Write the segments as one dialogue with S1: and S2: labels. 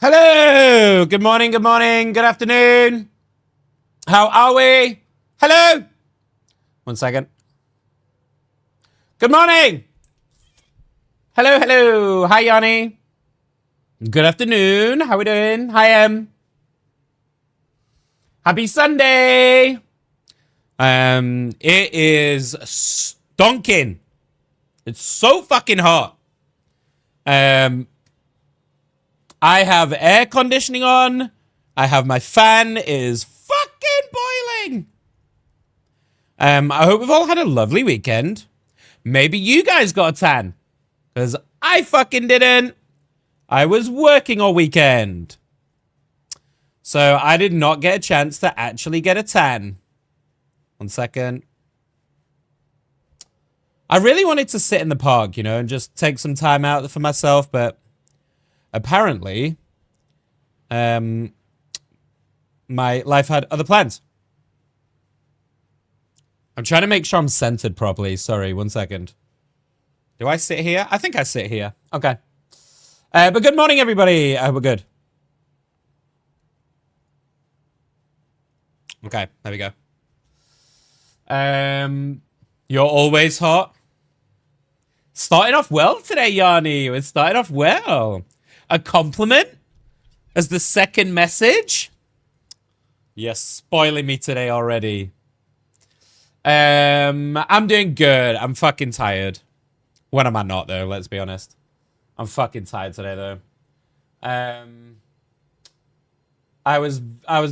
S1: Hello! Good morning, good afternoon. How are we? Hello! 1 second. Good morning! Hello. Hi, Yanni. Good afternoon. How we doing? Hi, Em. Happy Sunday! It is stonking. It's so fucking hot. I have air conditioning on. I have my fan. It is fucking boiling. I hope we've all had a lovely weekend. Maybe you guys got a tan. Because I fucking didn't. I was working all weekend. So I did not get a chance to actually get a tan. 1 second. I really wanted to sit in the park, you know, and just take some time out for myself, but apparently, my life had other plans. I'm trying to make sure I'm centered properly. Sorry, 1 second. Do I sit here? I think I sit here. Okay. But good morning, everybody. I hope we're good. Okay, there we go. You're always hot. Starting off well today, Yanni. We're starting off well. A compliment as the second message. You're spoiling me today already. I'm doing good. I'm fucking tired. When am I not, though? Let's be honest. I'm fucking tired today, though. I was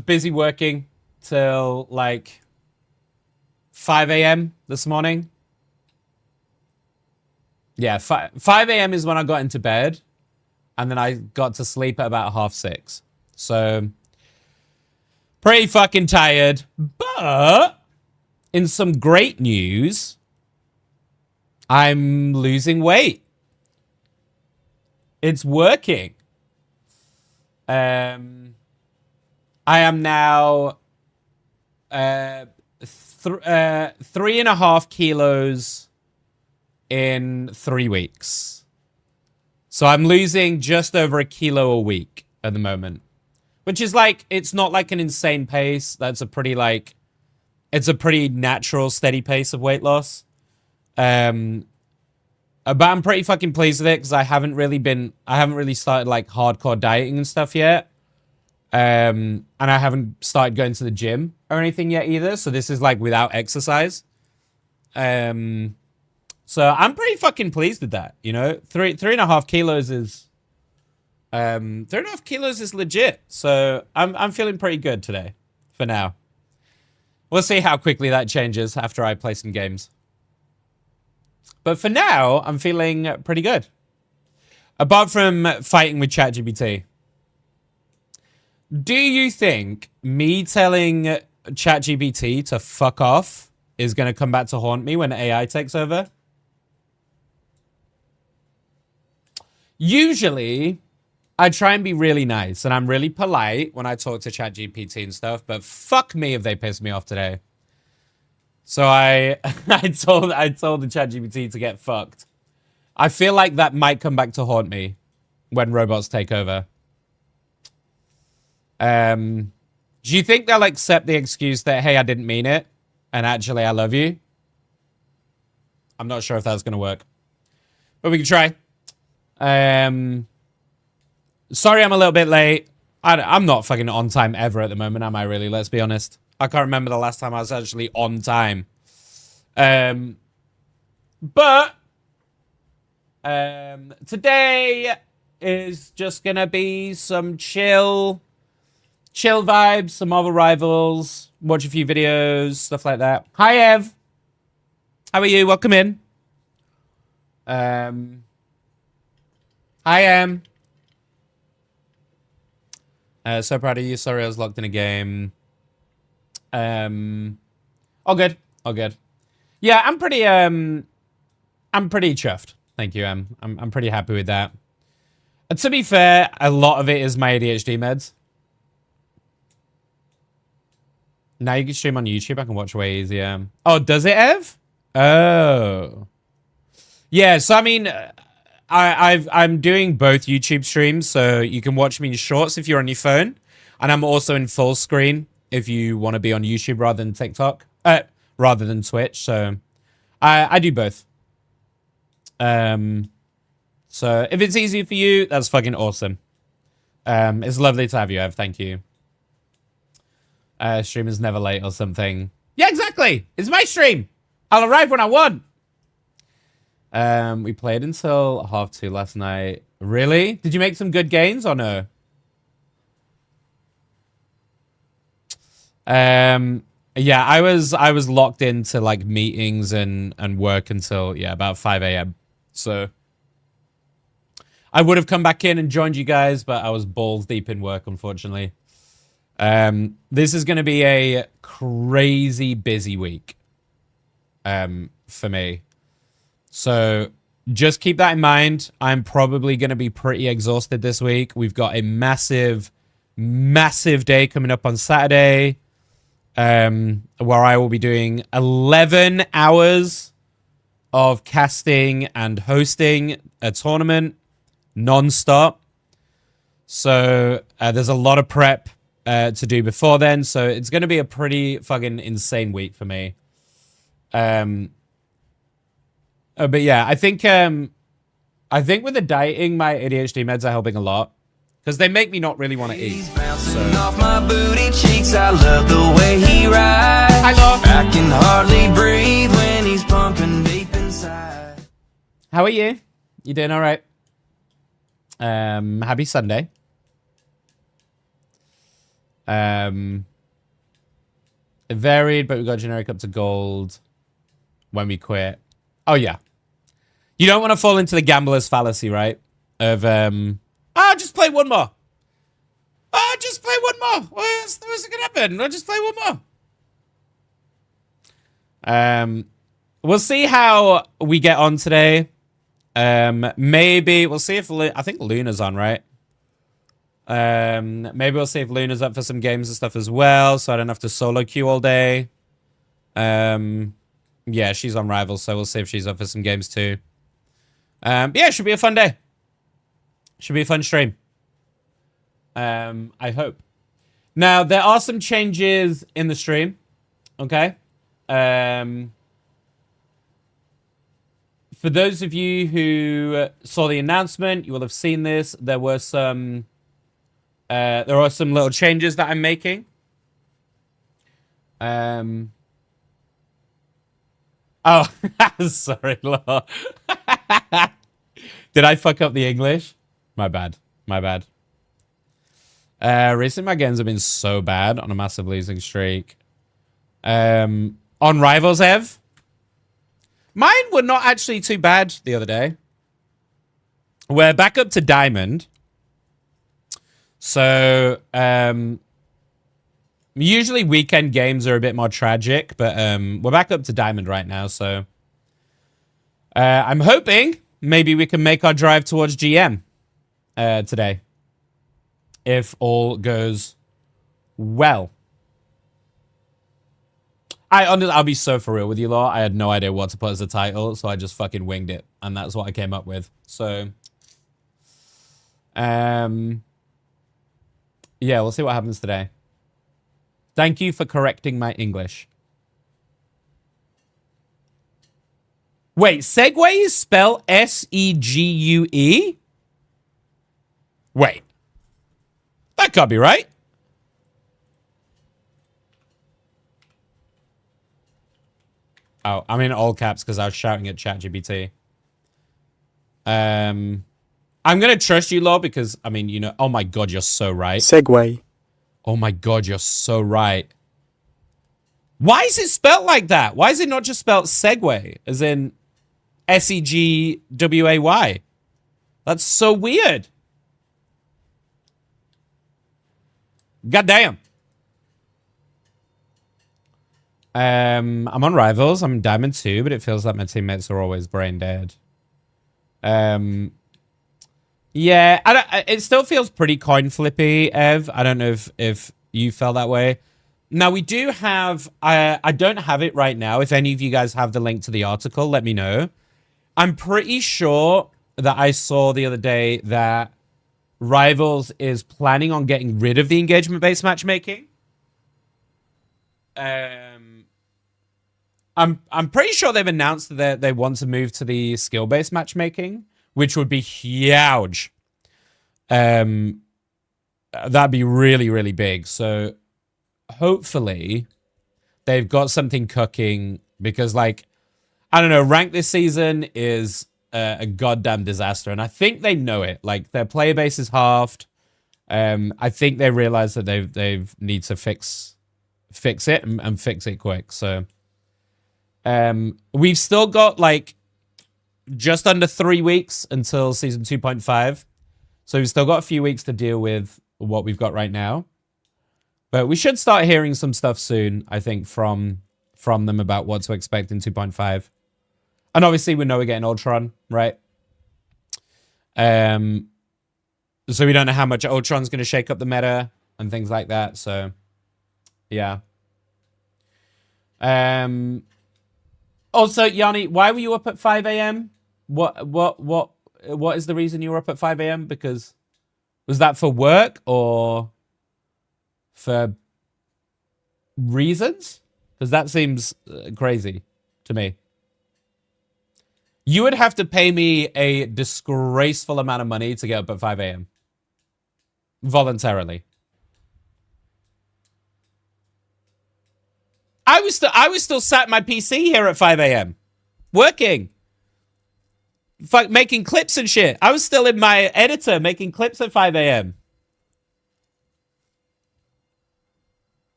S1: busy working till like 5 a.m. this morning. Yeah, 5 a.m. is when I got into bed. And then I got to sleep at about 6:30. So, pretty fucking tired. But, in some great news, I'm losing weight. It's working. I am now 3.5 kilos in 3 weeks. So I'm losing just over 1 kilo a week at the moment, which is like, it's not like an insane pace. That's a pretty like, it's a pretty natural, steady pace of weight loss. But I'm pretty fucking pleased with it because I haven't really started like hardcore dieting and stuff yet. And I haven't started going to the gym or anything yet either. So this is like without exercise. So I'm pretty fucking pleased with that, you know. 3.5 kilos is 3.5 kilos is legit. So I'm feeling pretty good today for now. We'll see how quickly that changes after I play some games. But for now, I'm feeling pretty good. Apart from fighting with ChatGPT. Do you think me telling ChatGPT to fuck off is going to come back to haunt me when AI takes over? Usually, I try and be really nice, and I'm really polite when I talk to ChatGPT and stuff, but fuck me if they piss me off today. So I told the ChatGPT to get fucked. I feel like that might come back to haunt me when robots take over. Do you think they'll accept the excuse that, hey, I didn't mean it, and actually I love you? I'm not sure if that's going to work, but we can try. Sorry I'm a little bit late. I'm not fucking on time ever at the moment, am I really? Let's be honest. I can't remember the last time I was actually on time. But today is just gonna be some chill vibes, some Marvel Rivals, watch a few videos, stuff like that. Hi, Ev. How are you? Welcome in. I am. So proud of you. Sorry, I was locked in a game. All good. All good. Yeah, I'm pretty chuffed. Thank you, Em. I'm pretty happy with that. And to be fair, a lot of it is my ADHD meds. Now you can stream on YouTube. I can watch way easier. Oh, does it, Ev? Oh. Yeah, so I mean, I'm doing both YouTube streams, so you can watch me in shorts if you're on your phone, and I'm also in full screen if you want to be on YouTube rather than TikTok, rather than Twitch. So I do both. So if it's easy for you, that's fucking awesome. It's lovely to have you, Ev. Thank you. Stream is never late or something. Yeah, exactly. It's my stream. I'll arrive when I want. We played until 2:30 last night. Really? Did you make some good gains or no? Yeah, I was locked into like meetings and work until about 5 a.m. So I would have come back in and joined you guys, but I was balls deep in work, unfortunately. This is going to be a crazy busy week for me. So just keep that in mind. I'm probably going to be pretty exhausted this week. We've got a massive, massive day coming up on Saturday, where I will be doing 11 hours of casting and hosting a tournament non-stop. So there's a lot of prep to do before then. So it's going to be a pretty fucking insane week for me. But yeah, I think with the dieting, my ADHD meds are helping a lot because they make me not really want to eat. So. Off my booty cheeks, I love the way he rides. I can hardly breathe when he's pumping deep inside. How are you? You doing all right? Happy Sunday. It varied, but we got generic up to gold when we quit. Oh yeah. You don't want to fall into the gambler's fallacy, right? Of just play one more. Just play one more. What's it gonna happen? I'll just play one more. We'll see how we get on today. Maybe we'll see if I think Luna's on, right? Maybe we'll see if Luna's up for some games and stuff as well, so I don't have to solo queue all day. Yeah, she's on Rivals, so we'll see if she's up for some games too. Yeah, it should be a fun day. Should be a fun stream. I hope. Now, there are some changes in the stream. Okay? For those of you who saw the announcement, you will have seen this. There are some little changes that I'm making. Oh, sorry, Law. Did I fuck up the English? My bad. My bad. Recently, my games have been so bad on a massive losing streak. On Rivals, Ev? Mine were not actually too bad the other day. We're back up to Diamond. So, usually weekend games are a bit more tragic, but we're back up to Diamond right now, so I'm hoping maybe we can make our drive towards GM today, if all goes well. I'll be so for real with you, Law. I had no idea what to put as a title, so I just fucking winged it, and that's what I came up with. So, yeah, we'll see what happens today. Thank you for correcting my English. Wait, Segway is spelled S-E-G-U-E? Wait. That can't be right. Oh, I'm in all caps because I was shouting at ChatGPT. I'm going to trust you, Law, because, I mean, you know, oh my God, you're so right.
S2: Segway.
S1: Oh my God, you're so right. Why is it spelled like that? Why is it not just spelled Segway, as in S-E-G-W-A-Y? That's so weird. Goddamn. I'm on Rivals. I'm in Diamond 2, but it feels like my teammates are always brain dead. Yeah, it still feels pretty coin flippy, Ev. I don't know if you felt that way. Now, we do have... I don't have it right now. If any of you guys have the link to the article, let me know. I'm pretty sure that I saw the other day that Rivals is planning on getting rid of the engagement-based matchmaking. I'm pretty sure they've announced that they want to move to the skill-based matchmaking, which would be huge. That'd be really, really big. So hopefully they've got something cooking because, like, I don't know, rank this season is a goddamn disaster, and I think they know it. Like, their player base is halved. I think they realize that they need to fix it and fix it quick. So we've still got like just under 3 weeks until season 2.5. So we've still got a few weeks to deal with what we've got right now. But we should start hearing some stuff soon, I think, from them about what to expect in 2.5. And obviously we know we're getting Ultron, right? So we don't know how much Ultron's going to shake up the meta and things like that. So, yeah. Also, Yanni, why were you up at 5 a.m.? What is the reason you were up at 5 a.m.? Because was that for work or for reasons? Because that seems crazy to me. You would have to pay me a disgraceful amount of money to get up at 5 a.m. voluntarily. I was still sat at my PC here at 5 a.m. working. Making clips and shit. I was still in my editor making clips at 5 a.m.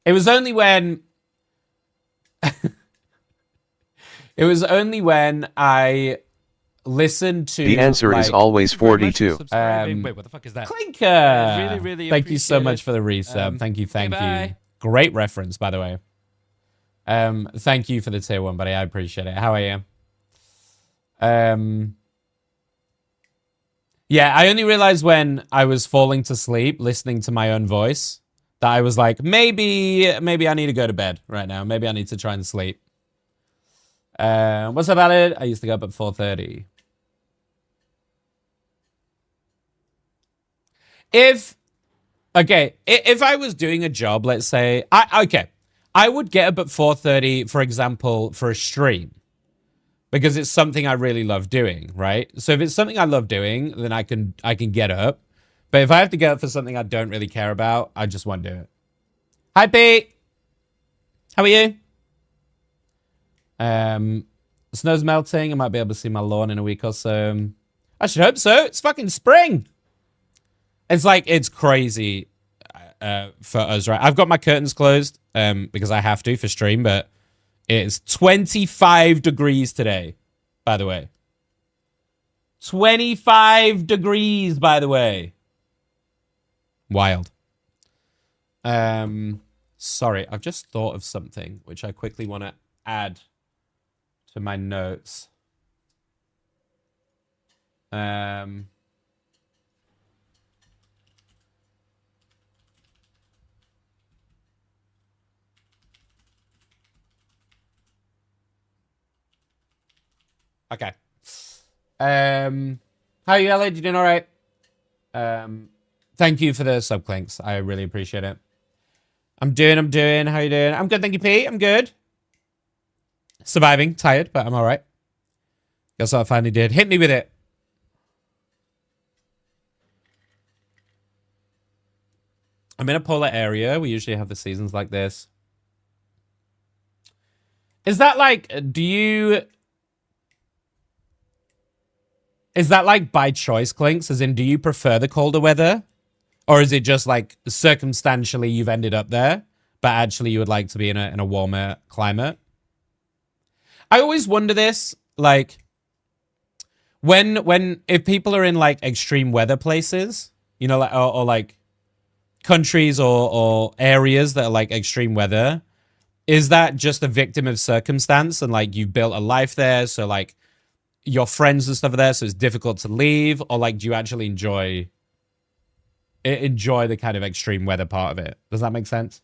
S1: It was only when I listened to...
S2: The answer is always 42.
S3: Wait, what the fuck is that?
S1: Clinker!
S3: Really
S1: Thank you so
S3: appreciate
S1: much
S3: it.
S1: for the resub. Thank you.
S3: bye.
S1: Great reference, by the way. Thank you for the tier 1, buddy. I appreciate it. How are you? Yeah, I only realized when I was falling to sleep, listening to my own voice, that I was like, maybe I need to go to bed right now. Maybe I need to try and sleep. What's about it? I used to go up at 4:30. If I was doing a job, let's say, I would get up at 4:30, for example, for a stream. Because it's something I really love doing, right? So if it's something I love doing, then I can get up. But if I have to get up for something I don't really care about, I just won't do it. Hi, Pete. How are you? Snow's melting. I might be able to see my lawn in a week or so. I should hope so. It's fucking spring. It's crazy for us, right? I've got my curtains closed because I have to for stream, but it's 25 degrees today, by the way. 25 degrees, by the way. Wild. Sorry, I've just thought of something which I quickly want to add to my notes. Okay. How are you, Elliot? You doing all right? Thank you for the sub clinks. I really appreciate it. I'm doing. How you doing? I'm good, thank you, Pete. I'm good. Surviving, tired, but I'm all right. Guess what I finally did. Hit me with it. I'm in a polar area. We usually have the seasons like this. Is that like, is that like by choice, Clinks? As in, do you prefer the colder weather? Or is it just like circumstantially you've ended up there, but actually you would like to be in a warmer climate? I always wonder this, like, if people are in like extreme weather places, you know, like, or like countries or areas that are like extreme weather, is that just a victim of circumstance and like you've built a life there, so like your friends and stuff are there, so it's difficult to leave? Or like, do you actually enjoy the kind of extreme weather part of it? Does that make sense?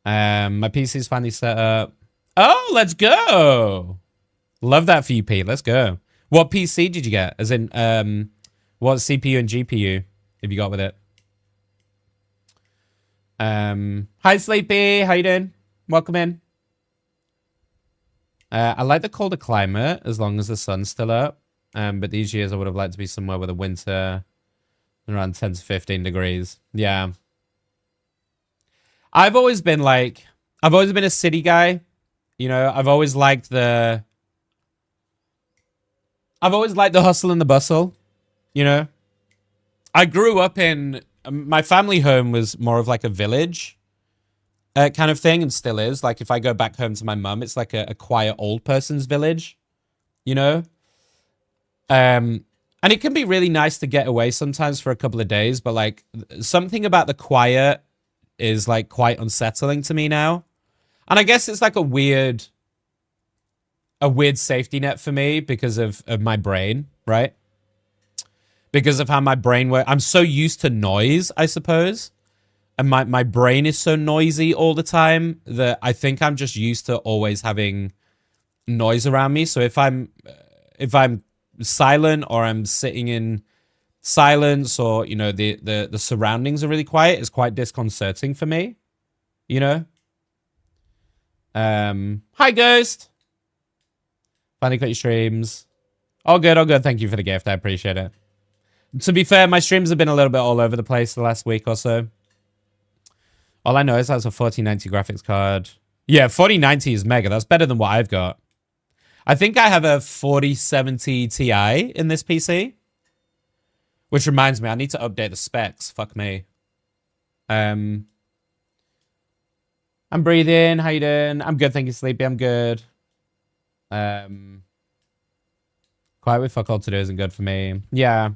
S1: My PC's finally set up. Oh, let's go. Love that for you, Pete. Let's go. What PC did you get? As in, what CPU and GPU have you got with it? Hi, Sleepy. How you doing? Welcome in. I like the colder climate as long as the sun's still up. But these years I would have liked to be somewhere with a winter around 10 to 15 degrees. Yeah. I've always been a city guy. You know, I've always liked the hustle and the bustle, you know. I grew up in, my family home was more of like a village kind of thing, and still is. Like if I go back home to my mum, it's like a quiet old person's village, you know. And it can be really nice to get away sometimes for a couple of days, but like something about the quiet is like quite unsettling to me now. And I guess it's like a weird safety net for me because of my brain, right? Because of how my brain works. I'm so used to noise, I suppose. And my brain is so noisy all the time that I think I'm just used to always having noise around me. So if I'm silent, or I'm sitting in silence, or, you know, the surroundings are really quiet, it's quite disconcerting for me, you know? Hi, Ghost. Finally got your streams. All good, all good. Thank you for the gift. I appreciate it. To be fair, my streams have been a little bit all over the place the last week or so. All I know is that's a 4090 graphics card. Yeah, 4090 is mega. That's better than what I've got. I think I have a 4070 Ti in this PC. Which reminds me, I need to update the specs. Fuck me. I'm breathing. How you doing? I'm good, thank you, Sleepy. I'm good. Quiet with fuck all to do isn't good for me. Yeah.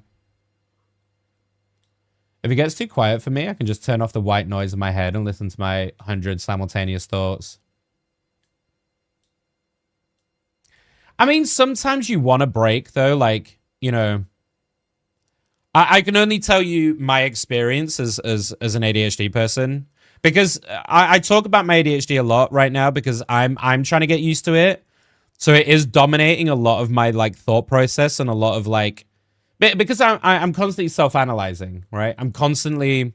S1: If it gets too quiet for me, I can just turn off the white noise in my head and listen to my 100 simultaneous thoughts. I mean, sometimes you want a break, though. Like, you know, I can only tell you my experience as an ADHD person, because I talk about my ADHD a lot right now because I'm trying to get used to it. So it is dominating a lot of my like thought process and a lot of like, because I'm constantly self-analyzing, right? I'm constantly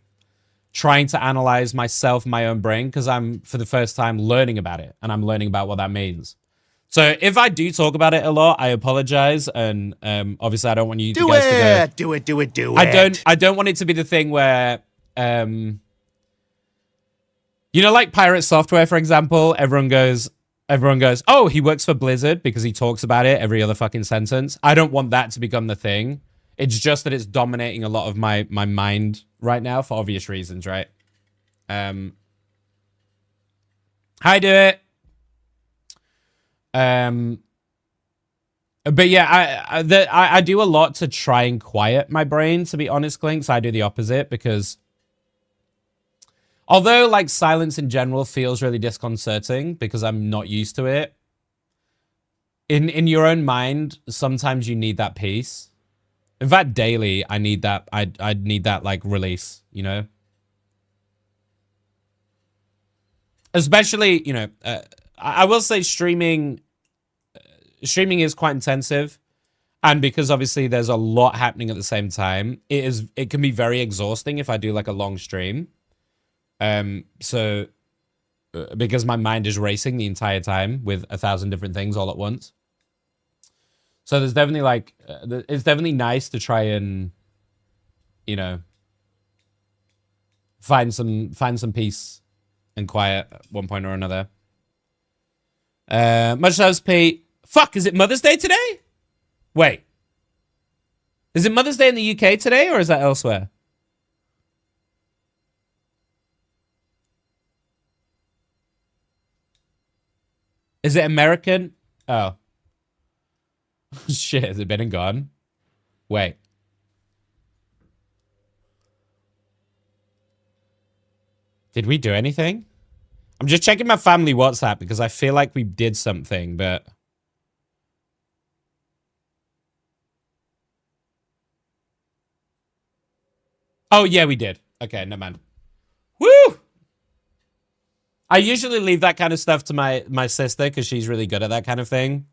S1: trying to analyze myself, my own brain, because I'm for the first time learning about it, and I'm learning about what that means. So if I do talk about it a lot, I apologize, and obviously I don't want you guys to go.
S3: Do it.
S1: I don't want it to be the thing where, you know, like Pirate Software, for example. Everyone goes, oh, he works for Blizzard because he talks about it every other fucking sentence. I don't want that to become the thing. It's just that it's dominating a lot of my mind right now for obvious reasons, right? Hi, do it. But yeah, I do a lot to try and quiet my brain, to be honest, Clinks. I do the opposite because although like silence in general feels really disconcerting because I'm not used to it, in your own mind, sometimes you need that peace. In fact, daily, I need that. I need that like release, you know? Especially, you know, I will say streaming is quite intensive, and because obviously there's a lot happening at the same time, it can be very exhausting if I do like a long stream. So because my mind is racing the entire time with 1,000 different things all at once. So there's definitely like it's definitely nice to try and, you know, find some peace and quiet at one point or another. Much loves, Pete. Fuck, is it Mother's Day today? Wait. Is it Mother's Day in the UK today, or is that elsewhere? Is it American? Oh. Shit, has it been and gone? Wait. Did we do anything? I'm just checking my family WhatsApp because I feel like we did something, but... Oh, yeah, we did. Okay, no man. Woo! I usually leave that kind of stuff to my sister because she's really good at that kind of thing.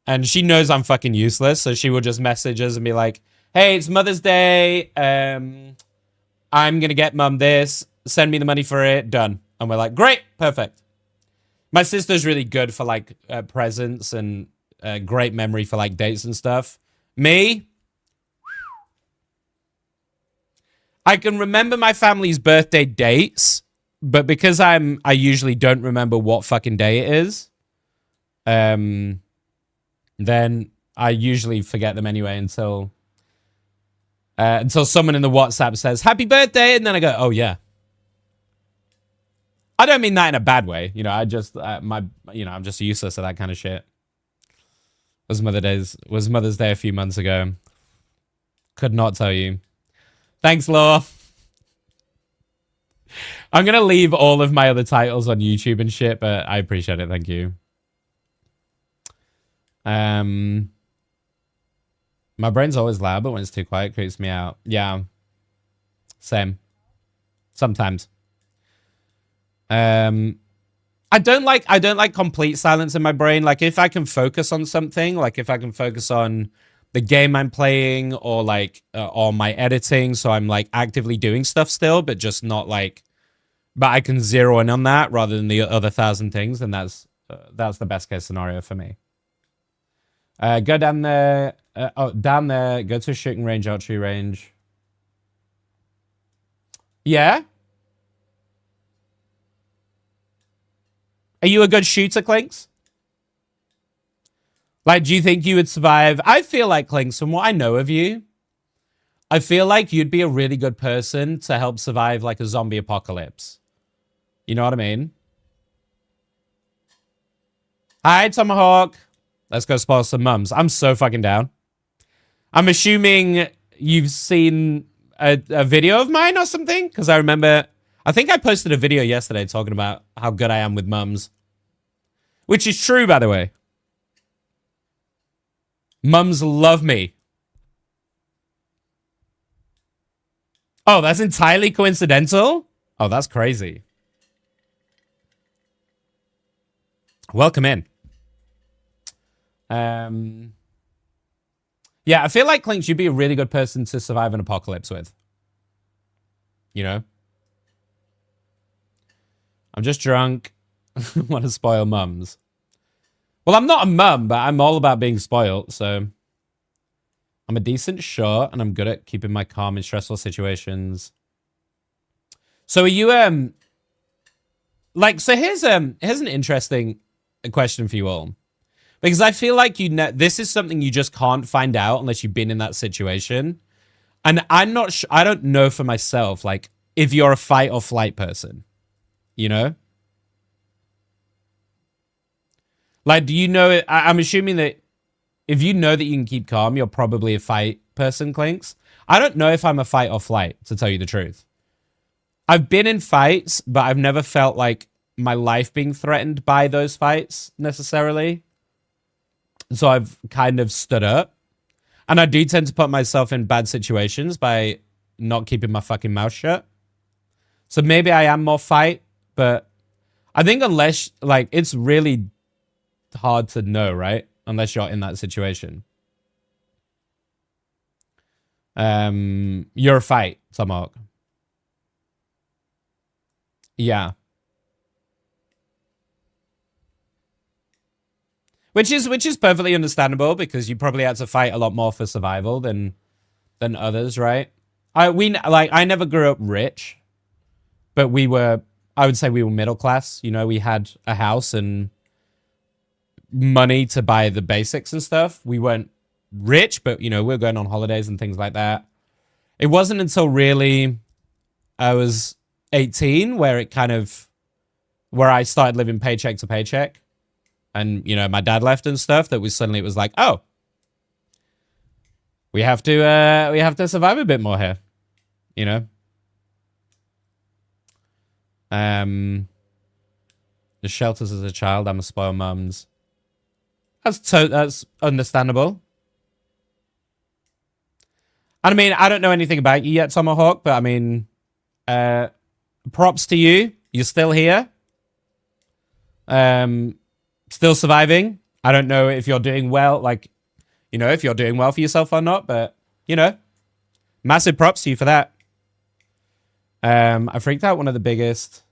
S1: And she knows I'm fucking useless, so she will just message us and be like, hey, it's Mother's Day. I'm going to get mum this. Send me the money for it. Done. And we're like, great. Perfect. My sister's really good for, like, presents and great memory for, like, dates and stuff. Me? I can remember my family's birthday dates, but because I usually don't remember what fucking day it is, then I usually forget them anyway until someone in the WhatsApp says, happy birthday, and then I go, oh, yeah. I don't mean that in a bad way. You know, I'm just useless at that kind of shit. Was Mother's Day a few months ago. Could not tell you. Thanks, Law. I'm going to leave all of my other titles on YouTube and shit, but I appreciate it. Thank you. My brain's always loud, but when it's too quiet, it creeps me out. Yeah. Same. Sometimes. I don't like complete silence in my brain. Like, if I can focus on something, like if I can focus on the game I'm playing or like on my editing, so I'm like actively doing stuff still, but just not like, but I can zero in on that rather than the other 1,000 things, then that's the best case scenario for me. Go down there. Down there. Go to shooting range, archery range. Yeah. Are you a good shooter, Clinks? Like, do you think you would survive? I feel like, Clinks, from what I know of you, I feel like you'd be a really good person to help survive, like, a zombie apocalypse. You know what I mean? Hi, Tomahawk. Let's go spoil some mums. I'm so fucking down. I'm assuming you've seen a video of mine or something? Because I remember... I think I posted a video yesterday talking about how good I am with mums. Which is true, by the way. Mums love me. Oh, that's entirely coincidental? Oh, that's crazy. Welcome in. Yeah, I feel like Clinks, you'd be a really good person to survive an apocalypse with. You know? I'm just drunk. Want to spoil mums. Well, I'm not a mum, but I'm all about being spoiled, so... I'm a decent shot, and I'm good at keeping my calm in stressful situations. So are you, so here's an interesting question for you all. Because I feel like this is something you just can't find out unless you've been in that situation. And I'm not I don't know for myself, like, if you're a fight or flight person. You know? Like, do you know it? I'm assuming that if you know that you can keep calm, you're probably a fight person, Clinks. I don't know if I'm a fight or flight, to tell you the truth. I've been in fights, but I've never felt like my life being threatened by those fights, necessarily. So I've kind of stood up. And I do tend to put myself in bad situations by not keeping my fucking mouth shut. So maybe I am more fight, but I think unless, like, it's really hard to know, right? Unless you're in that situation. You're a fight, Tomahawk. Yeah. Which is perfectly understandable because you probably had to fight a lot more for survival than others, right? I never grew up rich, but I would say we were middle class. You know, we had a house and money to buy the basics and stuff. We weren't rich, but, you know, we were going on holidays and things like that. It wasn't until really I was 18 where I started living paycheck to paycheck. And, you know, my dad left and stuff, it was like, oh, we have to survive a bit more here, you know? The shelters as a child, I'm a spoiled mums. That's understandable. And I mean, I don't know anything about you yet, Tomahawk, but I mean, props to you. You're still here. Still surviving. I don't know if you're doing well, like, you know, if you're doing well for yourself or not, but, you know, massive props to you for that. I freaked out one of the biggest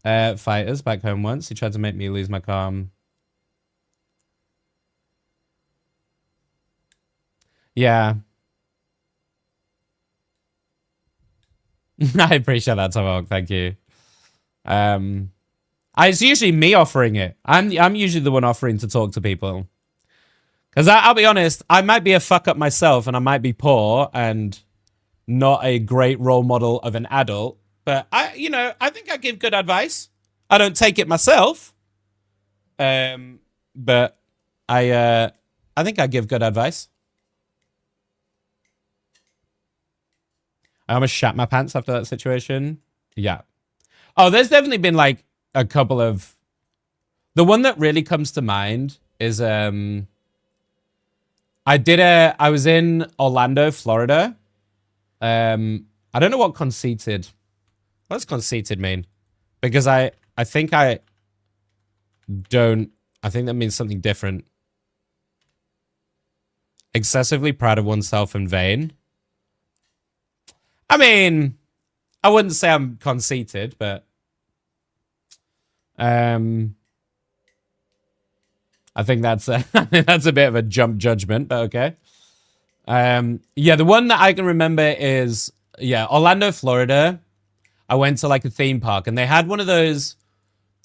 S1: fighters back home once. He tried to make me lose my calm. Yeah. I appreciate that, Tomahawk. Thank you. It's usually me offering it. I'm usually the one offering to talk to people. Because I'll be honest, I might be a fuck up myself and I might be poor and not a great role model of an adult. But I think I give good advice. I don't take it myself. But I think I give good advice. I almost shat my pants after that situation. Yeah. Oh, there's definitely been like a couple of... The one that really comes to mind is I was in Orlando, Florida. I don't know what conceited. What does conceited mean? Because I think that means something different. Excessively proud of oneself and vain. I mean, I wouldn't say I'm conceited, but I think that's a bit of a jump judgment, but okay. Yeah, the one that I can remember is Orlando, Florida. I went to like a theme park and they had one of those.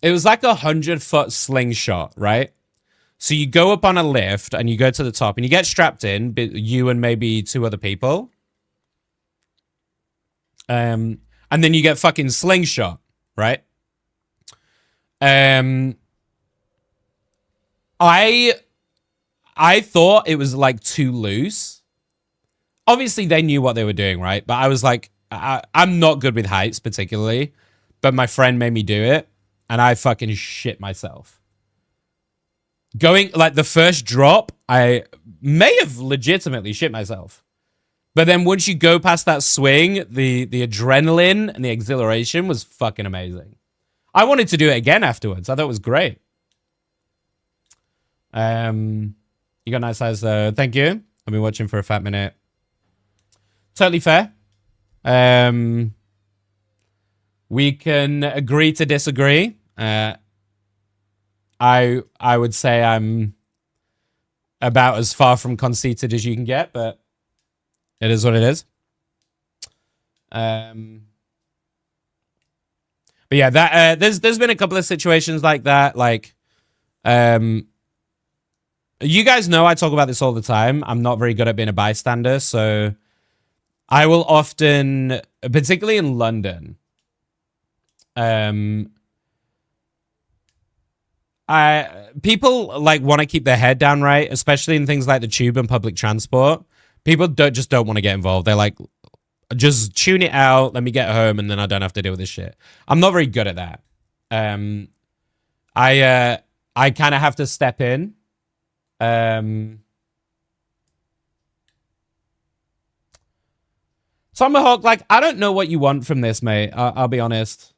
S1: It was like 100-foot slingshot, right? So you go up on a lift and you go to the top and you get strapped in, you and maybe 2 other people. And then you get fucking slingshot, right? I thought it was like too loose. Obviously they knew what they were doing, right? But I was like, I'm not good with heights particularly, but my friend made me do it and I fucking shit myself. Going like the first drop, I may have legitimately shit myself. But then once you go past that swing, the adrenaline and the exhilaration was fucking amazing. I wanted to do it again afterwards. I thought it was great. You got nice eyes though. Thank you. I've been watching for a fat minute. Totally fair. We can agree to disagree. I would say I'm about as far from conceited as you can get, but it is what it is. But yeah, that there's been a couple of situations like that. Like, you guys know I talk about this all the time. I'm not very good at being a bystander, so I will often, particularly in London, people like want to keep their head down, right? Especially in things like the tube and public transport. People don't want to get involved. They're like, just tune it out. Let me get home, and then I don't have to deal with this shit. I'm not very good at that. I kind of have to step in. Tomahawk, like, I don't know what you want from this, mate. I'll be honest.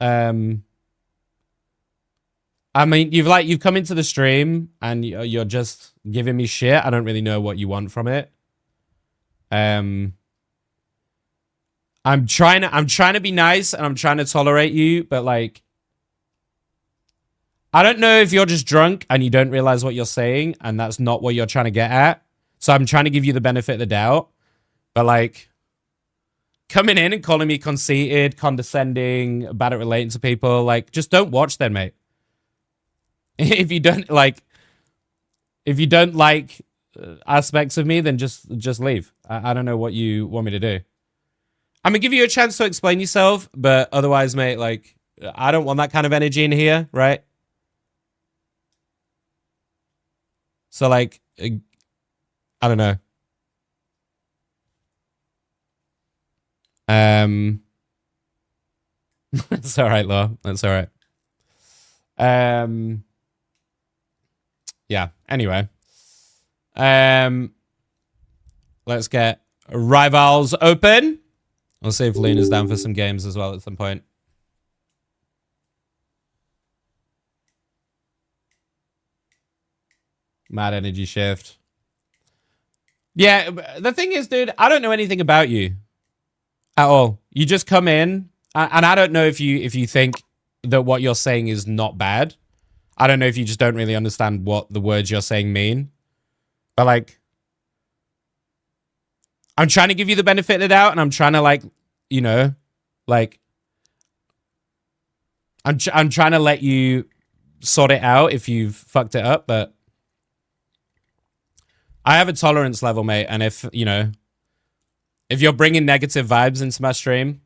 S1: I mean, you've come into the stream and you're just giving me shit. I don't really know what you want from it. I'm trying to be nice and I'm trying to tolerate you, but like, I don't know if you're just drunk and you don't realize what you're saying and that's not what you're trying to get at. So I'm trying to give you the benefit of the doubt, but like, coming in and calling me conceited, condescending, bad at relating to people, like, just don't watch then, mate. If you don't like aspects of me, then just leave. I don't know what you want me to do. I'm gonna give you a chance to explain yourself, but otherwise, mate, like, I don't want that kind of energy in here, right? So, like, I don't know. That's all right, Law. That's all right. Yeah. Anyway, let's get Rivals open. I'll see if Luna's down for some games as well at some point. Mad energy shift. Yeah, the thing is, dude, I don't know anything about you at all. You just come in, and I don't know if you think that what you're saying is not bad. I don't know if you just don't really understand what the words you're saying mean. But like, I'm trying to give you the benefit of the doubt, and I'm trying to like, you know, like, I'm trying to let you sort it out if you've fucked it up, but I have a tolerance level, mate, and if, you know, if you're bringing negative vibes into my stream,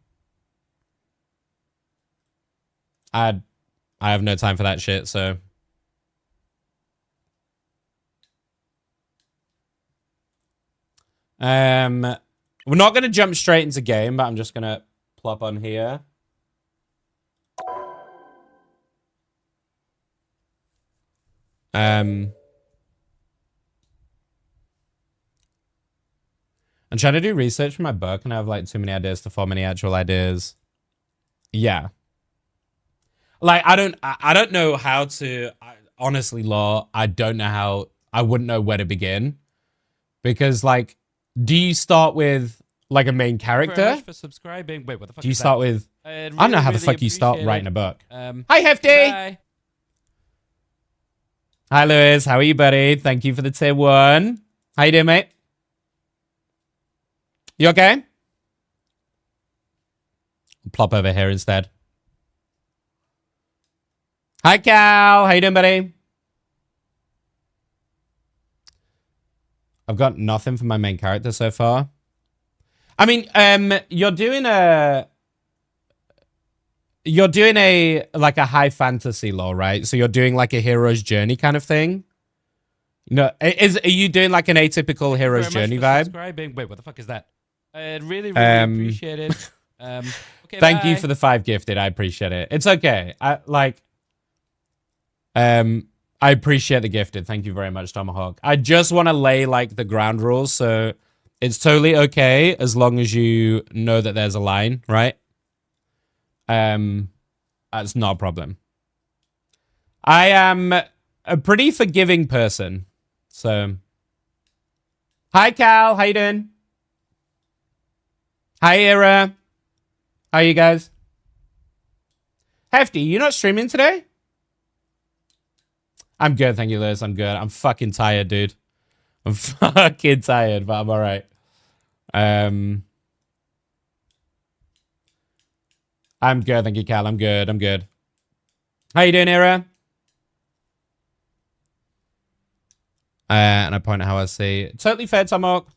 S1: I have no time for that shit, so. We're not going to jump straight into game, but I'm just going to plop on here. I'm trying to do research for my book, and I have like too many ideas to form any actual ideas. Yeah. Like, I don't know how to, honestly, Law, I don't know how, I wouldn't know where to begin. Because, like, do you start with, like, a main character?
S3: Thank you very much for subscribing. Wait, what the fuck
S1: Do you
S3: is
S1: start
S3: that?
S1: with,
S3: Really,
S1: I don't know how the
S3: really
S1: fuck you start
S3: appreciate
S1: writing
S3: it.
S1: a book.
S3: Hi,
S1: Hefty!
S3: Bye.
S1: Hi, Lewis. How are you, buddy? Thank you for the tier 1. How you doing, mate? You okay? Plop over here instead. Hi, Cal. How you doing, buddy? I've got nothing for my main character so far. I mean, you're doing a like a high fantasy lore, right? So you're doing like a hero's journey kind of thing. No, are you doing like an atypical hero's journey vibe?
S3: Subscribing. Wait, what the fuck is that? I really appreciate it. Okay,
S1: Thank you
S3: bye.
S1: for the 5 gifted. I appreciate it. It's okay. I appreciate the gifted. Thank you very much, Tomahawk. I just want to lay like the ground rules, so it's totally okay as long as you know that there's a line, right? That's not a problem. I am a pretty forgiving person, so. Hi, Cal. How you doing? Hi, Era. How are you guys? Hefty, you not streaming today? I'm good, thank you, Liz. I'm good. I'm fucking tired, dude. I'm fucking tired, but I'm all right. I'm good, thank you, Cal. I'm good. I'm good. How you doing, Era? And I point at how I see. Totally fair, Tomahawk.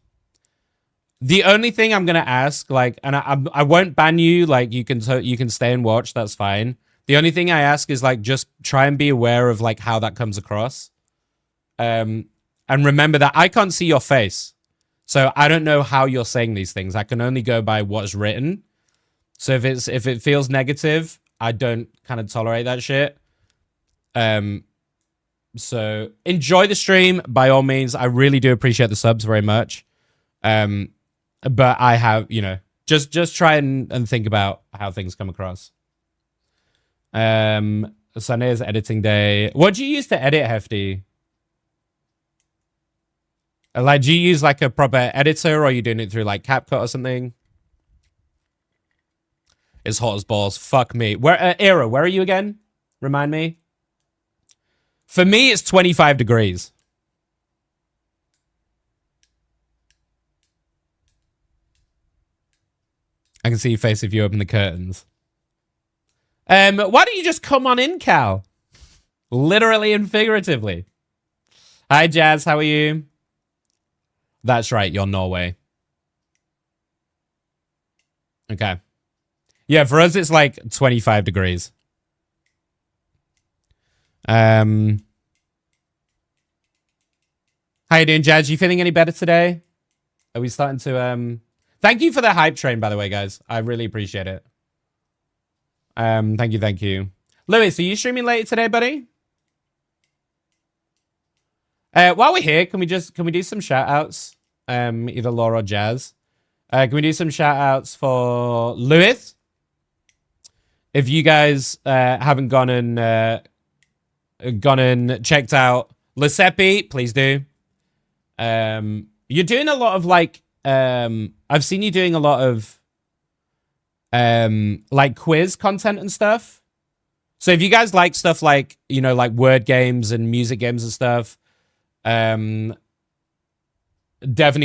S1: The only thing I'm gonna ask, like, and I won't ban you. Like, you can stay and watch. That's fine. The only thing I ask is like just try and be aware of like how that comes across. And remember that I can't see your face, so I don't know how you're saying these things. I can only go by what's written. So if it feels negative, I don't kind of tolerate that shit. So enjoy the stream by all means. I really do appreciate the subs very much. But I have, you know, just try and think about how things come across. Sunday is editing day. What do you use to edit, Hefty? Like, do you use like a proper editor, or are you doing it through like CapCut or something? It's hot as balls. Fuck me. Where, Era, where are you again? Remind me. For me, it's 25 degrees. I can see your face if you open the curtains. Why don't you just come on in, Cal? Literally and figuratively. Hi, Jazz. How are you? That's right. You're Norway. Okay. Yeah, for us, it's like 25 degrees. How you doing, Jazz? You feeling any better today? Are we starting to... Thank you for the hype train, by the way, guys. I really appreciate it. Thank you. Lewis, are you streaming later today, buddy? While we're here, can we do some shout outs? Either Laura or Jazz. Can we do some shout outs for Lewis? If you guys haven't gone and checked out Lesepi, please do. You're doing a lot of like, I've seen you doing a lot of like quiz content and stuff. So if you guys like stuff like, you know, like word games and music games and stuff, definitely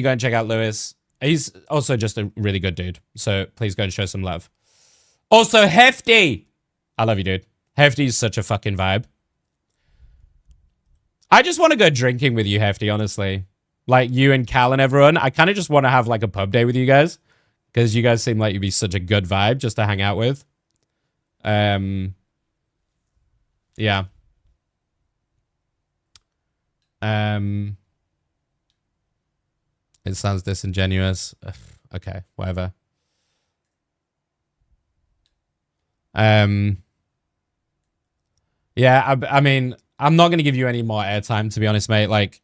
S1: go and check out Lewis. He's also just a really good dude. So please go and show some love. Also, Hefty. I love you, dude. Hefty is such a fucking vibe. I just want to go drinking with you, Hefty, honestly. Like you and Cal and everyone. I kind of just want to have like a pub day with you guys. Because you guys seem like you'd be such a good vibe just to hang out with. Yeah. It sounds disingenuous. Okay, whatever. Yeah, I mean, I'm not going to give you any more airtime, to be honest, mate. Like,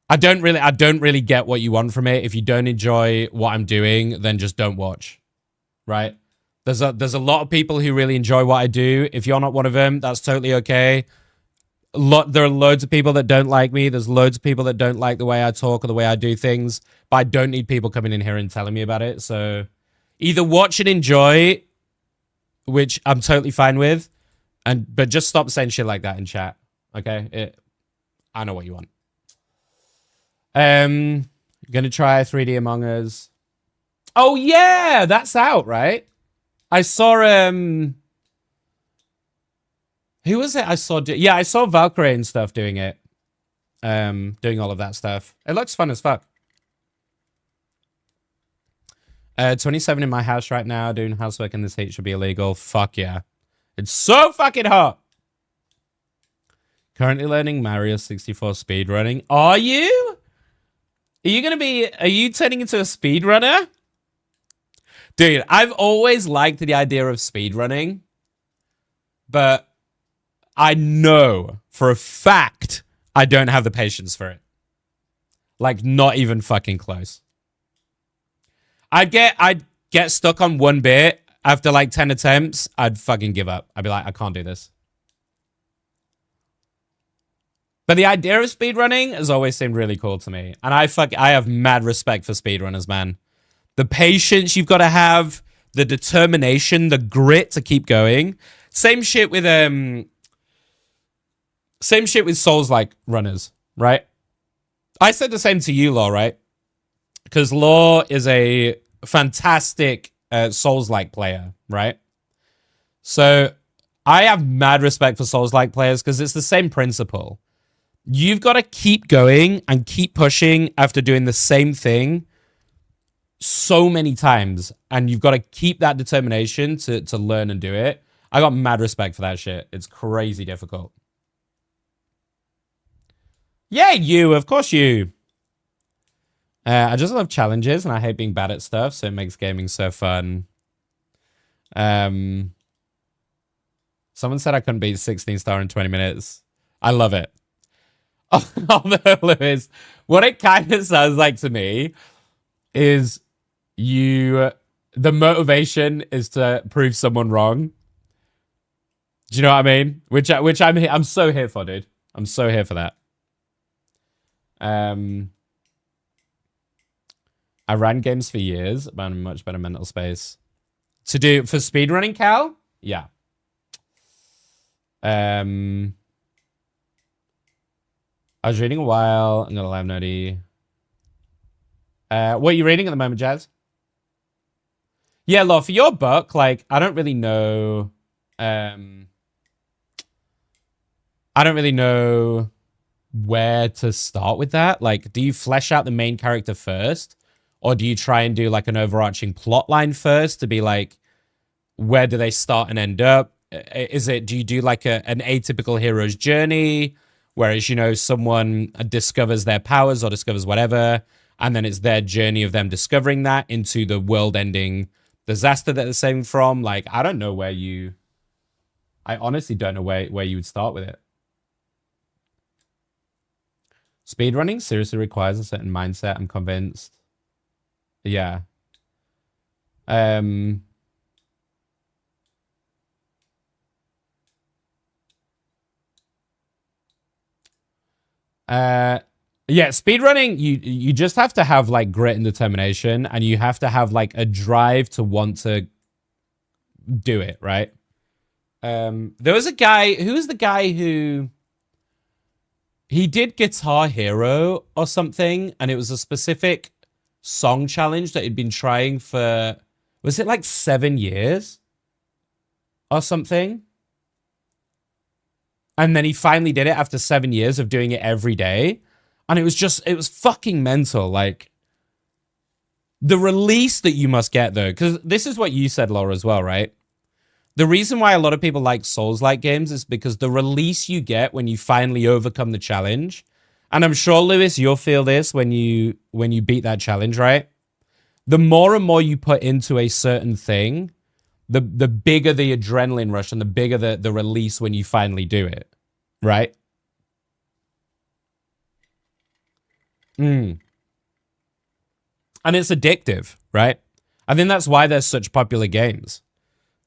S1: I don't really get what you want from it. If you don't enjoy what I'm doing, then just don't watch, right? There's a lot of people who really enjoy what I do. If you're not one of them, that's totally okay. There are loads of people that don't like me. There's loads of people that don't like the way I talk or the way I do things. But I don't need people coming in here and telling me about it. So either watch and enjoy, which I'm totally fine with, but just stop saying shit like that in chat. Okay? I know what you want. Gonna try 3D Among Us. Oh yeah, that's out, right? I saw who was it? I saw Valkyrie and stuff doing it. Doing all of that stuff. It looks fun as fuck. 27 in my house right now, doing housework in this heat should be illegal. Fuck yeah. It's so fucking hot. Currently learning Mario 64 speedrunning. Are you? Are you turning into a speedrunner? Dude, I've always liked the idea of speedrunning, but I know for a fact I don't have the patience for it. Like, not even fucking close. I'd get stuck on one bit after like 10 attempts. I'd fucking give up. I'd be like, I can't do this. But the idea of speedrunning has always seemed really cool to me. And I have mad respect for speedrunners, man. The patience you've got to have, the determination, the grit to keep going. Same shit with Souls-like runners, right? I said the same to you, Law, right? Because Law is a fantastic Souls-like player, right? So I have mad respect for Souls-like players because it's the same principle. You've got to keep going and keep pushing after doing the same thing so many times. And you've got to keep that determination to learn and do it. I got mad respect for that shit. It's crazy difficult. Yeah, you. Of course you. I just love challenges and I hate being bad at stuff. So it makes gaming so fun. Someone said I couldn't beat 16 star in 20 minutes. I love it. Oh, Lewis, what it kind of sounds like to me is the motivation is to prove someone wrong. Do you know what I mean? Which I'm so here for, dude. I'm so here for that. I ran games for years, but I'm in a much better mental space. For speedrunning, Cal? Yeah. I was reading a while. I'm gonna live noti. What are you reading at the moment, Jazz? Yeah, Law, for your book, like, I don't really know. I don't really know where to start with that. Like, do you flesh out the main character first? Or do you try and do like an overarching plot line first to be like, where do they start and end up? Do you do like an atypical hero's journey? Whereas, you know, someone discovers their powers or discovers whatever, and then it's their journey of them discovering that into the world-ending disaster that they're saving from. Like, I don't know I honestly don't know where you would start with it. Speedrunning seriously requires a certain mindset, I'm convinced. Yeah. Yeah, speedrunning, you just have to have like grit and determination, and you have to have like a drive to want to do it, right? There was a guy, who was the guy who he did Guitar Hero or something, and it was a specific song challenge that he'd been trying for, was it like 7 years or something? And then he finally did it after 7 years of doing it every day. And it was fucking mental. Like, the release that you must get, though, because this is what you said, Laura, as well, right? The reason why a lot of people like Souls-like games is because the release you get when you finally overcome the challenge, and I'm sure, Lewis, you'll feel this when you beat that challenge, right? The more and more you put into a certain thing, the bigger the adrenaline rush and the bigger the release when you finally do it, right? And it's addictive, right? I think that's why there's such popular games.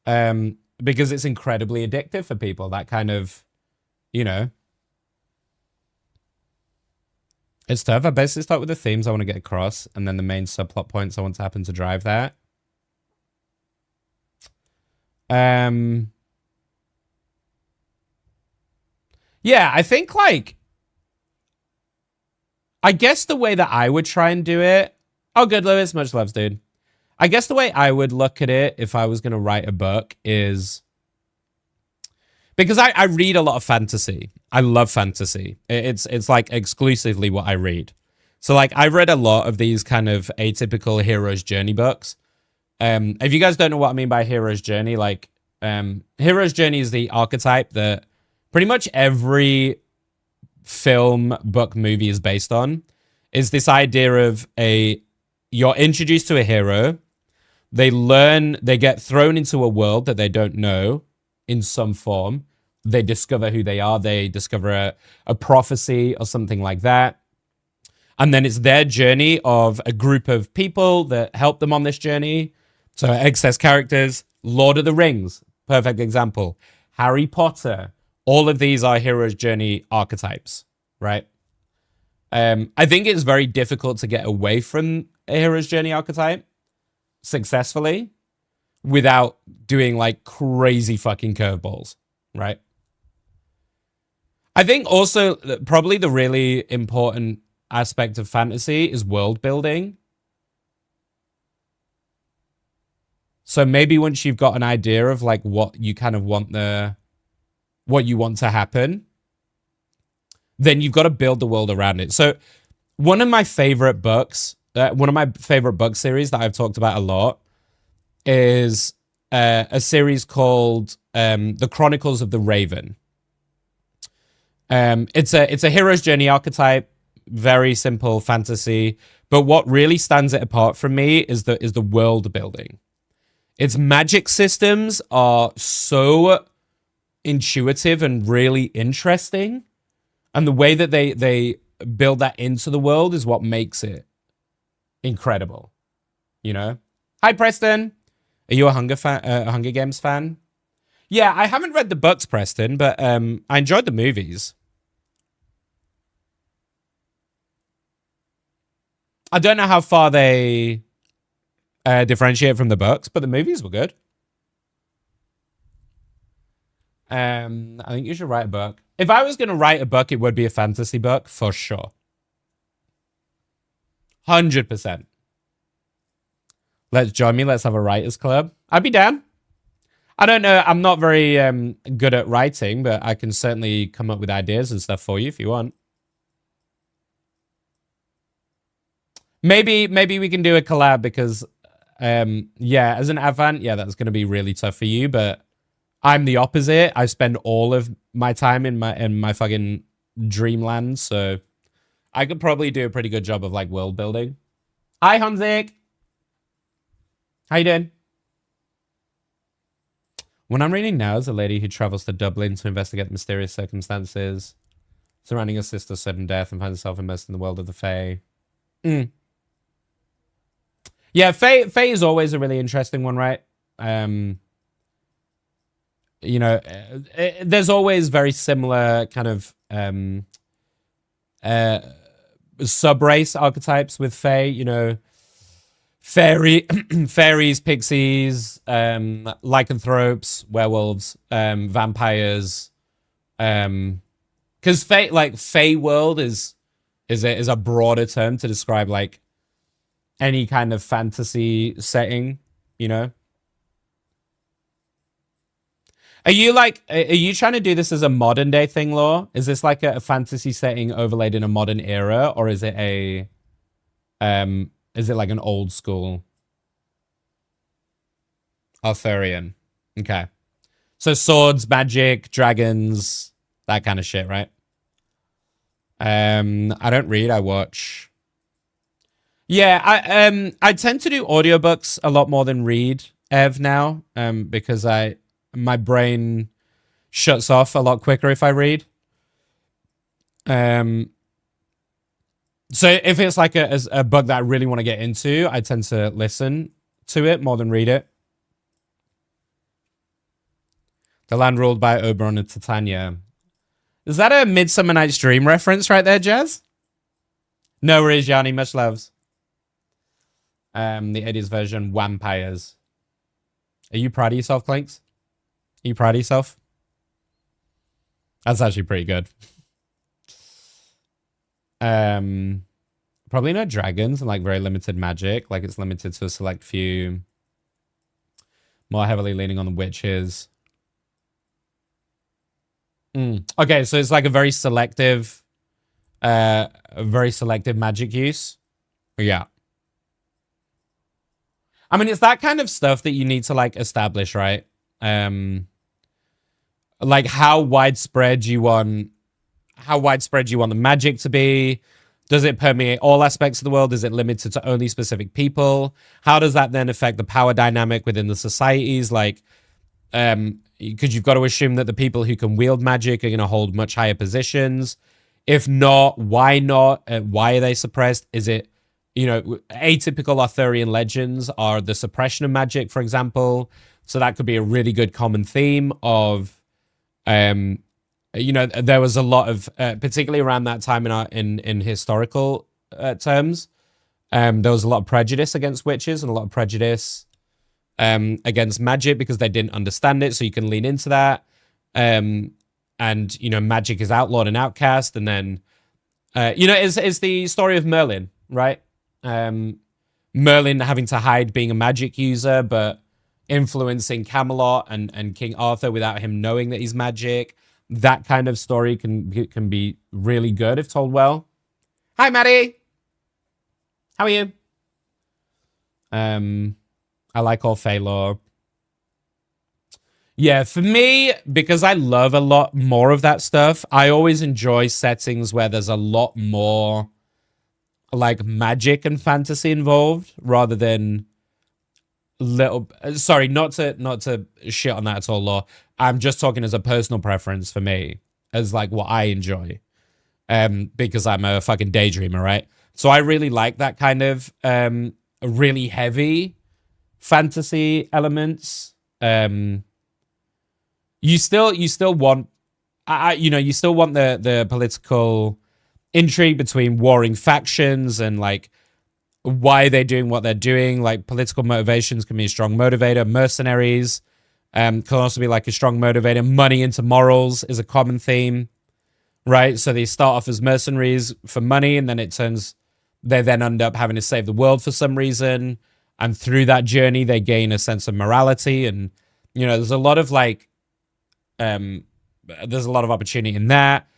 S1: Because it's incredibly addictive for people. That kind of, it's tough. I basically start with the themes I want to get across, and then the main subplot points I want to happen to drive that. Yeah, I think like, I guess the way that I would try and do it. Oh, good, Lewis. Much loves, dude. I guess the way I would look at it if I was going to write a book is, because I read a lot of fantasy. I love fantasy. It's like exclusively what I read. So like I've read a lot of these kind of atypical hero's journey books. If you guys don't know what I mean by hero's journey, like hero's journey is the archetype that pretty much every film, book, movie is based on. Is this idea of you're introduced to a hero. They get thrown into a world that they don't know in some form. They discover who they are. They discover a prophecy or something like that. And then it's their journey of a group of people that help them on this journey. So excess characters, Lord of the Rings, perfect example. Harry Potter, all of these are hero's journey archetypes, right? I think it's very difficult to get away from a hero's journey archetype successfully without doing like crazy fucking curveballs, right? I think also probably the really important aspect of fantasy is world building. So maybe once you've got an idea of like what you kind of want what you want to happen, then you've got to build the world around it. So one of my favorite books, one of my favorite book series that I've talked about a lot is a series called The Chronicles of the Raven. It's a hero's journey archetype, very simple fantasy, but what really stands it apart from me is the world building. Its magic systems are so intuitive and really interesting, and the way that they build that into the world is what makes it incredible. Hi, Preston. Are you a Hunger Games fan? Yeah, I haven't read the books, Preston, but I enjoyed the movies. I don't know how far they differentiate from the books, but the movies were good. I think you should write a book. If I was going to write a book, it would be a fantasy book, for sure. 100%. Let's join me. Let's have a writers club. I'd be down. I don't know. I'm not very good at writing, but I can certainly come up with ideas and stuff for you if you want. Maybe we can do a collab because, yeah, as an Avant, yeah, that's going to be really tough for you, but I'm the opposite. I spend all of my time in my fucking dreamland, so I could probably do a pretty good job of like world building. Hi, Hanzik. How you doing? What I'm reading now is a lady who travels to Dublin to investigate the mysterious circumstances surrounding her sister's sudden death and finds herself immersed in the world of the Fae. Yeah, Fae is always a really interesting one, right? There's always very similar kind of sub-race archetypes with Fae, you know, fairies, pixies, lycanthropes, werewolves, vampires. Because Fae, like Fae world is a broader term to describe like any kind of fantasy setting, you know. Are you trying to do this as a modern day thing, Law? Is this like a fantasy setting overlaid in a modern era, or is it like an old school Arthurian? Okay. So swords, magic, dragons, that kind of shit, right? I don't read, I watch. Yeah, I tend to do audiobooks a lot more than read, Ev, now, because my brain shuts off a lot quicker if I read. So if it's like a book that I really want to get into, I tend to listen to it more than read it. The land ruled by Oberon and Titania. Is that a Midsummer Night's Dream reference right there, Jazz? No worries, Yanni. Much loves. The 80s version, Vampires. Are you proud of yourself, Clinks? Are you proud of yourself? That's actually pretty good. Probably no dragons and like very limited magic. Like it's limited to a select few. More heavily leaning on the witches. Okay, so it's like a very selective magic use. Yeah. I mean, it's that kind of stuff that you need to like establish, right? Like how widespread you want the magic to be. Does it permeate all aspects of the world? Is it limited to only specific people? How does that then affect the power dynamic within the societies? Like, because you've got to assume that the people who can wield magic are going to hold much higher positions. If not, why not? Why are they suppressed? Is it, you know, atypical Arthurian legends are the suppression of magic, for example. So that could be a really good common theme of, you know, there was a lot of, particularly around that time in historical terms, there was a lot of prejudice against witches and a lot of prejudice against magic because they didn't understand it. So you can lean into that. And, you know, magic is outlawed and outcast. And then, you know, it's the story of Merlin, right? Merlin having to hide being a magic user, but influencing Camelot and King Arthur without him knowing that he's magic. That kind of story can be really good if told well. Hi, Maddie. How are you? I like all Fae lore. Yeah, for me, because I love a lot more of that stuff, I always enjoy settings where there's a lot more like magic and fantasy involved rather than little. Sorry, not to shit on that at all, Law. I'm just talking as a personal preference for me, as like what I enjoy, because I'm a fucking daydreamer, right? So I really like that kind of really heavy fantasy elements. You still want, you know, you still want the political intrigue between warring factions and like why they're doing what they're doing. Like political motivations can be a strong motivator. Mercenaries can also be like a strong motivator. Money into morals is a common theme, right? So they start off as mercenaries for money, and then they then end up having to save the world for some reason. And through that journey, they gain a sense of morality. And, you know, there's a lot of like, there's a lot of opportunity in that.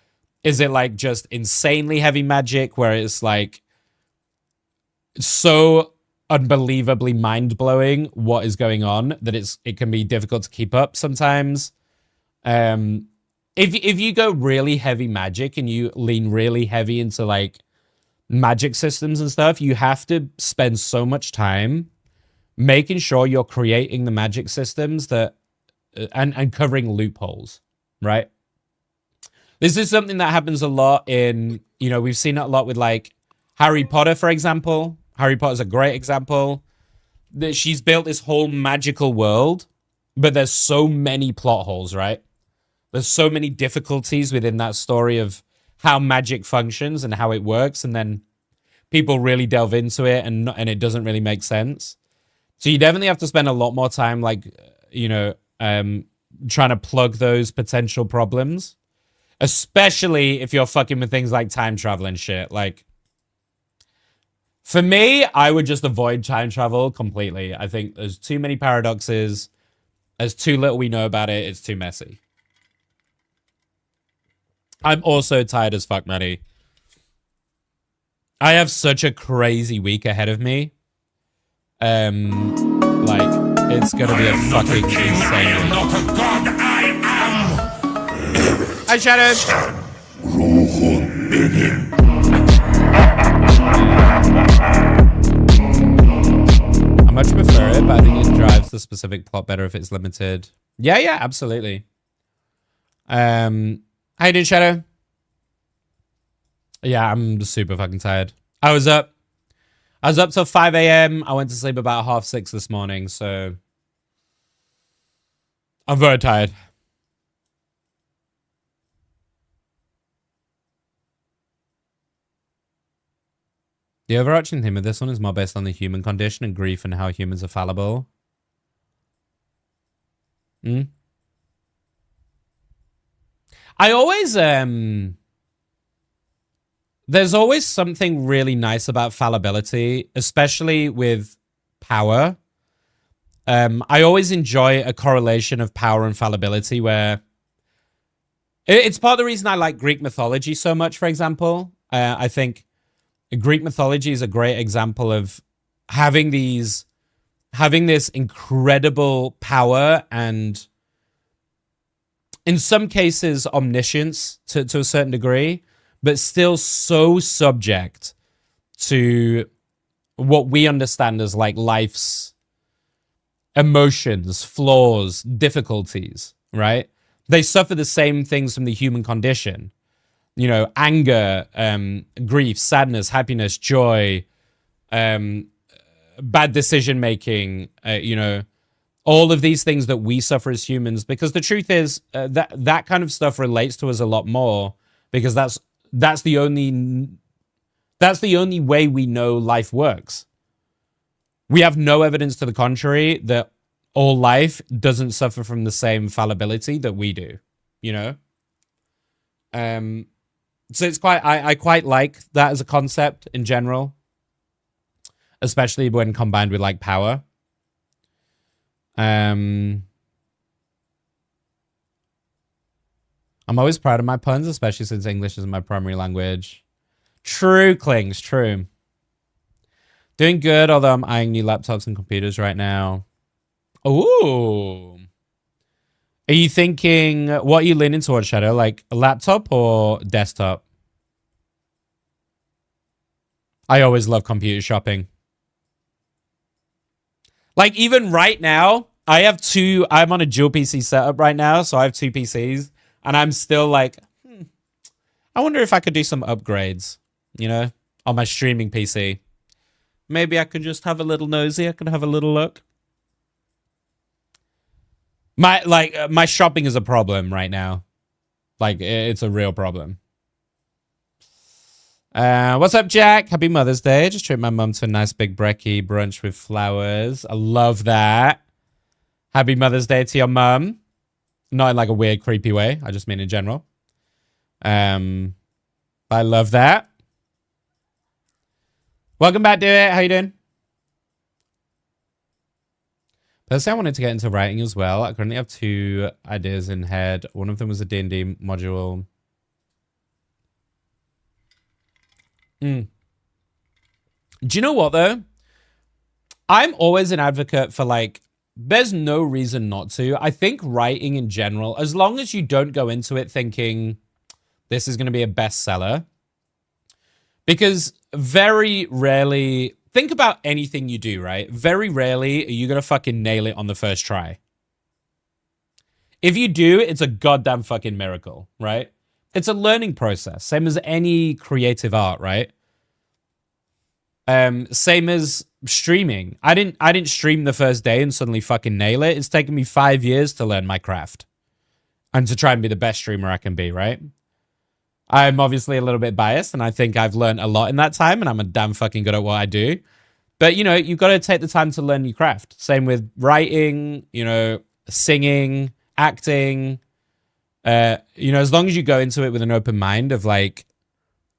S1: Is it like just insanely heavy magic where it's like so unbelievably mind-blowing what is going on that it can be difficult to keep up sometimes? If you go really heavy magic and you lean really heavy into like magic systems and stuff, you have to spend so much time making sure you're creating the magic systems that and covering loopholes, right? This is something that happens a lot in, you know, we've seen it a lot with like Harry Potter, for example. Harry Potter's a great example. That she's built this whole magical world, but there's so many plot holes, right? There's so many difficulties within that story of how magic functions and how it works, and then people really delve into it and it doesn't really make sense. So you definitely have to spend a lot more time, like, you know, trying to plug those potential problems, especially if you're fucking with things like time travel and shit. Like, for me, I would just avoid time travel completely. I think there's too many paradoxes. There's too little we know about it. It's too messy. I'm also tired as fuck, Maddie. I have such a crazy week ahead of me. Like, it's gonna be a fucking insane week.
S4: Not a god, I am.
S1: Hi, Shadow. I much prefer it, but I think it drives the specific plot better if it's limited. Yeah, absolutely. How you doing, Shadow? Yeah, I'm super fucking tired. I was up till 5 a.m. I went to sleep about 6:30 this morning, so I'm very tired. The overarching theme of this one is more based on the human condition and grief and how humans are fallible. I always, there's always something really nice about fallibility, especially with power. I always enjoy a correlation of power and fallibility where it's part of the reason I like Greek mythology so much, for example. I think Greek mythology is a great example of having this incredible power and in some cases omniscience to a certain degree, but still so subject to what we understand as like life's emotions, flaws, difficulties, right? They suffer the same things from the human condition. You know, anger, grief, sadness, happiness, joy, bad decision making, you know, all of these things that we suffer as humans, because the truth is that kind of stuff relates to us a lot more because that's the only way we know life works. We have no evidence to the contrary that all life doesn't suffer from the same fallibility that we do, you know? So it's I quite like that as a concept in general, especially when combined with like power. I'm always proud of my puns, especially since English is my primary language. True, Klings, true. Doing good, although I'm eyeing new laptops and computers right now. Ooh. Are you thinking, what are you leaning towards, Shadow? Like a laptop or desktop? I always love computer shopping. Like even right now, I'm on a dual PC setup right now, so I have 2 PCs. And I'm still like, I wonder if I could do some upgrades, you know, on my streaming PC. Maybe I could just have a little nosy. I could have a little look. My shopping is a problem right now. Like, it's a real problem. What's up, Jack? Happy Mother's Day. Just treated my mum to a nice big brekkie brunch with flowers. I love that. Happy Mother's Day to your mum. Not in like a weird, creepy way. I just mean in general. I love that. Welcome back, Do It. How you doing? Personally, I wanted to get into writing as well. I currently have 2 ideas in head. One of them was a D&D module. Do you know what, though? I'm always an advocate for, like, there's no reason not to. I think writing in general, as long as you don't go into it thinking this is going to be a bestseller, because very rarely... Think about anything you do, right? Very rarely are you going to fucking nail it on the first try. If you do, it's a goddamn fucking miracle, right? It's a learning process. Same as any creative art, right? Same as streaming. I didn't stream the first day and suddenly fucking nail it. It's taken me 5 years to learn my craft and to try and be the best streamer I can be, right? I'm obviously a little bit biased, and I think I've learned a lot in that time, and I'm a damn fucking good at what I do. But, you know, you've got to take the time to learn your craft. Same with writing, you know, singing, acting. You know, as long as you go into it with an open mind of like,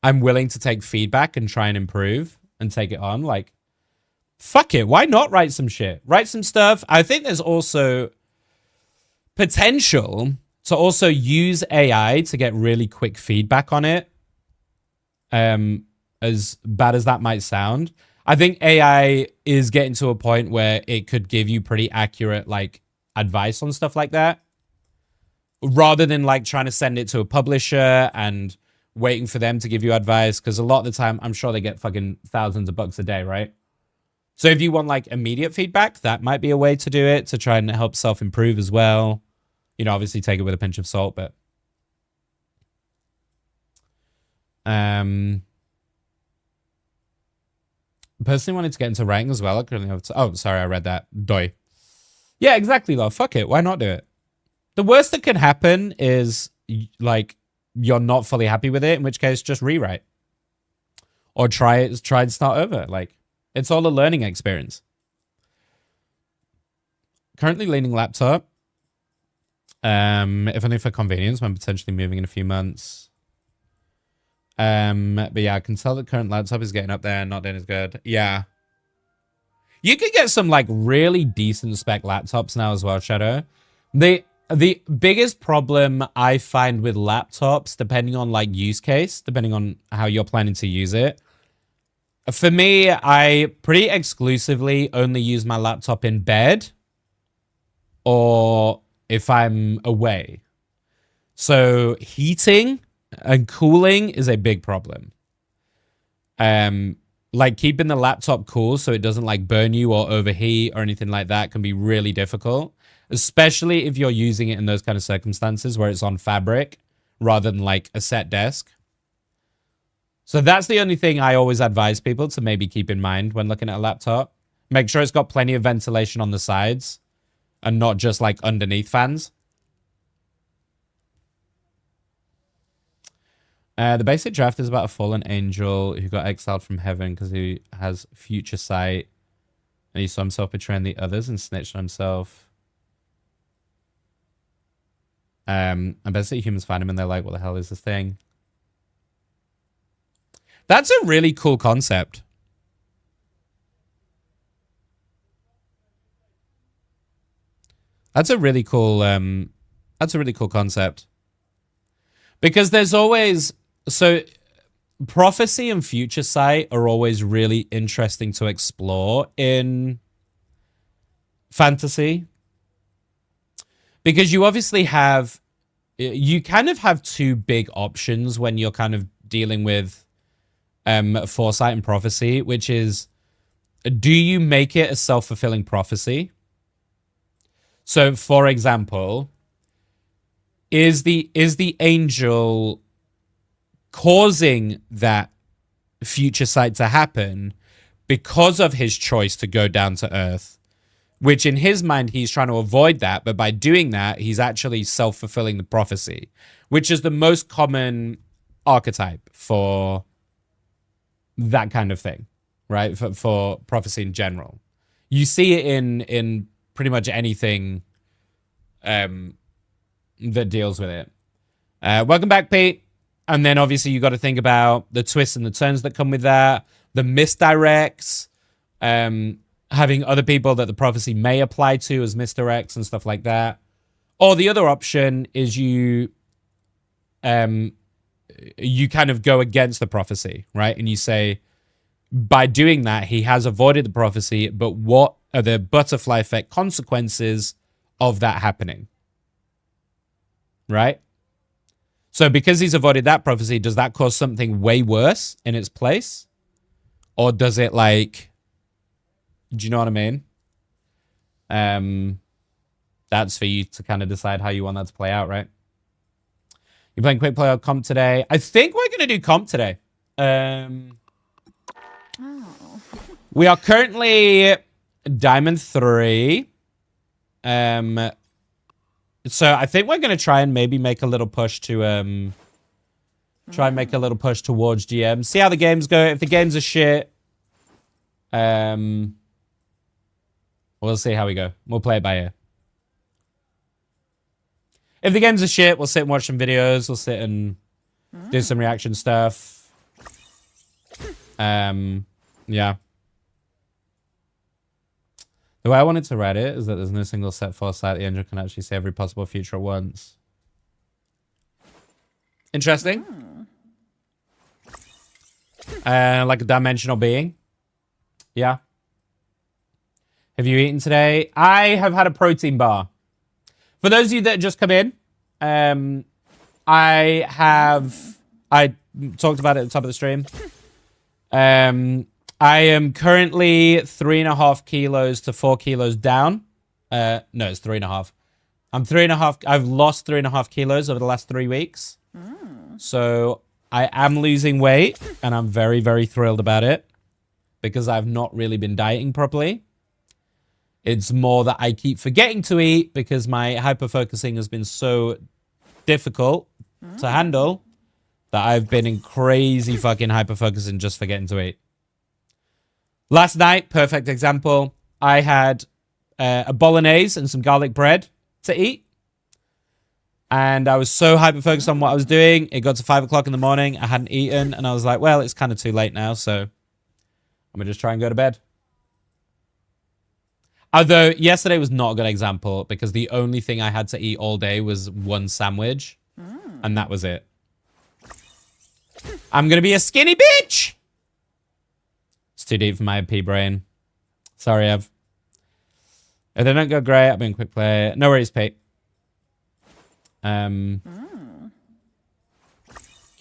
S1: I'm willing to take feedback and try and improve and take it on, like, fuck it. Why not write some shit? Write some stuff. I think there's also potential to also use AI to get really quick feedback on it. As bad as that might sound, I think AI is getting to a point where it could give you pretty accurate like advice on stuff like that, rather than like trying to send it to a publisher and waiting for them to give you advice. Because a lot of the time, I'm sure they get fucking thousands of bucks a day, right? So if you want like immediate feedback, that might be a way to do it, to try and help self-improve as well. You know, obviously take it with a pinch of salt, but personally wanted to get into writing as well. I couldn't have oh, sorry, I read that. Doi. Yeah, exactly, though. Fuck it. Why not do it? The worst that can happen is like you're not fully happy with it, in which case just rewrite. Or try and start over. Like, it's all a learning experience. Currently leaning laptop. If only for convenience, when potentially moving in a few months. But yeah, I can tell the current laptop is getting up there and not doing as good. Yeah. You could get some like really decent spec laptops now as well, Shadow. The biggest problem I find with laptops, depending on like use case, depending on how you're planning to use it. For me, I pretty exclusively only use my laptop in bed or if I'm away. So heating and cooling is a big problem. Like keeping the laptop cool so it doesn't like burn you or overheat or anything like that can be really difficult, especially if you're using it in those kind of circumstances where it's on fabric rather than like a set desk. So that's the only thing I always advise people to maybe keep in mind when looking at a laptop. Make sure it's got plenty of ventilation on the sides and not just like underneath fans. The basic draft is about a fallen angel who got exiled from heaven because he has future sight and he saw himself betraying the others and snitched on himself. And basically humans find him and they're like, what the hell is this thing? That's a really cool concept. That's a really cool concept. Because there's always, so prophecy and future sight are always really interesting to explore in fantasy. Because you obviously have, you kind of have two big options when you're kind of dealing with foresight and prophecy, which is, do you make it a self-fulfilling prophecy? So, for example, is the angel causing that future sight to happen because of his choice to go down to Earth, which in his mind, he's trying to avoid that. But by doing that, he's actually self-fulfilling the prophecy, which is the most common archetype for that kind of thing, right? For prophecy in general. You see it in pretty much anything that deals with it. Welcome back, Pete. And then obviously you got to think about the twists and the turns that come with that, the misdirects, having other people that the prophecy may apply to as misdirects and stuff like that. Or the other option is you kind of go against the prophecy, right? And you say, by doing that, he has avoided the prophecy, but what are the butterfly effect consequences of that happening? Right? So because he's avoided that prophecy, does that cause something way worse in its place? Or does it like, do you know what I mean? That's for you to kind of decide how you want that to play out, right? You're playing quick play or comp today? I think we're going to do comp today. We are currently Diamond 3. So I think we're going to try and maybe make a little push to Try and make a little push towards GM. See how the games go. If the games are shit, we'll see how we go. We'll play it by ear. If the games are shit, we'll sit and watch some videos. We'll sit and do some reaction stuff. Yeah. The way I wanted to write it is that there's no single set foresight. The angel can actually see every possible future at once. Interesting. Like a dimensional being. Yeah. Have you eaten today? I have had a protein bar. For those of you that just come in, I talked about it at the top of the stream. I am currently 3.5 kilos to 4 kilos down. No, it's 3.5. I'm 3.5. I've lost 3.5 kilos over the last 3 weeks. So I am losing weight, and I'm very, very thrilled about it because I've not really been dieting properly. It's more that I keep forgetting to eat because my hyper-focusing has been so difficult to handle that I've been in crazy fucking hyper-focusing just forgetting to eat. Last night, perfect example, I had a bolognese and some garlic bread to eat. And I was so hyper-focused on what I was doing. It got to 5 o'clock in the morning. I hadn't eaten. And I was like, well, it's kind of too late now. So I'm going to just try and go to bed. Although yesterday was not a good example because the only thing I had to eat all day was one sandwich. And that was it. I'm going to be a skinny bitch. It's too deep for my pea brain. Sorry, Ev. If they don't go great, I'll be in quick play. No worries, Pete. Keeping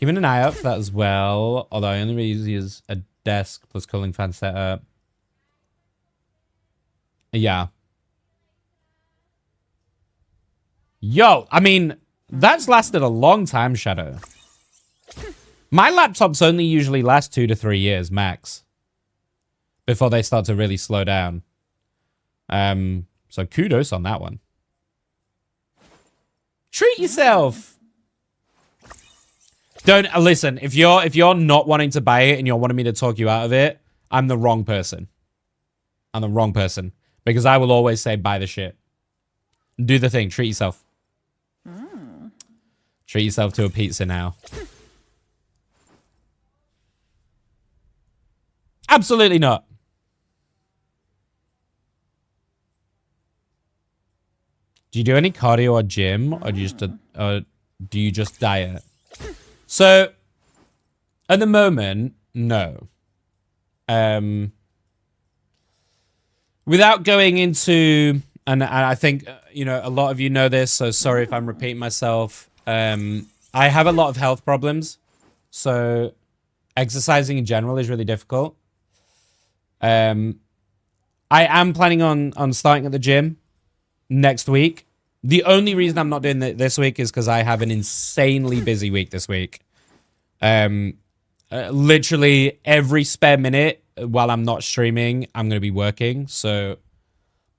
S1: an eye out for that as well. Although I only really use a desk plus cooling fan setup. Yeah. Yo, I mean, that's lasted a long time, Shadow. My laptops only usually last 2 to 3 years max before they start to really slow down. So kudos on that one. Treat yourself. Don't listen. If you're not wanting to buy it and you're wanting me to talk you out of it, I'm the wrong person. I'm the wrong person because I will always say buy the shit. Do the thing. Treat yourself. Treat yourself to a pizza now. Absolutely not. Do you do any cardio or gym, or do you just diet? So, at the moment, no. Without going into, and I think a lot of you know this, so sorry if I'm repeating myself. I have a lot of health problems, so exercising in general is really difficult. I am planning on starting at the gym next week. The only reason I'm not doing it this week is because I have an insanely busy week this week. Literally every spare minute while I'm not streaming, I'm going to be working. So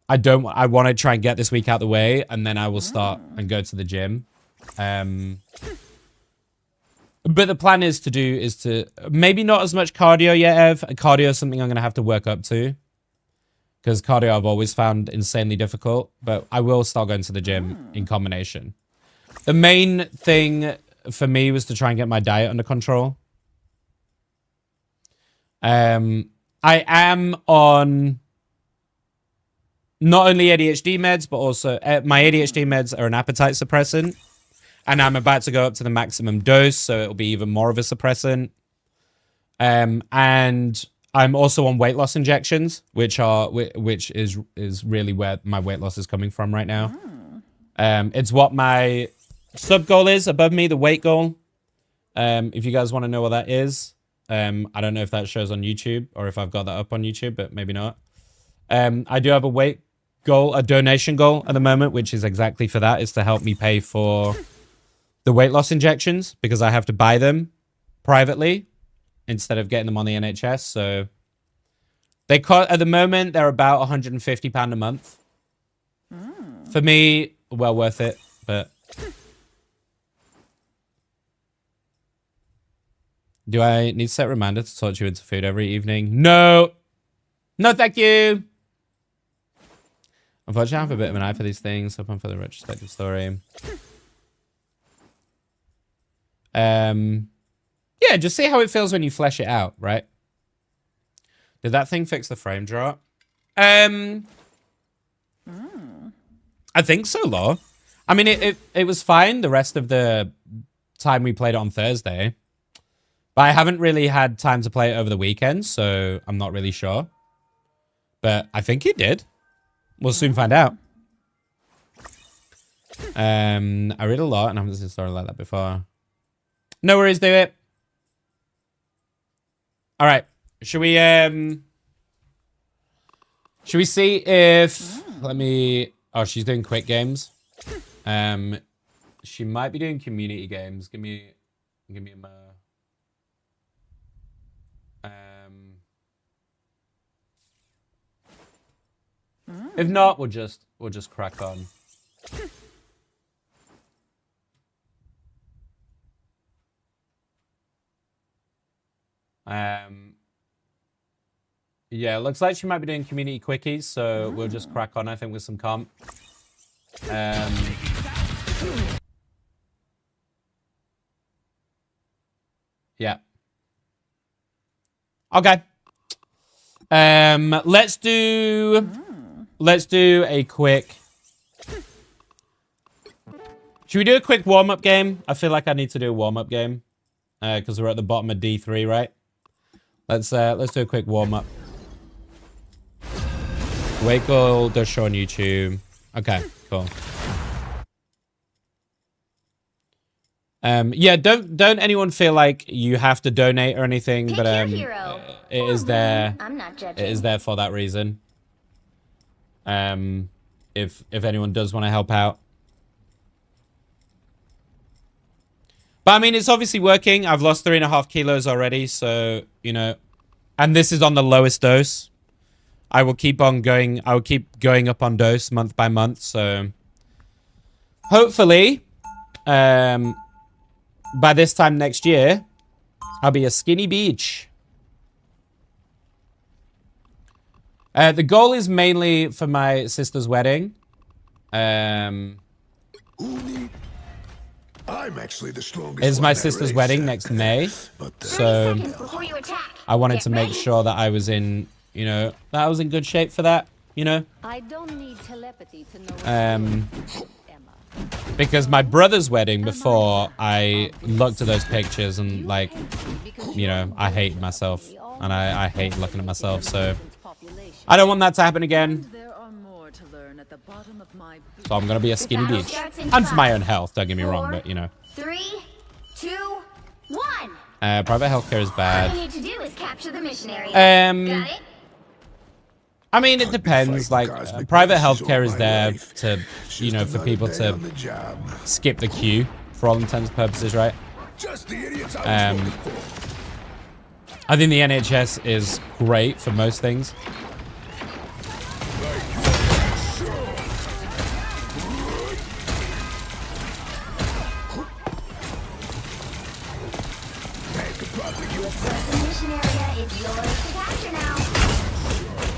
S1: I want to try and get this week out the way, and then I will start and go to the gym. But the plan is to maybe not as much cardio yet, Ev. Cardio is something I'm going to have to work up to. Because cardio I've always found insanely difficult. But I will start going to the gym in combination. The main thing for me was to try and get my diet under control. I am on not only ADHD meds, but also my ADHD meds are an appetite suppressant. And I'm about to go up to the maximum dose, so it'll be even more of a suppressant. And I'm also on weight loss injections, which is really where my weight loss is coming from right now. It's what my sub goal is above me, the weight goal. If you guys want to know what that is, I don't know if that shows on YouTube or if I've got that up on YouTube, but maybe not. I do have a weight goal, a donation goal at the moment, which is exactly for that. It's to help me pay for the weight loss injections because I have to buy them privately instead of getting them on the NHS. So they cost, at the moment, they're about £150 a month. For me, well worth it, but Do I need to set a reminder to talk you into food every evening? No. No, thank you. Unfortunately, I have a bit of an eye for these things. Hope I'm for the retrospective story. Yeah, just see how it feels when you flesh it out, right? Did that thing fix the frame drop? I think so, Law. I mean, it was fine the rest of the time we played it on Thursday. But I haven't really had time to play it over the weekend, so I'm not really sure. But I think it did. We'll soon find out. I read a lot and I haven't seen a story like that before. No worries, do it. All right. Should we see if let me oh, she's doing quick games. She might be doing community games. Give me a mo. If not, we'll just crack on. Yeah, looks like she might be doing community quickies, so we'll just crack on, I think, with some comp. Yeah. Okay. Let's do a quick. Should we do a quick warm-up game? I feel like I need to do a warm-up game. Because we're at the bottom of D3, right? Let's do a quick warm-up. Wakel does show on YouTube. Okay, cool. Yeah, don't anyone feel like you have to donate or anything, but it is there.
S5: I'm not judging.
S1: It is there for that reason. If anyone does want to help out. But I mean, it's obviously working. I've lost 3.5 kilos already, so, you know, and this is on the lowest dose. I will keep on going. I will keep going up on dose month by month. So hopefully, by this time next year, I'll be a skinny beach. The goal is mainly for my sister's wedding.
S4: I'm actually the strongest.
S1: It's my sister's wedding next May, so I wanted to make sure that I was in, you know, that I was in good shape for that, you know.
S5: I don't need telepathy to know.
S1: Because my brother's wedding before, I looked at those pictures and, like, you know, I hate myself and I hate looking at myself, so I don't want that to happen again. So I'm gonna be a skinny beach. And for my own health, don't get me wrong, but you know.
S5: 3, 2, 1.
S1: Private healthcare is bad.
S5: All you need to do is capture the mission area. Got it?
S1: I mean, it depends. Like, private healthcare is there to, you know, for people to skip the queue for all intents and purposes, right? I think the NHS is great for most things.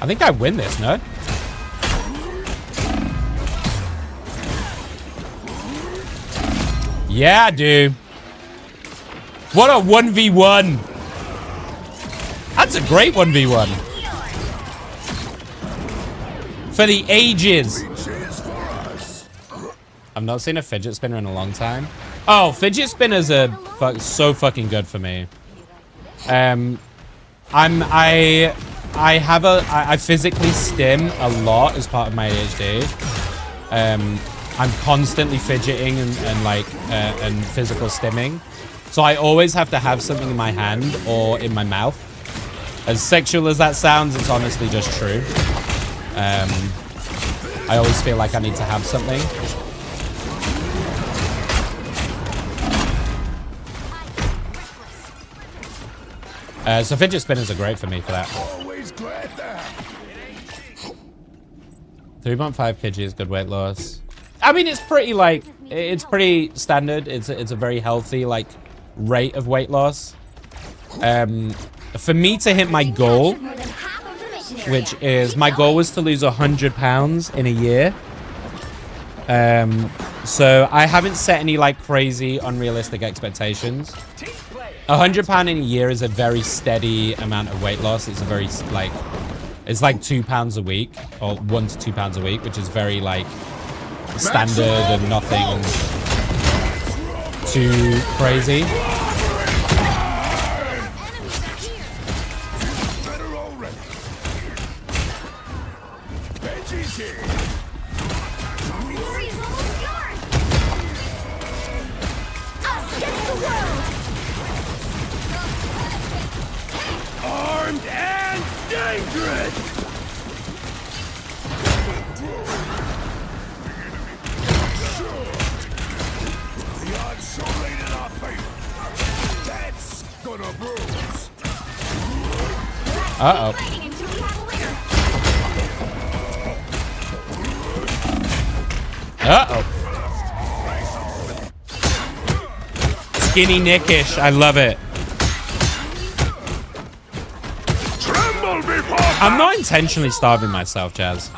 S1: I think I win this, no? Yeah, I do. What a 1v1. That's a great 1v1. For the ages. I've not seen a fidget spinner in a long time. Oh, fidget spinners are so fucking good for me. I physically stim a lot as part of my ADHD. I'm constantly fidgeting and physical stimming. So I always have to have something in my hand or in my mouth. As sexual as that sounds, it's honestly just true. I always feel like I need to have something. So fidget spinners are great for me for that. 3.5 kg is good weight loss. I mean, it's pretty it's pretty standard. It's a very healthy rate of weight loss. For me to hit my goal,
S5: More than half of the missionary
S1: which
S5: act.
S1: is my goal was to lose 100 pounds in a year. So I haven't set any like crazy unrealistic expectations. 100 pound in a year is a very steady amount of weight loss. It's a very like, it's like 2 pounds a week, or 1 to 2 pounds a week, which is very like standard and nothing too crazy.
S4: Better already. Veggies here.
S5: Glory's almost yours. Us against the world.
S4: Armed and dangerous. The odds so laid in our favor. That's gonna bruise.
S1: Uh-oh.
S5: Fighting until we have a winner.
S1: Uh-oh. Skinny Nickish. I love it.
S4: Tremble before
S1: I'm not intentionally starving myself, Jazz.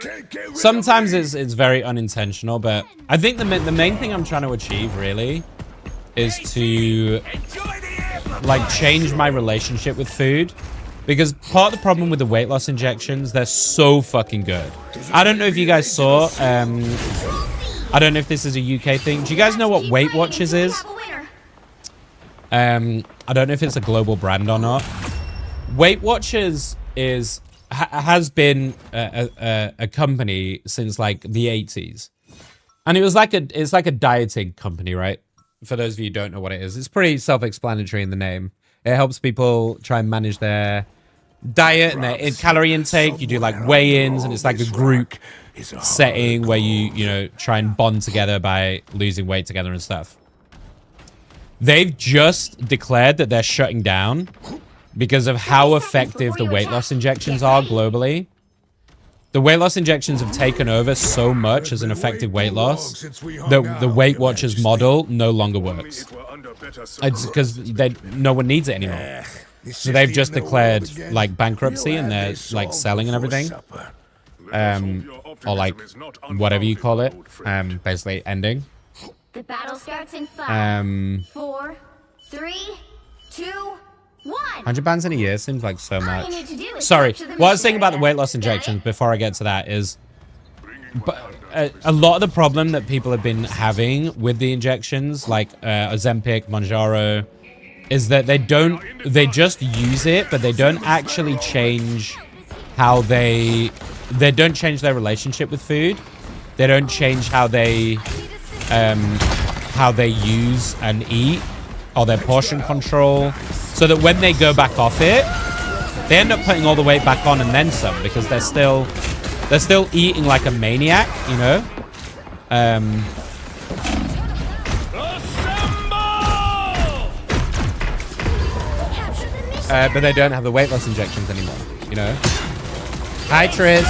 S4: can't get rid
S1: Sometimes it's very unintentional, but I think the main thing I'm trying to achieve really is to
S4: Enjoy the air.
S1: like change my relationship with food, because part of the problem with the weight loss injections, they're so fucking good. I don't know if you guys saw, I don't know if this is a UK thing. Do you guys know what
S5: Keep
S1: Weight
S5: fighting
S1: Watchers
S5: until we
S1: is?
S5: have a winner.
S1: I don't know if it's a global brand or not. Weight Watchers has been a company since like the 80s, and it's like a dieting company, right? For those of you who don't know what it is, it's pretty self-explanatory in the name. It helps people try and manage their diet and their calorie intake. You do like weigh-ins, and it's like a group setting where you know try and bond together by losing weight together and stuff. They've just declared that they're shutting down because of how effective the weight loss injections are globally. The weight loss injections have taken over so much as an effective weight loss that the Weight Watchers model no longer works. It's because no one needs it anymore. So they've just declared like bankruptcy, and they're like selling and everything. Or like whatever you call it. Basically ending.
S5: The battle starts in 5, 4, 3, 2, 1.
S1: 100 pounds in a year seems like so
S5: All you
S1: much.
S5: need to do is
S1: Sorry,
S5: capture the
S1: what I was saying about the
S5: missionary
S1: weight loss
S5: act. Got
S1: injections
S5: it?
S1: before I get to that is, but a lot of the problem that people have been having with the injections, like Ozempic, Mounjaro, is that they just use it, but they don't actually change how they don't change their relationship with food. They don't change how they use and eat, or their portion control, so that when they go back off it, they end up putting all the weight back on and then some, because they're still eating like a maniac, you know.
S5: Capture the missionary.
S1: But they don't have the weight loss injections anymore, you know. Hi, Triz.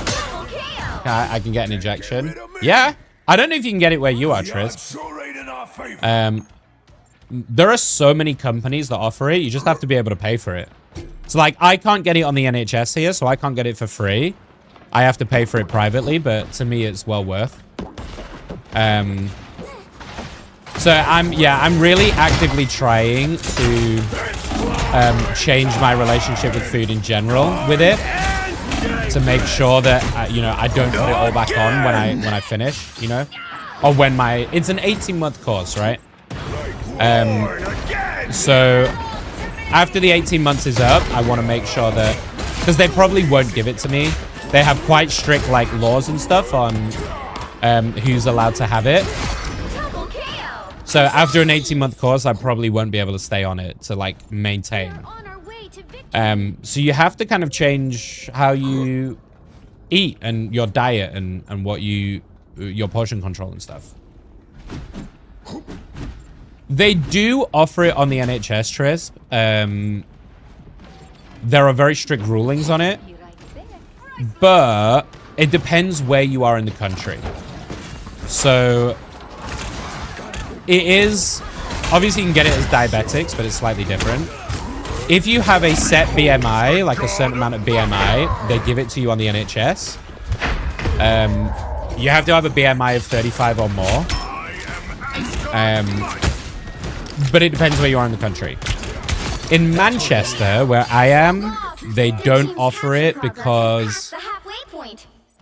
S5: Double KO.
S1: I can get an injection. Yeah. I don't know if you can get it where you are, Triz.
S4: So laid in our favor.
S1: There are so many companies that offer it. You just have to be able to pay for it. So, like, I can't get it on the NHS here, so I can't get it for free. I have to pay for it privately, but to me, it's well worth. So I'm really actively trying to change my relationship with food in general with it, to make sure that you know, I don't put it all back on when I finish, you know, or when it's an 18-month course, right? So after the 18 months is up, I want to make sure that, because they probably won't give it to me. They have quite strict like laws and stuff on who's allowed to have it.
S5: Double KO.
S1: So after an 18-month course, I probably won't be able to stay on it to like maintain.
S5: On our way to victory.
S1: So you have to kind of change how you eat and your diet and what your portion control and stuff. They do offer it on the NHS, Tris. There are very strict rulings on it,
S5: You right there.
S1: but it depends where you are in the country. So it is, obviously you can get it as diabetics, but it's slightly different. If you have a set BMI, like a certain amount of BMI, they give it to you on the NHS. You have to have a BMI of 35 or more. But it depends where you are in the country. In Manchester, where I am, they don't offer it because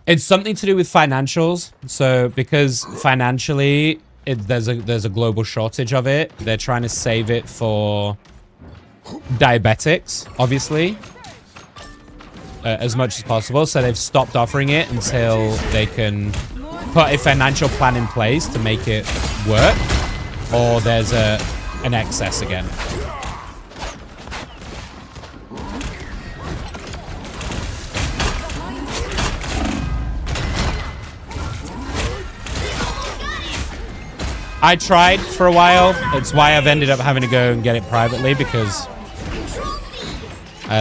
S1: it's something to do with financials. So because financially, there's a global shortage of it. They're trying to save it for diabetics, obviously, as much as possible. So they've stopped offering it until they can put a financial plan in place to make it work, or there's an excess again. I tried for a while. It's why I've ended up having to go and get it privately, because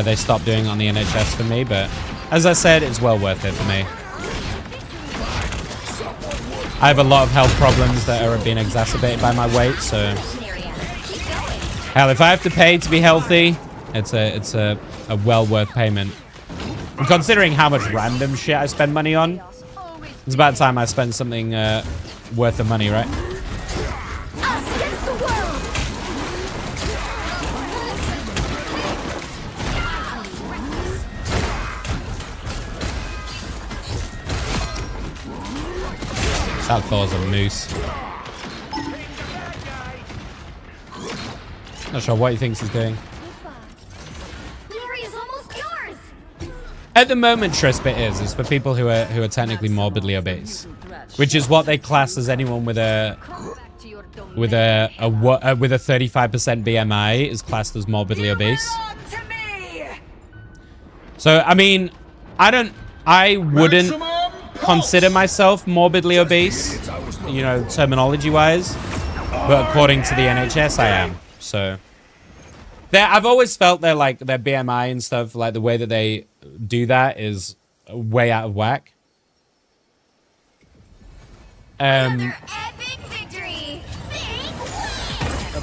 S1: they stopped doing it on the NHS for me. But as I said, it's well worth it for me. I have a lot of health problems that are being exacerbated by my weight, so hell, if I have to pay to be healthy, it's a well worth payment. And considering how much random shit I spend money on, it's about time I spend something worth the money, right? That Thor's a moose. Not sure what he thinks he's doing. At the moment, Trispit is for people who are technically morbidly obese, which is what they class as anyone with a 35% BMI is classed as morbidly obese. So I mean, I wouldn't consider myself morbidly obese, you know, terminology-wise, but according to the NHS, I am. So, I've always felt their BMI and stuff, like the way that they do that is way out of whack. But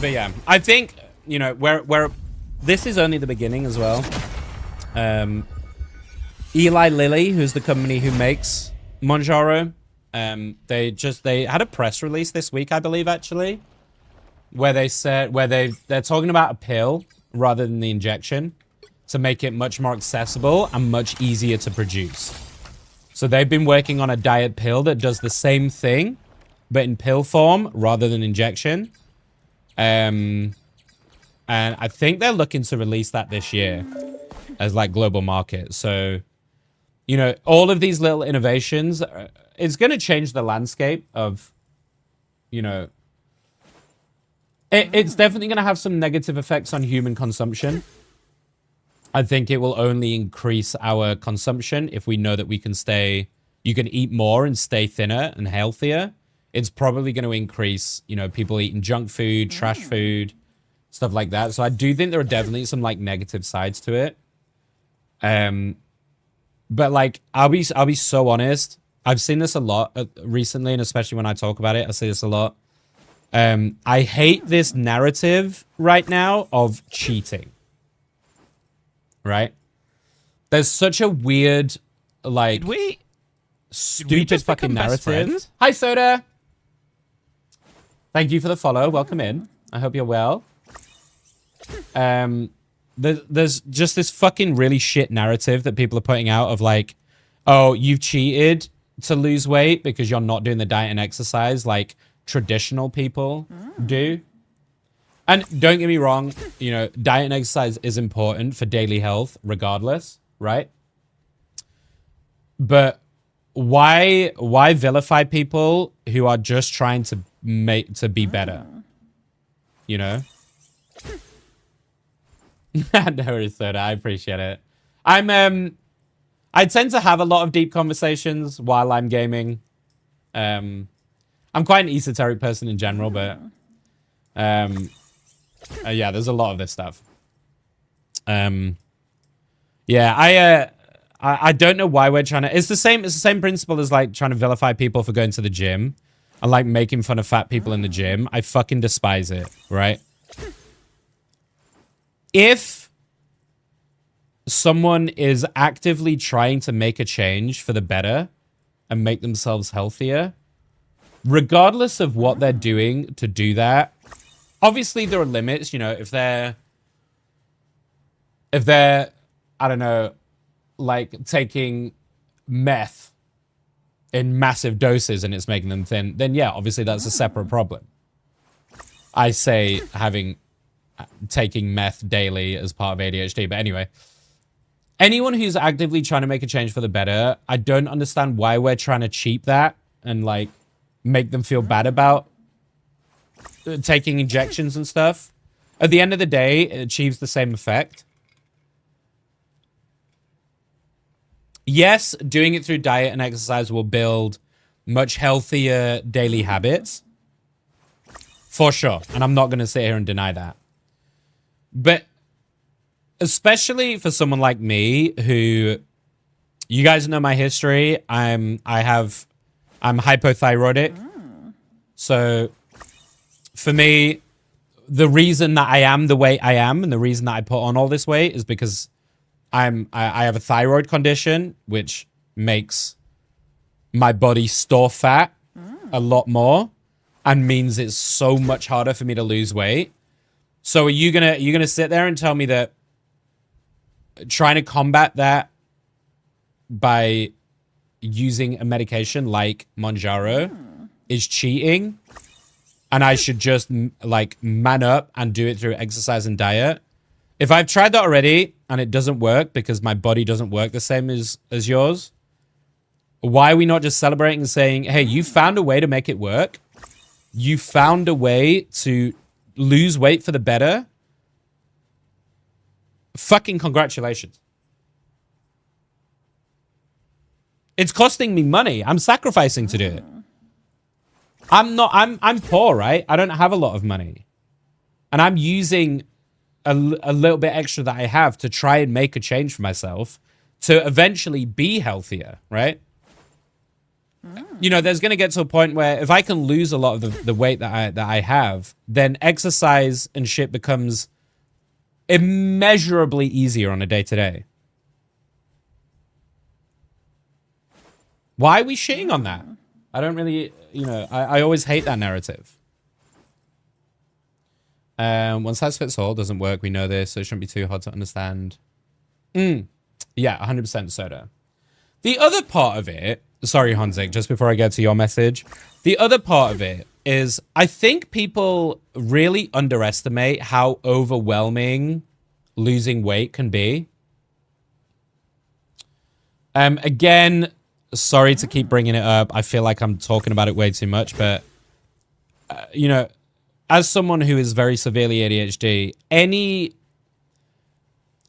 S1: yeah, I think, you know, where this is only the beginning as well. Eli Lilly, who's the company who makes Mounjaro, they had a press release this week, I believe, actually, where they're talking about a pill rather than the injection to make it much more accessible and much easier to produce. So they've been working on a diet pill that does the same thing, but in pill form rather than injection. And I think they're looking to release that this year as like global market. So, you know, all of these little innovations, it's going to change the landscape of, you know, it's definitely going to have some negative effects on human consumption. I think it will only increase our consumption if we know that you can eat more and stay thinner and healthier. It's probably going to increase, you know, people eating junk food, trash food, stuff like that. So I do think there are definitely some like negative sides to it. But like, I'll be so honest. I've seen this a lot recently, and especially when I talk about it, I see this a lot. I hate this narrative right now of cheating. Right? There's such a weird, like, stupid fucking narrative. Hi, Soda. Thank you for the follow. Welcome in. I hope you're well. There's just this fucking really shit narrative that people are putting out of like, oh, you've cheated to lose weight because you're not doing the diet and exercise like traditional people do. And don't get me wrong, you know, diet and exercise is important for daily health regardless, right? But why vilify people who are just trying to be better? You know? No worries, Soda. I appreciate it. I tend to have a lot of deep conversations while I'm gaming. I'm quite an esoteric person in general, but yeah, there's a lot of this stuff. Yeah, I don't know why we're trying to. It's the same principle as like trying to vilify people for going to the gym. and like making fun of fat people in the gym. I fucking despise it, right? If someone is actively trying to make a change for the better and make themselves healthier, regardless of what they're doing to do that, obviously there are limits, you know, if they're, I don't know, like taking meth in massive doses and it's making them thin, then yeah, obviously that's a separate problem. I say taking meth daily as part of ADHD, but anyway, anyone who's actively trying to make a change for the better, I don't understand why we're trying to cheap that and like make them feel bad about taking injections and stuff. At the end of the day, it achieves the same effect. Yes, doing it through diet and exercise will build much healthier daily habits. For sure. And I'm not going to sit here and deny that. But especially for someone like me who, you guys know my history. I'm hypothyroidic. So for me, the reason that I am the way I am and the reason that I put on all this weight is because I have a thyroid condition, which makes my body store fat a lot more and means it's so much harder for me to lose weight. So are you gonna sit there and tell me that trying to combat that by using a medication like Mounjaro is cheating and I should just like man up and do it through exercise and diet? If I've tried that already and it doesn't work because my body doesn't work the same as yours, why are we not just celebrating and saying, hey, you found a way to make it work. You found a way to lose weight for the better. Fucking congratulations. It's costing me money. I'm sacrificing to do it. I'm poor, right? I don't have a lot of money. And I'm using a little bit extra that I have to try and make a change for myself to eventually be healthier, right? You know, there's going to get to a point where if I can lose a lot of the weight that I have, then exercise and shit becomes immeasurably easier on a day-to-day. Why are we shitting on that? I don't really, you know, I always hate that narrative. One size fits all doesn't work. We know this, so it shouldn't be too hard to understand. Yeah, 100% Soda. The other part of it, sorry, Honzik, just before I get to your message. The other part of it is I think people really underestimate how overwhelming losing weight can be. Again, sorry to keep bringing it up. I feel like I'm talking about it way too much, but, you know, as someone who is very severely ADHD, any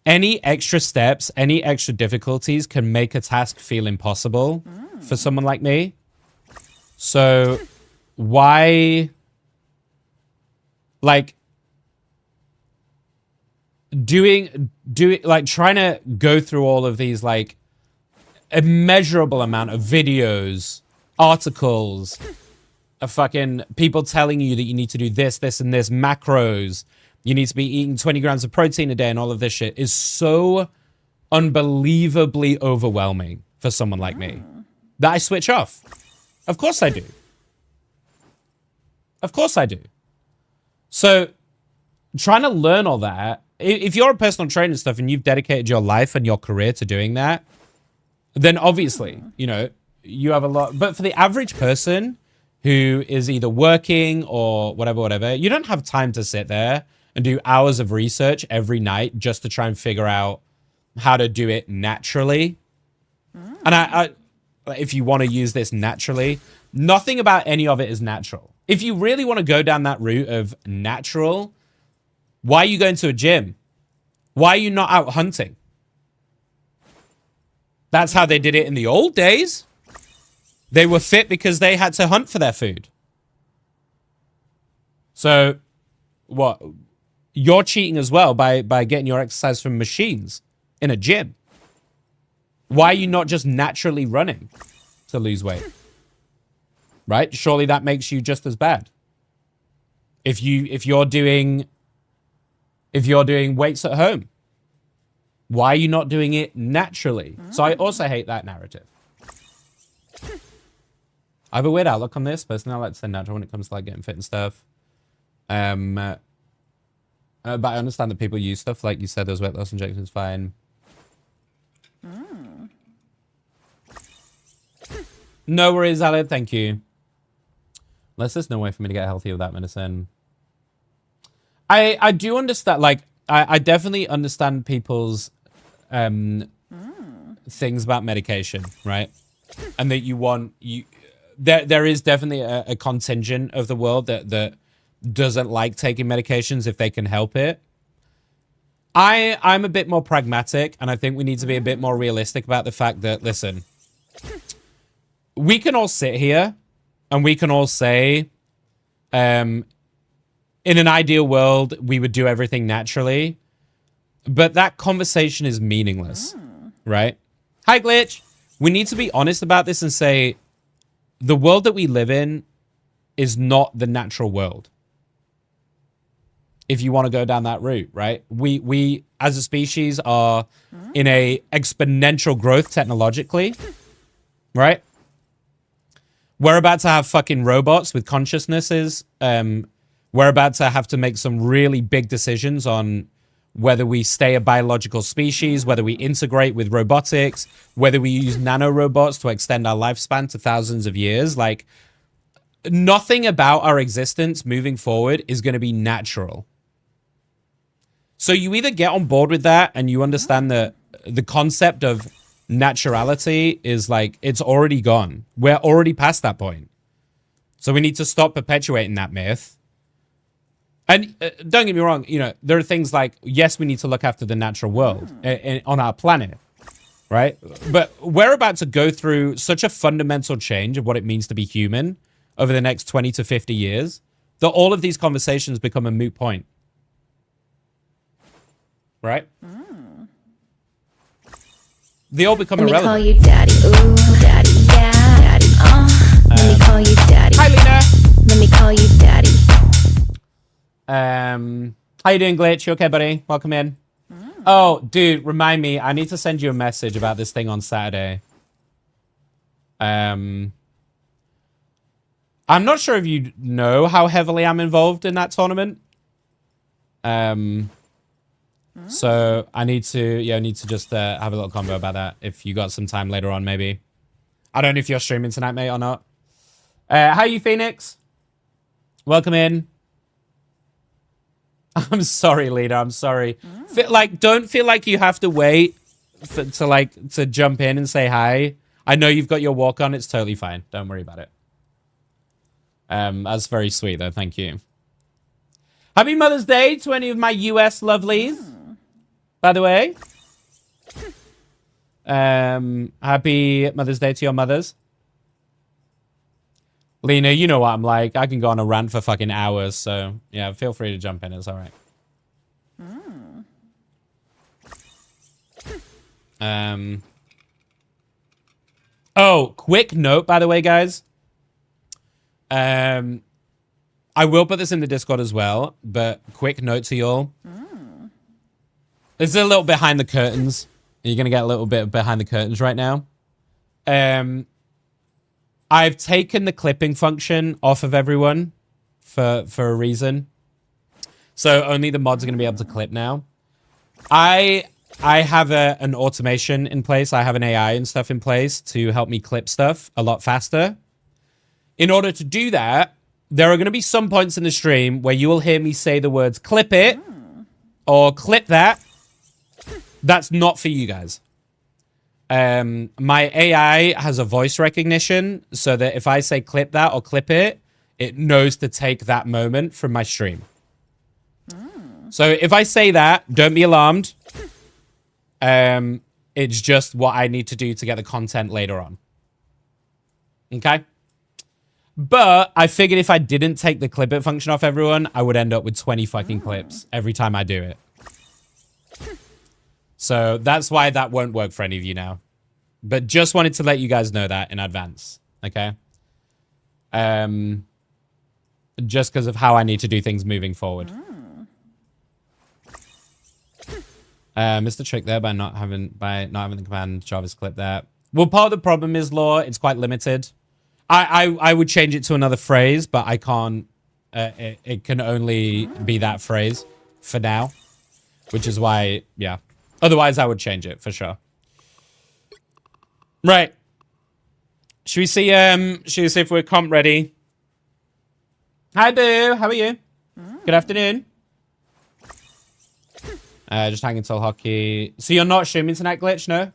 S1: extra steps, any extra difficulties can make a task feel impossible for someone like me. So why, like, trying to go through all of these, like, immeasurable amount of videos, articles, fucking people telling you that you need to do this, this, and this, macros, you need to be eating 20 grams of protein a day and all of this shit is so unbelievably overwhelming for someone like me that I switch off. Of course I do. Of course I do. So trying to learn all that, if you're a personal trainer and stuff and you've dedicated your life and your career to doing that, then obviously, you know, you have a lot. But for the average person who is either working or whatever, you don't have time to sit there and do hours of research every night just to try and figure out how to do it naturally. And I if you want to use this naturally, nothing about any of it is natural. If you really want to go down that route of natural, why are you going to a gym? Why are you not out hunting? That's how they did it in the old days. They were fit because they had to hunt for their food. So, what? You're cheating as well by getting your exercise from machines in a gym. Why are you not just naturally running to lose weight? right? Surely that makes you just as bad. If you're doing weights at home, why are you not doing it naturally? So I also hate that narrative. I have a weird outlook on this. Personally, I like to say natural when it comes to like getting fit and stuff. But I understand that people use stuff like you said, those weight loss injections, fine. No worries, Aled. Thank you. Unless there's no way for me to get healthy with that medicine. I do understand, like, I definitely understand people's things about medication, right? And that there is definitely a contingent of the world that doesn't like taking medications if they can help it. I'm a bit more pragmatic, and I think we need to be a bit more realistic about the fact that, listen, we can all sit here and we can all say, in an ideal world, we would do everything naturally, but that conversation is meaningless, right? Hi, Glitch. We need to be honest about this and say, the world that we live in is not the natural world. If you want to go down that route, right? We as a species are in a exponential growth technologically, right? We're about to have fucking robots with consciousnesses. We're about to have to make some really big decisions on whether we stay a biological species, whether we integrate with robotics, whether we use nanorobots to extend our lifespan to thousands of years. Like, nothing about our existence moving forward is going to be natural. So you either get on board with that and you understand that the concept of naturality is like, it's already gone. We're already past that point. So we need to stop perpetuating that myth. And don't get me wrong, you know, there are things like, yes, we need to look after the natural world on our planet, right? But we're about to go through such a fundamental change of what it means to be human over the next 20 to 50 years that all of these conversations become a moot point. Right? They all become irrelevant.
S6: Let me call you daddy. Ooh, daddy, yeah, daddy. Let me call you daddy.
S1: Hi, Lena.
S6: Let me call you daddy.
S1: How you doing, Glitch? You okay, buddy? Welcome in. Oh, dude, remind me. I need to send you a message about this thing on Saturday. I'm not sure if you know how heavily I'm involved in that tournament. So I need to just have a little convo about that. If you got some time later on, maybe. I don't know if you're streaming tonight, mate, or not. How you, Phoenix? Welcome in. I'm sorry, leader. I'm sorry. Don't feel like you have to wait to jump in and say hi. I know you've got your walk on. It's totally fine. Don't worry about it. That's very sweet, though. Thank you. Happy Mother's Day to any of my US lovelies, by the way. Happy Mother's Day to your mothers. Lena, you know what I'm like. I can go on a rant for fucking hours, so yeah, feel free to jump in. It's all right. Oh, quick note, by the way, guys. I will put this in the Discord as well, but quick note to y'all. This is a little behind the curtains. You're going to get a little bit behind the curtains right now. I've taken the clipping function off of everyone for a reason. So only the mods are going to be able to clip now. I have an automation in place. I have an AI and stuff in place to help me clip stuff a lot faster. In order to do that, there are going to be some points in the stream where you will hear me say the words clip it or clip that. That's not for you guys. My AI has a voice recognition so that if I say clip that or clip it, it knows to take that moment from my stream. So if I say that, don't be alarmed. It's just what I need to do to get the content later on. Okay? But I figured if I didn't take the clip it function off everyone, I would end up with 20 fucking clips every time I do it. So that's why that won't work for any of you now. But just wanted to let you guys know that in advance. Okay? Just because of how I need to do things moving forward. Missed the trick there by not having the command Jarvis clip there. Well, part of the problem is, Law, it's quite limited. I would change it to another phrase, but I can't. It can only be that phrase for now, which is why, yeah. Otherwise, I would change it for sure. Right. Should we see if we're comp ready? Hi, Boo. How are you? Good afternoon. Just hanging till hockey. So you're not streaming tonight, Glitch? No?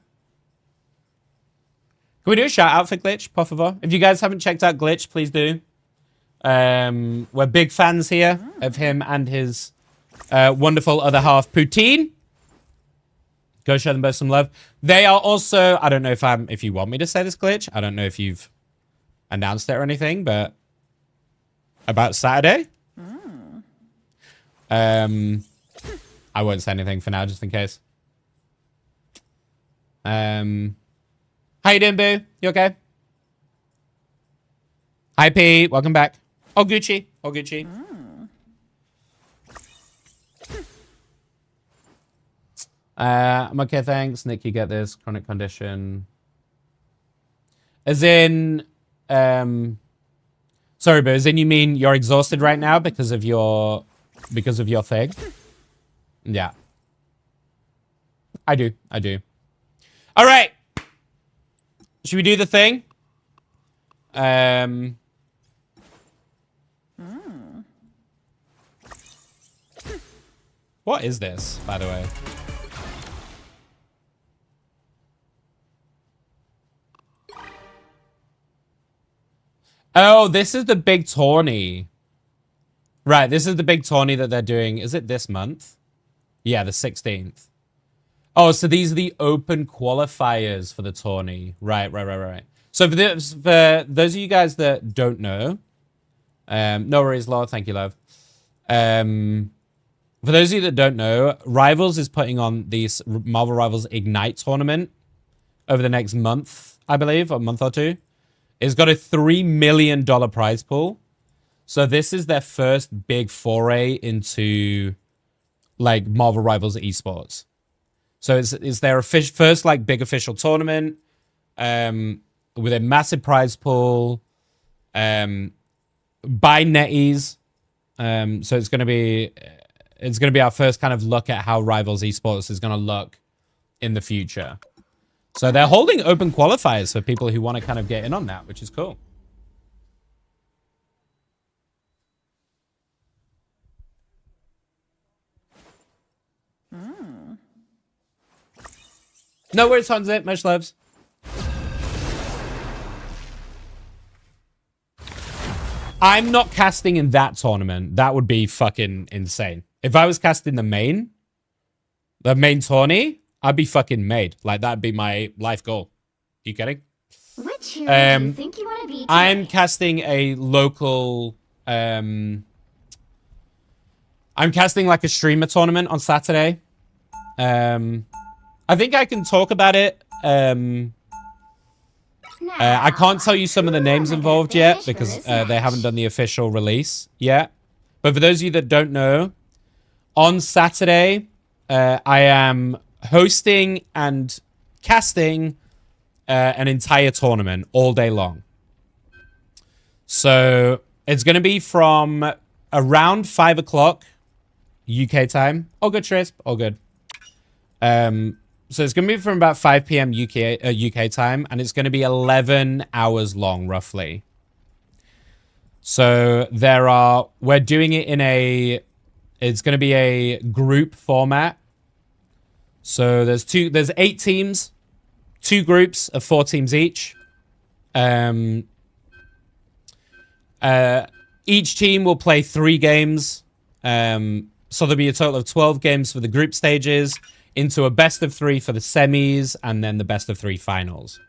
S1: Can we do a shout out for Glitch, por favor? If you guys haven't checked out Glitch, please do. We're big fans here of him and his wonderful other half, Poutine. Go show them both some love. They are also, I don't know if you want me to say this, Glitch. I don't know if you've announced it or anything, but about Saturday. I won't say anything for now, just in case. How you doing, Boo? You okay? Hi, Pete. Welcome back. Oh, Gucci. Oh, Gucci. I'm okay, thanks. Nick, you get this. Chronic condition. As in, sorry, but as in you mean you're exhausted right now because of your thing? Yeah. I do. All right. Should we do the thing? What is this, by the way? Oh, this is the big tourney. Right, this is the big tourney that they're doing. Is it this month? Yeah, the 16th. Oh, so these are the open qualifiers for the tourney. Right. So for those of you guys that don't know, no worries, Law. Thank you, love. For those of you that don't know, Rivals is putting on this Marvel Rivals Ignite tournament over the next month, I believe, or a month or two. It's got a $3 million prize pool. So this is their first big foray into like Marvel Rivals esports. So it's their first like big official tournament with a massive prize pool by NetEase. So it's gonna be our first kind of look at how Rivals esports is gonna look in the future. So they're holding open qualifiers for people who want to kind of get in on that, which is cool. No worries, Hanzit. Much loves. I'm not casting in that tournament. That would be fucking insane. If I was casting the main tourney, I'd be fucking made. Like, that'd be my life goal. You kidding?
S5: Which hero do you think you want to be today?
S1: I'm casting a local... I'm casting like a streamer tournament on Saturday. I think I can talk about it. I can't tell you some of the names involved yet because they haven't done the official release yet. But for those of you that don't know, on Saturday, I am hosting and casting an entire tournament all day long. So it's going to be from around 5 o'clock UK time. All good, Trisp. All good. So it's going to be from about 5 p.m. UK time, and it's going to be 11 hours long, roughly. So we're doing it it's going to be a group format. So there's 8 teams, 2 groups of 4 teams each. Each team will play 3 games. So there'll be a total of 12 games for the group stages, into a best of 3 for the semis, and then the best of 3 finals.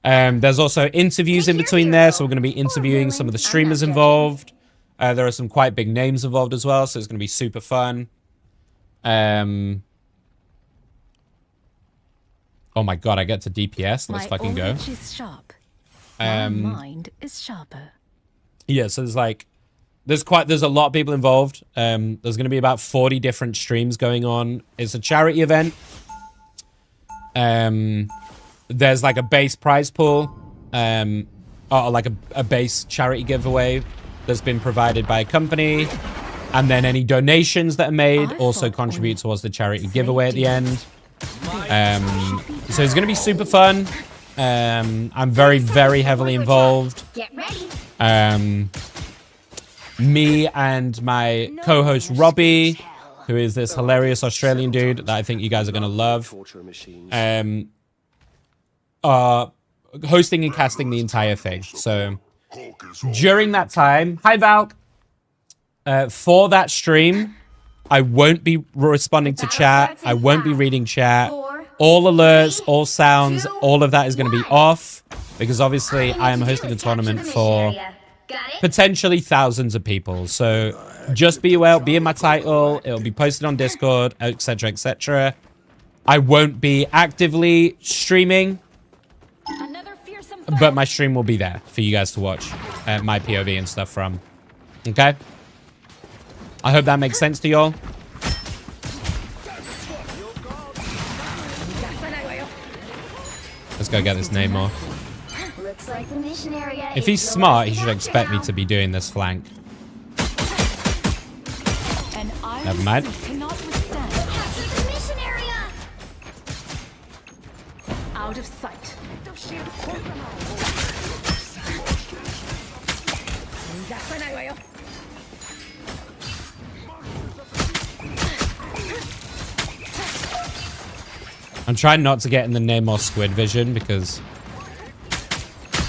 S1: There's also interviews in between there, so we're going to be interviewing some of the streamers involved. There are some quite big names involved as well, so it's going to be super fun. Oh my god, I get to DPS. Let's fucking go.
S6: Is sharp. My mind is sharper.
S1: Yeah, so there's a lot of people involved. There's going to be about 40 different streams going on. It's a charity event. There's like a base prize pool, or like a base charity giveaway that's been provided by a company, and then any donations that are made also contribute towards the charity giveaway at the end. So it's going to be super fun. I'm very, very heavily involved.
S5: Get ready.
S1: Me and my co-host Robbie, who is this hilarious Australian dude that I think you guys are going to love, are hosting and casting the entire thing. So during that time, hi Valk, for that stream, I won't be responding to chat. I won't be reading chat. All alerts, all sounds, all of that is going to be off because obviously I am hosting a tournament for potentially thousands of people. So just be aware, be in my title. It'll be posted on Discord, etc., etc. I won't be actively streaming, but my stream will be there for you guys to watch my POV and stuff from. Okay? I hope that makes sense to y'all. Let's go get this Namor.
S5: Looks like the mission area.
S1: If he's smart, he should expect me to be doing this flank. Never mind.
S5: Capture the mission area.
S6: Out of sight.
S1: I'm trying not to get in the Namor squid vision because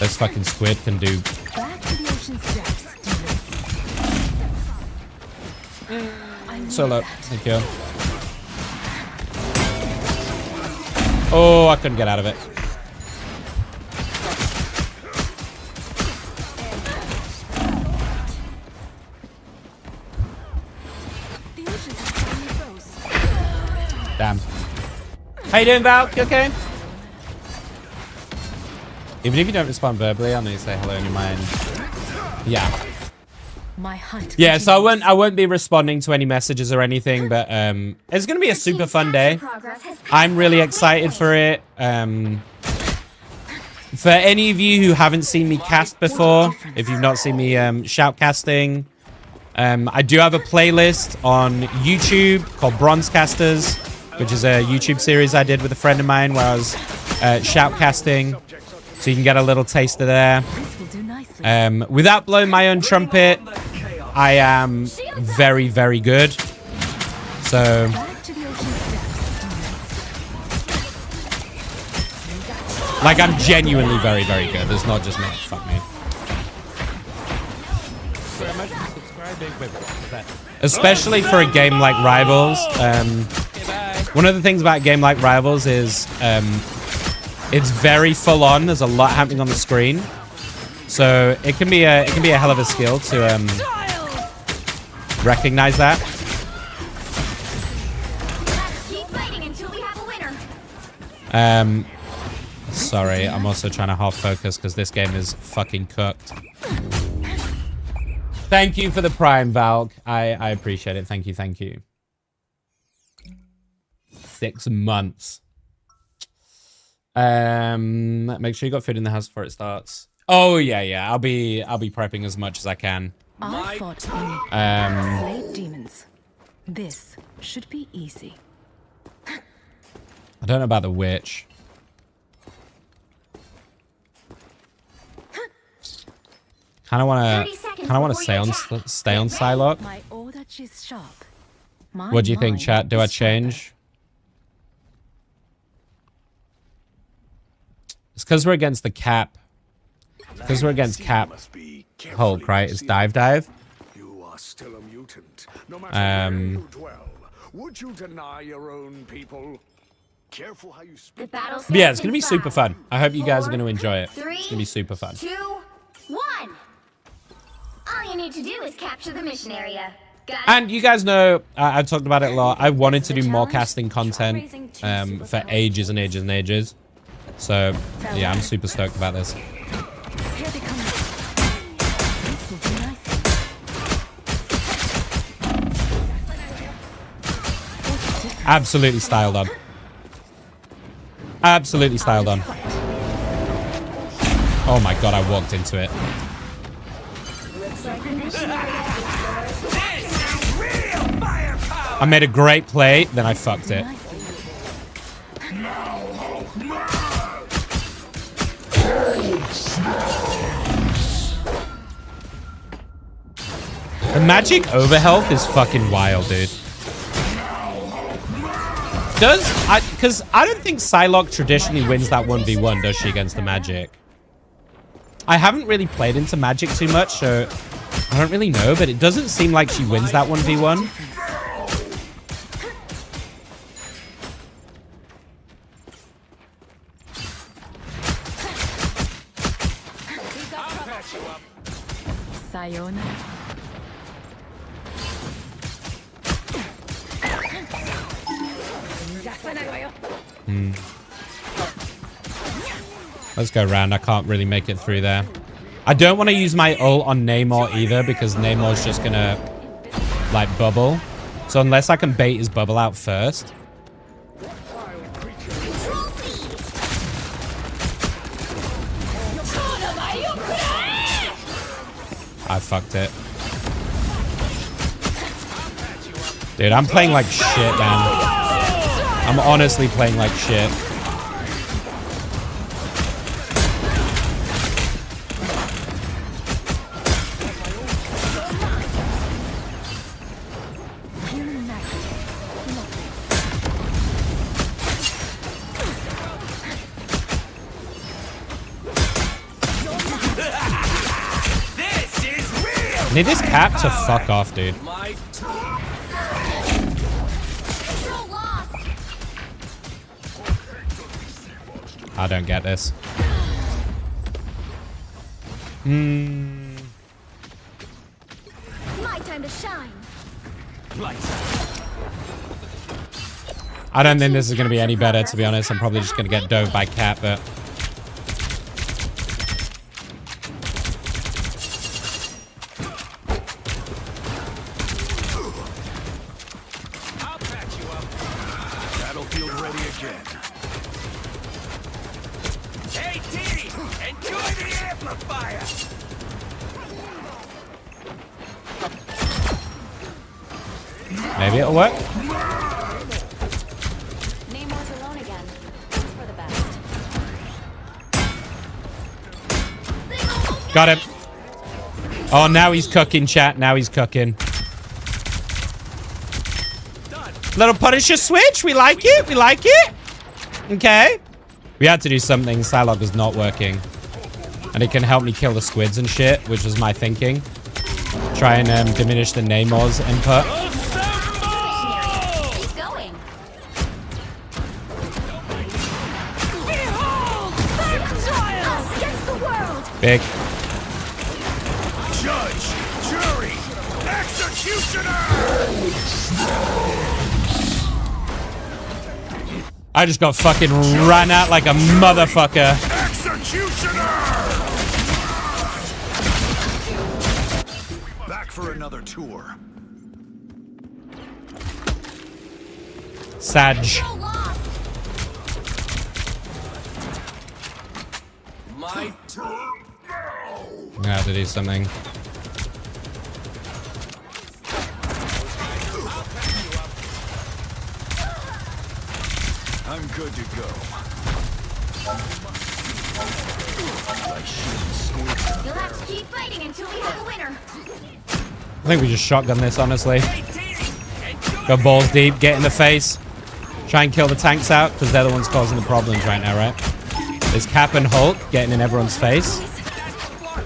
S1: this fucking squid can do.
S6: Back to the ocean's depths, demons.
S1: Solo. Thank you. Oh, I couldn't get out of it.
S6: The ocean has finally froze.
S1: Damn. How you doing, Val? You okay? Even if you don't respond verbally, I know you say hello in your mind. Yeah.
S6: My hunt.
S1: Yeah, so I won't be responding to any messages or anything, but it's gonna be a super fun day. I'm really excited for it. For any of you who haven't seen me cast before, if you've not seen me shoutcasting, I do have a playlist on YouTube called Bronzecasters, which is a YouTube series I did with a friend of mine where I was shoutcasting, so you can get a little taster there. Without blowing my own trumpet, I am very, very good. So like, I'm genuinely very, very good. It's not just me. Fuck me. Especially for a game like Rivals. One of the things about a game like Rivals is it's very full on. There's a lot happening on the screen, so it can be a hell of a skill to recognize that.
S5: Keep fighting until we have a winner.
S1: Sorry, I'm also trying to half focus because this game is fucking cooked. Thank you for the Prime, Valk. I appreciate it. Thank you, thank you. 6 months. Make sure you got food in the house before it starts. Oh yeah. I'll be prepping as much as I can.
S6: I fought slay demons. This should be easy.
S1: I don't know about the witch. Kind of want to stay on Psylocke.
S6: My order is sharp.
S1: What do you think, chat? Do I change? It's because we're against the cap. Because we're against cap. Hulk, right? It's dive.
S4: You are still a mutant. No matter where you dwell. Would you deny your own people? Careful how you speak.
S1: Yeah, it's gonna be super fun. I hope you guys are gonna enjoy it. It's gonna be super fun.
S5: 2, 1. All you need to do is capture the mission area. Got it?
S1: And you guys know, I've talked about it a lot. I wanted to do more casting content for ages and ages and ages. So, yeah, I'm super stoked about this.
S6: Here they come. This will be
S1: Absolutely styled on. Absolutely styled on. Oh my god, I walked into it. I made a great play, then I fucked it. The magic overhealth is fucking wild, dude. Because I don't think Psylocke traditionally wins that 1v1, does she, against the magic? I haven't really played into magic too much, so I don't really know, but it doesn't seem like she wins that 1v1.
S6: Sayonara.
S1: Let's go around. I can't really make it through there. I don't want to use my ult on Namor either because Namor's just gonna like bubble. So unless I can bait his bubble out first. I fucked it. Dude, I'm playing like shit, man. I'm honestly playing like shit. I need this cap to fuck off, dude. I don't get this.
S5: My time to shine.
S1: I don't think this is going to be any better, to be honest. I'm probably just going to get dove by Cap, but...
S4: Battlefield ready again. Hey, T! Enjoy the amplifier!
S1: Maybe it'll work.
S5: Namor's alone again. It's for the best.
S1: Got him. Oh, now he's cooking, chat. Now he's cooking. Little Punisher switch. We like it. We like it. Okay. We had to do something. Psylocke is not working. And it can help me kill the squids and shit, which was my thinking. Try and diminish the Namor's input.
S5: Keep going. Us against the world.
S1: Big.
S4: Judge, jury, executioner!
S1: I just got fucking ran out like a motherfucker.
S4: Executioner! Back for another tour.
S1: Sag.
S5: So lost.
S4: My turn.
S1: I have to do something.
S4: I'm good to go.
S5: You'll have to keep fighting until we have a winner.
S1: I think we just shotgun this, honestly. Go balls deep, get in the face. Try and kill the tanks out, because they're the ones causing the problems right now, right? There's Cap and Hulk getting in everyone's face.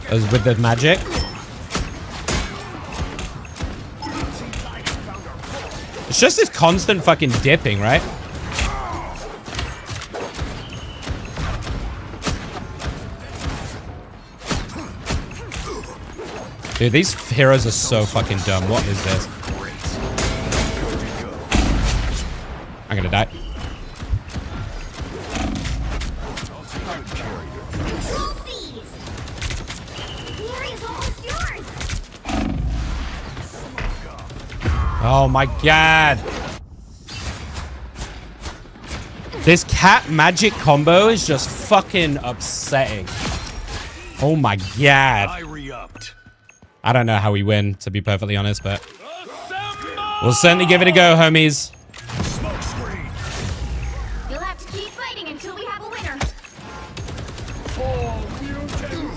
S1: As with the magic. It's just this constant fucking dipping, right? Dude, these heroes are so fucking dumb. What is this? I'm gonna die. Oh my god. This cat magic combo is just fucking upsetting. Oh my god.
S4: I re-upped.
S1: I don't know how we win, to be perfectly honest, but we'll certainly give it a go, homies.
S4: Smoke screen.
S5: You'll have to keep fighting until we have a winner.
S4: Full mutant.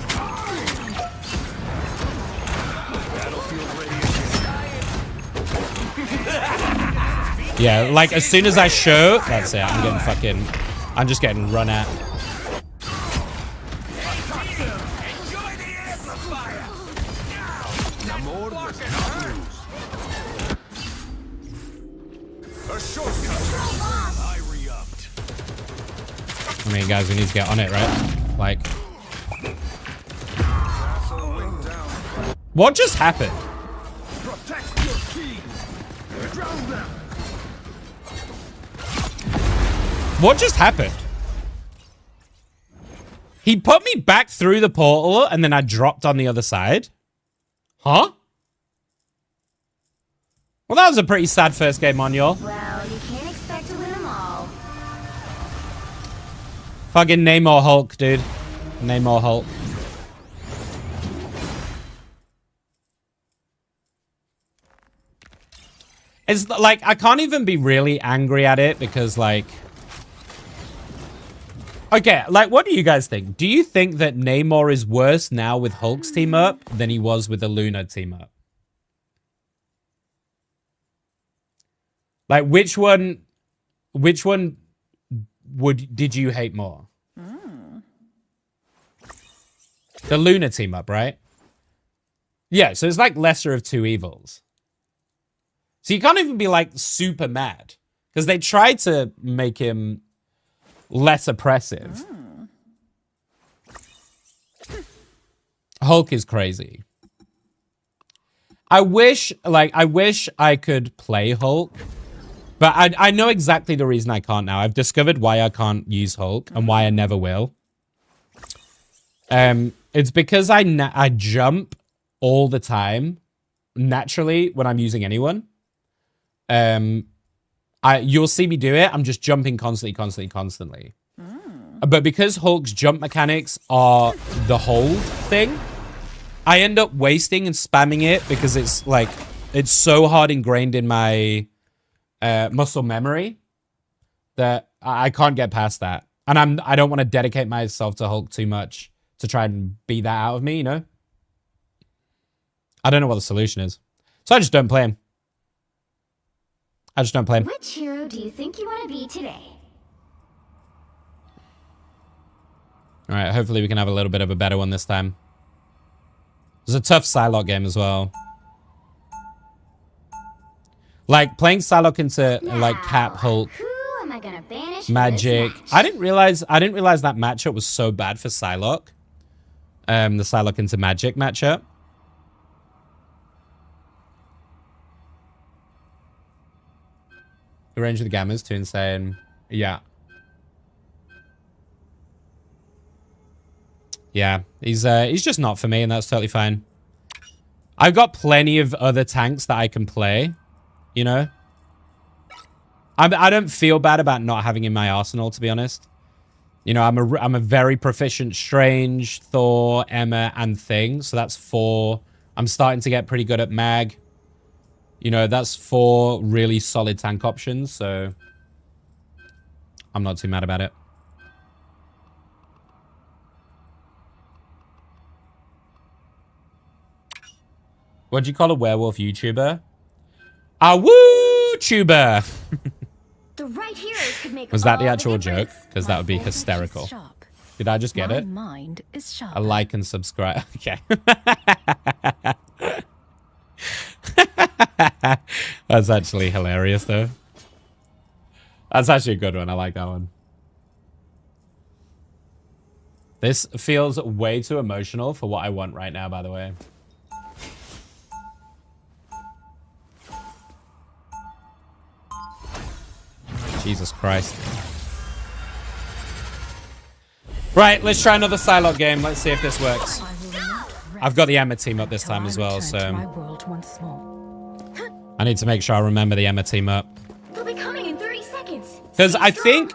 S4: Battlefield ready.
S1: Yeah, like as soon as I show, that's it. I'm just getting run at.
S4: Enjoy the amplifier. Namor does not lose. A shortcut. I re-upped.
S1: I mean, guys, we need to get on it, right? Like, what just happened?
S4: Protect your king. Drown them.
S1: What just happened? He put me back through the portal and then I dropped on the other side? Huh? Well, that was a pretty sad first game on y'all.
S5: Well, you can't expect to win them all.
S1: Fucking Namor Hulk, dude. Namor Hulk. It's like, I can't even be really angry at it because, like... Okay, like, what do you guys think? Do you think that Namor is worse now with Hulk's team up than he was with the Luna team up? Like, which one did you hate more? The Luna team up, right? Yeah, so it's like lesser of two evils. So you can't even be like super mad because they tried to make him less oppressive. Hulk is crazy. I wish I could play Hulk, but I know exactly the reason I can't now. I've discovered why I can't use Hulk and why I never will. It's because I jump all the time naturally when I'm using anyone. You'll see me do it. I'm just jumping constantly. But because Hulk's jump mechanics are the hold thing, I end up wasting and spamming it because it's like, it's so hard ingrained in my muscle memory that I can't get past that. And I don't want to dedicate myself to Hulk too much to try and beat that out of me, you know? I don't know what the solution is. So I just don't play him.
S5: Which hero do you think you want to be today?
S1: All right, hopefully we can have a little bit of a better one this time. It was a tough Psylocke game as well. Like, playing Psylocke into, like, Cap, Hulk,
S5: Who am I gonna banish
S1: Magic.
S5: for this match?
S1: I didn't realize that matchup was so bad for Psylocke. The Psylocke into Magic matchup. The range of the Gamma's too insane. Yeah. Yeah, he's just not for me, and that's totally fine. I've got plenty of other tanks that I can play, you know? I don't feel bad about not having in my arsenal, to be honest. You know, I'm a very proficient Strange, Thor, Emma, and Thing, so that's 4. I'm starting to get pretty good at Mag. You know, that's 4 really solid tank options, so I'm not too mad about it. What do you call a werewolf YouTuber? A woo-tuber!
S5: The right heroes could make
S1: Was that the
S5: all
S1: actual joke?
S5: difference.
S1: Because that would be hysterical.
S6: Sharp.
S1: Did I just get
S6: My
S1: it?
S6: mind is sharp.
S1: A like and subscribe. Okay. That's actually hilarious, though. That's actually a good one. I like that one. This feels way too emotional for what I want right now, by the way. Jesus Christ. Right, let's try another Psylocke game. Let's see if this works. I've got the Emma team up this time as well, so I need to make sure I remember the Emma team up.
S5: They'll be coming in 30 seconds.
S1: Because I think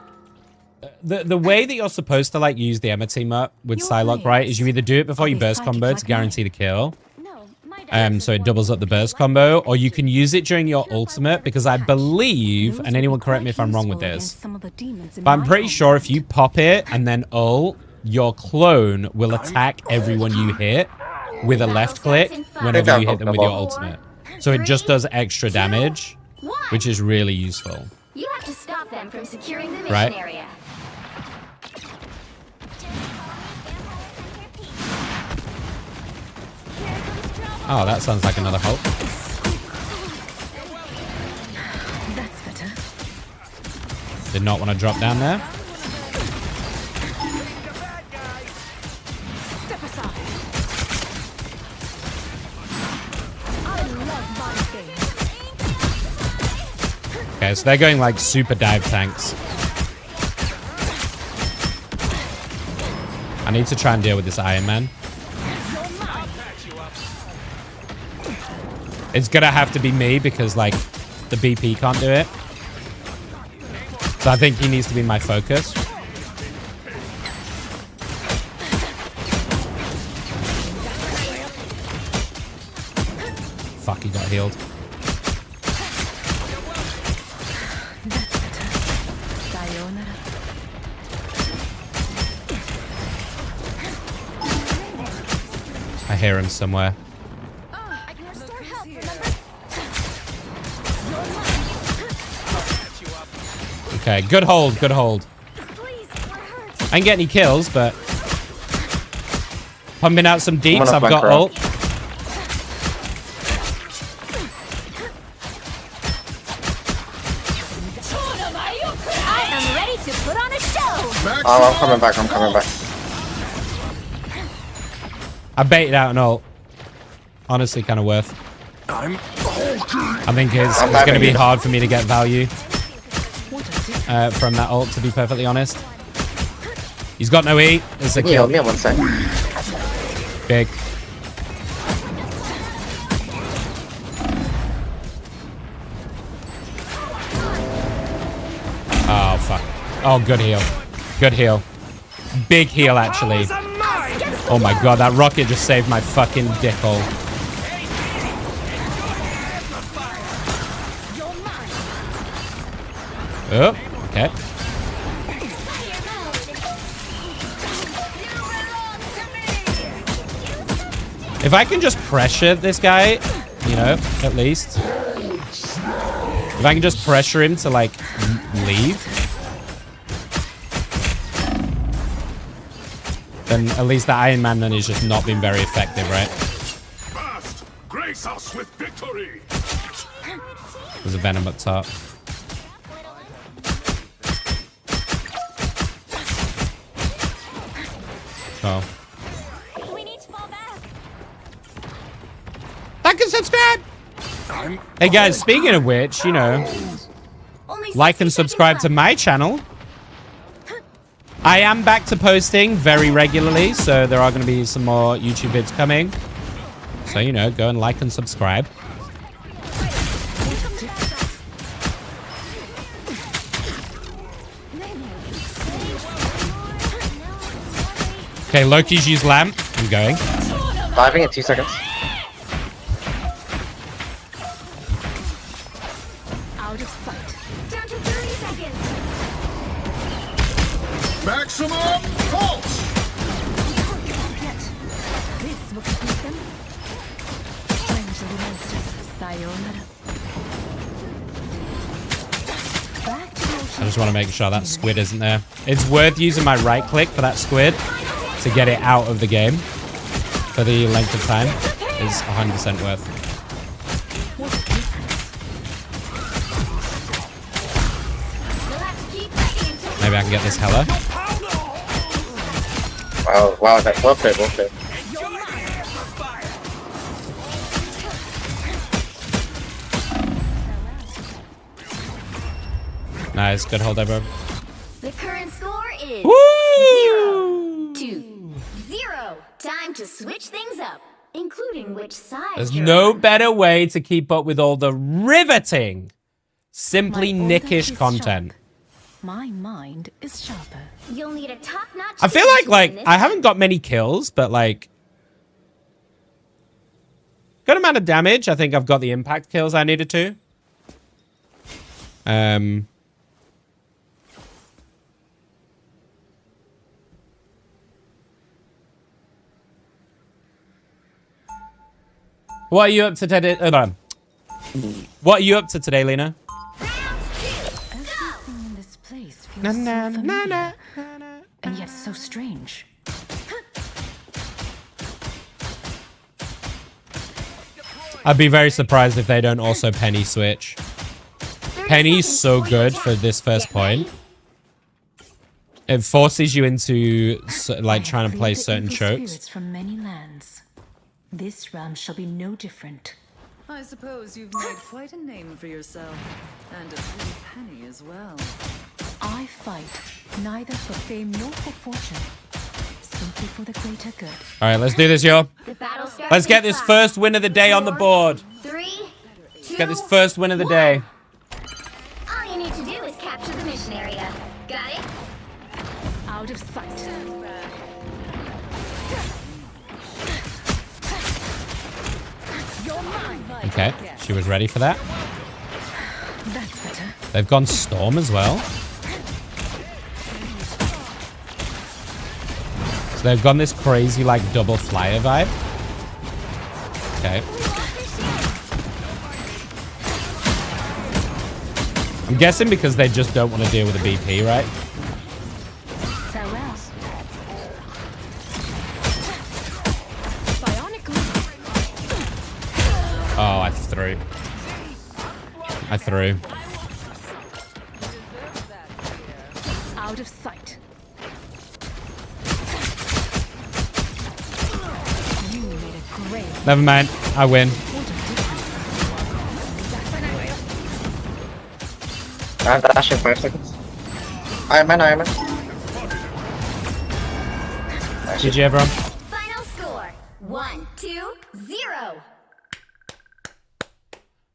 S1: the way that you're supposed to like use the Emma team up with
S6: Your
S1: Psylocke, right,
S6: blades
S1: is you either do it before
S6: are
S1: you
S6: they
S1: burst
S6: psychic
S1: combo
S6: like
S1: to
S6: me?
S1: guarantee the kill,
S5: No, my dad
S1: so it doubles up the burst combo, or you can use it during your ultimate, because I believe,
S6: Those
S1: and
S6: would
S1: anyone
S6: be
S1: correct me
S6: quite
S1: if I'm wrong with
S6: useful
S1: this,
S6: against some of the demons in
S1: but I'm
S6: my
S1: pretty
S6: home.
S1: sure if you pop it and then ult, your clone will attack everyone you hit with a left click whenever you hit them with your ultimate. So it just does extra damage, which is really useful.
S5: You have to stop them from securing the mission
S1: Right.
S5: area.
S1: Oh, that sounds like another Hulk.
S6: That's better.
S1: Did not want to drop down there.
S6: Step aside. I love my things.
S1: Okay, so they're going like super dive tanks. I need to try and deal with this Iron Man. It's gonna have to be me because like the BP can't do it. So I think he needs to be my focus. Fuck, he got healed.
S6: That's better. Sayonara.
S1: I hear him somewhere.
S5: I can restore health, remember?
S1: Okay, good hold, good hold.
S5: Please, we're hurt.
S1: I ain't get any kills, but pumping out some deeps.
S7: gonna
S1: I've
S7: flank
S1: got
S7: her.
S1: ult.
S5: I am ready to put on a show.
S7: Oh, I'm coming back. I'm coming back.
S1: I baited out an ult. Honestly, kind of worth.
S4: I'm
S1: I think it's
S7: I'm
S1: going to
S7: diving
S1: be
S7: in.
S1: hard for me to get value from that ult, to be perfectly honest. He's got no E. It's a
S7: Can you help
S1: kill.
S7: me on one sec?
S1: Big. Oh, fuck. Oh, good heal. Good heal. Big heal, actually. Oh my god, that rocket just saved my fucking dick hole. Oh, okay. If I can just pressure this guy, you know, at least. If I can just pressure him to, like, leave. Then at least the Iron Man then is just not been very effective, right?
S4: fast. Grace us with victory.
S1: There's a Venom up top. Oh.
S5: We need to fall back.
S1: Like and subscribe! Hey guys, speaking of which, you know,
S5: Only
S1: like
S5: 60
S1: and subscribe to
S5: seconds
S1: my channel. I am back to posting very regularly, so there are going to be some more YouTube vids coming. So, you know, go and like and subscribe. Okay, Loki's used lamp. I'm going.
S7: Diving in 2 seconds.
S6: Out of sight.
S5: left. Down to 30 seconds.
S4: Maximum pulse.
S6: This will complete them. Friendly monsters. Sayonara. Back to
S1: I just want to make sure that squid isn't there. It's worth using my right click for that squid to get it out of the game for the length of time. Is 100% worth.
S5: You'll have to keep fighting until
S1: Maybe I can get this Hella.
S7: Wow, that well played, well played.
S1: Nice, good hold there, bro.
S5: the current score is
S1: Woo!
S5: 2-0. Time to switch things up, including which side.
S1: There's
S5: you're
S1: no
S5: on.
S1: better way to keep up with all the riveting, simply
S6: My older
S1: nickish
S6: is
S1: content
S6: My mind is sharper.
S5: You'll need a top-notch.
S1: I feel like I haven't got many kills, but like good amount of damage. I think I've got the impact kills I needed to. What are you up to today? What are you up to today, Lena?
S6: Everything in this place feels so familiar, and yet so strange.
S1: I'd be very surprised if they don't also Penny switch. Penny's so good for this first point. It forces you into like trying to play certain chokes.
S6: From many lands. This realm shall be no different.
S8: I suppose you've made quite a name for yourself, and a pretty penny as well.
S6: I fight neither for fame nor for fortune, simply for the greater good.
S1: All right, let's do this, yo.
S5: The battle starts
S1: Let's get
S5: in
S1: this
S5: 5,
S1: first win of the day on the
S5: 4,
S1: board.
S5: 3, 2,
S1: Get this first win of the day.
S5: All you need to do is capture the mission area. Got it?
S6: Out of sight.
S1: Okay, she was ready for that.
S6: That's better.
S1: They've gone Storm as well. So they've gone this crazy, like, double flyer vibe. Okay. I'm guessing because they just don't want to deal with a BP, right?
S6: Farewell.
S1: Oh, I threw.
S6: Out of sight. You made a great
S1: Never mind. I win.
S7: I have dash in 5 seconds. Iron Man.
S1: GG, everyone.
S5: Final score 1-2-0.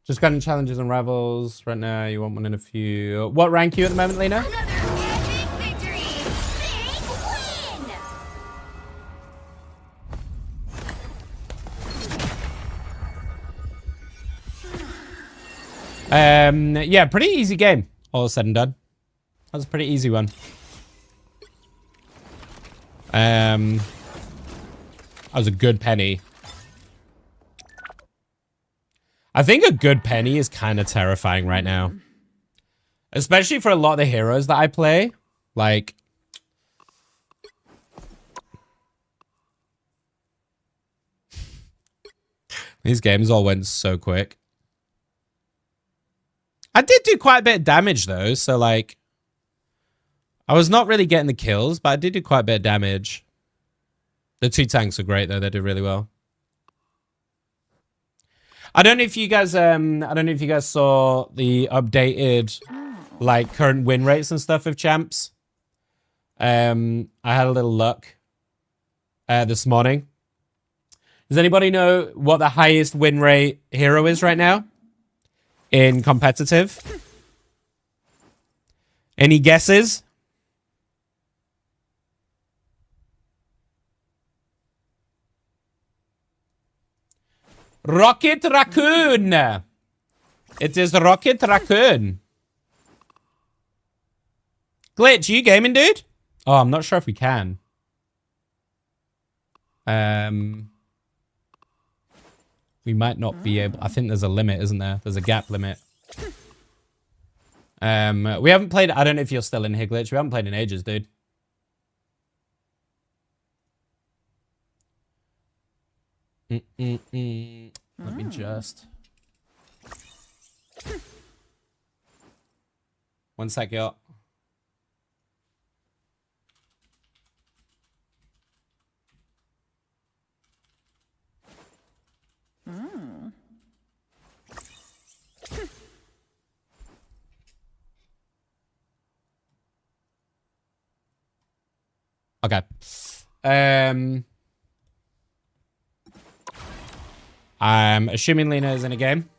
S1: Just got any challenges and rivals right now. You want one in a few. What rank are you at the moment, Lena?
S5: Another epic victory. Big win.
S1: Yeah, pretty easy game. All said and done. That was a pretty easy one. That was a good penny. I think a good penny is kind of terrifying right now. Especially for a lot of the heroes that I play. Like... These games all went so quick. I did do quite a bit of damage, though. So, like... I was not really getting the kills, but I did do quite a bit of damage. The 2 tanks are great, though. They did really well. I don't know if you guys saw the updated like current win rates and stuff of champs. I had a little look this morning. Does anybody know what the highest win rate hero is right now in competitive? Any guesses? Rocket Raccoon. It is Rocket Raccoon. Glitch, you gaming, dude? Oh, I'm not sure if we can. We might not be able... I think there's a limit, isn't there? There's a gap limit. We haven't played... I don't know if you're still in here, Glitch. We haven't played in ages, dude. Let me just... One sec, yo. Okay. I'm assuming Lena is in a game.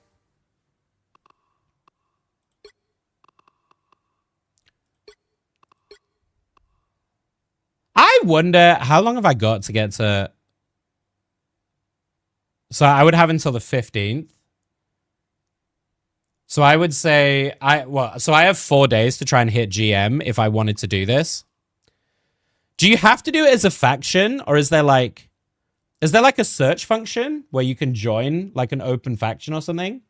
S1: wonder how long have I got to get to. So I would have until the 15th. So I would say so I have 4 days to try and hit GM if I wanted to do this. Do you have to do it as a faction, or is there like a search function where you can join like an open faction or something?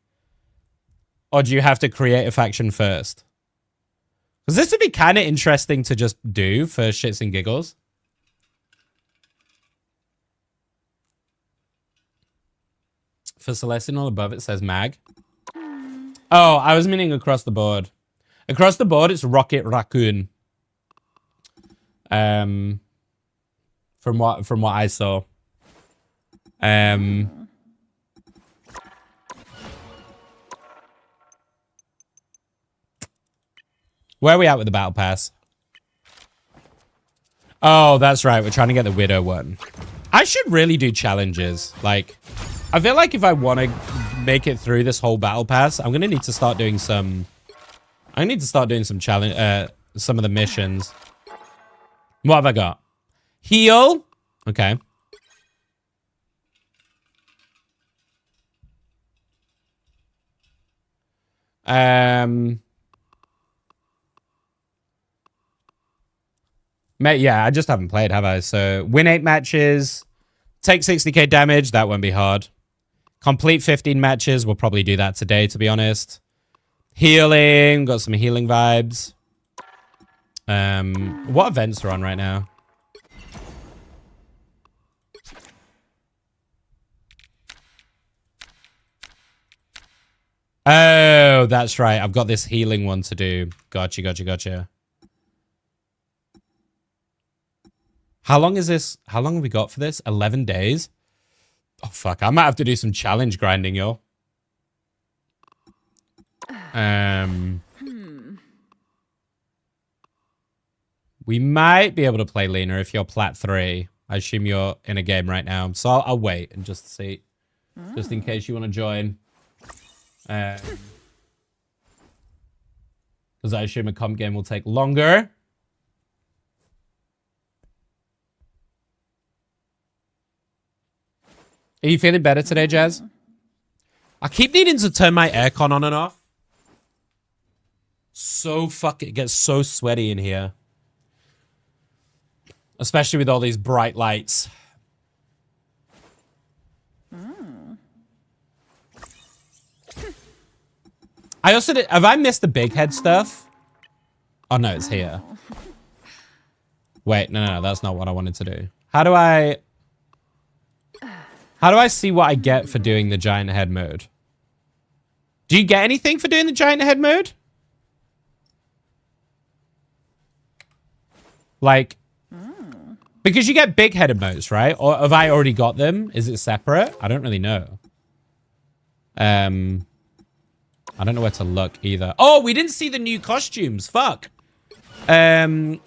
S1: Or do you have to create a faction first? Because this would be kind of interesting to just do for shits and giggles. For Celestial above, it says mag. Oh, I was meaning across the board. Across the board, it's Rocket Raccoon. From what I saw. Where are we at with the battle pass? Oh, that's right. We're trying to get the Widow one. I should really do challenges. Like, I feel like if I want to make it through this whole battle pass, I'm going to need to start doing some... I need to start doing some challenge... some of the missions. What have I got? Heal. Okay. Mate, yeah, I just haven't played, have I? So, win 8 matches, take 60k damage. That won't be hard. Complete 15 matches. We'll probably do that today, to be honest. Healing. Got some healing vibes. What events are on right now? Oh, that's right. I've got this healing one to do. Gotcha. How long is this? How long have we got for this? 11 days? Oh, fuck. I might have to do some challenge grinding, yo. We might be able to play Lena if you're plat 3. I assume you're in a game right now. So I'll wait and just see. Just in case you want to join. Because I assume a comp game will take longer. Are you feeling better today, Jazz? I keep needing to turn my aircon on and off. It gets so sweaty in here. Especially with all these bright lights. I also did... Have I missed the big head stuff? Oh, no, it's here. Wait, no, that's not what I wanted to do. How do I see what I get for doing the giant head mode? Do you get anything for doing the giant head mode? Like... Because you get big head emotes, right? Or have I already got them? Is it separate? I don't really know. I don't know where to look either. Oh, we didn't see the new costumes. Fuck. Let's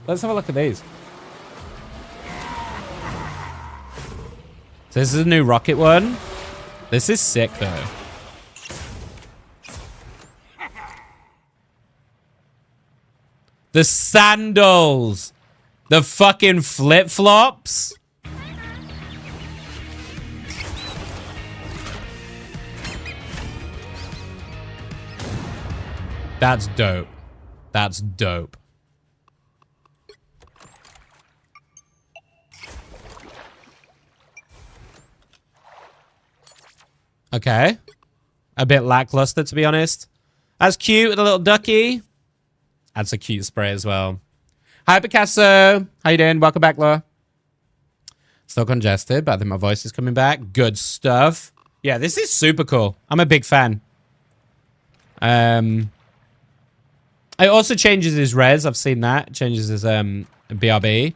S1: have a look at these. So this is a new rocket one. This is sick though. The sandals. The fucking flip-flops. That's dope. That's dope. Okay. A bit lackluster, to be honest. That's cute with a little ducky. That's a cute spray as well. Hi, Picasso. How you doing? Welcome back, Laura. Still congested, but I think my voice is coming back. Good stuff. Yeah, this is super cool. I'm a big fan. It also changes his res. I've seen that. It changes his BRB.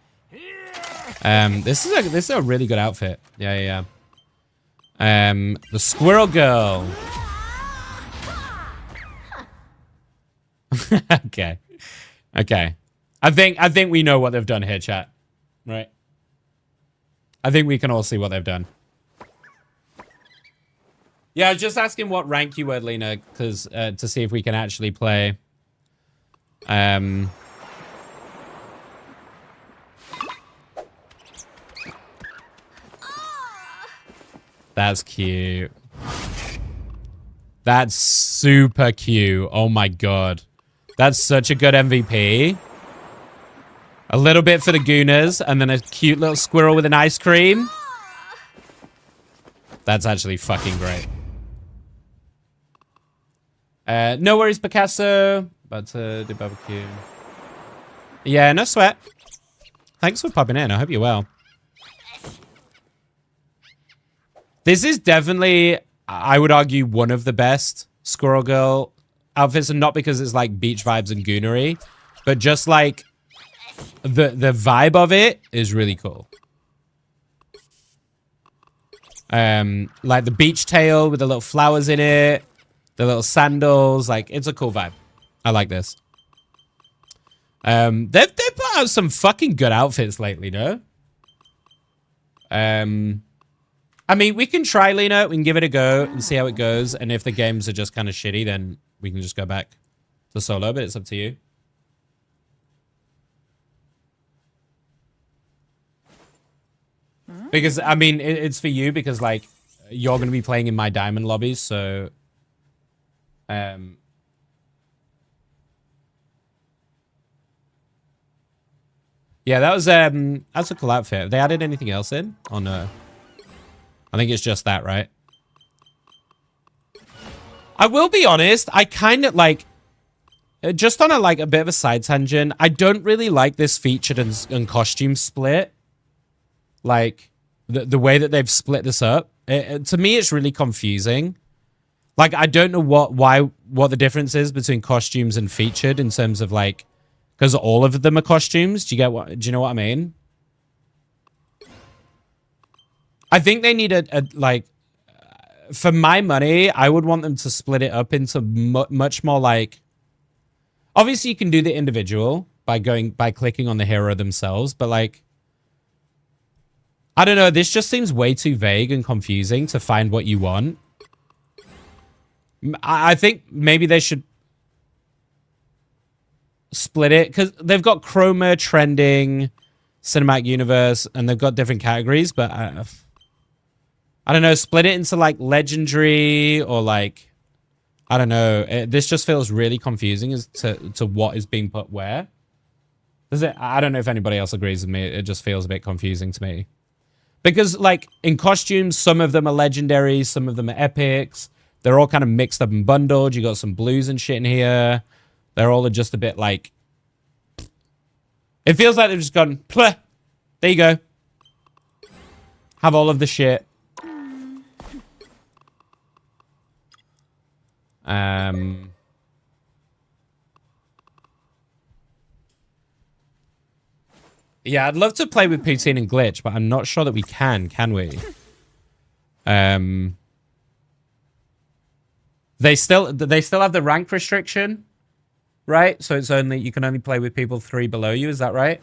S1: This is a really good outfit. Yeah. The Squirrel Girl. Okay. I think we know what they've done here, chat. Right? I think we can all see what they've done. Yeah, I was just asking what rank you were, Lena, because to see if we can actually play. That's cute. That's super cute. Oh my god. That's such a good MVP. A little bit for the Gooners, and then a cute little squirrel with an ice cream. That's actually fucking great. No worries, Picasso. About to do barbecue. Yeah, no sweat. Thanks for popping in. I hope you're well. This is definitely, I would argue, one of the best Squirrel Girl outfits, and not because it's like beach vibes and goonery, but just like the vibe of it is really cool. Like the beach tail with the little flowers in it, the little sandals, like it's a cool vibe. I like this. They've put out some fucking good outfits lately, no? I mean, we can try, Lena. We can give it a go and see how it goes. And if the games are just kind of shitty, then we can just go back to solo, but it's up to you. Because, I mean, it's for you because, like, you're going to be playing in my diamond lobbies, so... Yeah, that's a cool outfit. Have they added anything else in? Oh, no. I think it's just that, right? I will be honest. I kind of like... Just on a bit of a side tangent, I don't really like this featured and costume split. Like, the way that they've split this up. To me, it's really confusing. Like, I don't know what the difference is between costumes and featured in terms of, like... Because all of them are costumes. Do you know what I mean? I think they need for my money, I would want them to split it up into much more like, obviously you can do the individual by clicking on the hero themselves, but like, I don't know, this just seems way too vague and confusing to find what you want. I think maybe they should split it because they've got chroma, trending, cinematic universe, and they've got different categories, but I don't know, split it into like legendary or like, I don't know. This just feels really confusing as to what is being put where. I don't know if anybody else agrees with me. It just feels a bit confusing to me. Because like in costumes, some of them are legendaries, some of them are epics. They're all kind of mixed up and bundled. You got some blues and shit in here. They're all just a bit like... It feels like they've just gone, pleh, there you go. Have all of the shit. Yeah, I'd love to play with Poutine and Glitch, but I'm not sure that we can we? They still have the rank restriction, right? So it's only, you can only play with people 3 below you, is that right?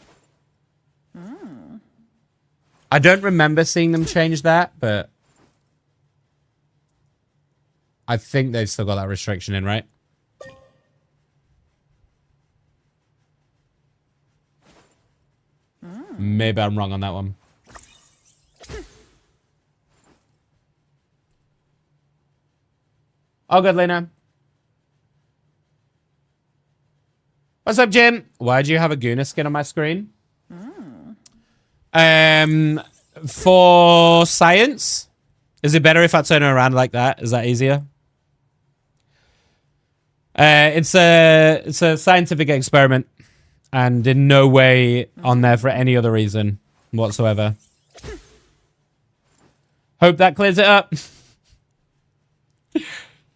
S1: I don't remember seeing them change that, but I think they've still got that restriction in, right? Maybe I'm wrong on that one. Oh, good, Lena. What's up, Jim? Why do you have a Guna skin on my screen? For science. Is it better if I turn it around like that? Is that easier? It's a scientific experiment, and in no way on there for any other reason whatsoever. Hope that clears it up.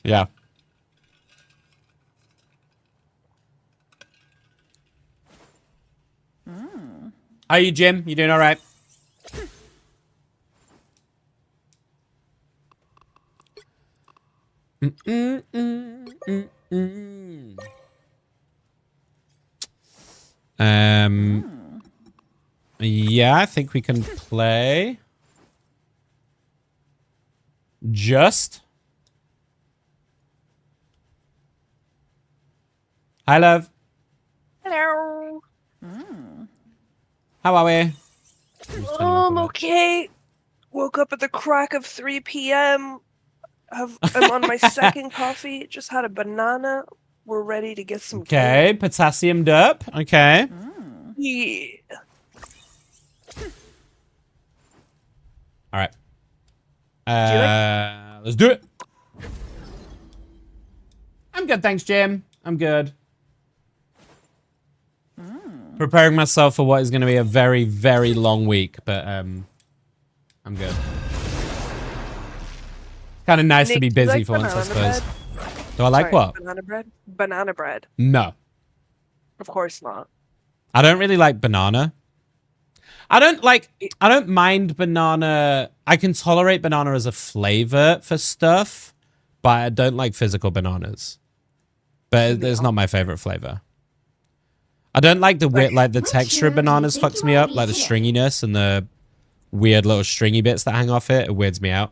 S1: Yeah. How are you, Jim? You doing all right? Yeah, I think we can play. Just. Hi, love.
S9: Hello.
S1: How are we?
S9: I'm okay. Woke up at the crack of 3 p.m. I'm on my second coffee. Just had a banana. We're ready to get some.
S1: Okay, potassiumed up. Okay.
S9: Yeah.
S1: All right.
S9: you
S1: Let's do it. I'm good, thanks, Jim. I'm good. Preparing myself for what is going to be a very, very long week, but I'm good. Kind of nice to
S9: Nick,
S1: be
S9: do you
S1: busy
S9: like
S1: for once, I
S9: banana
S1: suppose.
S9: bread?
S1: Do I like
S9: Sorry,
S1: what?
S9: Banana bread? Banana bread.
S1: No.
S9: Of course not.
S1: I don't really like banana. I don't mind banana. I can tolerate banana as a flavor for stuff, but I don't like physical bananas. But it's not my favorite flavor. I don't like the weird, like the texture of bananas fucks me up, like the stringiness and the weird little stringy bits that hang off it. It weirds me out.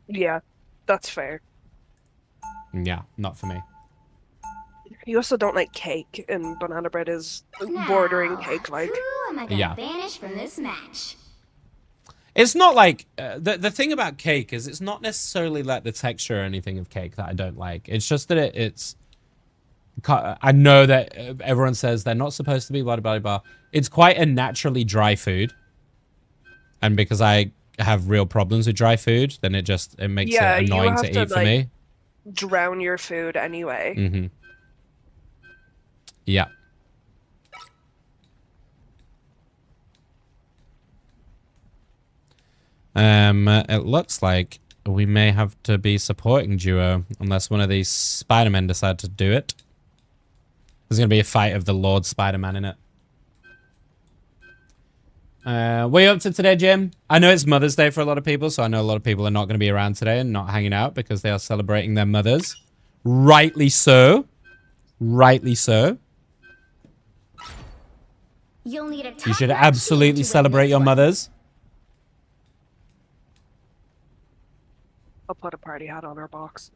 S9: Yeah, that's fair.
S1: Yeah, not for me.
S9: You also don't like cake, and banana bread is bordering cake-like.
S5: Who am I gonna
S1: Yeah.
S5: banish from this match?
S1: It's not like the thing about cake is it's not necessarily like the texture or anything of cake that I don't like. It's just that it's. I know that everyone says they're not supposed to be blah blah blah. It's quite a naturally dry food, and because I have real problems with dry food, then it makes
S9: Yeah,
S1: it
S9: you
S1: annoying
S9: have
S1: to
S9: to,
S1: eat for
S9: like,
S1: me.
S9: Drown your food anyway.
S1: Yeah. It looks like we may have to be supporting Duo unless one of these Spider-Men decide to do it. There's going to be a fight of the Lord Spider-Man in it. What are you up to today, Jim? I know it's Mother's Day for a lot of people, so I know a lot of people are not going to be around today and not hanging out because they are celebrating their mothers. Rightly so. Rightly so.
S5: You'll need a
S1: You should
S5: top-notch
S1: absolutely
S5: team to win
S1: celebrate
S5: this
S1: your
S5: one.
S1: mothers.
S9: I'll put a party hat on our box.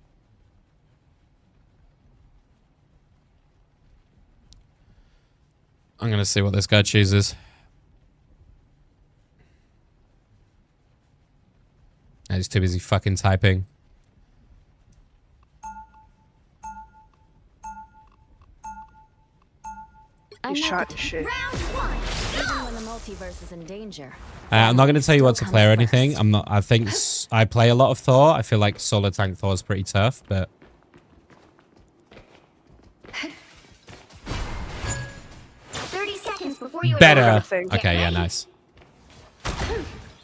S1: I'm going to see what this guy chooses. He's too busy fucking typing.
S9: He shot shit.
S5: Round one. Even when the multiverse is in danger.
S1: I'm not going to tell you what to play or anything. I think I play a lot of Thor. I feel like solo tank Thor is pretty tough, but
S5: 30 seconds before you
S1: better.
S9: thing.
S1: Okay, yeah, nice.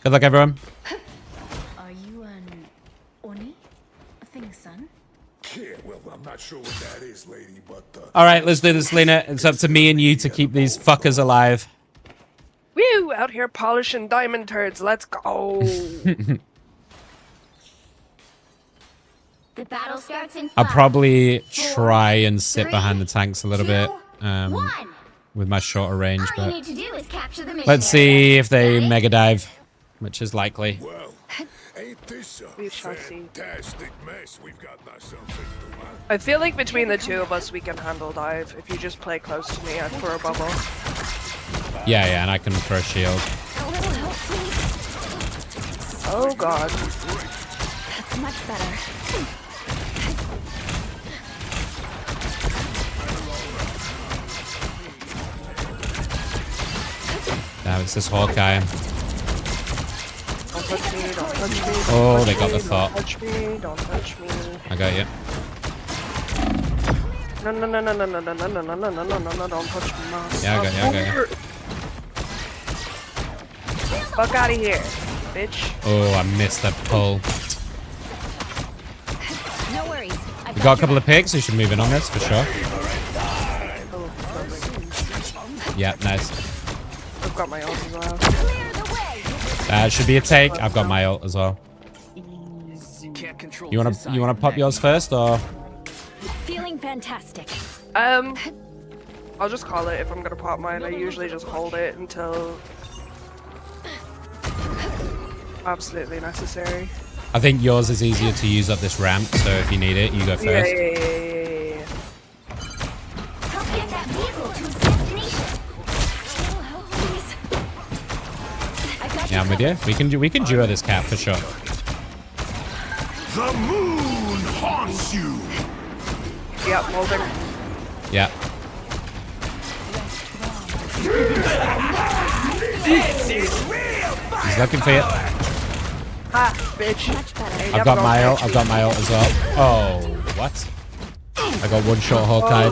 S1: Good luck, everyone.
S6: Are you an Oni? A thing, son?
S4: Yeah, well, I'm not sure what that is, lady, but
S1: All right, let's do this, Lena. It's up to me and you to keep these fuckers alive.
S9: Woo! Out here polishing diamond turds. Let's go.
S5: The battle starts in 5,
S1: I'll probably try and sit behind the tanks a little
S5: 2,
S1: bit
S5: 1.
S1: with my shorter range,
S5: All you
S1: but
S5: need to do is capture the mission
S1: let's see if they mega dive, which is likely.
S4: well, ain't this a
S9: We shall see.
S4: fantastic mess we've got ourselves into, huh?
S9: I feel like between the two of us, we can handle dive. If you just play close to me, I'd throw a bubble.
S1: Yeah, and I can throw a shield.
S5: A little help, please.
S9: Oh god.
S5: That's much better.
S1: Damn, it's this Hawkeye.
S9: Don't touch me, don't touch me. Don't
S1: Oh,
S9: touch
S1: they got
S9: me,
S1: the thought.
S9: Don't touch me, don't touch me.
S1: I got you.
S9: No, no, no, no, no, no, no, no, no, no, no, no, no, no, no, don't touch me.
S1: Yeah, I got you, I got you.
S9: Fuck out of here, bitch.
S1: Oh, I missed that pull.
S5: No worries. I've
S1: We got a couple of picks. We should move in on this for sure.
S9: Oh, perfect.
S1: Yeah, nice.
S9: I've got my ult as well.
S5: Clear the way.
S1: That should be a take. I've got my ult as well. You wanna pop yours first or?
S5: Feeling fantastic.
S9: I'll just call it if I'm gonna pop mine. I usually just hold it until absolutely necessary.
S1: I think yours is easier to use up this ramp, so if you need it, you go first.
S9: Yeah.
S5: Help get that vehicle to its destination. A little help, please. I've got
S1: Yeah, I'm with you. We can duo this cat for sure.
S4: The moon haunts you.
S9: Yep, molding.
S1: Yeah. He's looking for you.
S9: Ha, bitch. Hey,
S1: I've got my ult. I've got my ult as well. Oh, what? I got one shot Hawkeye.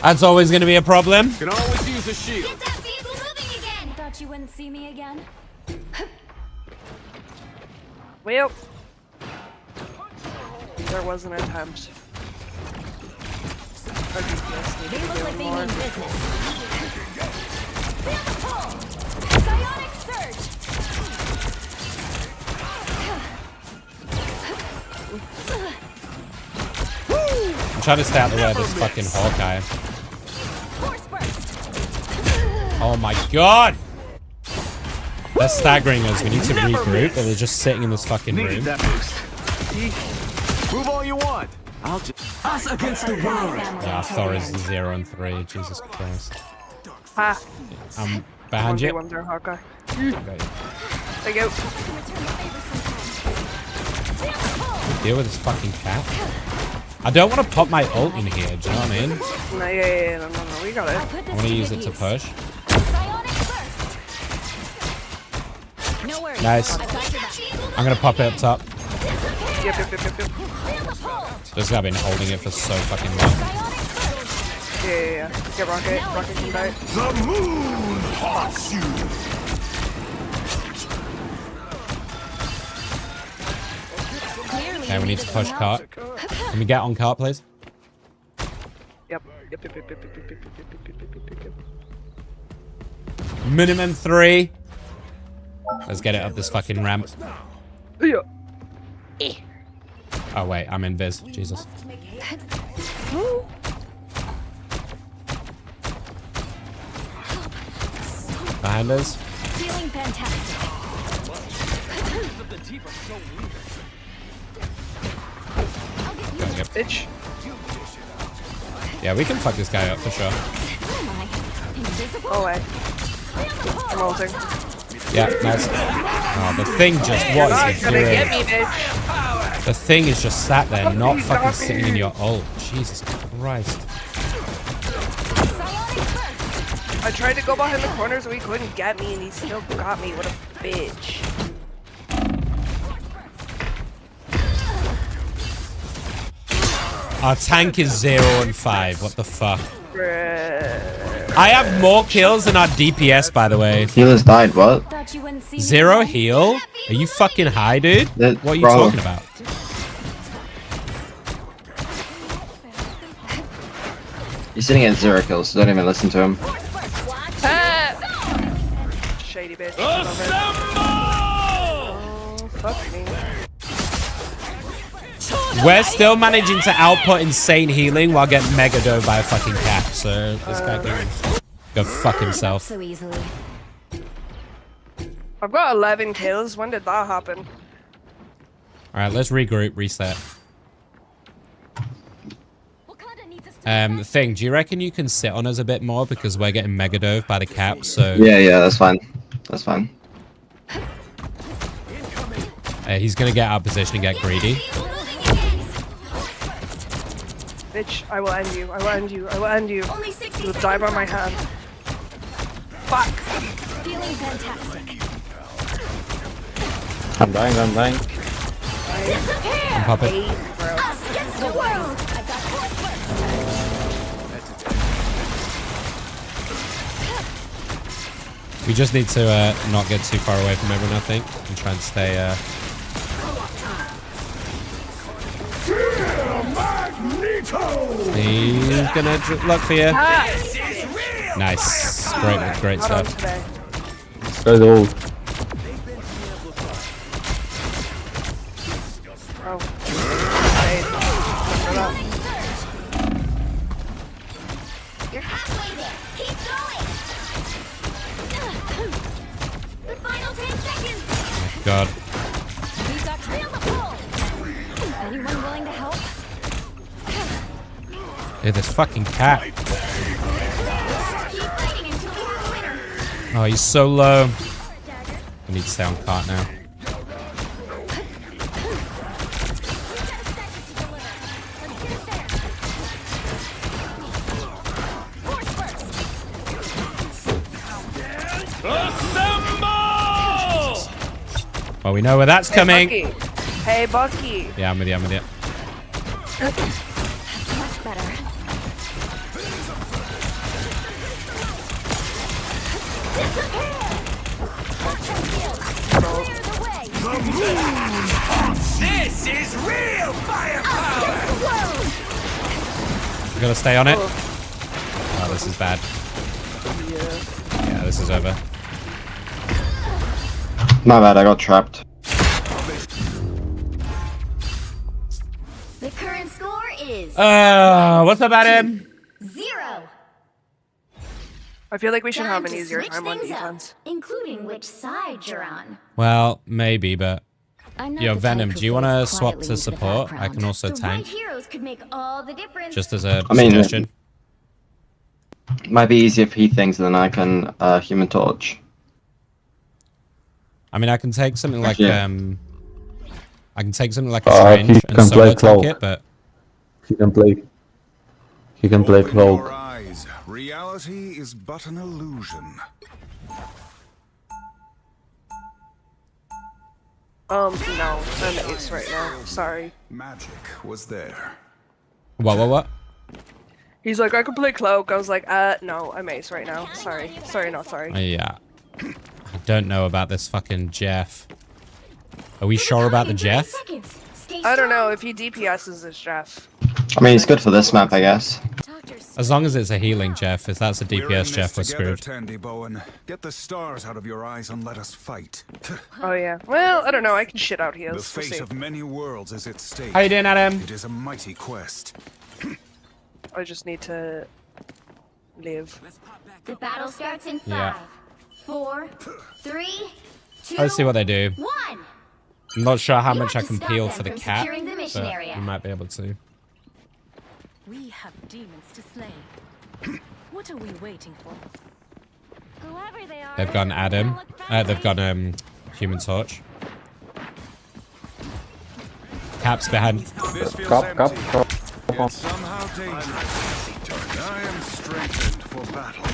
S1: That's always going to be a problem.
S4: Can always use a shield.
S5: Get that vehicle moving again.
S6: Thought you wouldn't see me again?
S9: Well, there was an attempt. Our DPS need to
S5: They
S9: be
S5: look like
S9: doing
S5: they
S9: more.
S5: mean business. Psionic surge.
S1: I'm trying to stay out the way of this fucking Hawkeye.
S5: Force burst.
S1: Oh my god! They're staggering us. We need to regroup, but they're just sitting in this fucking room.
S4: That boost. Move all you want. I'll just us against the world.
S1: Ah, Thor is 0 and 3. Jesus Christ.
S9: Ha.
S1: I'm behind you.
S9: 1v1 there, Hawkeye.
S1: Okay.
S9: There you go.
S1: Deal with this fucking cat. I don't want to pop my ult in here, do you know what I mean?
S9: No, yeah, no, we got it.
S1: I want to use it to push.
S5: Psionic burst. No worries.
S1: Nice.
S5: I've got your back.
S1: I'm going to pop it up top.
S9: Yep.
S1: Just I've been holding it for so fucking long.
S9: Yeah. Get Rocket. Rocket can die.
S4: The moon haunts you.
S1: Okay, we need to push cart. Can we get on cart, please?
S9: Yep.
S1: Minimum 3. Let's get it up this fucking ramp.
S9: Yeah.
S1: Oh wait, I'm in Viz. Jesus. Behind us.
S5: Feeling fantastic.
S1: Yep.
S9: Bitch.
S1: Yeah, we can fuck this guy up for sure.
S5: Who am I? Invisible?
S9: Go away. I'm ulting.
S1: Yeah, nice. Oh, the thing just,
S9: You're
S1: what
S9: not
S1: is it
S9: gonna get
S1: doing?
S9: me, bitch.
S1: The thing is just sat there, not fucking sitting in your ult. Jesus Christ.
S9: I tried to go behind the corner so he couldn't get me, and he still got me. What a bitch.
S1: Our tank is 0 and 5. What the fuck?
S9: Bruh.
S1: I have more kills than our DPS, by the way.
S7: Healers died, what?
S6: Thought you wouldn't see me
S1: 0
S6: again?
S1: heal? Are you fucking high, dude?
S7: That-
S1: What are you
S7: bro.
S1: talking about?
S7: He's sitting at 0 kills, so don't even listen to him.
S9: Shady bitch. Love it. Oh, fuck me.
S1: We're still managing to output insane healing while getting mega dove by a fucking cat. So this guy can go fuck himself.
S5: So easily.
S9: I've got 11 kills. When did that happen?
S1: Alright, let's regroup, reset. The thing, do you reckon you can sit on us a bit more because we're getting mega dove by the cap, so
S7: Yeah, that's fine. That's fine.
S1: he's gonna get out of position and get greedy.
S9: Bitch, I will end you. I will end you. I will end you.
S5: Only 60
S9: You'll die by my hand. Fuck.
S5: Feeling fantastic.
S7: I'm dying.
S1: And pop it.
S9: Bro.
S5: Us against the world. I've got force burst.
S1: We just need to not get too far away from everyone, I think, and try and stay. He's gonna look for you. Nice, great
S9: Not on
S1: stuff.
S9: today.
S7: Goes all.
S9: Oh. Hey, remember that.
S5: You're halfway there. Keep going. The final 10 seconds.
S1: God,
S5: We've got feel the pull. Anyone willing to help?
S1: yeah, this fucking cat.
S5: Keep fighting until you're a winner.
S1: Oh, he's so low. I need to stay on cart now. Well, we know where that's coming.
S9: Bucky. Hey, Bucky.
S1: Yeah, I'm with you. I'm with you.
S5: Much better.
S4: This is real firepower!
S1: We gotta stay on it. Oh, this is bad. Yeah, this is over.
S7: My bad, I got trapped.
S5: The current score is
S1: What's up, Adam?
S5: 0.
S9: I feel like we should have
S5: Time
S9: an
S5: to
S9: easier
S5: switch
S9: time on
S5: things up,
S9: defense.
S5: including which side you're on.
S1: Well, maybe, but
S5: I'm not
S1: yo,
S5: the
S1: Venom,
S5: type
S1: do you
S5: who
S1: want to
S5: fades
S1: swap
S5: quietly
S1: to
S5: into the
S1: support? I
S5: background.
S1: can also
S5: The
S1: tank,
S5: right heroes could make all the difference.
S1: just as a
S7: I mean,
S1: suggestion.
S7: Might be easier if he thinks than I can Human Torch.
S1: I mean, I can take something like
S7: Yeah.
S1: I can take something like a strange
S10: he
S1: and
S10: can
S1: solo
S10: play
S1: tank
S10: Cloak.
S1: it, but
S10: He can play
S4: Open your
S10: Cloak.
S4: eyes. Reality is but an illusion.
S9: No, I'm ace right now. Sorry.
S4: Magic was there.
S1: what?
S9: He's like, I can play cloak. I was like, no, I'm ace right now. Sorry. Sorry, not sorry.
S1: Yeah. I don't know about this fucking Jeff. Are we sure about the Jeff?
S9: I don't know if he DPS's this Jeff.
S7: I mean, it's good for this map, I guess.
S1: As long as it's a healing Jeff. If that's a
S4: We're in
S1: DPS
S4: this
S1: Jeff, we're
S4: together,
S1: screwed.
S4: Tandy Bowen. Get the stars out of your eyes and let us fight.
S9: Oh yeah. Well, I don't know. I can shit out heals.
S4: The
S9: We'll
S4: fate
S9: see.
S4: of many worlds is at stake.
S1: How you doing, Adam?
S4: It is a mighty quest.
S9: I just need to live.
S5: The battle starts in 5,
S1: Yeah.
S5: 4, 3, 2,
S1: Let's see what they do.
S5: 1.
S1: I'm not sure how
S5: You
S1: much I
S5: have to
S1: can
S5: stop
S1: peel
S5: them
S1: for the
S5: from
S1: cat,
S5: securing the mission
S1: but
S5: area.
S1: we might be able to.
S6: We have demons to slay. What are we waiting for?
S5: Whoever they are,
S1: They've gone Adam. They've gone Human Torch. Cap's behind.
S4: This feels
S10: Cup,
S4: empty,
S10: cup.
S4: yet somehow dangerous. I am strengthened for battle.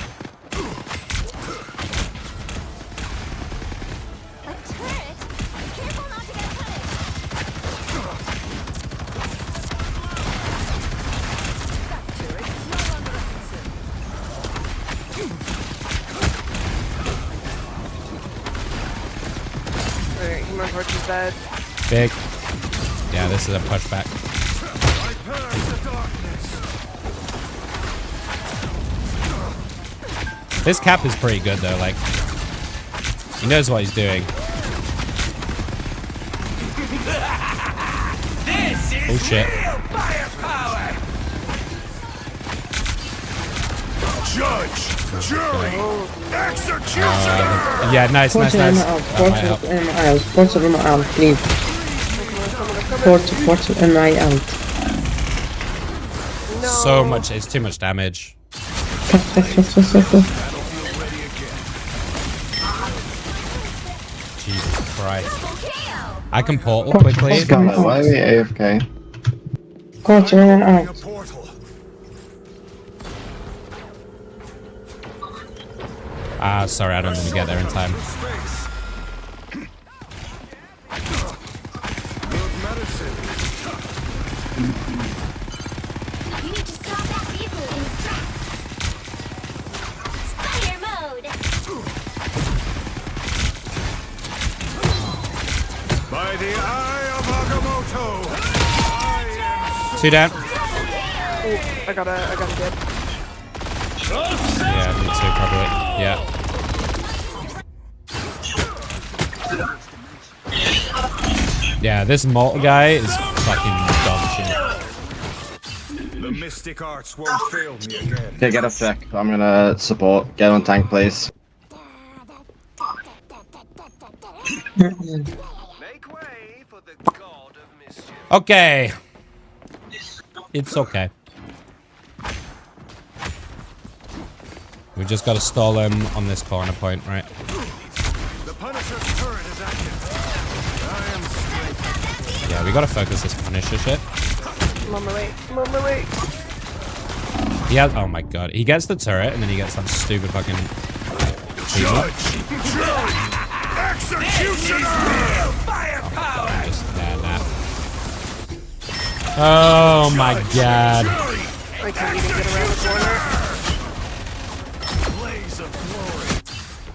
S5: a turret. Careful not to get punished.
S9: Alright, Human Torch is dead.
S1: Big. Yeah, this is a pushback.
S4: I purge the darkness.
S1: This Cap is pretty good though. Like, he knows what he's doing. Oh shit.
S4: Judge, jury, executioner.
S1: Yeah, nice. That might help.
S11: Portal in my out, please. Portal in my out.
S1: So much. It's too much damage. Jesus Christ. I can portal quickly.
S7: Scarlet, why are we AFK?
S11: Portal in and
S4: A
S11: out.
S4: portal.
S1: Ah, sorry, I don't didn't get there in time.
S4: Space. Good medicine.
S5: You need to stop that vehicle in its tracks. Spider mode.
S4: By the eye of Agamotto.
S1: Two down.
S9: I gotta get.
S1: Yeah, me too, probably. Yeah. Yeah, this Malt guy is fucking dog shit.
S4: The mystic arts won't fail me again.
S7: Okay, get off check. I'm gonna support. Get on tank, please.
S4: Make way for the god of mischief.
S1: Okay. It's okay. We just got to stall him on this corner point, right?
S4: The Punisher's turret is active. I am straight.
S1: Yeah, we got to focus this Punisher shit.
S9: I'm on my way. I'm on my way.
S1: He has, oh my god. He gets the turret and then he gets that stupid fucking...
S4: Executioner!
S1: Firepower! I'm just dead now. Oh my god.
S9: I can't even get around the corner.
S4: Blaze of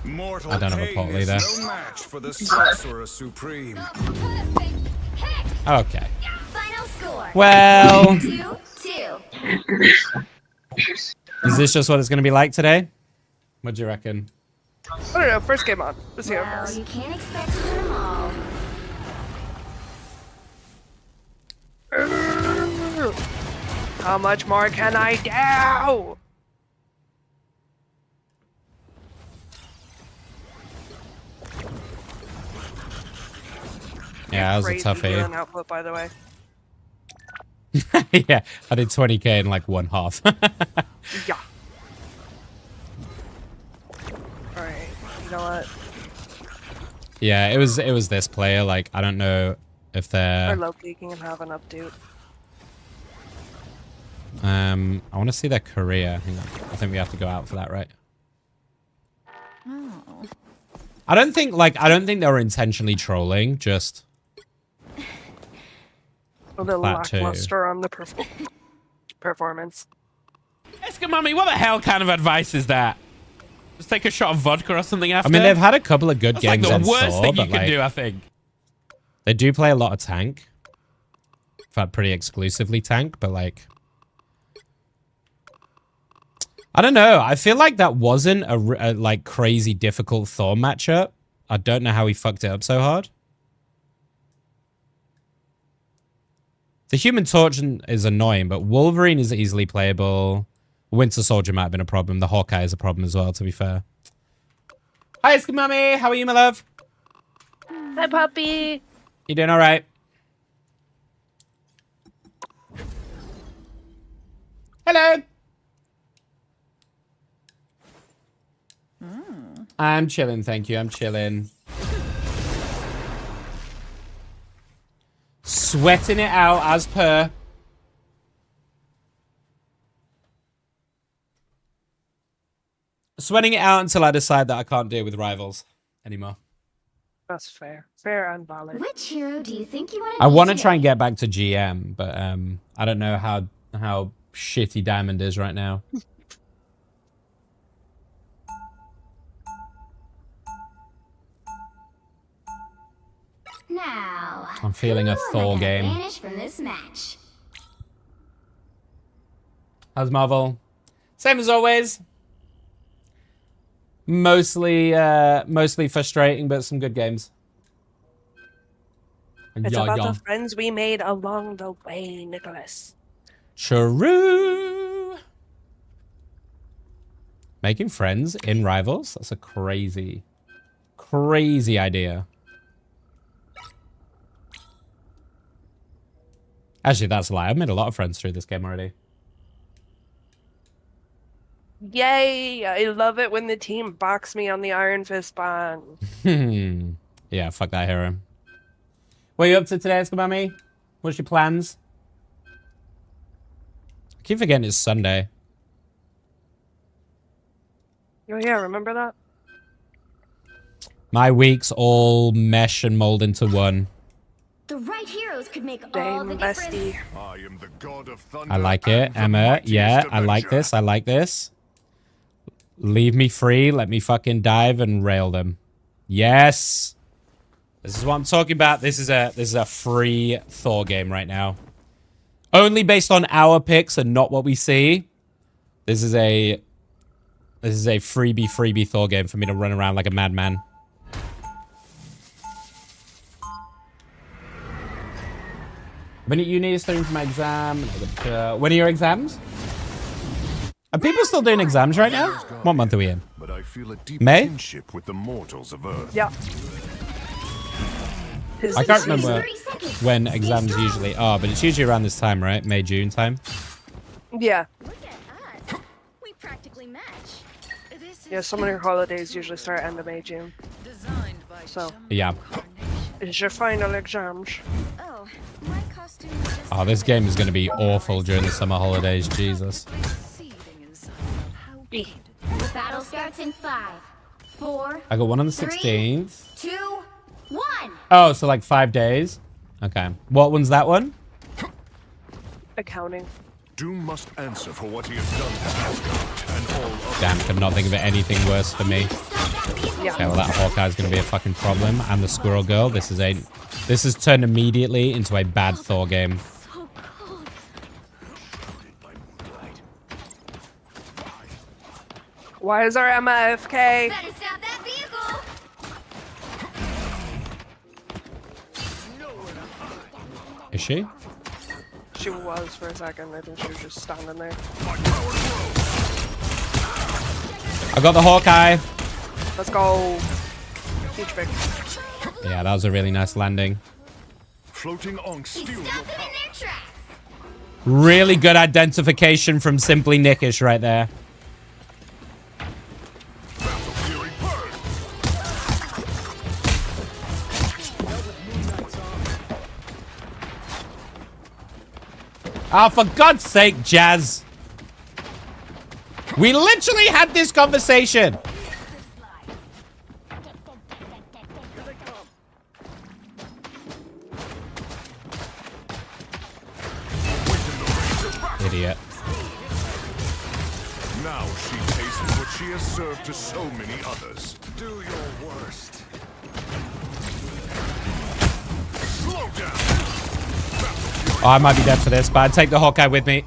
S4: glory. Mortal
S1: I don't have a
S4: pain
S1: port
S4: is
S1: leader.
S4: no match for the Sorcerer Supreme.
S1: Okay.
S5: Final score.
S1: Well,
S5: 2-2.
S1: is this just what it's going to be like today? What do you reckon?
S9: I don't know. First game on. Let's see how it
S5: Well,
S9: goes.
S5: you can't expect to win them all.
S9: How much more can I do?
S1: Yeah, that was a
S9: Crazy
S1: toughie.
S9: healing output, by the way.
S1: Yeah, I did 20k in like one half.
S9: Yeah. Alright, you know what?
S1: Yeah, it was this player. Like, I don't know if
S9: Our
S1: they're...
S9: Loki can have an update.
S1: I want to see their career. Hang on. I think we have to go out for that, right?
S6: Oh.
S1: I don't think they were intentionally trolling, just...
S9: A little
S1: That too.
S9: lackluster on the performance.
S3: Eskamami, what the hell kind of advice is that? Just take a shot of vodka or something after?
S1: I mean, they've had a couple of good
S3: That's like
S1: games
S3: the
S1: on
S3: worst
S1: Thor,
S3: thing you
S1: but
S3: can
S1: like,
S3: do, I think.
S1: they do play a lot of tank. In fact, pretty exclusively tank, but like... I don't know. I feel like that wasn't a like crazy difficult Thor matchup. I don't know how he fucked it up so hard. The Human Torch is annoying, but Wolverine is easily playable. Winter Soldier might have been a problem. The Hawkeye is a problem as well, to be fair. Hi, Eskamami. How are you, my love?
S9: Hi, puppy.
S1: You doing all right? Hello. I'm chilling, thank you. I'm chilling. Sweating it out as per. Sweating it out until I decide that I can't deal with rivals anymore.
S9: That's fair. Fair and valid.
S5: Which hero do you think you want to
S1: I
S5: be
S1: want to
S5: today?
S1: try and get back to GM, but I don't know how shitty Diamond is right now.
S5: Now,
S1: I'm feeling a
S5: who am I
S1: Thor
S5: gonna
S1: game.
S5: banish from this match?
S1: How's Marvel? Same as always. Mostly frustrating, but some good games.
S9: It's about the friends we made along the way, Nicholas.
S1: True. Making friends in Rivals? That's a crazy, crazy idea. Actually, that's a lie. I've made a lot of friends through this game already.
S9: Yay! I love it when the team box me on the Iron Fist bond.
S1: Yeah, fuck that hero. What are you up to today, Eskamami? What's your plans? I keep forgetting it's Sunday.
S9: Oh yeah, remember that?
S1: My weeks all mesh and mold into one.
S5: The right heroes could make all
S9: Dame
S5: the difference.
S9: bestie.
S4: I am the god of thunder.
S1: I like it,
S4: and the
S1: Emma.
S4: mightiest
S1: Yeah, I like
S4: Avenger.
S1: this. I like this. Leave me free. Let me fucking dive and rail them. Yes. This is what I'm talking about. This is a free Thor game right now. Only based on our picks and not what we see. This is a freebie Thor game for me to run around like a madman. When at uni, studying for my exam. When are your exams? Are people still doing exams right now? What month are we in?
S4: But I feel a deep
S1: May?
S4: kinship with the mortals of Earth.
S9: Yeah.
S1: I can't remember when exams usually are, but it's usually around this time, right? May, June time.
S9: Yeah.
S5: Look at us. We practically match.
S9: Yeah, summoning holidays usually start end of May, June. So,
S1: Yeah.
S9: it's your final exams.
S5: Oh, my costume is just
S1: Oh, this game is going to be awful during the summer holidays. Jesus.
S5: The battle starts in 5, 4,
S1: I got one on the
S5: 3,
S1: 16th.
S5: 2, 1.
S1: Oh, so like 5 days. Okay. What one's that one?
S9: Accounting.
S4: Doom must answer for what he has done to Asgard and all of
S1: Damn, could not think of anything worse for me.
S9: Yeah.
S1: Okay, well that Hawkeye's gonna be a fucking problem. And the Squirrel Girl. This has turned immediately into a bad Thor game.
S9: Why is our Emma AFK?
S5: Better stop that vehicle.
S1: Is she?
S9: She was for a second. I think she was just standing there.
S1: I got the Hawkeye.
S9: Let's go. Huge big.
S1: Yeah, that was a really nice landing.
S4: floating on steel.
S5: Stop them in their tracks.
S1: Really good identification from Simply Nickish right there. Oh, for God's sake, Jazz. We literally had this conversation. Idiot.
S4: Now she tastes what she has served to so many others. Do your worst. Slow down.
S1: Oh, I might be dead for this, but I'd take the Hawkeye with me.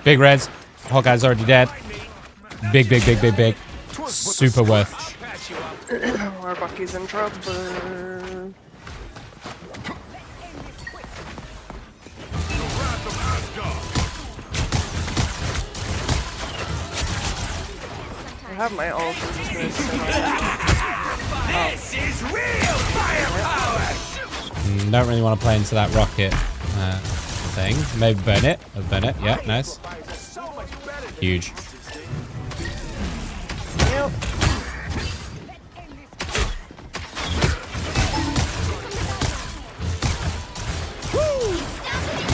S1: Big res. Hawkeye's already dead. Big, big, big, big, big. Super worth.
S9: Our Bucky's in trouble. I have my ult. I'm just gonna sit on it.
S4: This is real firepower.
S1: Don't really want to play into that rocket thing. Maybe burn it. I'll burn it. Yeah, nice. Huge.
S9: Yep.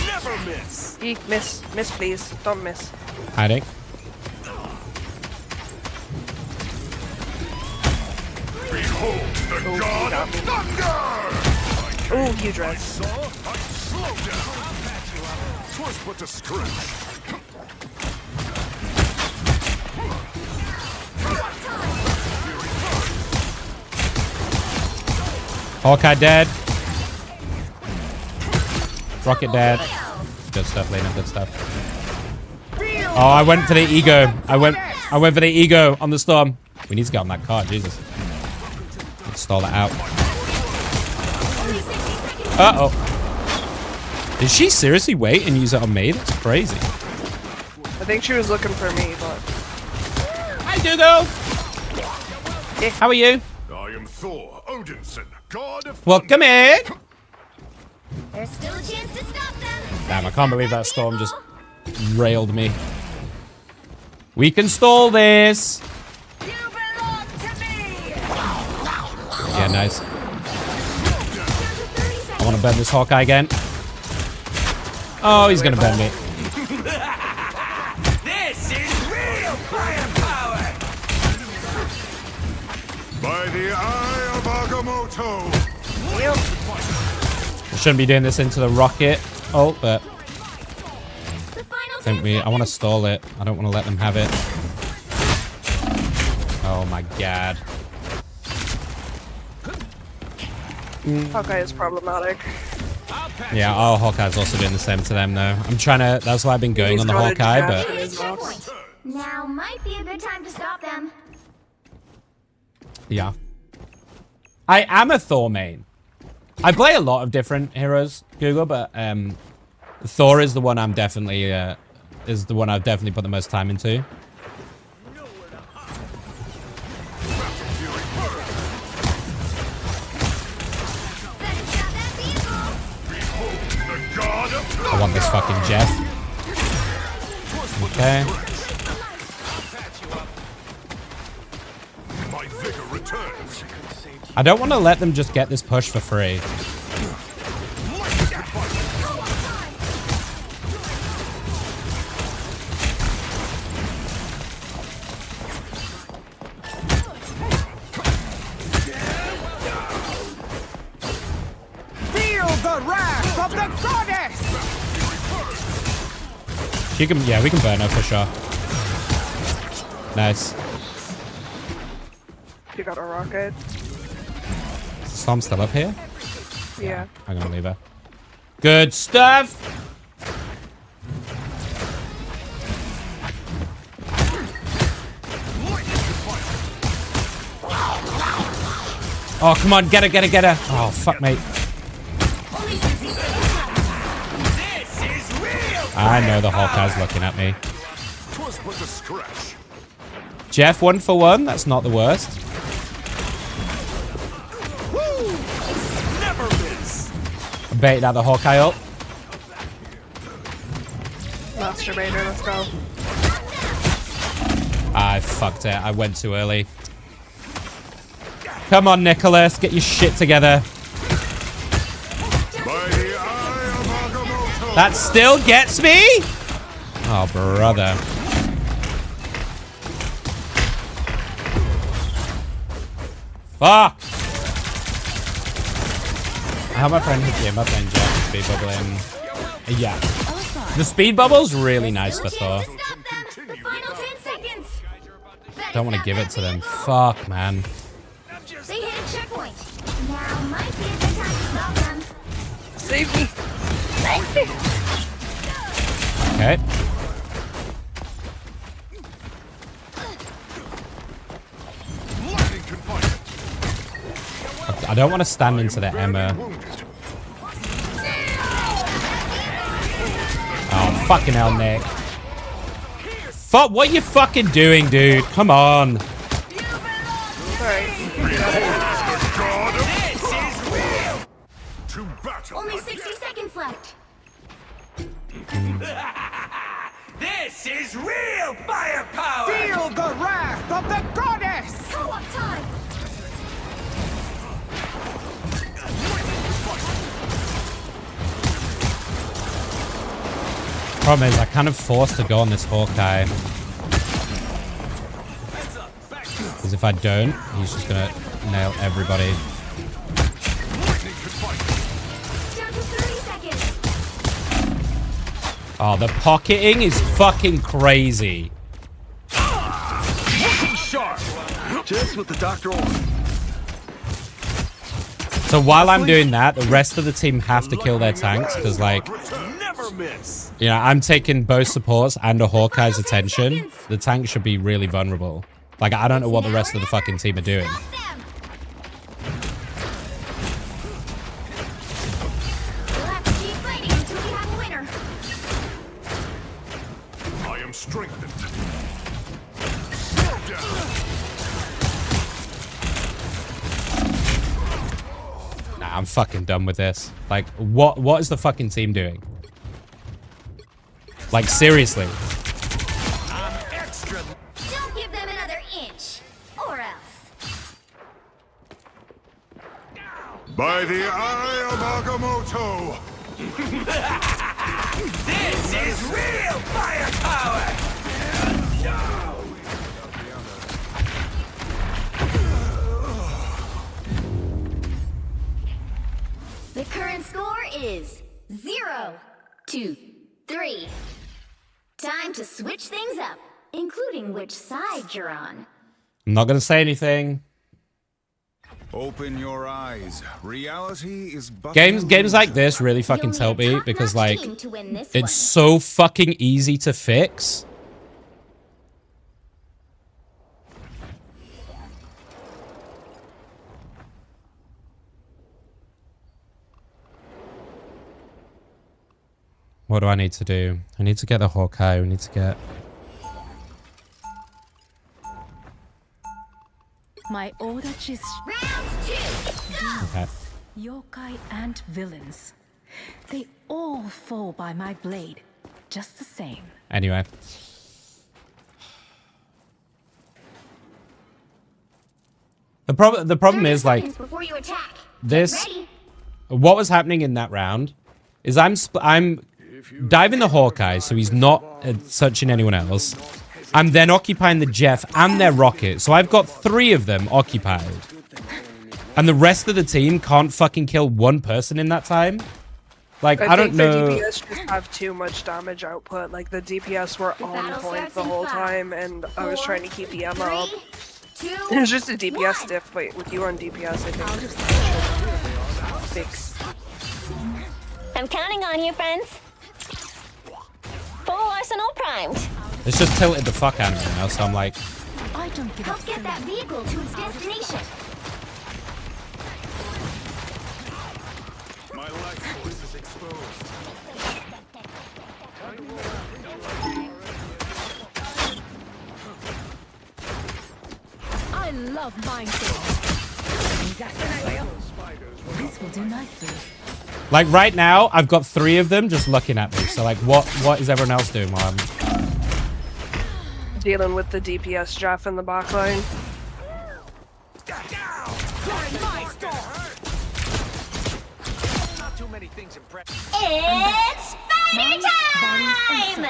S4: Never miss.
S9: Eek, miss, please. Don't miss.
S1: Hiding.
S4: Behold the god of thunder.
S9: Ooh, huge res.
S4: Slow down. 'Twas but a scratch.
S1: Hawkeye dead. Rocket dead. Good stuff, Lena. Good stuff. Oh, I went for the ego. I went for the ego on the storm. We need to get on that card, Jesus. Let's stall that out. Uh-oh. Did she seriously wait and use it on me? That's crazy.
S9: I think she was looking for me, but
S1: Hi, Dougal. How are you?
S4: I am Thor Odinson, god of
S1: Welcome in.
S5: There's still a chance to stop them.
S1: Damn, I can't believe that storm just railed me. We can stall this.
S5: You belong to me.
S1: Yeah, nice. I want to bend this Hawkeye again. Oh, he's going to bend me.
S4: This is real firepower. By the eye of Agamotto.
S1: I shouldn't be doing this into the rocket ult, but
S5: The final
S1: I think I want to stall it. I don't want to let them have it. Oh my god.
S9: Hawkeye is problematic.
S1: Yeah, oh, Hawkeye's also doing the same to them, though. I'm trying to... That's why I've been going on the Hawkeye, but...
S5: Now might be a good time to stop them.
S1: Yeah. I am a Thor main. I play a lot of different heroes, Google, but Thor is the one I'm definitely... is the one I've definitely put the most time into. I want this fucking Jeff. Okay. I don't want to let them just get this push for free.
S4: Feel the wrath of the goddess!
S1: She can, yeah, we can burn her for sure. Nice.
S9: You got a rocket.
S1: Is Storm still up here?
S9: Yeah.
S1: I'm gonna leave her. Good stuff! Oh, come on, get her, get her, get her. Oh, fuck, mate. I know the Hawkeye's looking at me.
S4: Twas but a scratch.
S1: Jeff, 1 for 1. That's not the worst.
S4: Never miss.
S1: I baited out the Hawkeye up.
S9: Masturbator, let's go.
S1: I fucked it. I went too early. Come on, Nicholas. Get your shit together.
S4: By the eye of Agamotto.
S1: That still gets me? Oh, brother. Fuck! How my friend hit him up and Jeff speed bubbling. Yeah. The speed bubble's really nice for Thor.
S5: Stop them! The final 10 seconds!
S1: Don't want to give it to them. Fuck, man.
S5: They hit a checkpoint. Now might be a good time to stop them.
S9: Save me.
S1: Okay. I don't want to stand into the Emma. Oh, fucking hell, Nick. Fuck, what you fucking doing, dude? Come on.
S5: Only 60 seconds left.
S4: This is real firepower! Feel the wrath of the goddess!
S5: Co-op time!
S1: Problem is, I kind of forced to go on this Hawkeye. Because if I don't, he's just gonna nail everybody.
S5: Down to 30 seconds.
S1: Oh, the pocketing is fucking crazy.
S4: Sharp! Just what the doctor ordered.
S1: So while I'm doing that, the rest of the team have to kill their tanks. Because, like,
S4: Never miss.
S1: you know, I'm taking both supports and a Hawkeye's attention. The tank should be really vulnerable. Like, I don't know what the rest of the fucking team are doing.
S5: Stop them! We'll have to keep fighting until we have a winner.
S4: I am strengthened.
S1: Nah, I'm fucking done with this. Like, what is the fucking team doing? Like, seriously.
S5: Don't give them another inch. Or else.
S4: By the eye of Agamotto! This is real firepower!
S5: The current score is 0-3. Time to switch things up, including which side you're on.
S1: I'm not gonna say anything.
S4: Open your eyes. Reality is but
S1: Games like this really fucking
S5: You'll
S1: tilt
S5: need a
S1: me because,
S5: top-notch
S1: like,
S5: team to win this
S1: it's
S5: one.
S1: so fucking easy to fix. What do I need to do? I need to get the Hawkeye. We need to get...
S6: My order is
S5: Round 2, go!
S1: Okay.
S6: yokai and villains. They all fall by my blade, just the same.
S1: Anyway. The problem
S5: 30
S1: is like
S5: seconds before you attack.
S1: this.
S5: Ready?
S1: What was happening in that round is I'm diving the Hawkeye, so he's not touching anyone else. I'm then occupying the Jeff and their rocket, so I've got 3 of them occupied, and the rest of the team can't fucking kill one person in that time. Like I don't
S9: think
S1: know.
S9: the DPS just have too much damage output. Like the DPS were on
S5: battle
S9: point
S5: starts
S9: the
S5: in
S9: whole
S5: 5,
S9: time, and I was
S5: 4,
S9: trying to keep the Emma up.
S5: 3, 2,
S9: It was just a DPS
S5: 1.
S9: diff, but with you on DPS, I think it should fix.
S5: I'm counting on you, friends. Full arsenal primed.
S1: It's just tilted the fuck out of me now, so I'm like,
S6: I don't give up.
S5: Help get that vehicle to its destination.
S4: My life force is exposed.
S6: I love mind games. This will do nicely.
S1: like right now I've got 3 of them just looking at me. So like, what is everyone else doing while I'm?
S9: Dealing with the DPS Jeff in the back line.
S5: It's fighting time!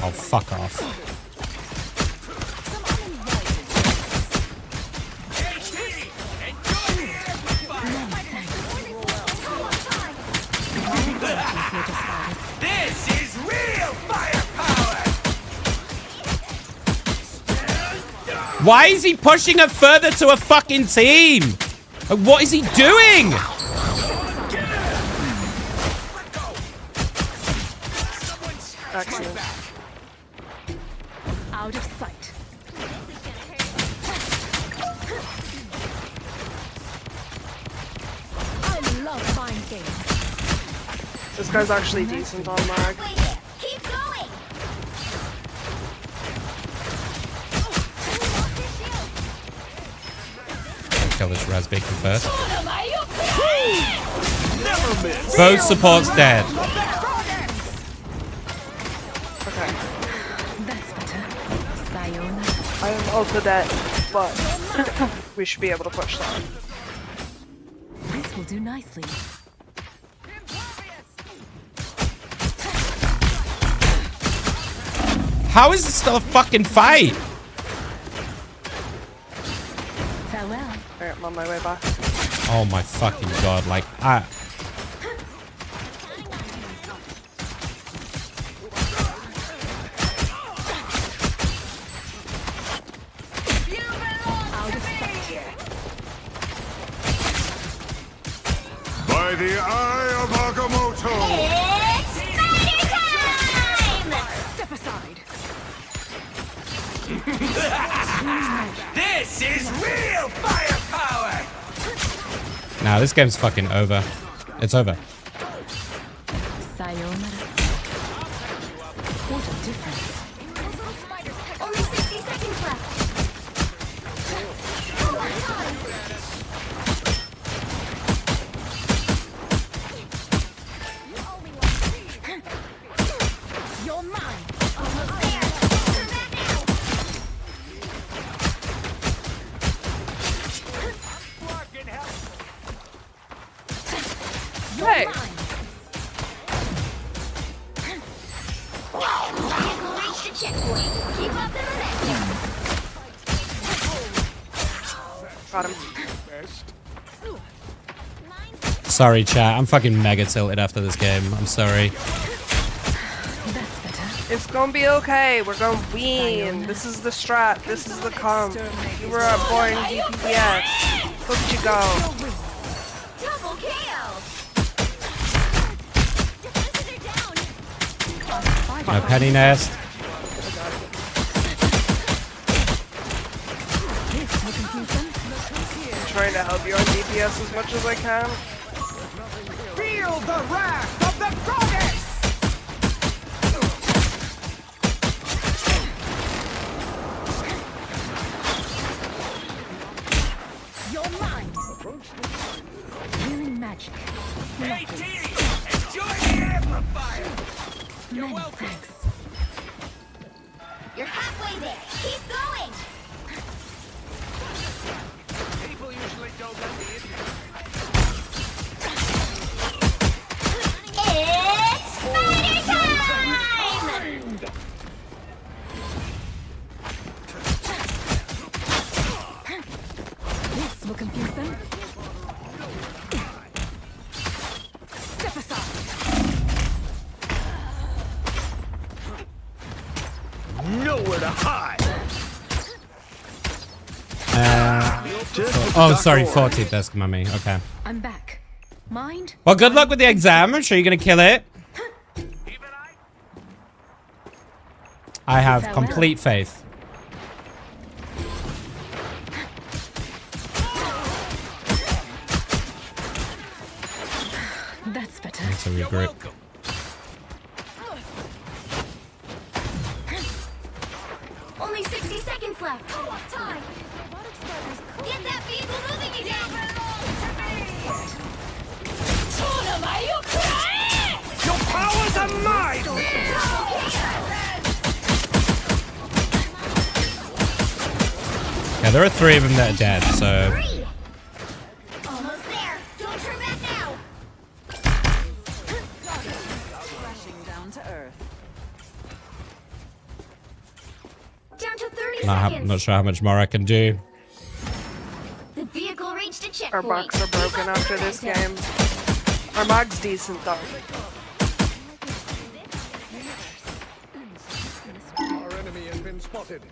S1: Oh, fuck off.
S4: This is real firepower!
S1: Why is he pushing her further to a fucking team? Like, what is he doing?
S9: Excellent.
S6: Out of sight. I love mind games.
S9: This guy's actually decent on mag.
S5: Wait there. Keep going!
S1: Kill this Raz Bacon first.
S4: Never miss!
S1: Both supports dead.
S9: Okay.
S6: That's better. Sayonara.
S9: I am also dead, but we should be able to push that.
S6: This will do nicely.
S1: How is this still a fucking fight?
S6: Farewell.
S9: Alright, I'm on my way back.
S1: Oh my fucking god, like,
S6: Out of sight.
S4: By the eye of Agamotto!
S5: It's fighting time!
S6: Step aside.
S4: This is real firepower!
S1: nah, this game's fucking over. It's over.
S6: Sayonara. What a difference.
S5: Only 60 seconds left.
S6: You're mine.
S5: Almost there. Turn back now.
S9: Hey!
S5: Vehicle reached the checkpoint. Keep up the momentum.
S9: Got him.
S1: Sorry, chat. I'm fucking mega tilted after this game. I'm sorry.
S6: That's better.
S9: It's gonna be okay. We're gonna win. This is the strat. This is the comp. You were a boring DPS. Look at you go.
S5: Double kill. Defenses are down.
S1: My penny nest.
S6: This will confuse them.
S9: I'm trying to help you on DPS as much as I can.
S4: Feel the wrath of the goddess!
S6: You're mine. Healing magic.
S4: Enjoy the amplifier!
S6: Many thanks.
S5: You're halfway there. Keep going.
S4: People usually don't let me in here.
S5: It's spider time!
S6: This will confuse them. Step aside.
S4: Nowhere to hide.
S1: Oh, sorry, 40 desk mummy. Okay.
S6: I'm back. Mind?
S1: Well, good luck with the exam. I'm sure you're gonna kill it. I have complete faith.
S6: That's better.
S1: Thanks a regroup.
S5: Only 60 seconds left. Time. Get that vehicle moving again.
S4: Your powers are mine!
S1: Yeah, there are 3 of them that are dead, so...
S5: Three. Almost there. Don't turn back now.
S8: Crashing down to earth.
S5: Down to 30
S1: I'm
S5: seconds.
S1: not sure how much more I can do.
S5: The vehicle reached a
S9: Our
S5: checkpoint.
S9: bugs are broken after this game. Our mog's decent though.
S4: Our enemy has been spotted.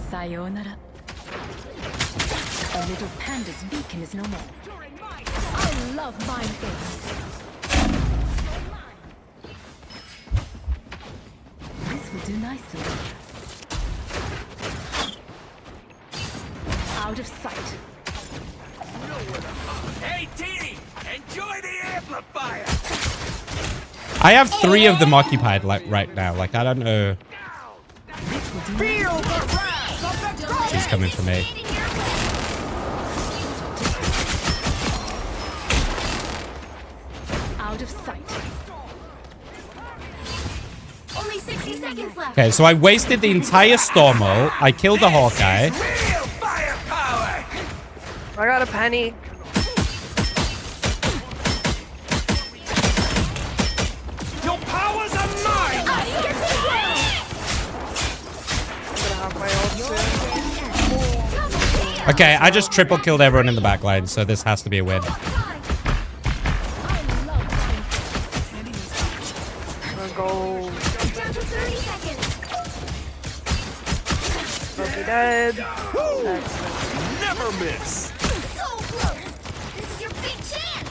S6: Sayonara. A little panda's beacon is no more. I love mind things. This will do nicely. Out of sight.
S4: Hey, Teeny! Enjoy the amplifier!
S1: I have 3 of them occupied like right now. Like I don't know. She's coming for me.
S6: Out of sight.
S5: Only 60 seconds left.
S1: Okay, so I wasted the entire storm ult. I killed the Hawkeye.
S4: Real firepower!
S9: I got a penny.
S4: Your powers are mine!
S9: I'm gonna have my ult soon.
S1: Okay, I just triple killed everyone in the back line, so this has to be a win.
S9: I'm gonna go.
S5: Down to 30 seconds.
S9: Will be dead.
S4: Never miss!
S5: So close. This is your big chance.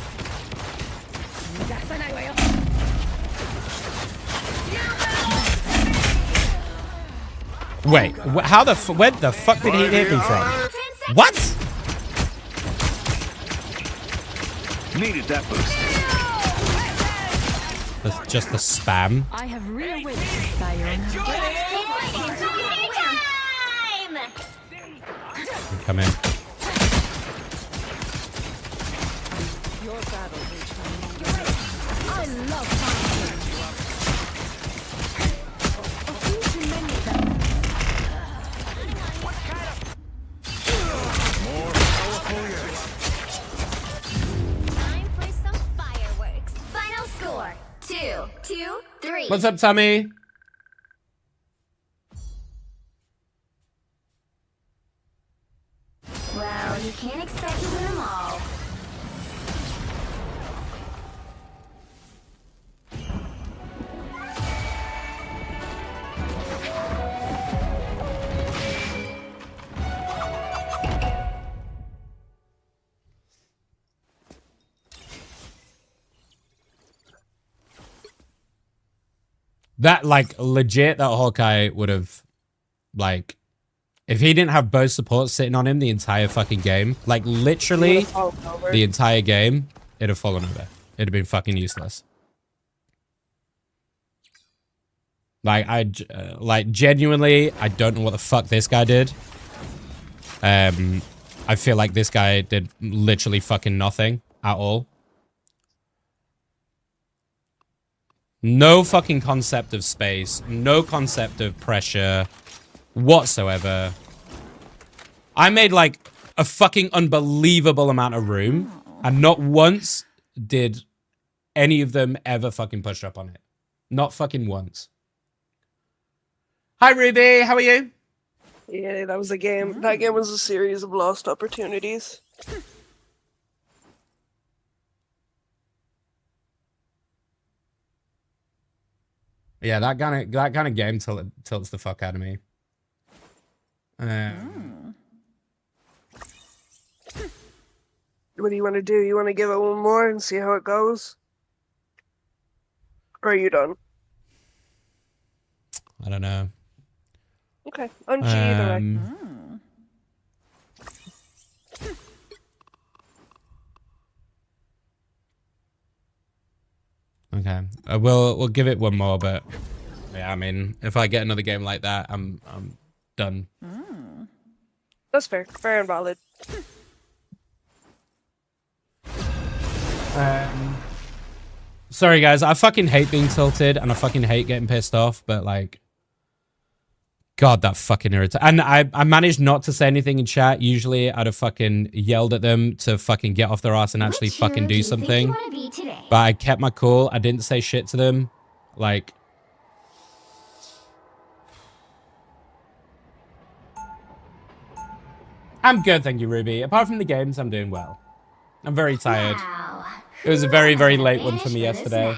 S1: Wait, how the where the fuck did he hit me from?
S5: 10 seconds.
S1: What?
S4: Needed that boost.
S1: That's just the spam.
S6: I have reawakened Sayonara.
S1: Come in.
S8: Your battle reached my
S6: I love mind things. A few too many of them.
S5: Time for some fireworks. Final score: 2-3.
S1: What's up, Tommy?
S5: Well, you can't expect to win them all.
S1: That, like, legit, that Hawkeye would have, like, if he didn't have both supports sitting on him the entire fucking game, like, literally the entire game, it'd have fallen over. It'd have been fucking useless. Like, like, genuinely, I don't know what the fuck this guy did. I feel like this guy did literally fucking nothing at all. No fucking concept of space. No concept of pressure whatsoever. I made like a fucking unbelievable amount of room, and not once did any of them ever fucking push up on it. Not fucking once. Hi, Ruby. How are you?
S9: Yeah, that was a game. That game was a series of lost opportunities.
S1: Yeah, that kind of game tilts the fuck out of me.
S9: What do you want to do? You want to give it one more and see how it goes? Or are you done?
S1: I don't know.
S9: Okay, I'm G either way.
S1: Okay, we'll give it one more, but yeah, I mean, if I get another game like that, I'm done.
S9: That's fair. Fair and valid.
S1: Sorry guys, I fucking hate being tilted and I fucking hate getting pissed off, but like, God, that fucking irritates. And I managed not to say anything in chat. Usually I'd have fucking yelled at them to fucking get off their ass and actually fucking do something. But I kept my cool. I didn't say shit to them. Like, I'm good, thank you, Ruby. Apart from the games, I'm doing well. I'm very tired. It was a very, very late one for me yesterday.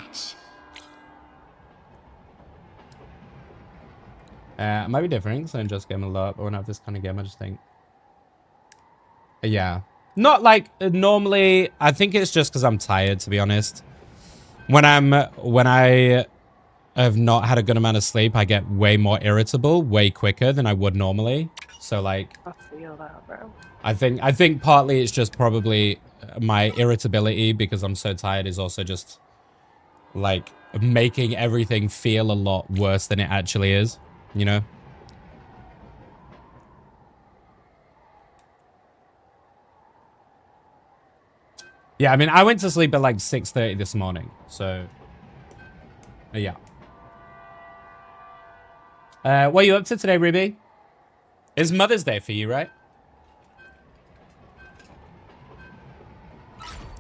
S1: It might be different because I don't just game a lot, but when I have this kind of game, I just think... Yeah. Not like normally, I think it's just because I'm tired, to be honest. When I have not had a good amount of sleep, I get way more irritable, way quicker than I would normally. So like...
S9: I feel that, bro.
S1: I think partly it's just probably my irritability because I'm so tired is also just like making everything feel a lot worse than it actually is, you know? Yeah, I mean, I went to sleep at like 6:30 this morning, so yeah. What are you up to today, Ruby? It's Mother's Day for you, right?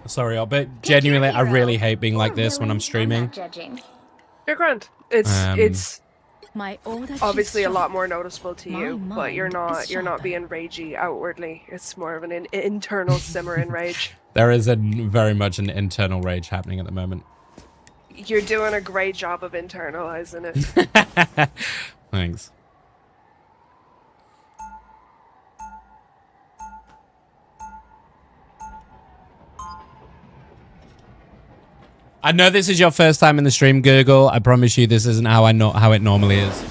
S1: Sorry, but genuinely, I really hate being like this when I'm streaming.
S9: You're grand. It's
S6: My
S9: obviously a lot more noticeable to you, but you're not being ragey outwardly. It's more of an internal simmering rage.
S1: There is very much an internal rage happening at the moment.
S9: You're doing a great job of internalizing it.
S1: Thanks. I know this is your first time in the stream, Google. I promise you this isn't how it normally is.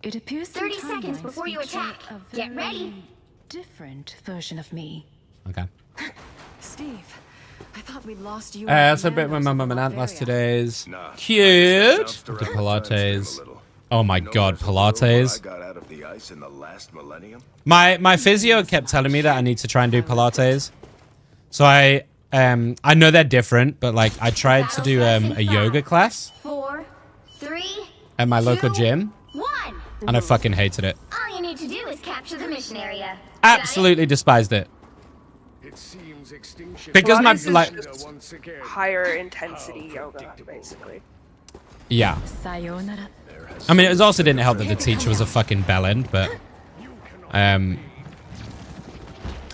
S6: It appears
S5: 30 seconds before you attack. Get ready.
S6: Different version of me.
S1: Okay.
S8: Steve, I thought we'd lost you.
S1: So a bit with my mum and aunt last 2 days. Cute. The Pilates. Oh my God, Pilates. My physio kept telling me that I need to try and do Pilates. So I know they're different, but like I tried to do a yoga class
S5: 4, 3,
S1: at my local gym,
S5: 1.
S1: and I fucking hated it.
S5: All you need to do is capture the mission area.
S1: Absolutely despised it.
S4: It seems extinction
S1: Because my
S9: Pilates is
S1: like
S9: just higher intensity yoga, basically.
S1: yeah.
S6: Sayonara.
S1: I mean, it also didn't help that the teacher was a fucking bellend, but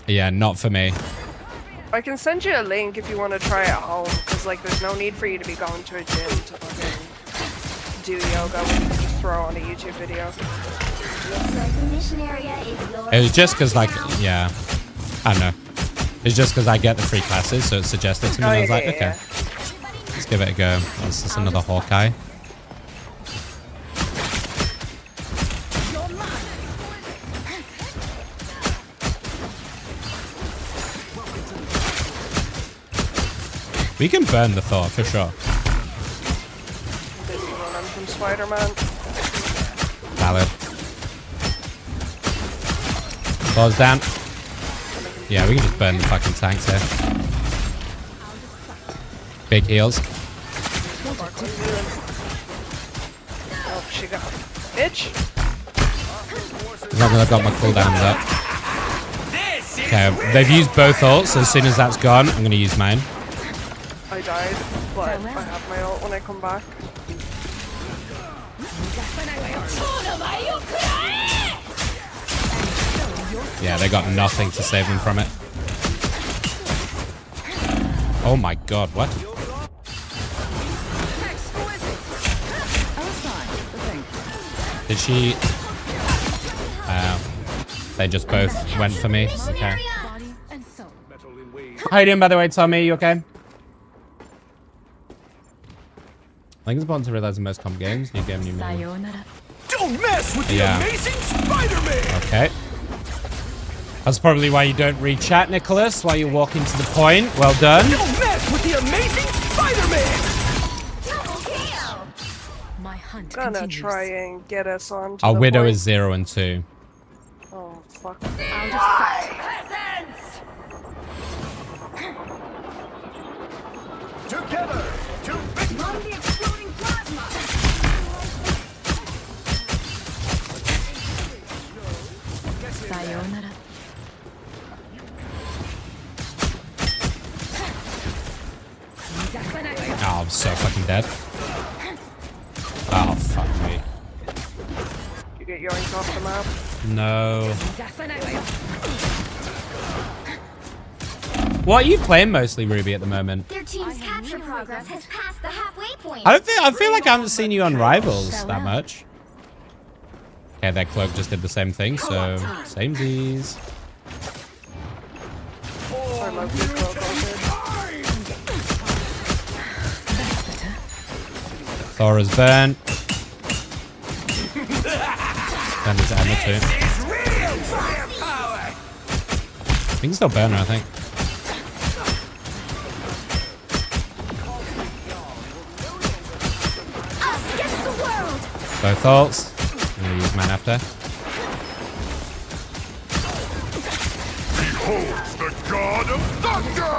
S1: yeah, not for me.
S9: I can send you a link if you want to try at home, because like there's no need for you to be going to a gym to fucking do yoga when you can just throw on a YouTube video.
S5: Looks like the mission area is yours.
S1: It was just because like, yeah, I don't know. It's just because I get the free classes, so it suggested to me, and I was like, okay, let's give it a go. This is another Hawkeye. We can burn the Thor, for sure.
S9: Busy running from Spider-Man.
S1: Valid. Thor's down. Yeah, we can just burn the fucking tanks here. Big heals.
S9: Oh, she got bitch.
S1: As long as I've got my cooldowns up. Okay, they've used both ults. As soon as that's gone, I'm going to use mine.
S9: I died, but I have my ult when I come back.
S1: Yeah, they got nothing to save them from it. Oh my god, what? Did she... they just both went for me. Okay.
S6: Body and soul.
S1: How you doing, by the way, Tommy? You okay? I think it's important to realize in most comp games, new game, new move.
S6: Sayonara.
S4: Don't mess with the
S1: Yeah.
S4: amazing Spider-Man!
S1: Okay. That's probably why you don't read chat, Nicholas, while you're walking to the point. Well done.
S4: Don't mess with the amazing Spider-Man!
S6: My hunt
S9: Gonna
S6: continues.
S9: try and get us on to
S1: Our
S9: the
S1: widow
S9: point.
S1: is 0 and 2.
S9: Oh, fuck.
S6: Out of sight.
S4: Together to victory!
S5: Run the exploding plasma.
S6: Sayonara.
S1: Oh, I'm so fucking dead. Oh, fuck me.
S9: You get yoinked off the map.
S1: No. What are you playing mostly, Ruby, at the moment?
S5: Their team's capture progress has passed the halfway point.
S1: I feel like I haven't seen you on Rivals that much. Okay, their cloak just did the same thing, so samesies.
S9: I love this logo.
S1: Thora's burnt. And there's Emma too. We can still burn her, I think.
S5: Us against the world.
S1: Both ults. I'm gonna use mine after.
S4: Behold the God of Thunder!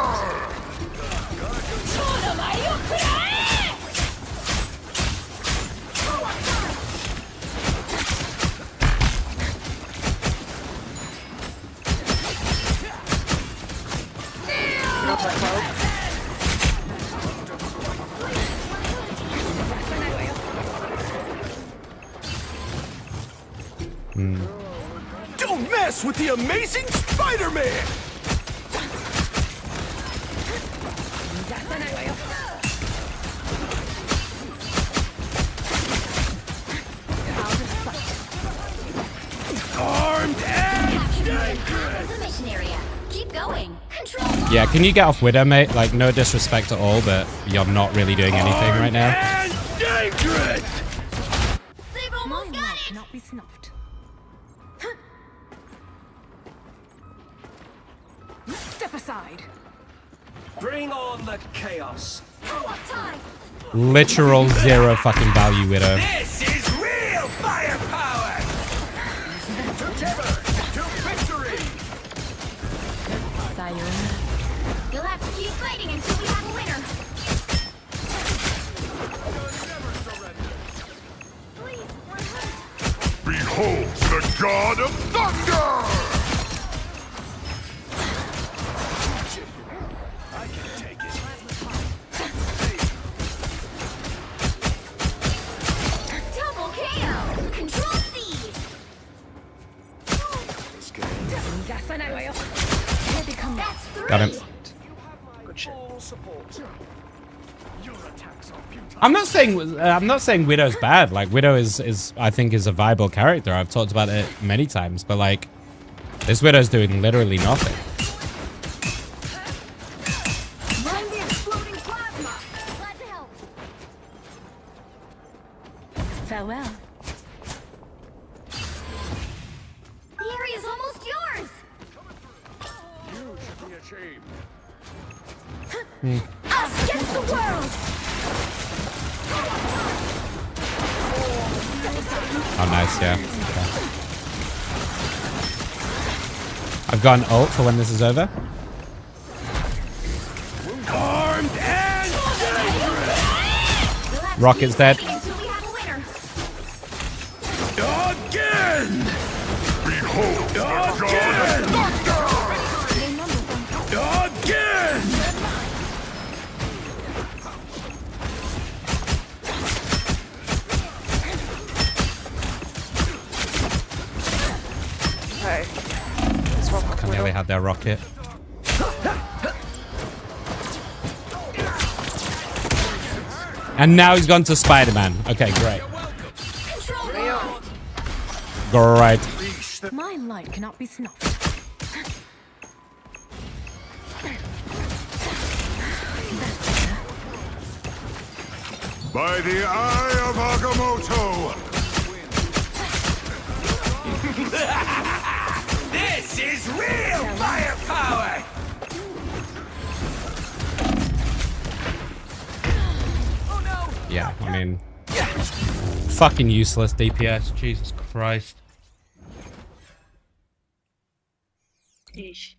S4: Don't mess with the amazing Spider-Man! Armed and dangerous!
S5: The mission area. Keep going. Control.
S1: Yeah, can you get off Widow, mate? Like, no disrespect at all, but you're not really doing anything right now.
S4: And dangerous!
S5: They've
S6: My
S5: almost got
S6: light
S5: it.
S6: cannot be snuffed. Step aside.
S4: Bring on the chaos!
S5: Co-op time.
S1: Literal 0 fucking value Widow.
S4: This is real firepower! Together to victory!
S6: Sayonara.
S5: You'll have to keep fighting until we have a winner. Please, we're hurt.
S4: Behold the God of Thunder! I can take it.
S5: Double KO. Control C. That's 3.
S1: Got him.
S9: Good shit.
S1: I'm not saying Widow's bad. Like, Widow is I think is a viable character. I've talked about it many times, but like, this Widow's doing literally nothing.
S5: Run the exploding plasma. Glad to help.
S6: Farewell.
S5: The area's almost yours.
S4: You should be ashamed.
S5: Us against the world.
S1: Oh, nice, yeah. Okay. I've got an ult for when this is over.
S4: Armed and
S1: Rocket's dead.
S5: Until we have a winner.
S4: again! Behold, again! Again!
S9: Hey. Swap with
S1: I nearly
S9: Widow.
S1: had their rocket. And now he's gone to Spider-Man. Okay, great. Great.
S6: My light cannot be snuffed.
S4: By the eye of Agamotto! This is real firepower!
S1: Yeah, I mean, fucking useless DPS. Jesus Christ.
S9: Yeesh.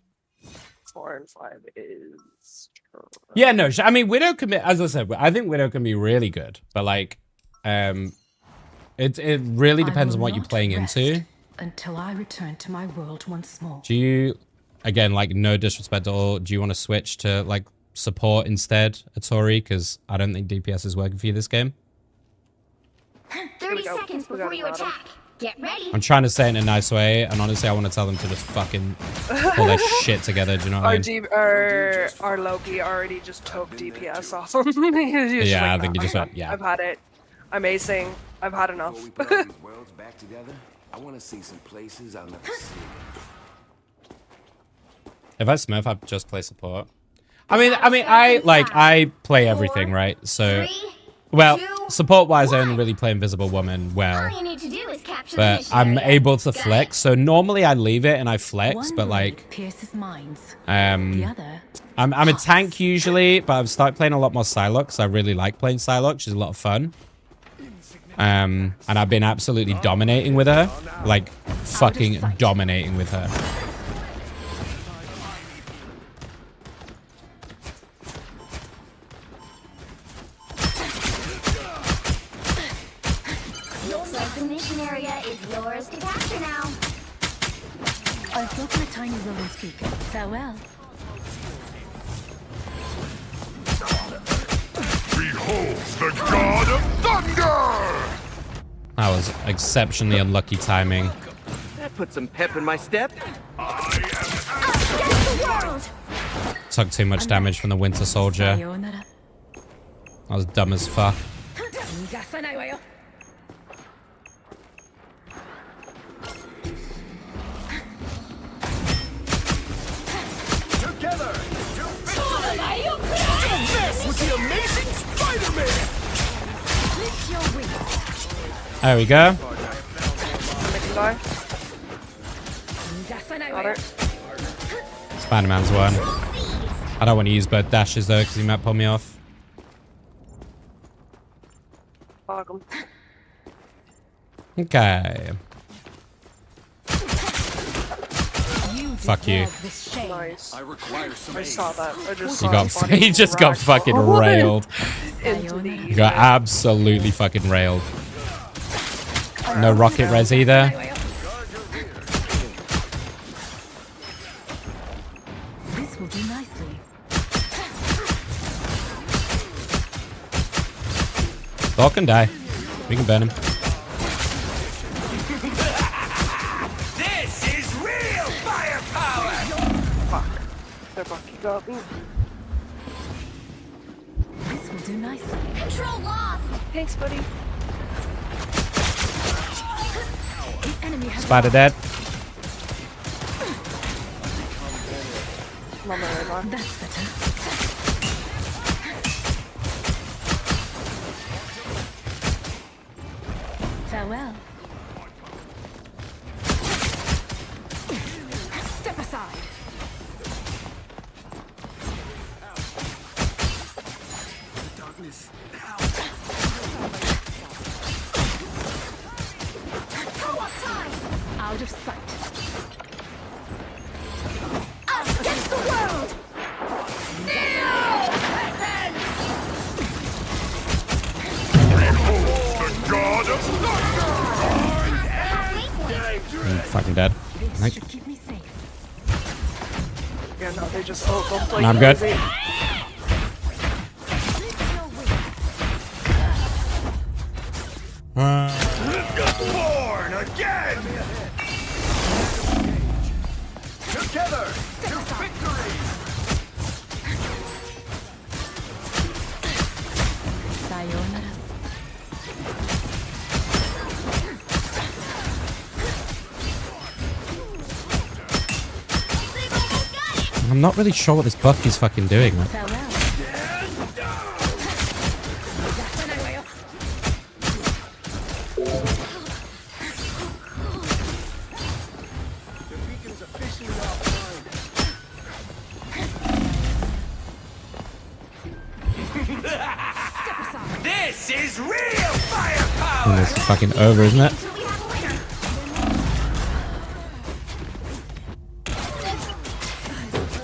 S9: 4 and 5 is.
S1: Yeah, no, I mean, Widow can be, as I said, I think Widow can be really good, but like, it really depends
S6: I
S1: on
S6: will
S1: what you're
S6: not
S1: playing
S6: rest
S1: into.
S6: until I return to my world once more.
S1: Do you, again, like, no disrespect at all, do you want to switch to like support instead, Atori? Because I don't think DPS is working for you this game.
S5: 30
S9: go.
S5: seconds
S9: We got
S5: before you
S9: bottom.
S5: attack. Get ready.
S1: I'm trying to say it in a nice way, and honestly, I want to tell them to just fucking pull their shit together. Do you know what I mean?
S9: Our Loki already just took DPS off him. He was just
S1: Yeah,
S9: like,
S1: I think he
S9: "Nah,
S1: just went, yeah.
S9: I've had it. I'm acing. I've had enough.
S10: Before we put all these worlds back together, I want to see some places I'll never see.
S1: If I Smurf, I just play support. I play everything, right? So,
S5: 3,
S1: well,
S5: 2,
S1: support-wise, I only really play Invisible Woman
S5: all
S1: well,
S5: you need to do is capture the
S1: but
S5: mission
S1: I'm
S5: area.
S1: able to
S5: Got it?
S1: flex. So normally I leave it and I flex,
S6: One
S1: but
S6: blade
S1: like,
S6: pierces minds. The other.
S1: I'm a tank usually, but I've started playing a lot more Psylocke. I really like playing Psylocke. She's a lot of fun. And I've been absolutely dominating with her, like fucking dominating with her.
S5: Looks like the mission area is yours to capture now.
S6: I've broken a tiny rolling speaker. Farewell.
S4: Behold the god of thunder!
S1: That was exceptionally unlucky timing.
S10: That put some pep in my step.
S5: Outguns the world.
S1: Took too much damage from the Winter Soldier.
S6: Sayonara.
S1: I was dumb as fuck.
S4: Together! Don't mess with the amazing Spider-Man!
S1: There we go.
S9: Make him die. Got it.
S1: Spider-Man's one. I don't want to use both dashes though, because he might pull me off.
S9: Fuck him.
S1: Okay. Fuck you.
S9: Nice. I saw that. I just
S1: You
S9: saw
S1: got
S9: his body
S1: he just got
S9: ragdoll
S1: fucking railed.
S9: into the
S1: You got absolutely fucking railed. No rocket res either.
S6: This will do nicely.
S1: Thor can die. We can burn him.
S4: This is real firepower!
S9: They're fucking got me.
S6: This will do nicely.
S5: Control lost.
S9: Thanks, buddy.
S6: The enemy has
S1: Spider dead.
S9: I'm on my way back.
S6: That's better. Farewell. Step aside.
S5: Co-op time.
S6: Out of sight.
S1: I'm fucking dead. Like,
S6: Should keep me safe.
S9: Yeah, no, they just ult them like
S1: I'm good.
S9: crazy.
S4: Born again! Together to victory!
S6: Sayonara.
S1: I'm not really sure what this buff is fucking doing. Man.
S6: Farewell.
S4: The beacon's officially offline. This is real firepower!
S1: And it's fucking over, isn't it?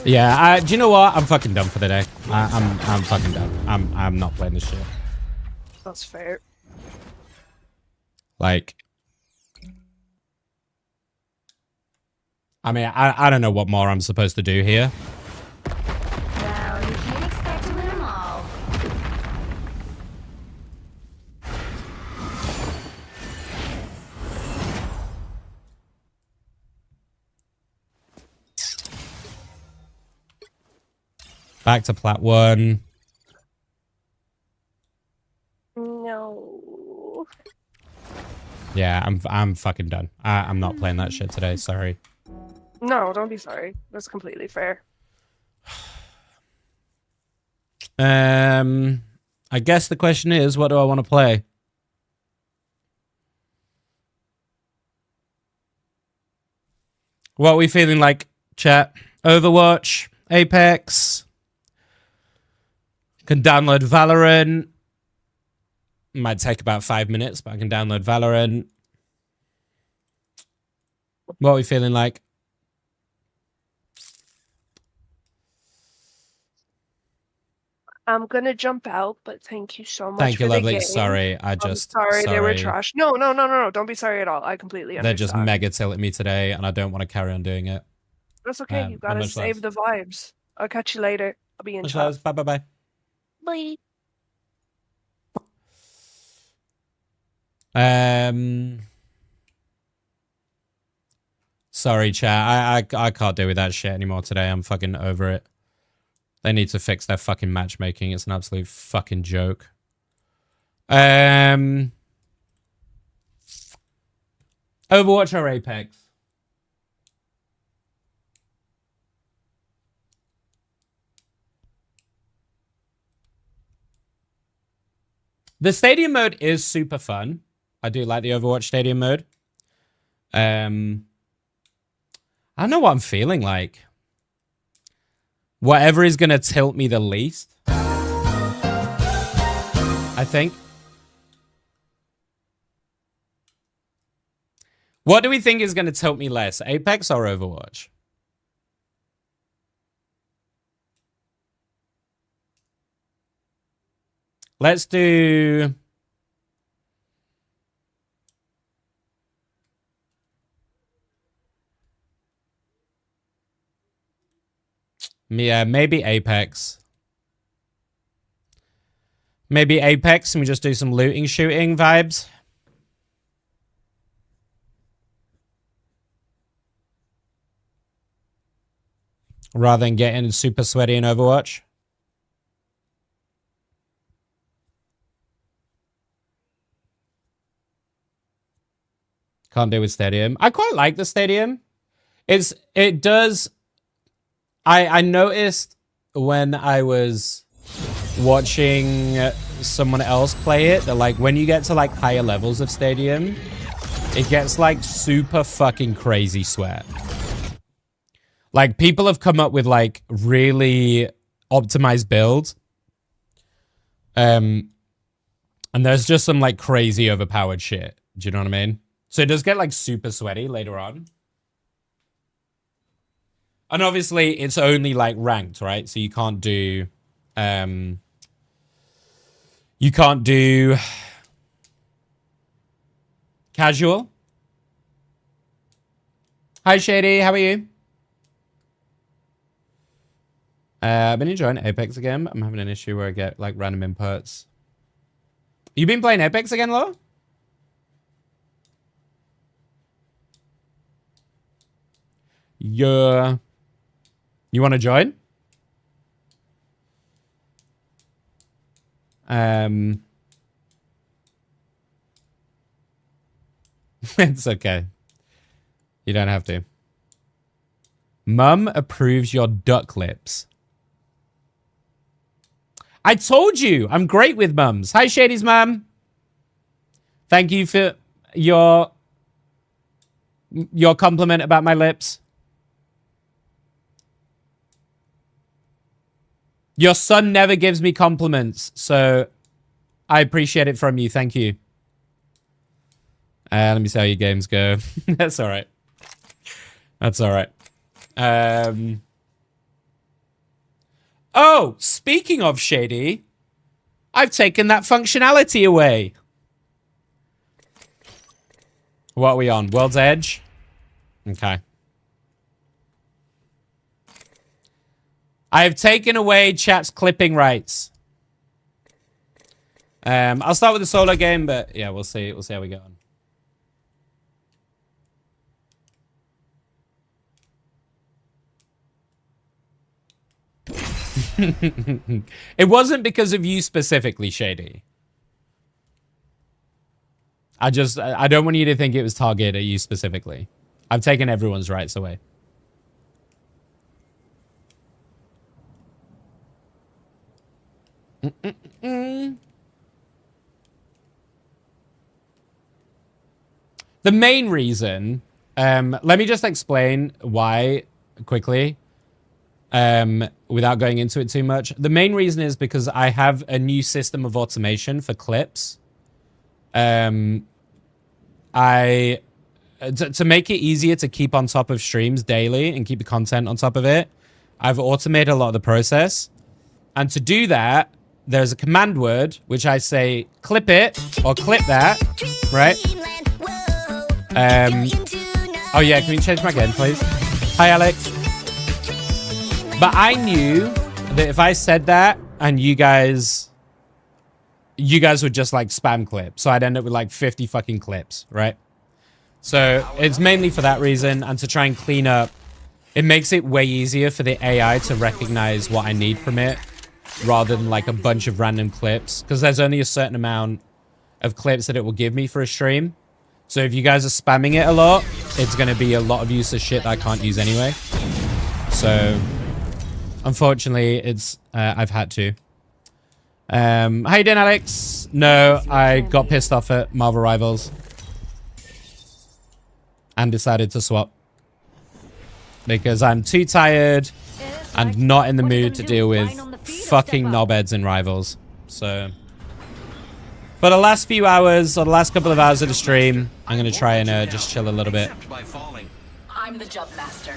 S1: Yeah, do you know what? I'm fucking done for the day. I'm fucking done. I'm not playing this shit.
S9: That's fair.
S1: Like, I mean, I don't know what more I'm supposed to do here.
S5: Well, you can't expect to win them all.
S1: Back to plat 1.
S9: No.
S1: Yeah, I'm fucking done. I'm not playing that shit today. Sorry.
S9: No, don't be sorry. That's completely fair.
S1: I guess the question is, what do I want to play? What are we feeling like, chat? Overwatch, Apex. Can download Valorant. Might take about 5 minutes, but I can download Valorant. What are we feeling like?
S9: I'm gonna jump out, but thank you so much.
S1: Thank you,
S9: for the
S1: lovely.
S9: game.
S1: Sorry,
S9: I'm sorry, they were trash. No, don't be sorry at all. I completely
S1: They're
S9: understand.
S1: just mega tilting me today, and I don't want to carry on doing it.
S9: That's okay. You gotta
S1: much
S9: save the vibes. I'll catch you later. I'll be in
S1: Much
S9: chat.
S1: love. Bye, bye, bye.
S9: Bye.
S1: Sorry, chat. I can't deal with that shit anymore today. I'm fucking over it. They need to fix their fucking matchmaking. It's an absolute fucking joke. Overwatch or Apex? The stadium mode is super fun. I do like the Overwatch stadium mode. I don't know what I'm feeling like. Whatever is going to tilt me the least, I think. What do we think is going to tilt me less, Apex or Overwatch? Let's do... Yeah, maybe Apex. Maybe Apex and we just do some looting, shooting vibes. Rather than getting super sweaty in Overwatch. Can't do with Stadium. I quite like the Stadium. It does... I noticed when I was watching someone else play it that like when you get to like higher levels of Stadium, it gets like super fucking crazy sweat. Like people have come up with like really optimized builds. And there's just some like crazy overpowered shit. Do you know what I mean? So it does get like super sweaty later on. And obviously it's only like ranked, right? So you can't do Casual. Hi, Shady. How are you? I've been enjoying Apex again. I'm having an issue where I get like random inputs. You been playing Apex again, Laura? Yeah. You want to join? It's okay. You don't have to. Mum approves your duck lips. I told you, I'm great with mums. Hi, Shady's mum. Thank you for your compliment about my lips. Your son never gives me compliments, so I appreciate it from you. Thank you. Let me see how your games go. That's all right. That's all right. Oh, speaking of Shady, I've taken that functionality away. What are we on? World's Edge? Okay. I have taken away chat's clipping rights. I'll start with the solo game, but yeah, we'll see. We'll see how we go on. It wasn't because of you specifically, Shady. I don't want you to think it was targeted at you specifically. I've taken everyone's rights away. The main reason, let me just explain why quickly, without going into it too much. The main reason is because I have a new system of automation for clips. To make it easier to keep on top of streams daily and keep the content on top of it, I've automated a lot of the process. And to do that, there's a command word, which I say, clip it, or clip that, right? Oh yeah, can we change my game, please? Hi, Alex. But I knew that if I said that and you guys would just like spam clip. So I'd end up with like 50 fucking clips, right? So it's mainly for that reason, and to try and clean up. It makes it way easier for the AI to recognize what I need from it rather than like a bunch of random clips, because there's only a certain amount of clips that it will give me for a stream. So if you guys are spamming it a lot, it's going to be a lot of useless shit that I can't use anyway. So unfortunately, it's I've had to. How you doing, Alex? No, I got pissed off at Marvel Rivals and decided to swap because I'm too tired and not in the mood to deal with fucking knobheads in Rivals. So for the last few hours, or the last couple of hours of the stream, I'm going to try and just chill a little bit.
S8: I'm the jump master.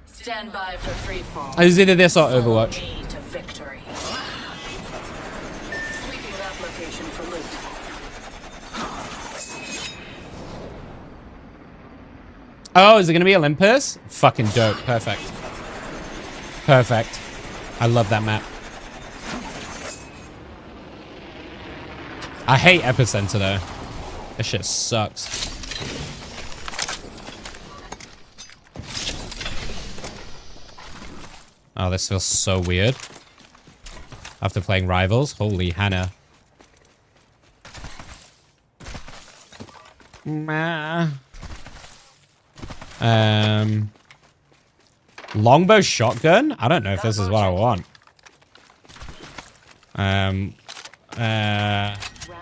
S8: Stand by for free fall.
S1: It's either this or Overwatch.
S8: To victory. Sweeping that location for loot.
S1: Oh, is it going to be Olympus? Fucking dope. Perfect. Perfect. I love that map. I hate Epicenter though. This shit sucks. Oh, this feels so weird. After playing Rivals. Holy Hannah. Longbow shotgun? I don't know if this is what I want.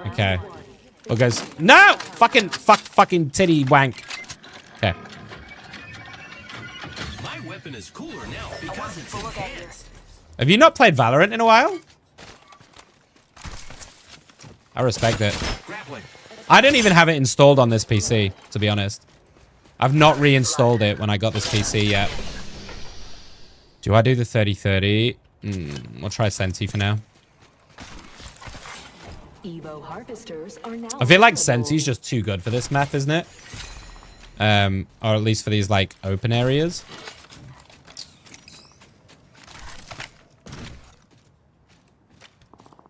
S1: Okay. Oh, guys. No! Fucking titty wank. Okay.
S10: My weapon is cooler now because it's enhanced.
S1: Have you not played Valorant in a while? I respect it. I don't even have it installed on this PC, to be honest. I've not reinstalled it when I got this PC yet. Do I do the 30-30? I'll try Senti for now.
S6: Evo harvesters are now
S1: I feel like
S6: available.
S1: Senti's just too good for this map, isn't it? Or at least for these like open areas.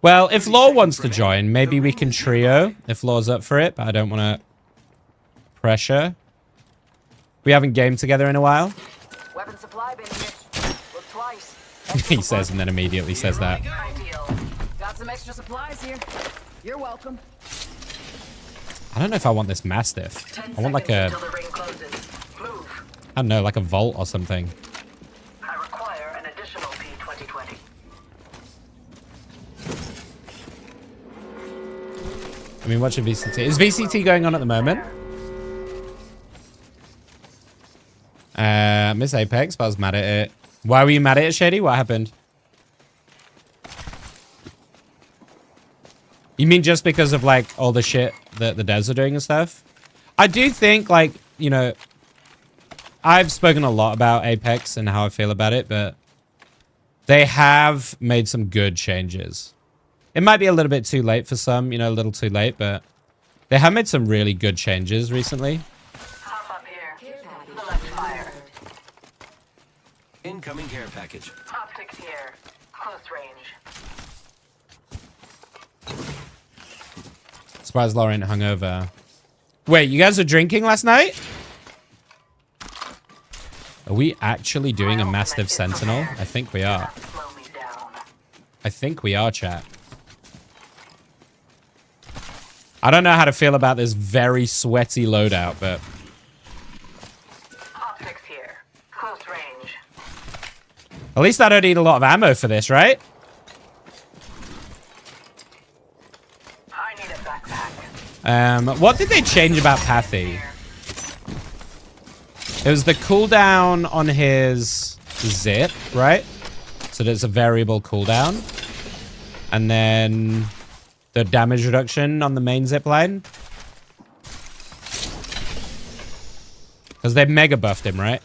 S1: Well, if Law wants to join, maybe we can trio if Law's up for it, but I don't want to pressure. We haven't gamed together in a while.
S8: Weapon supply bin here. Look twice.
S1: He says and then immediately says that.
S8: Ideal. Got some extra supplies here. You're welcome.
S1: I don't know if I want this Mastiff. I want like a,
S8: The ring closes. Move.
S1: I don't know, like a Vault or something.
S8: I require an additional P2020.
S1: I mean, watching VCT. Is VCT going on at the moment? Miss Apex, but I was mad at it. Why were you mad at it, Shady? What happened? You mean just because of, like, all the shit that the devs are doing and stuff? I do think, like, you know, I've spoken a lot about Apex and how I feel about it, but they have made some good changes. It might be a little bit too late for some, you know, a little too late, but they have made some really good changes recently.
S8: Hop up here. Select fire.
S10: Incoming care package.
S8: Optics here. Close range.
S1: Surprised Laura ain't hungover. Wait, you guys were drinking last night? Are we actually doing a Mastiff Sentinel? I think we are.
S8: Slow me down.
S1: I think we are, chat. I don't know how to feel about this very sweaty loadout, but...
S8: Optics here. Close range.
S1: At least I don't need a lot of ammo for this, right?
S8: I need a backpack.
S1: What did they change about Pathy? It was the cooldown on his zip, right? So there's a variable cooldown. And then the damage reduction on the main zip line. Because they mega buffed him, right?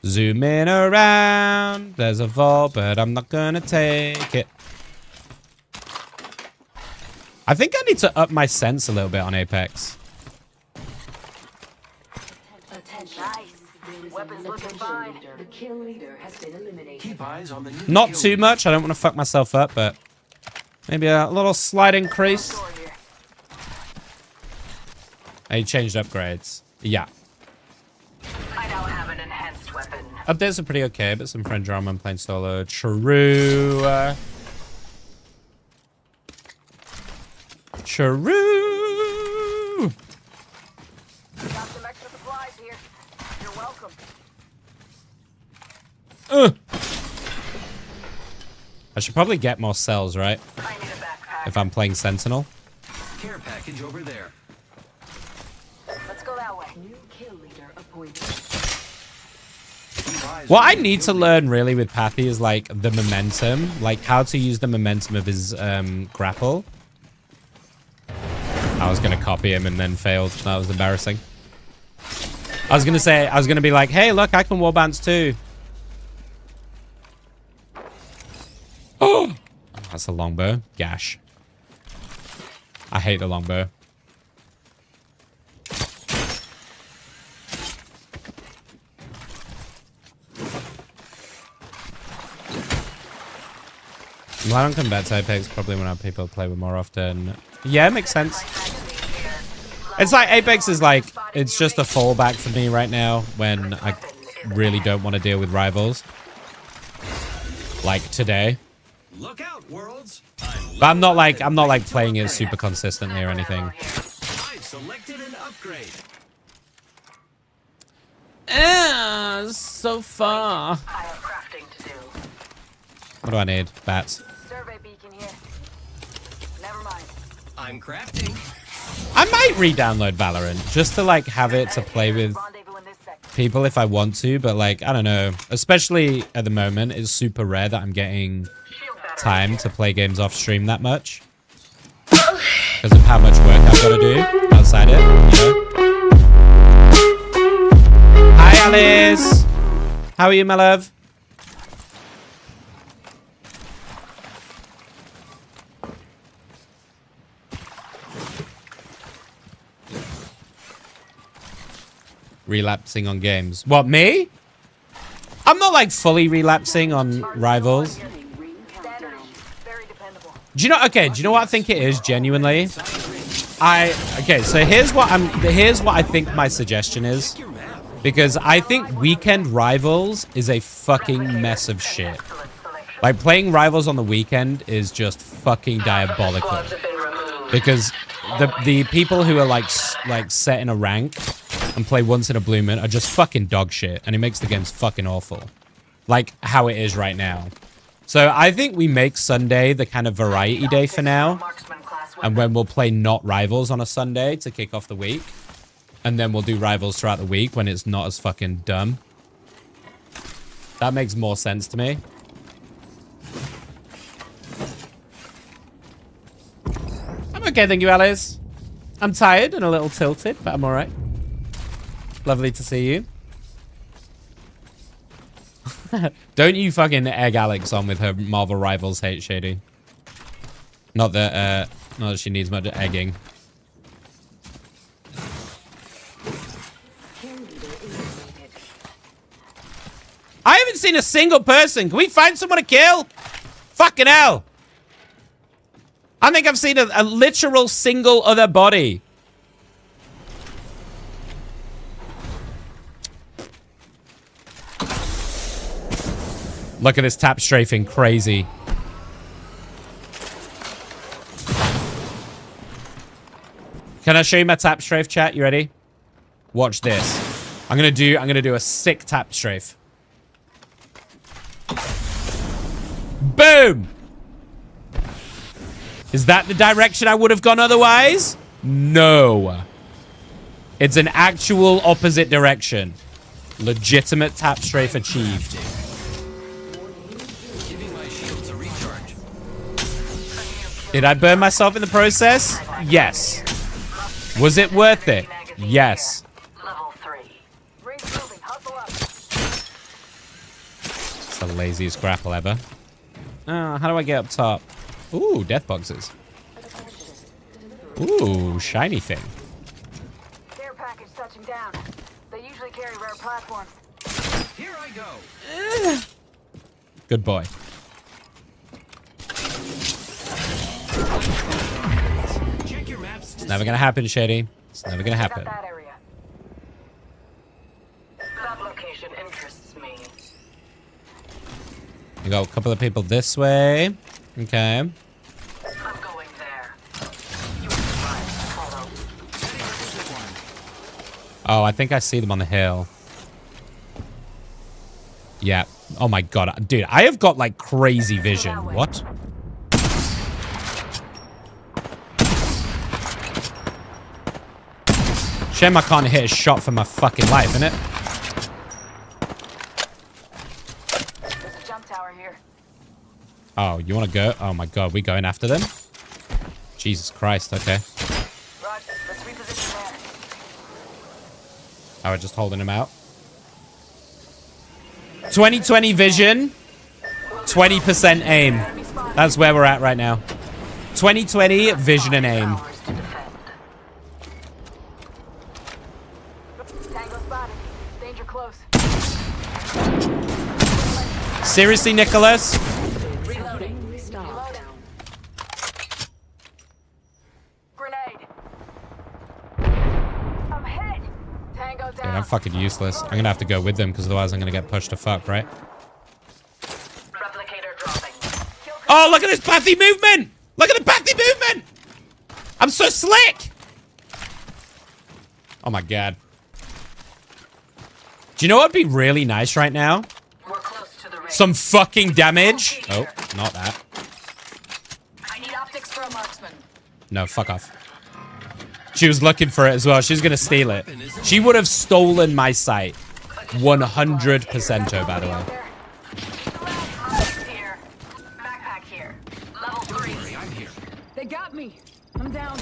S1: Zoom in around. There's a vault, but I'm not gonna take it. I think I need to up my sense a little bit on Apex.
S8: Weapons looking fine.
S6: The kill leader has been eliminated.
S10: Keep eyes on the new
S1: Not
S10: kill
S1: too much. I don't want to fuck myself up, but maybe a little slight increase.
S8: Door here.
S1: He changed upgrades. Yeah.
S8: I now have an enhanced weapon.
S1: Updates are pretty okay, but some friend drama and playing solo. True. True.
S8: Got some extra supplies here. You're welcome.
S1: I should probably get more cells, right?
S8: I need a backpack.
S1: If I'm playing Sentinel.
S10: care package over there.
S8: Let's go that way.
S6: New kill leader appointed.
S10: Keep eyes
S1: What
S10: on
S1: I
S10: the
S1: need to
S10: kill
S1: learn really with Pathy is like the momentum, like how to use the momentum of his grapple. I was gonna copy him and then failed. That was embarrassing. I was gonna be like, hey, look, I can wall bounce too. Oh, that's a longbow. Gash. I hate the longbow. Why don't come back to Apex? Probably when our people play with more often. Yeah, it makes sense. It's like Apex is like, it's just a fallback for me right now when I really don't want to deal with rivals. Like today.
S10: Look out, worlds.
S1: But I'm not like playing it super consistently or anything.
S10: I've selected an upgrade.
S1: So far.
S8: I have crafting to do.
S1: What do I need? Bats.
S8: Survey beacon here. Never mind.
S10: I'm crafting.
S1: I might re-download Valorant just to like have it to play with
S8: Rendezvous in this sector.
S1: people if I want to, but like, I don't know. Especially at the moment, it's super rare that I'm getting
S8: Shield battery
S1: time
S8: here.
S1: to play games off stream that much. Because of how much work I've got to do outside it, you know? Hi, Alice! How are you, my love? relapsing on games. What, me? I'm not like fully relapsing on Rivals. Do you know, okay, do you know what I think it is genuinely? Okay, so here's what I think my suggestion is. Because I think weekend Rivals is a fucking mess of shit. Like, playing Rivals on the weekend is just fucking diabolical. Because the people who are like set in a rank and play once in a blue moon are just fucking dog shit. And it makes the games fucking awful. Like how it is right now. So I think we make Sunday the kind of variety day for now. And when we'll play not Rivals on a Sunday to kick off the week. And then we'll do Rivals throughout the week when it's not as fucking dumb. That makes more sense to me. I'm okay, thank you, Alice. I'm tired and a little tilted, but I'm alright. Lovely to see you. Don't you fucking egg Alex on with her Marvel Rivals hate, Shady. Not that she needs much egging. I haven't seen a single person. Can we find someone to kill? Fucking hell. I think I've seen a literal single other body. Look at this tap strafing. Crazy. Can I show you my tap strafe, chat? You ready? Watch this. I'm gonna do a sick tap strafe. Boom! Is that the direction I would have gone otherwise? No. It's an actual opposite direction. Legitimate tap strafe achieved. Did I burn myself in the process? Yes. Was it worth it? Yes. It's the laziest grapple ever. How do I get up top? Ooh, death boxes. Ooh, shiny thing.
S5: Care package touching down. They usually carry rare platforms.
S10: Here I go.
S1: Good boy.
S10: Check your maps.
S1: It's never gonna happen, Shady. It's never gonna happen.
S5: That area. That location interests me.
S1: We got a couple of people this way. Okay.
S5: I'm going there. You follow.
S1: Oh, I think I see them on the hill. Yeah. Oh my god. Dude, I have got like crazy vision. What? Shame I can't hit a shot for my fucking life, innit?
S5: There's a jump tower here.
S1: Oh, you want to go? Oh my god, we going after them? Jesus Christ, okay.
S5: Roger, let's reposition there.
S1: Oh, we're just holding him out. 2020 vision, 20% aim. That's where we're at right now. 2020 vision and aim.
S5: Tango spotted. Danger close.
S1: Seriously, Nicholas?
S5: Reloading. Reloading. Grenade. I'm hit. Tango down.
S1: Dude, I'm fucking useless. I'm gonna have to go with them because otherwise I'm gonna get pushed to fuck, right?
S5: Replicator dropping.
S1: Oh, look at this pathy movement! Look at the pathy movement! I'm so slick! Oh my god. Do you know what would be really nice right now?
S5: We're close to the ring.
S1: Some fucking damage. Oh, not that.
S5: I need optics for a marksman.
S1: No, fuck off. She was looking for it as well. She's gonna steal it. She would have stolen my sight. 100%, by the way.
S5: Here. Backpack here. Level 3.
S10: I'm here.
S8: They got me. I'm down.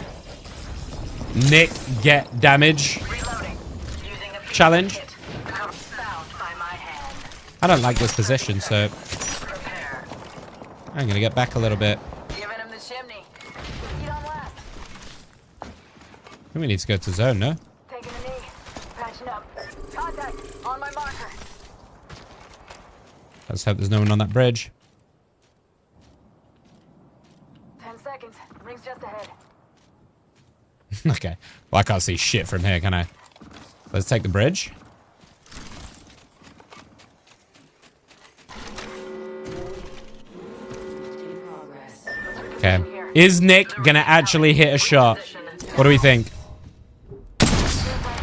S1: Nick, get damage.
S5: Reloading. Using a
S1: Challenge.
S5: kit. Found by my hand.
S1: I don't like this position, so
S5: Prepare.
S1: I'm gonna get back a little bit.
S5: Giving him the chimney. Heat on last.
S1: I think we need to go to zone, no?
S5: Taking a knee. Patching up.
S1: Let's hope there's no one on that bridge.
S5: 10 seconds. Ring's just ahead.
S1: Okay. Well, I can't see shit from here, can I? Let's take the bridge. Okay. Is Nick gonna actually hit a shot? What do we think?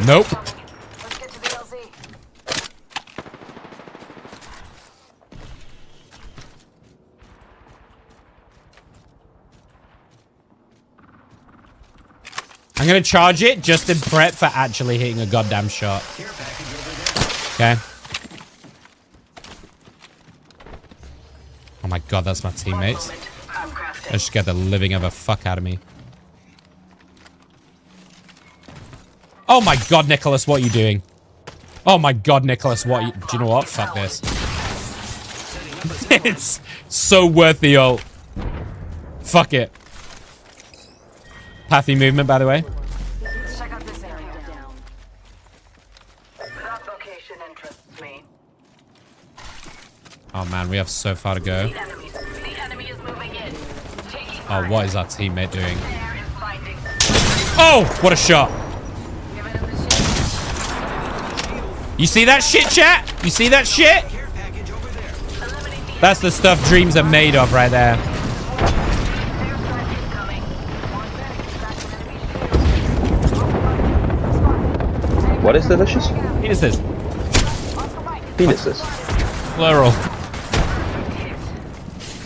S1: Nope.
S5: Let's get to the LZ.
S1: I'm gonna charge it just in prep for actually hitting a goddamn shot. Okay. Oh my god, that's my teammates. That scared the living of a fuck out of me. Oh my god, Nicholas, what are you doing? Oh my god, Nicholas, what are you... Do you know what? Fuck this. It's so worth the ult. Fuck it. Pathy movement, by the way.
S5: Check out this area. That location interests me.
S1: Oh man, we have so far to go.
S5: The enemy is moving in. Taking
S1: Oh, what is our teammate doing?
S5: fire and finding.
S1: Oh, what a shot. You see that shit, chat? You see that shit? That's the stuff dreams are made of right there.
S7: What is delicious?
S1: Penises.
S7: Penises.
S1: Plural.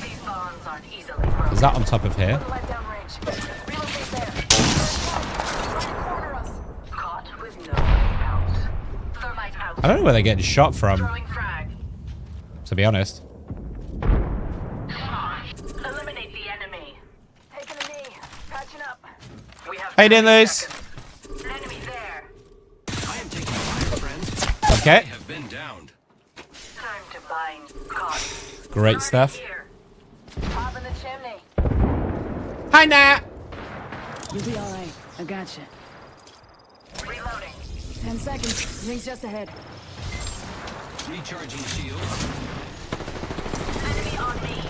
S5: These bonds aren't easily broken.
S1: Is that on top of here?
S5: Let down range. Relocate there. Corner us. Caught with no way out. Thermite out.
S1: I don't know where they're getting shot from,
S5: Throwing frag.
S1: to be honest.
S5: Eliminate the enemy. Taking a knee. Patching up. We have
S1: How you doing,
S5: 30
S1: Luz?
S5: seconds. Enemy there.
S1: Okay.
S5: Time to bind. Caught.
S1: Great stuff.
S5: Here. Pop in the chimney.
S1: Hi, Nat.
S8: You'll be alright. I gotcha.
S5: Reloading.
S8: 10 seconds. Ring's just ahead.
S10: Recharging shield.
S5: Enemy on me.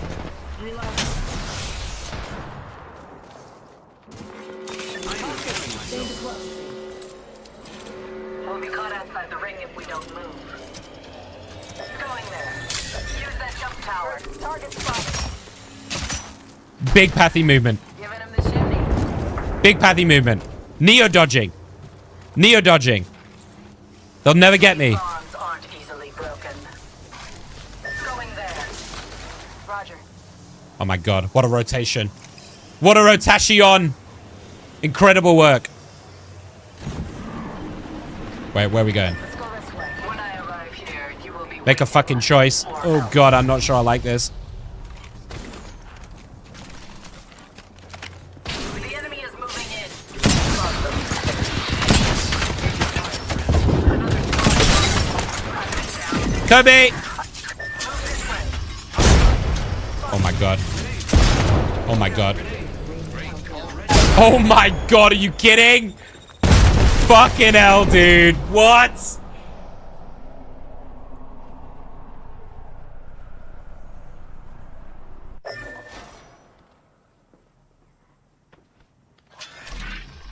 S5: We'll be caught outside the ring if we don't move. Going there. Use that jump tower. Target spotted.
S1: Big pathy movement.
S5: Giving him the chimney.
S1: Big pathy movement. Neo dodging. Neo dodging. They'll never get me.
S5: Bonds aren't easily broken. Going there. Roger.
S1: Oh my god, what a rotation. What a rotation. Incredible work. Wait, where are we going?
S5: Let's go this way. When I arrive here, you will be
S1: Make a fucking choice. Oh god, I'm not sure I like this.
S5: The enemy is moving in.
S1: Kobe! Oh my god. Oh my god. Oh my god, are you kidding? Fucking hell, dude. What?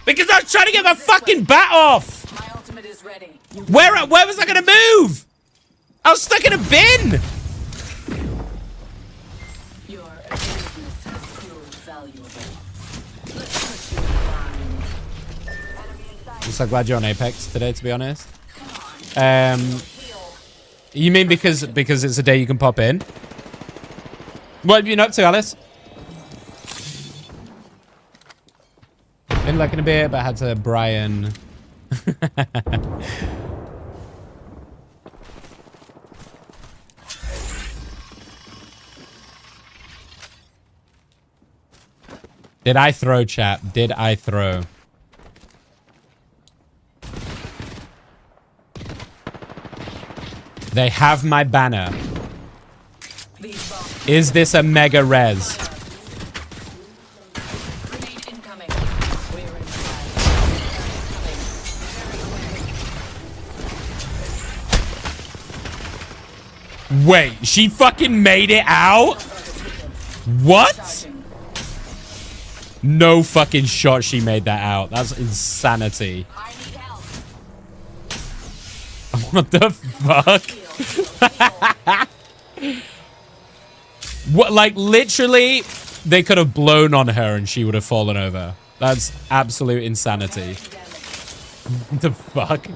S1: Because I was trying to get my fucking bat off!
S8: My ultimate is ready.
S1: Where was I gonna move? I was stuck in a bin!
S8: Your attentiveness has proved valuable. Let's put you in line.
S1: I'm so glad you're on Apex today, to be honest. You mean because it's a day you can pop in? What have you been up to, Alice? Been looking a bit, but had to Brian. Did I throw, chat? Did I throw? They have my banner. Is this a mega res?
S8: Grenade incoming. We're inside.
S1: Wait, she fucking made it out? What? No fucking shot she made that out. That's insanity. What the fuck? What, like, literally, they could have blown on her and she would have fallen over. That's absolute insanity. What the fuck?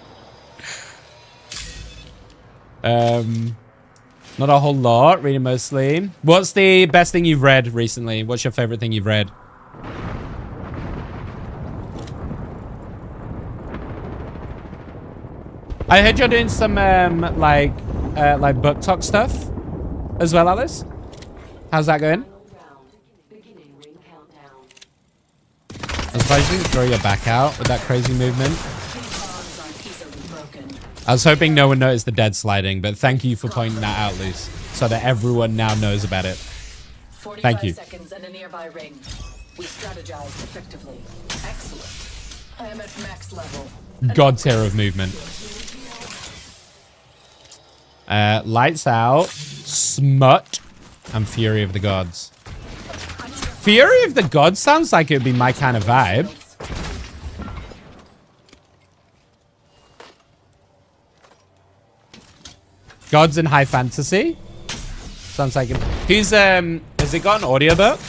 S1: Not a whole lot. Reading mostly. What's the best thing you've read recently? What's your favorite thing you've read? I heard you're doing some like book talk stuff as well, Alice. How's that going? I suppose you can throw your back out with that crazy movement. I was hoping no one noticed the dead sliding, but thank you for pointing that out, Luce, so that everyone now knows about it. Thank you.
S5: 45 seconds and a nearby ring. We strategized effectively. Excellent. I am at max level.
S1: God tier of movement. Lights Out, Smut, and Fury of the Gods. Fury of the Gods sounds like it would be my kind of vibe. Gods in high fantasy. Sounds like it. Who's has it got an audiobook?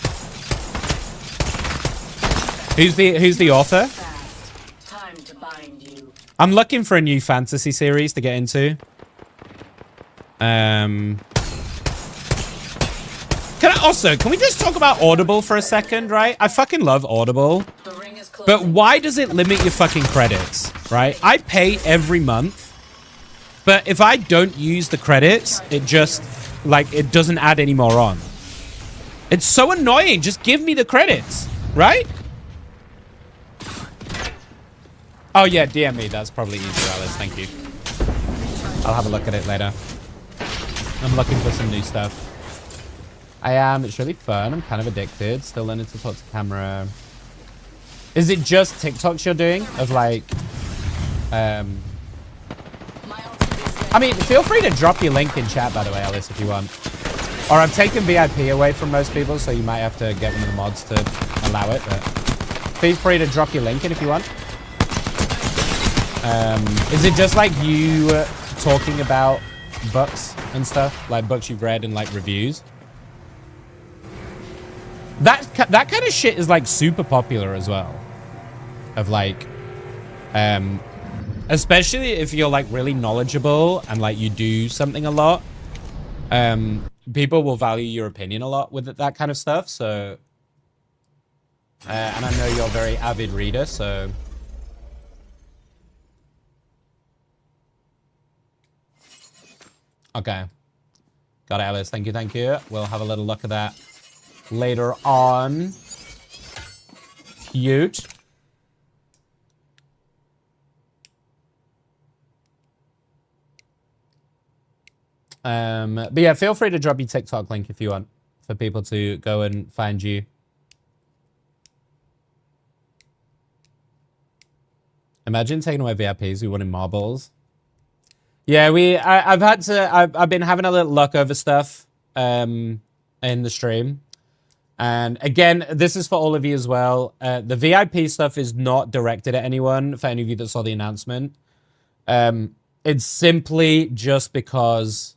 S1: Who's the author?
S5: Time to bind you.
S1: I'm looking for a new fantasy series to get into. Can we just talk about Audible for a second, right? I fucking love Audible. But why does it limit your fucking credits, right? I pay every month. But if I don't use the credits, it just, like, it doesn't add any more on. It's so annoying. Just give me the credits, right? Oh, yeah, DM me. That's probably easier, Alice. Thank you. I'll have a look at it later. I'm looking for some new stuff. I am. It's really fun. I'm kind of addicted. Still learning to talk to camera. Is it just TikToks you're doing? Of, like, I mean, feel free to drop your link in chat, by the way, Alice, if you want. Or I've taken VIP away from most people, so you might have to get one of the mods to allow it. But feel free to drop your link in if you want. Is it just like you talking about books and stuff? Like books you've read and like reviews? That kind of shit is like super popular as well. Of like, especially if you're like really knowledgeable and like you do something a lot, people will value your opinion a lot with that kind of stuff. So, and I know you're a very avid reader, so. Okay. Got it, Alice. Thank you, thank you. We'll have a little look at that later on. Cute. But yeah, feel free to drop your TikTok link if you want for people to go and find you. Imagine taking away VIPs. We wanted marbles. Yeah, I've been having a little look over stuff in the stream. And again, this is for all of you as well. The VIP stuff is not directed at anyone, for any of you that saw the announcement. It's simply just because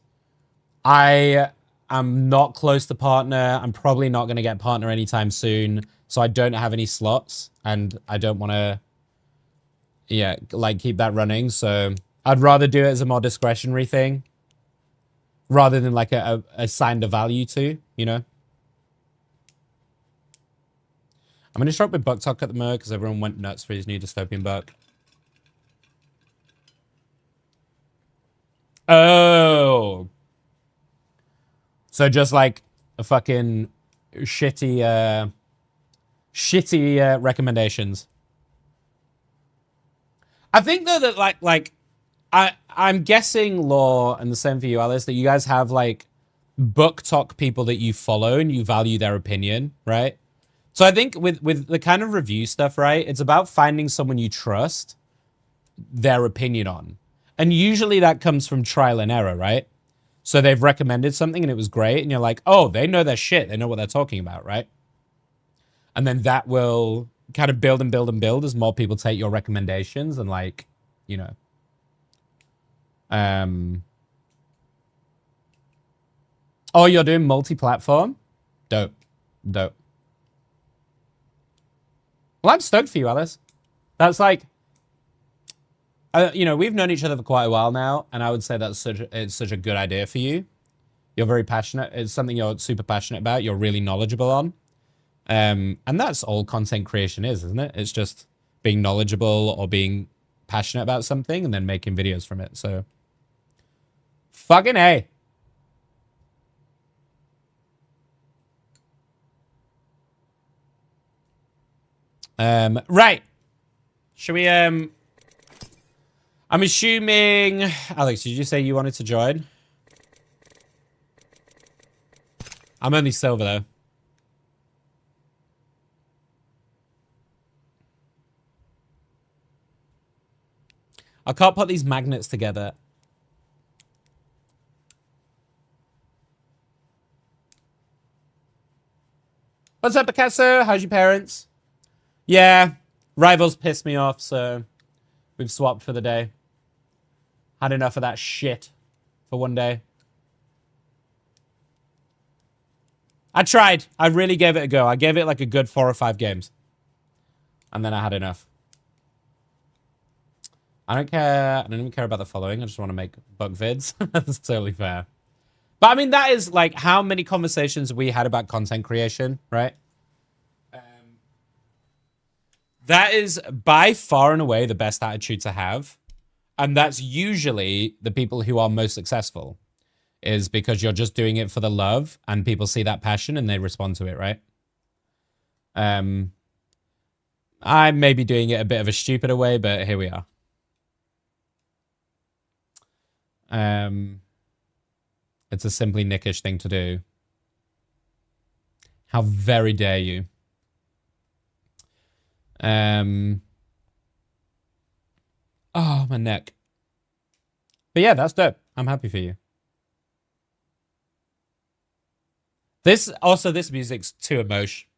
S1: I am not close to partner. I'm probably not going to get partner anytime soon. So I don't have any slots and I don't want to, yeah, like keep that running. So I'd rather do it as a more discretionary thing rather than like assigned a value to, you know? I'm going to start with Buck Talk at the moment because everyone went nuts for his new dystopian book. Oh. So just like a fucking shitty recommendations. I think though that like I'm guessing, Law, and the same for you, Alice, that you guys have like Book Talk people that you follow and you value their opinion, right? So I think with the kind of review stuff, right, it's about finding someone you trust their opinion on. And usually that comes from trial and error, right? So they've recommended something and it was great. And you're like, oh, they know their shit. They know what they're talking about, right? And then that will kind of build and build and build as more people take your recommendations and like, you know. Oh, you're doing multi-platform? Dope. Dope. Well, I'm stoked for you, Alice. That's like, you know, we've known each other for quite a while now, and I would say that's it's such a good idea for you. You're very passionate. It's something you're super passionate about. You're really knowledgeable on. And that's all content creation is, isn't it? It's just being knowledgeable or being passionate about something and then making videos from it. So, fucking A. Right. Should we, I'm assuming, Alex, did you say you wanted to join? I'm only silver though. I can't put these magnets together. What's up, Picasso? How's your parents? Yeah, Rivals pissed me off, so we've swapped for the day. Had enough of that shit for one day. I tried. I really gave it a go. I gave it like a good 4 or 5 games. And then I had enough. I don't care. I don't even care about the following. I just want to make bug vids. That's totally fair. But I mean, that is like how many conversations we had about content creation, right? That is by far and away the best attitude to have. And that's usually the people who are most successful. Is because you're just doing it for the love and people see that passion and they respond to it, right? I may be doing it a bit of a stupider way, but here we are. It's a simply nickish thing to do. How very dare you? Oh, my neck. But yeah, that's dope. I'm happy for you. This music's too emotional.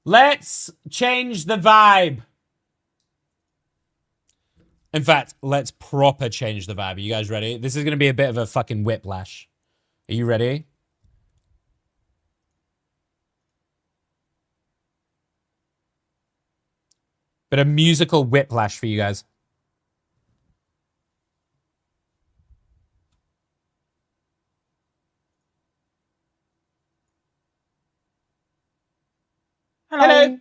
S1: Let's change the vibe. In fact, let's proper change the vibe. Are you guys ready? This is going to be a bit of a fucking whiplash. Are you ready? Bit of musical whiplash for you guys. Hello.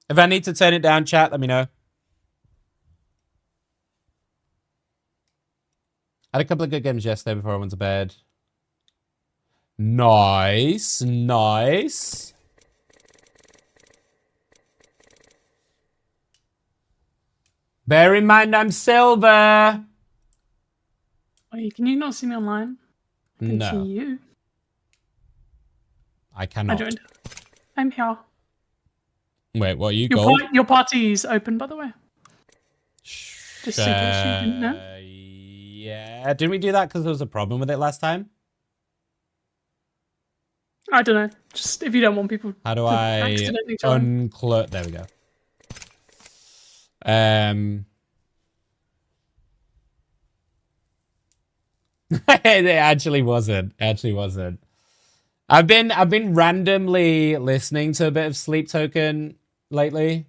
S1: If I need to turn it down, chat, let me know. I had a couple of good games yesterday before I went to bed. Nice, nice. Bear in mind I'm silver.
S12: Wait, can you not see me online? I can see you.
S1: I cannot.
S12: I don't. I'm here.
S1: Wait, what are you gold?
S12: Your party is open, by the way. Just in case you didn't know.
S1: Yeah. Didn't we do that because there was a problem with it last time?
S12: I don't know. Just if you don't want people.
S1: How do I unclose? There we go. It actually wasn't. I've been randomly listening to a bit of Sleep Token lately.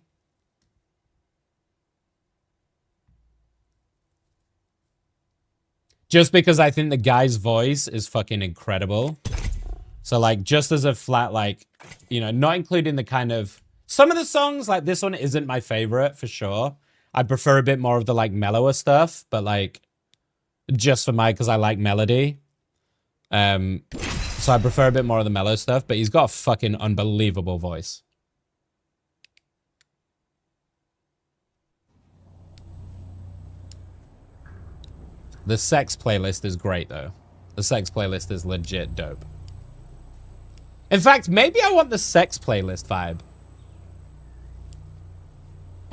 S1: Just because I think the guy's voice is fucking incredible. So like just as a flat, like, you know, not including the kind of some of the songs, like this one isn't my favorite for sure. I prefer a bit more of the like mellower stuff, but like just for because I like melody. So I prefer a bit more of the mellow stuff, but he's got a fucking unbelievable voice. The sex playlist is great though. The sex playlist is legit dope. In fact, maybe I want the sex playlist vibe.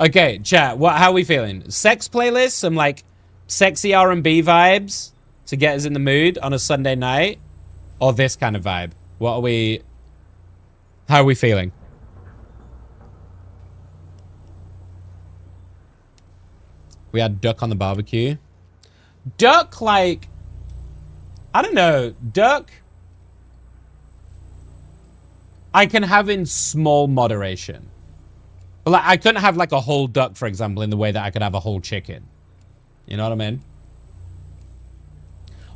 S1: Okay, chat, how are we feeling? Sex playlist, some like sexy R&B vibes to get us in the mood on a Sunday night, or this kind of vibe? What are we... How are we feeling? We had duck on the barbecue. Duck, like... I don't know. Duck... I can have in small moderation. But like, I couldn't have like a whole duck, for example, in the way that I could have a whole chicken. You know what I mean?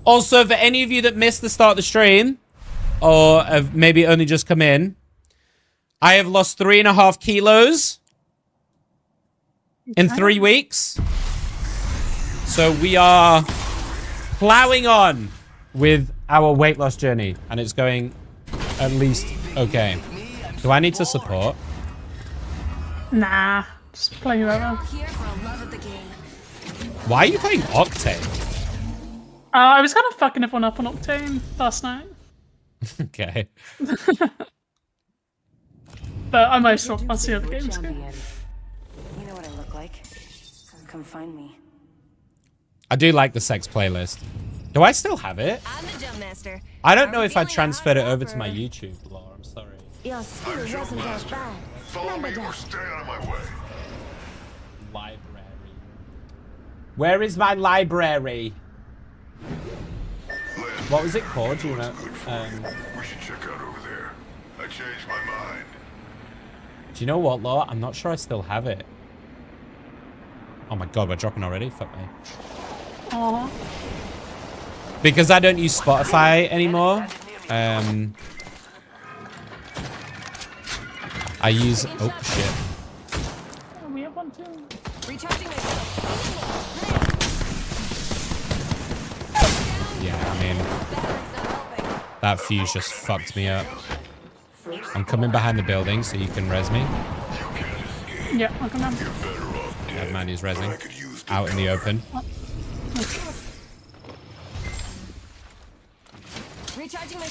S1: Also, for any of you that missed the start of the stream, or have maybe only just come in, I have lost 3.5 kilos in 3 weeks. So we are plowing on with our weight loss journey, and it's going at least okay. Do I need to support?
S12: Nah, just play whoever.
S1: Why are you playing Octane?
S12: I was kind of fucking everyone up on Octane last night.
S1: Okay.
S12: But I might still want to see other games too.
S5: You know what I look like. Come find me.
S1: I do like the sex playlist. Do I still have it?
S5: I'm the jump master.
S1: I don't know if I transferred it over to my YouTube, Laura. I'm sorry.
S5: Your skill wasn't that bad.
S4: Follow me or stay out of my way.
S1: Library. Where is my library? What was it called? Do you know?
S4: We should check out over there. I changed my mind.
S1: Do you know what, Laura? I'm not sure I still have it. Oh my god, we're dropping already? Fuck me.
S12: Aww.
S1: Because I don't use Spotify anymore. I use... Oh, shit.
S12: We have one too.
S1: Yeah, I mean... That fuse just fucked me up. I'm coming behind the building so you can res me.
S12: Yeah, I'll come down.
S1: Never mind, he's resing. Out in the open.
S5: Recharging my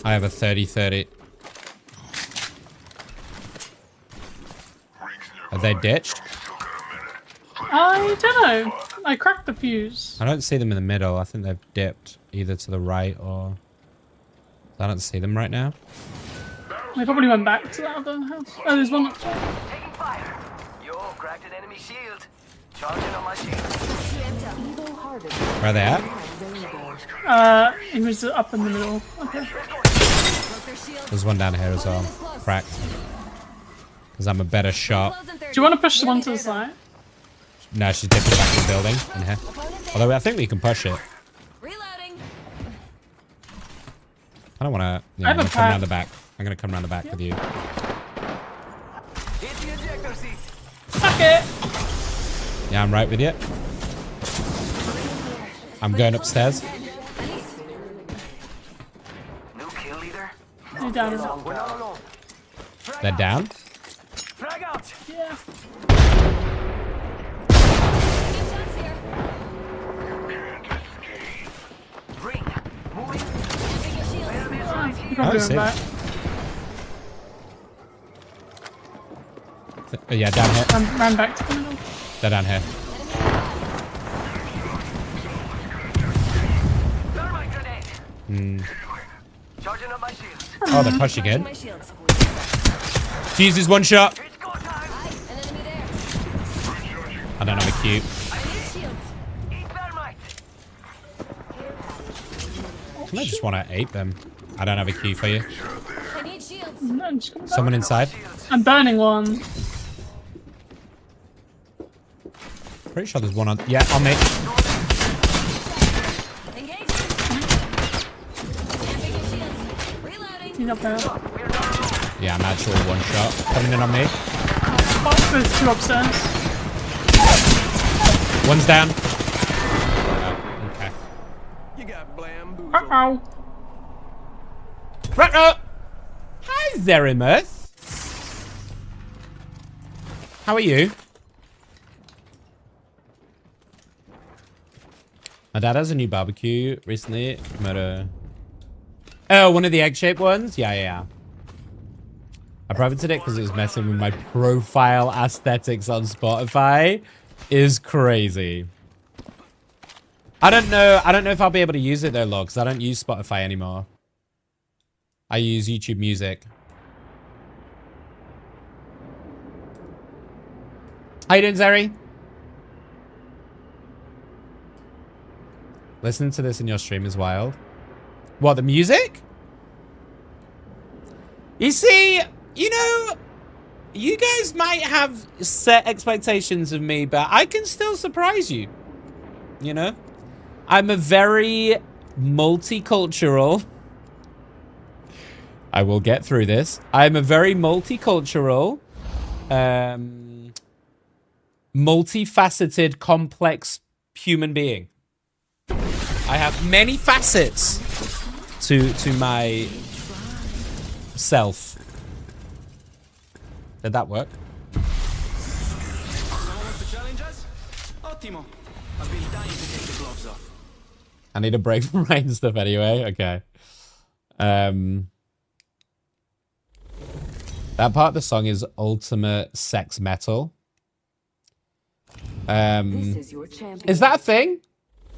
S1: I have a 30-30. Are they ditched?
S12: I don't know. I cracked the fuse.
S1: I don't see them in the middle. I think they've dipped either to the right or... I don't see them right now.
S12: They probably went back to that other house. Oh, there's one up there.
S5: taking fire. Yo, cracked an enemy shield. Charging on my shield.
S1: Where are they at?
S12: It was up in the middle. Okay.
S1: There's one down here as well. Cracked. Because I'm a better shot.
S12: Do you want to push the one to the side?
S1: No, she's dipping back in the building. In here. Although I think we can push it.
S5: Reloading.
S1: I don't want to... Yeah, I'm going to come around the back. I'm going to come around the back with you.
S5: Hit the ejector seat.
S12: Fuck it!
S1: Yeah, I'm right with you. I'm going upstairs.
S5: No kill leader.
S12: They're down.
S5: We're not alone.
S1: They're down?
S5: Frag out.
S12: Yeah.
S5: Ring. Moving.
S12: Probably
S1: sick.
S12: went back.
S1: Yeah, down here.
S12: Ran back to the middle.
S1: They're down here.
S5: Thermite grenade.
S1: Hmm.
S5: Charging up my shield.
S1: Oh, they're pushing in.
S5: My shields.
S1: Fuse is one shot.
S5: It's go time. An enemy there.
S1: I don't have a cube.
S5: I need shields. Eat thermite.
S1: I just want to ape them. I don't have a key for you.
S5: I need shields.
S12: No, I'm just coming back.
S1: Someone inside.
S12: I'm burning one.
S1: Pretty sure there's one on... Yeah, on me.
S5: Engaging. Tapping shields. Reloading.
S12: He's up there.
S1: Yeah, I'm actual one shot. Coming in on me.
S12: Oh, there's two upstairs.
S1: One's down. Oh, okay.
S10: You got bamboo.
S12: Uh-oh.
S1: Hi, Zerimuth. How are you? My dad has a new barbecue recently. Oh, one of the egg-shaped ones? Yeah, yeah, yeah. I privated it because it was messing with my profile aesthetics on Spotify. Is crazy. I don't know if I'll be able to use it though, Log, because I don't use Spotify anymore. I use YouTube Music. How you doing, Zeri? Listening to this in your stream is wild. What, the music? You see, you know, you guys might have set expectations of me, but I can still surprise you. You know? I'm a very multicultural... I will get through this. I'm a very multicultural, multifaceted, complex human being. I have many facets to my self. Did that work? I need a break from writing stuff anyway. Okay. That part of the song is ultimate sex metal. Is that a thing?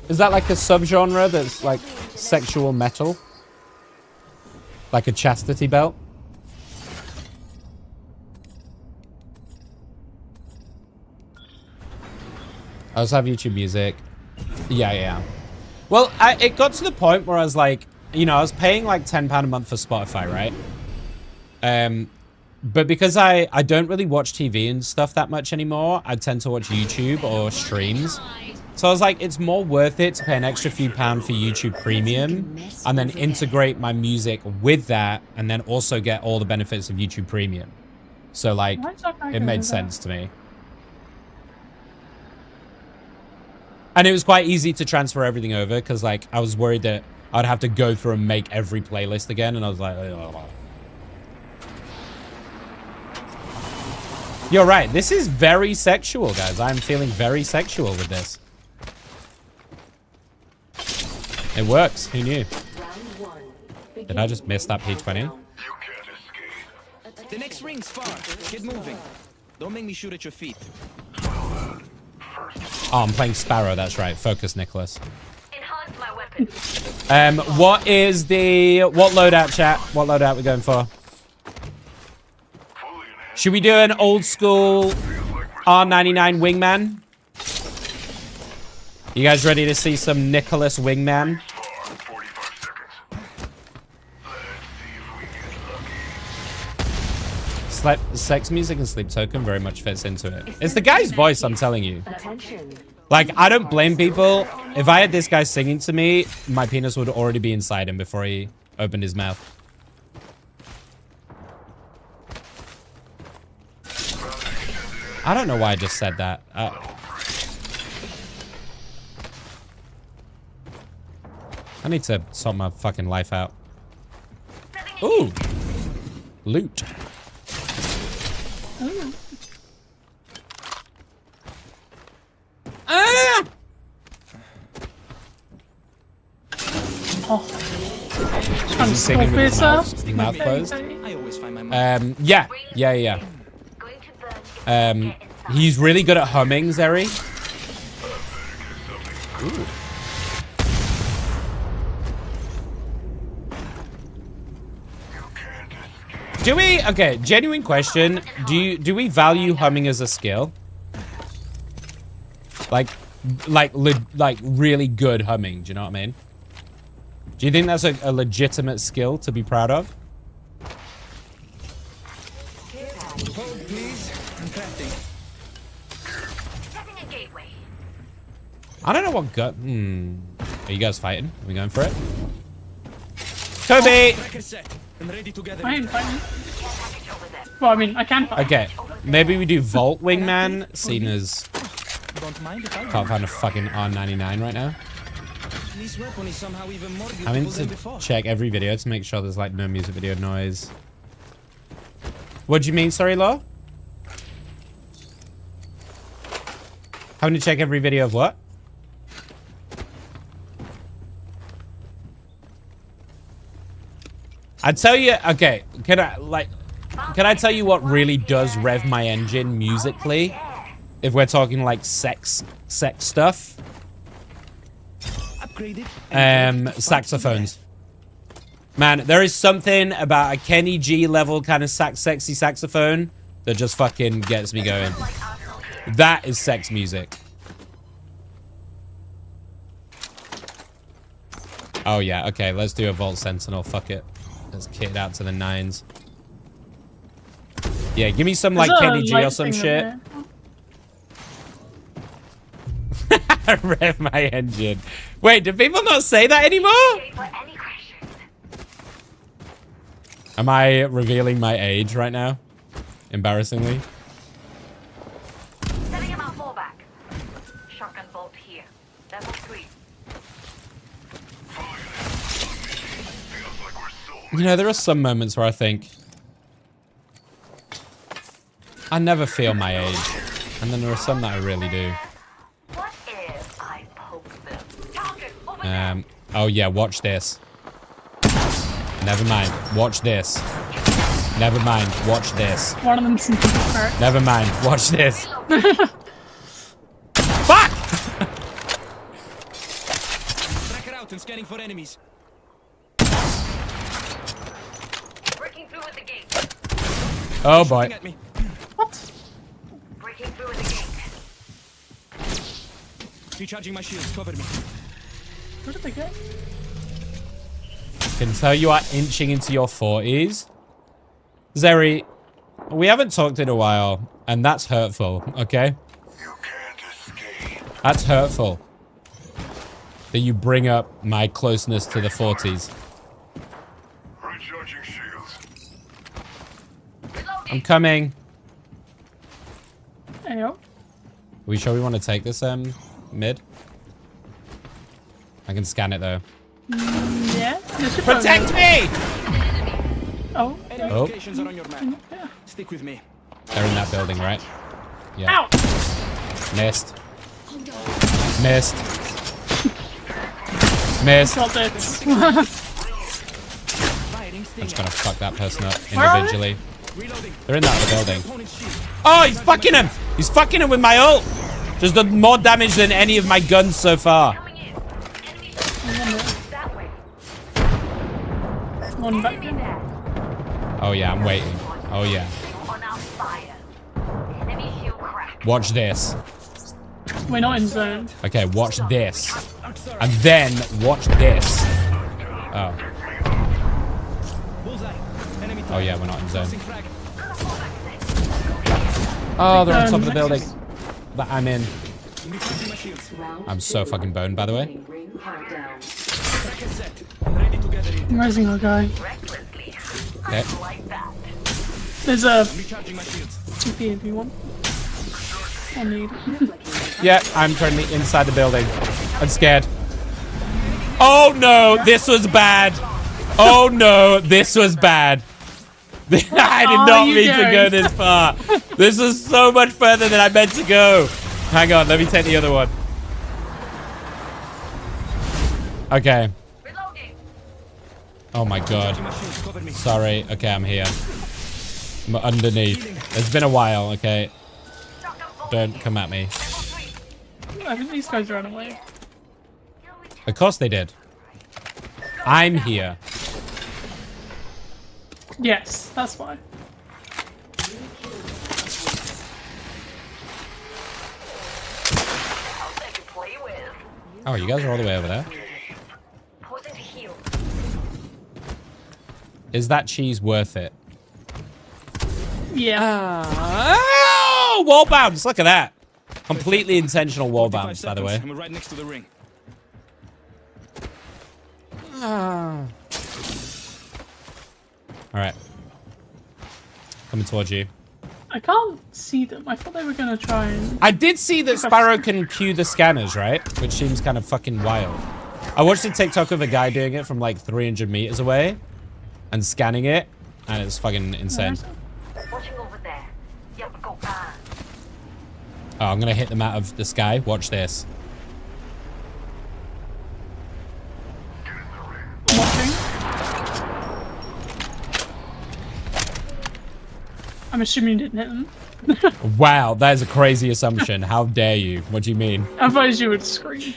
S1: Is that like a subgenre that's like sexual metal? Like a chastity belt? I also have YouTube Music. Yeah. Well, it got to the point where I was like, you know, I was paying like £10 a month for Spotify, right? But because I don't really watch TV and stuff that much anymore, I tend to watch YouTube or streams. So I was like, it's more worth it to pay an extra few pounds for YouTube Premium and then integrate my music with that and then also get all the benefits of YouTube Premium. So like, it made sense to me. And it was quite easy to transfer everything over because like, I was worried that I'd have to go through and make every playlist again. And I was like, oh. You're right. This is very sexual, guys. I'm feeling very sexual with this. It works. Who knew? Did I just miss that P20?
S10: The next ring's far. Get moving. Don't make me shoot at your feet.
S1: Oh, I'm playing Sparrow. That's right. Focus, Nicholas.
S5: Enhance my weapon.
S1: What loadout, chat? What loadout we going for? Should we do an old school R99 wingman? You guys ready to see some Nicholas wingman? Sex music and sleep token very much fits into it. It's the guy's voice, I'm telling you. Like, I don't blame people. If I had this guy singing to me, my penis would already be inside him before he opened his mouth. I don't know why I just said that. I need to sort my fucking life out. Ooh. Loot. Ah!
S12: Oh.
S1: Is he singing with his mouth closed? Yeah. He's really good at humming, Zeri. Ooh. Do we, okay, genuine question. Do we value humming as a skill? Like really good humming, do you know what I mean? Do you think that's a legitimate skill to be proud of?
S10: Hold, please. I'm crafting.
S5: Setting a gateway.
S1: I don't know what gut. Are you guys fighting? Are we going for it? Toby!
S12: I ain't fighting. Well, I mean, I can fight.
S1: Okay, maybe we do Vault Wingman, seeing as can't find a fucking R99 right now. I mean to check every video to make sure there's like no music video noise. What do you mean, sorry, Law? Having to check every video of what? I'd tell you, okay, can I, like, can I tell you what really does rev my engine musically? If we're talking like sex stuff. Saxophones. Man, there is something about a Kenny G level kind of sexy saxophone that just fucking gets me going. That is sex music. Oh yeah, okay, let's do a Vault Sentinel, fuck it. Let's kit it out to the 9s. Yeah, give me some like Kenny G or some shit. Rev my engine. Wait, do people not say that anymore? Am I revealing my age right now? Embarrassingly.
S5: Setting him out fallback. Shotgun bolt here. Level 3.
S1: You know, there are some moments where I think I never feel my age. And then there are some that I really do.
S5: What if I poke them? Target over there.
S1: Oh yeah, watch this. Never mind. Watch this. Never mind. Watch this.
S12: One of them's some people hurt.
S1: Never mind. Watch this. Fuck!
S10: Tracker out and scanning for enemies.
S5: Breaking through with the gate.
S1: Oh boy.
S10: At me.
S12: What?
S5: Breaking through with the gate.
S10: Recharging my shields. Cover me.
S12: Where did they go?
S1: Can tell you are inching into your 40s. Zeri, we haven't talked in a while, and that's hurtful, okay?
S4: You can't escape.
S1: That's hurtful. That you bring up my closeness to the 40s.
S4: Recharging shields.
S1: I'm coming.
S12: Ayo.
S1: Are we sure we want to take this mid? I can scan it though.
S12: Yeah.
S1: Protect me!
S12: Oh.
S10: Enemy
S1: Oh.
S10: locations are on your map. Stick with me.
S1: They're in that building, right? Yeah.
S12: Ow!
S1: Missed. Missed. Missed.
S12: Got it.
S1: I'm just gonna fuck that person up
S12: Where are they?
S1: individually.
S10: Reloading.
S1: They're in that other building.
S10: Opponent's shield.
S1: Oh, he's fucking him! He's fucking him with my ult! Just done more damage than any of my guns so far.
S5: Coming in. Enemy that way.
S12: One back.
S5: Enemy there.
S1: Oh yeah, I'm waiting. Oh yeah.
S5: On our fire. Enemy shield crack.
S1: Watch this.
S12: We're not in zone.
S1: Okay, watch this. And then watch this. Oh.
S10: Bullseye. Enemy
S1: Oh yeah, we're not in zone.
S10: tossing frag.
S1: Oh, they're on top of the building that I'm in.
S10: Recharging my shields.
S1: I'm so fucking boned, by the way.
S10: Tracker set. Ready to gather in.
S12: I'm raising our guy.
S5: Recklessly.
S1: Okay.
S5: Like that.
S12: There's a
S10: Recharging my shields.
S12: TP if you want. Or need.
S1: Yeah, I'm currently inside the building. I'm scared. Oh no, this was bad. Oh no, this was bad. I did not
S12: you
S1: mean to go
S12: going?
S1: this far. This was so much further than I meant to go. Hang on, let me take the other one. Okay.
S5: Reloading.
S1: Oh my god.
S10: My shields cover me.
S1: Sorry. Okay, I'm here. I'm underneath. It's been a while, okay? Don't come at me.
S12: I think these guys ran away.
S1: Of course they did. I'm here.
S12: Yes, that's why.
S5: I'll let you play with.
S1: Oh, you guys are all the way over there.
S5: Posing to heal.
S1: Is that cheese worth it?
S12: Yeah.
S1: Oh, wall bounce. Look at that. Completely intentional wall
S10: 45
S1: bounce, by the way.
S10: seconds. I'm right next to the ring.
S1: All right. Coming towards you.
S12: I can't see them. I thought they were gonna try and.
S1: I did see that Sparrow can cue the scanners, right? Which seems kind of fucking wild. I watched a TikTok of a guy doing it from like 300 meters away and scanning it, and it's fucking insane.
S5: Watching over there. Yep, go on.
S1: Oh, I'm gonna hit them out of the sky. Watch this.
S12: Watching. I'm assuming you didn't hit them.
S1: Wow, that is a crazy assumption. How dare you? What do you mean?
S12: I thought you would scream.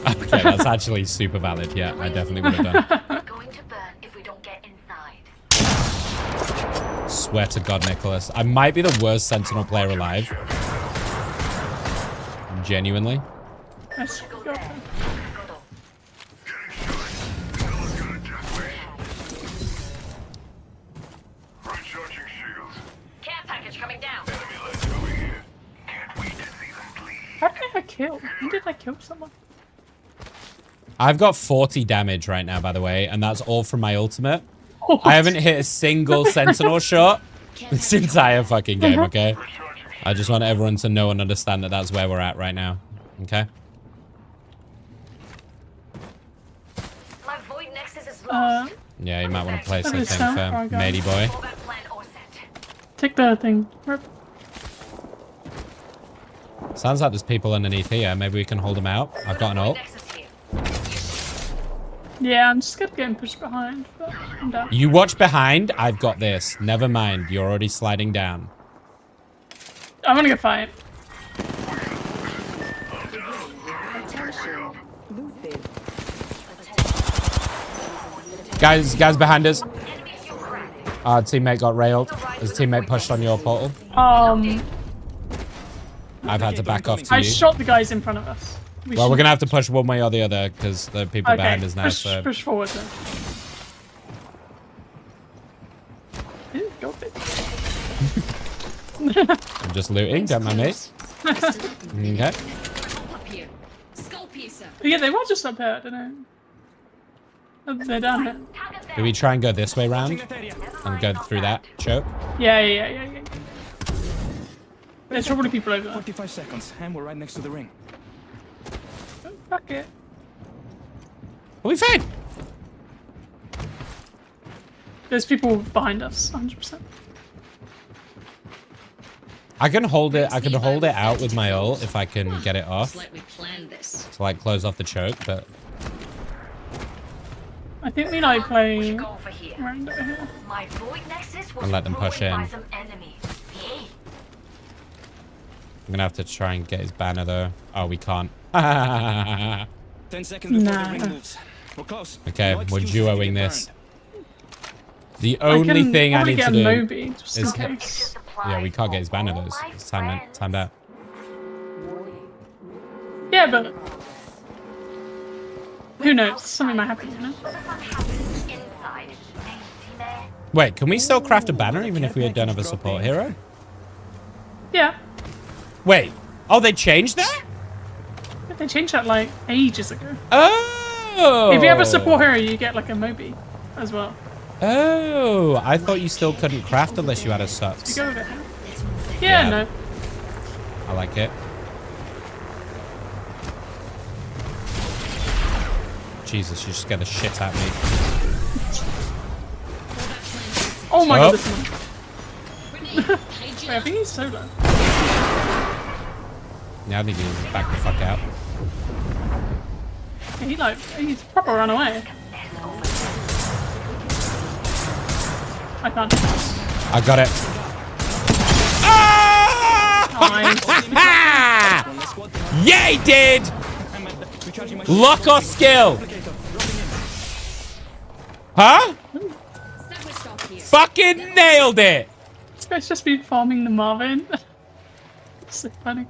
S1: Okay, that's actually super valid. Yeah, I definitely would have done.
S5: Going to burn if we don't get inside.
S1: Swear to God, Nicholas. I might be the worst Sentinel player alive. Genuinely.
S12: Let's go.
S5: Care package coming down.
S12: How did I kill? When did I kill someone?
S1: I've got 40 damage right now, by the way, and that's all from my ultimate. I haven't hit a single Sentinel shot this entire fucking game, okay? I just want everyone to know and understand that that's where we're at right now, okay?
S5: My void nexus is lost.
S1: Yeah, you might want to play
S12: Look at
S1: something
S12: this
S1: for
S12: now.
S1: Matey boy.
S12: Take the thing. Rip.
S1: Sounds like there's people underneath here. Maybe we can hold them out. I've got an ult.
S12: Yeah, I'm just getting pushed behind, but I'm down.
S1: You watch behind. I've got this. Never mind. You're already sliding down.
S12: I'm gonna go fight.
S1: Guys behind us. Our teammate got railed. His teammate pushed on your portal. I've had to back off to
S12: I
S1: you.
S12: shot the guys in front of us.
S1: Well, we're gonna have to push one way or the other because the people behind us now.
S12: Push,
S1: So
S12: push forward then. Ew, go bit.
S1: I'm just looting. Don't mind me. Okay.
S12: Yeah, they were just up here. I don't know. Oh, they're down here.
S1: Do we try and go this way round and go through that choke?
S12: Yeah. There's probably people over there.
S10: 45 seconds, and we're right next to the ring.
S12: Oh, fuck it.
S1: Are we fine?
S12: There's people behind us, 100%.
S1: I can hold it. I can hold it out with my ult if I can get it off
S5: Like we planned this.
S1: to like close off the choke. But
S12: I think we like play
S5: Go over here.
S12: around over here.
S5: My void nexus was
S1: And let them push
S5: ruined by
S1: in.
S5: some enemy. Yeah.
S1: I'm gonna have to try and get his banner though. Oh, we can't.
S10: 10 seconds before the ring
S12: Nah.
S10: moves. We're close.
S1: Okay,
S10: No
S1: we're
S10: excuses to
S1: duoing
S10: get
S1: this.
S10: burned.
S1: The only thing I
S12: probably
S1: need
S12: get
S1: to
S12: a
S1: do
S12: Moby, just
S1: is
S12: in case.
S1: yeah, we can't get his banner though. It's timed out.
S12: Yeah, but who knows? Something might happen, you know?
S5: Inside.
S1: Wait, can we still craft a banner even if we don't have a support hero?
S12: Yeah.
S1: Wait. Oh, they changed that?
S12: They changed that like ages ago.
S1: Oh.
S12: If you have a support hero, you get like a Moby as well.
S1: Oh, I thought you still couldn't craft unless you had a
S12: You
S1: subs.
S12: go with it. Yeah, no.
S1: I like it. Jesus, you just scared the shit out of me.
S12: Oh my
S1: Oh.
S12: god, this one. Wait, I think he's solo.
S1: Yeah, I think he's back the fuck out.
S12: Yeah, he's proper run away. I can't.
S1: I got it. Ah! Yeah, he did! Luck or skill? Huh? Fucking nailed it!
S12: This guy's just been farming the Marvin. It's so funny.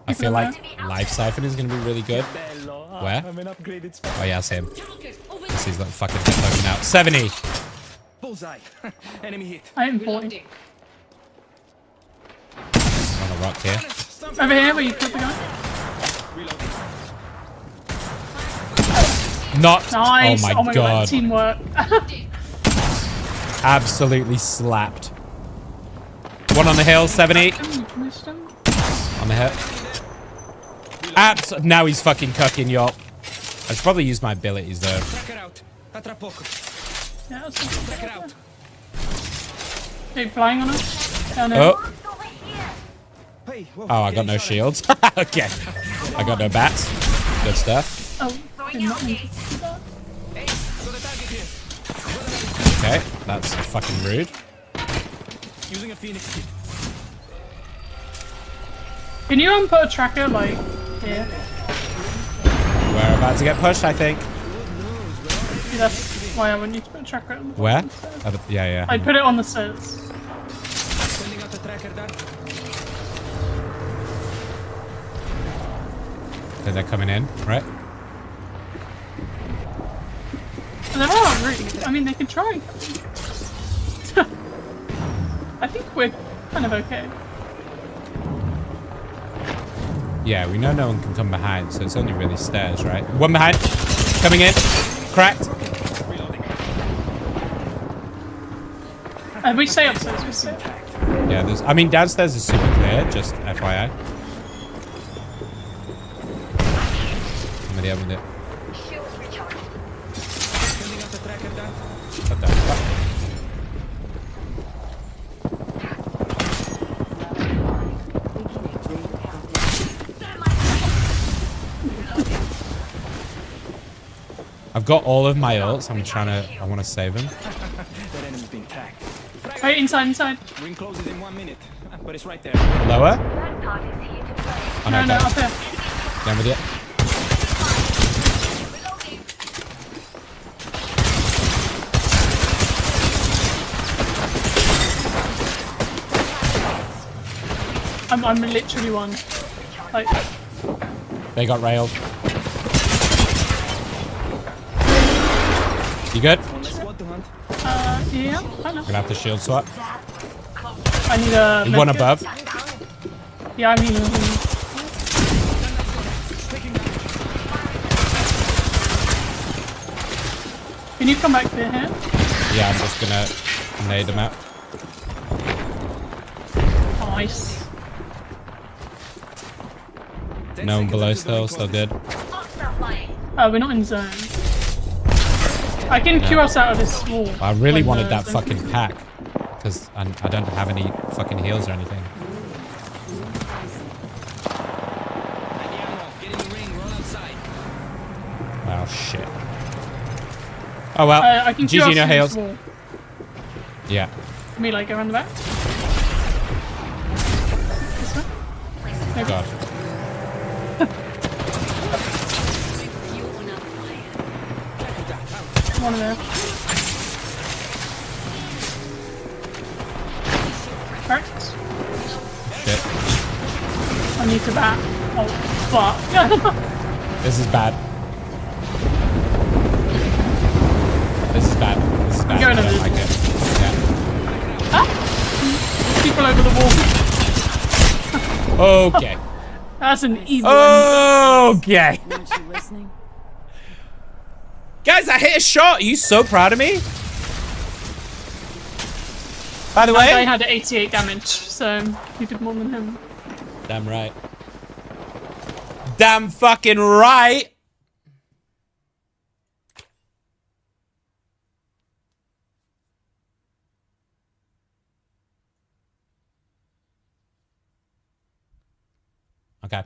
S1: I feel like Life Siphon is going to be really good. Where? Oh yeah, I see him. He's like fucking poking out. 70!
S10: Bullseye. Enemy hit.
S12: I am 40.
S1: On a rock here.
S12: Over here where you killed the guy.
S1: Knocked.
S12: Nice.
S1: Oh my god.
S12: Teamwork.
S1: Absolutely slapped. One on the hill, 70. On the hill. Now he's fucking cucking Yop. I should probably use my abilities though.
S12: Yeah, that's Hey, flying on us? Down here.
S1: Oh. Oh, I got no shields. Okay. I got no bats. Good stuff.
S12: Oh, did not mean to do that.
S1: Okay, that's fucking rude.
S10: Using a Phoenix kit.
S12: Can you put a tracker like here?
S1: We're about to get pushed, I think.
S12: Yeah, that's why I want you to put a tracker on the
S1: Where?
S12: bottom.
S1: Yeah.
S12: I put it on the stairs.
S10: Sending out the tracker dart.
S1: Okay, they're coming in, right?
S12: They're not really. I mean, they can try. I think we're kind of okay.
S1: Yeah, we know no one can come behind, so it's only really stairs, right? One behind. Coming in. Cracked.
S12: We stay upstairs. We stay.
S1: Yeah, there's... I mean, downstairs is super clear, just FYI. I'm with it.
S5: Shields recharged.
S10: Sending out the tracker dart.
S1: What the fuck? I've got all of my ults. I want to save them.
S10: That enemy's being tracked.
S12: Right, inside.
S10: Ring closes in 1 minute, but it's right there.
S1: Lower?
S5: That part is here to play.
S1: Oh,
S12: No,
S1: okay.
S12: up here.
S1: Down with it.
S12: I'm literally one. Like,
S1: They got railed. You good?
S10: One less squad to hunt.
S12: yeah, I know.
S1: Gonna have to shield swap.
S12: I need a.
S1: There's one
S12: medkit.
S1: above.
S12: Yeah, I mean. Can you come back to here?
S1: Yeah, I'm just gonna nade them out.
S12: Nice.
S1: No one below still good.
S12: Oh, we're not in zone. I can queue us out of this wall.
S1: I really
S12: when
S1: wanted
S12: the
S1: that
S12: zone
S1: fucking
S12: clears.
S1: pack. Because I don't have any fucking heals or anything.
S10: Get in the ring, run outside.
S1: Oh, shit. Oh, well.
S12: I can queue us
S1: GG, no
S12: in
S1: heals.
S12: this wall.
S1: Yeah.
S12: Can we like go around the back? This way? Maybe.
S1: God.
S12: One of there. Correct.
S1: Shit.
S12: I need to bat. Oh, fuck.
S1: This is bad. This is bad. This is bad.
S12: going
S1: I don't
S12: under
S1: like
S12: this
S1: it. Yeah.
S12: Ah! People over the wall.
S1: Okay.
S12: That's an easy
S1: Okay.
S8: Weren't you listening?
S1: Guys, I hit a shot. Are you so proud of me? By the
S12: one. That guy
S1: way.
S12: had 88 damage, so you did more than him.
S1: Damn right. Damn fucking right. Okay.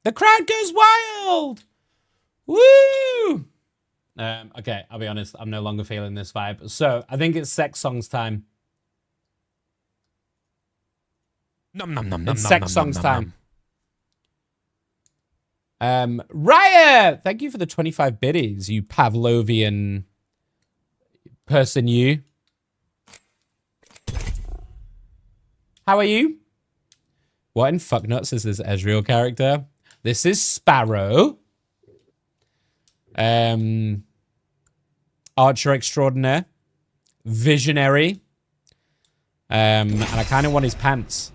S1: The crowd goes wild. Woo! Okay, I'll be honest. I'm no longer feeling this vibe. So I think it's sex songs time. It's sex songs time. Raya, thank you for the 25 biddies, you Pavlovian person, you. How are you? What in fucknuts is this Ezreal character? This is Sparrow. Archer extraordinaire. Visionary. And I kind of want his pants.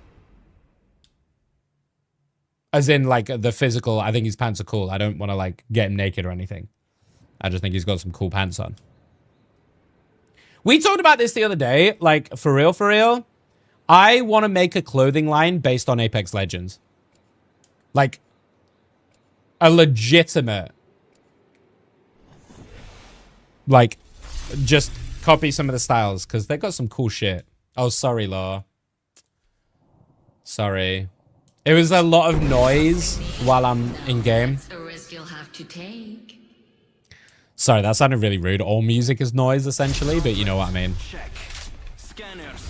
S1: As in, like, the physical, I think his pants are cool. I don't want to, like, get him naked or anything. I just think he's got some cool pants on. We talked about this the other day. Like, for real, for real. I want to make a clothing line based on Apex Legends. Like, a legitimate... Like, just copy some of the styles, because they got some cool shit. Oh, sorry, Law. Sorry. It was a lot of noise while I'm in game.
S6: you'll have to take.
S1: Sorry, that sounded really rude. All music is noise, essentially, but you know what I mean.
S10: Check. Scanners.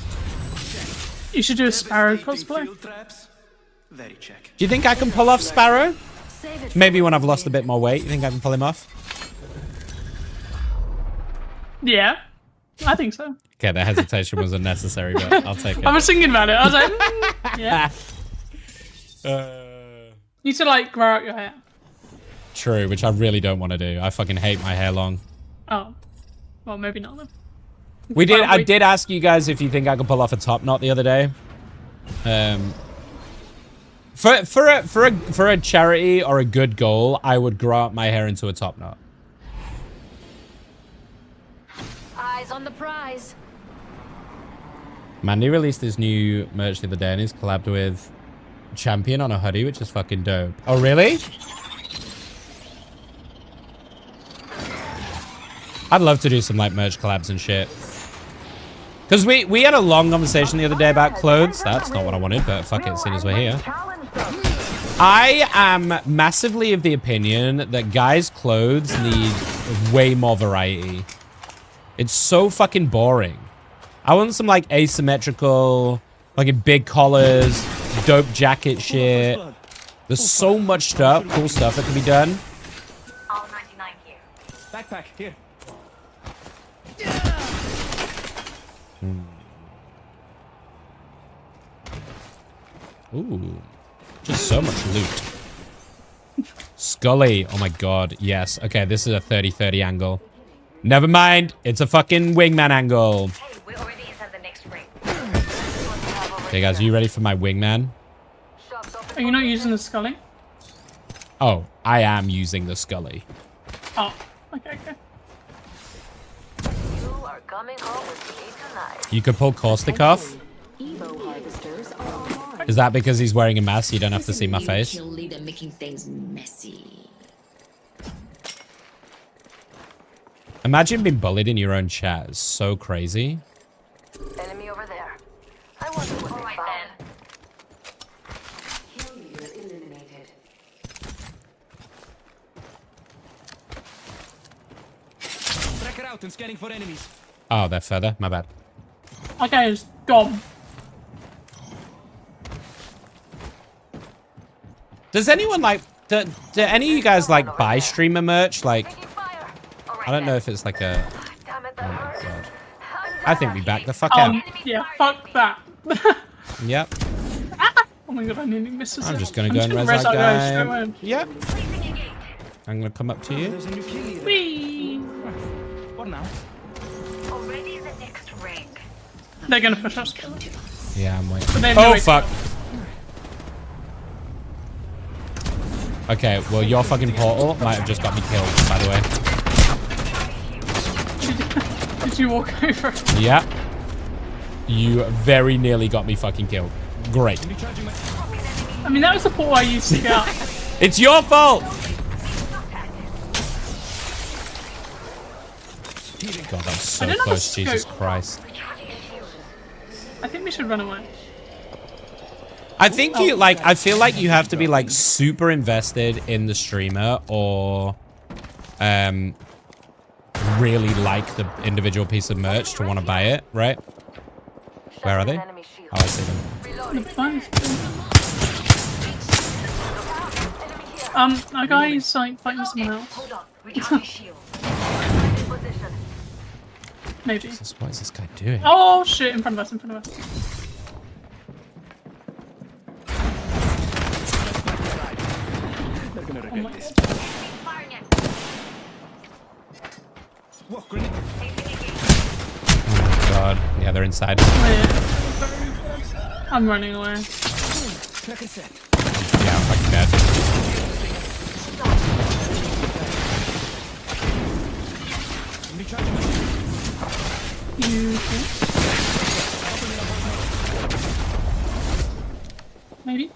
S12: You should do a Sparrow cosplay.
S10: Field traps. Very check.
S1: Do you think I can pull off Sparrow? Maybe when I've lost a bit more weight, you think I can pull him off?
S12: Yeah, I think so.
S1: Okay, the hesitation was unnecessary, but I'll take it.
S12: I was thinking about it. I was like, yeah. You need to like grow out your hair.
S1: True, which I really don't want to do. I fucking hate my hair long.
S12: Oh, well, maybe not then.
S1: I did ask you guys if you think I could pull off a top knot the other day. For a charity or a good goal, I would grow out my hair into a top knot.
S6: Eyes on the prize.
S1: Mandy released his new merch the other day and he's collabed with Champion on a hoodie, which is fucking dope. Oh, really? I'd love to do some like merch collabs and shit. Because we had a long conversation the other day about clothes. That's not what I wanted, but fuck it, seeing as we're here. I am massively of the opinion that guys' clothes need way more variety. It's so fucking boring. I want some like asymmetrical, like big collars, dope jacket shit. There's so much stuff, cool stuff that can be done.
S5: All 99 here.
S10: Backpack here.
S1: Ooh, just so much loot. Scully, oh my god, yes. Okay, this is a 30-30 angle. Never mind, it's a fucking wingman angle.
S5: Hey, we're already inside the next ring.
S1: Okay, guys, are you ready for my wingman?
S12: Are you not using the Scully?
S1: Oh, I am using the Scully.
S12: Oh, okay.
S5: You are coming home with me tonight.
S1: You could pull Caustic off. Is that because he's wearing a mask? You don't have to see my face.
S6: Leader making things messy.
S1: Imagine being bullied in your own chat. It's so crazy.
S5: Enemy over there. I want to all right then.
S10: Tracker out and scanning for enemies.
S1: Oh, they're further. My bad.
S12: Okay, it's gone.
S1: Does anyone like... Do any of you guys like buy streamer merch? Like... I don't know if it's like a... Oh my god. I think we back the fuck out.
S12: Yeah, fuck that.
S1: Yep.
S12: Oh my god, I nearly missed this.
S1: I'm just gonna go and res that guy. Yep. I'm gonna come up to you.
S12: Whee!
S10: What now?
S5: Already the next ring.
S12: They're gonna push us.
S1: Yeah, I'm waiting.
S12: But they
S1: Oh,
S12: know it.
S1: fuck. Okay, well, your fucking portal might have just got me killed, by the way.
S12: Did you walk over?
S1: Yeah. You very nearly got me fucking killed. Great.
S12: I mean, that was the portal I used to get out.
S1: It's your fault! God, that was so
S12: don't have a
S1: close, Jesus
S12: scope.
S1: Christ.
S12: I think we should run away.
S1: I think you, like, I feel like you have to be, like, super invested in the streamer or, really like the individual piece of merch to want to buy it, right? Where are they? Oh, I see them.
S12: Our guy's, like, fighting someone else.
S5: Hold on. Recharge shield. In position.
S12: Maybe.
S1: What is this guy doing?
S12: Oh, shit, in front of us, in front of us.
S10: They're gonna regret this.
S5: Firing it.
S10: Whoa, grenade.
S1: Oh my god. Yeah, they're inside.
S12: I'm running away.
S10: Tracker set.
S1: Yeah, I'm fucking dead.
S10: Recharging my
S12: You okay? Maybe.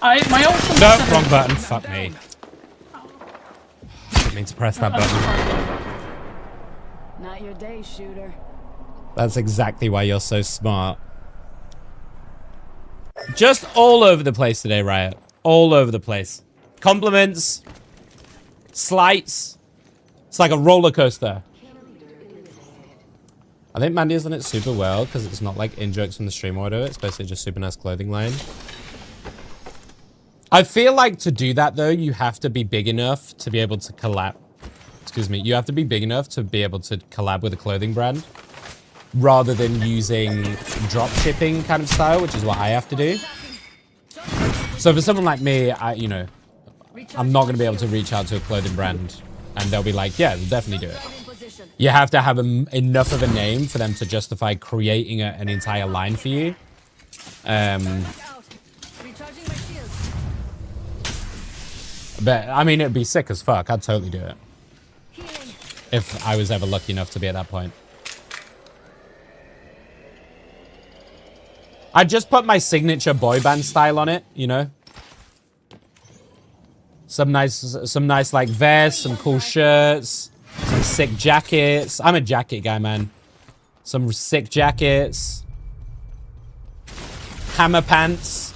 S12: My ult.
S1: No, wrong button. Fuck me. Didn't mean to press that button.
S8: Not your day, shooter.
S1: That's exactly why you're so smart. Just all over the place today, Riot. All over the place. Compliments, Slights. It's like a roller coaster. I think Mandy has done it super well because it's not like in-jokes from the stream order. It's basically just super nice clothing line. I feel like to do that though, you have to be big enough to be able to collab. Excuse me. You have to be big enough to be able to collab with a clothing brand rather than using drop shipping kind of style, which is what I have to do. So for someone like me, you know, I'm not going to be able to reach out to a clothing brand and they'll be like, yeah, we'll definitely do it. You have to have enough of a name for them to justify creating an entire line for you. But, I mean, it'd be sick as fuck. I'd totally do it. If I was ever lucky enough to be at that point. I'd just put my signature boy band style on it, you know? Some nice like vests, some cool shirts, some sick jackets. I'm a jacket guy, man. Some sick jackets. Hammer pants.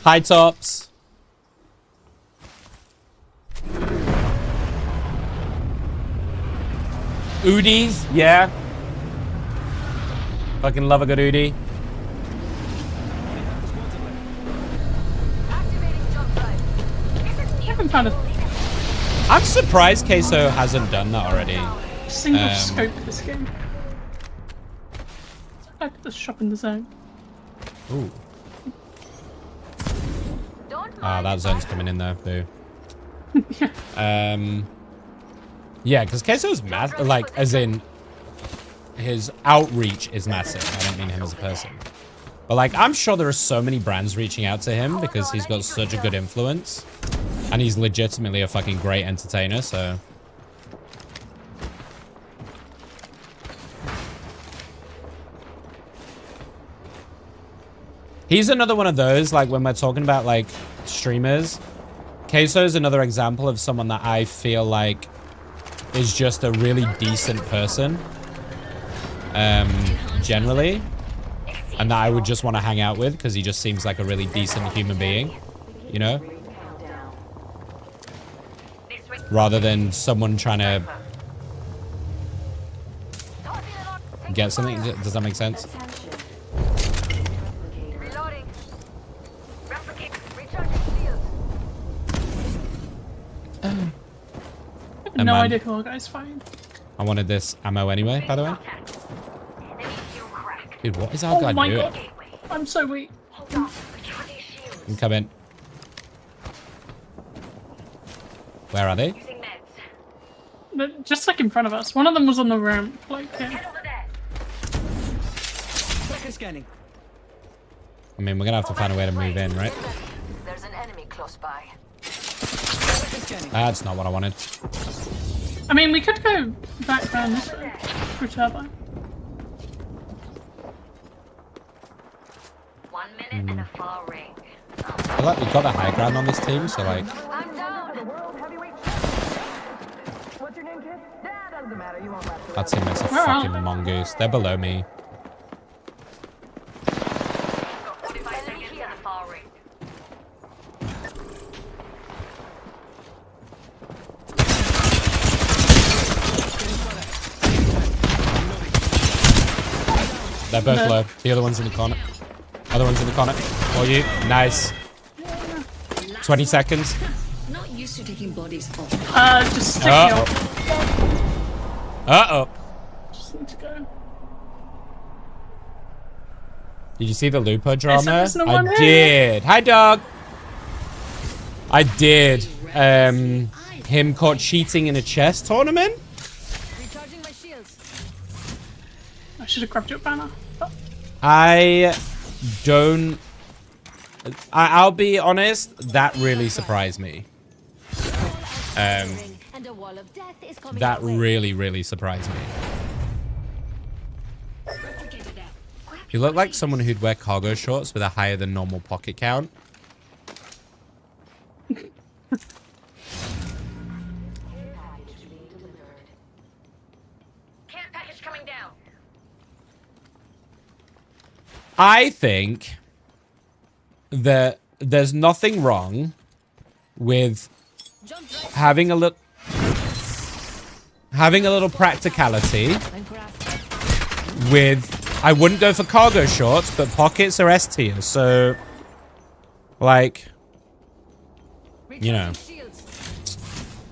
S1: High tops. Oodies, yeah. Fucking love a good oodie. I'm surprised Queso hasn't done that already.
S12: Single scope this game. Back at the shop in the zone.
S1: Ooh. Ah, that zone's coming in there, boo. Yeah, because Queso's massive, like, as in, his outreach is massive. I don't mean him as a person. But, like, I'm sure there are so many brands reaching out to him because he's got such a good influence. And he's legitimately a fucking great entertainer, so... He's another one of those, like, when we're talking about, like, streamers. Queso is another example of someone that I feel like is just a really decent person. Generally. And that I would just want to hang out with because he just seems like a really decent human being. You know? Rather than someone trying to get something. Does that make sense?
S12: No idea who our guy's fighting.
S1: I wanted this ammo anyway, by the way. Dude, what is our guy doing? God.
S12: I'm so weak.
S1: I'm coming. Where are they?
S12: They're just like in front of us. One of them was on the ramp, like here.
S1: I mean, we're gonna have to find a way to move in, right?
S5: There's an enemy close by.
S1: That's not what I wanted.
S12: I mean, we could go back down this way through turbine.
S5: 1 minute and a far ring.
S1: I feel like we've got the high ground on this team, so like...
S5: I'm down. What's your name, kid? That doesn't matter. You won't last.
S1: That team is a fucking mongoose. They're below me. They're both low. The other one's in the corner. Other one's in the corner. For you. Nice. 20 seconds.
S6: Not used to taking bodies off.
S12: Just stick Uh-oh.
S1: Uh-oh.
S12: Just need to go.
S1: Did you see the Lupo drama? I did. Hi, dog. I did. Him caught cheating in a chess tournament?
S6: Recharging my shields.
S12: I should have grabbed your banner. Oh.
S1: I'll be honest, that really surprised me. That really surprised me. You look like someone who'd wear cargo shorts with a higher than normal pocket count. I think that there's nothing wrong with having a little practicality with, I wouldn't go for cargo shorts, but pockets are S tier. So, like, you know.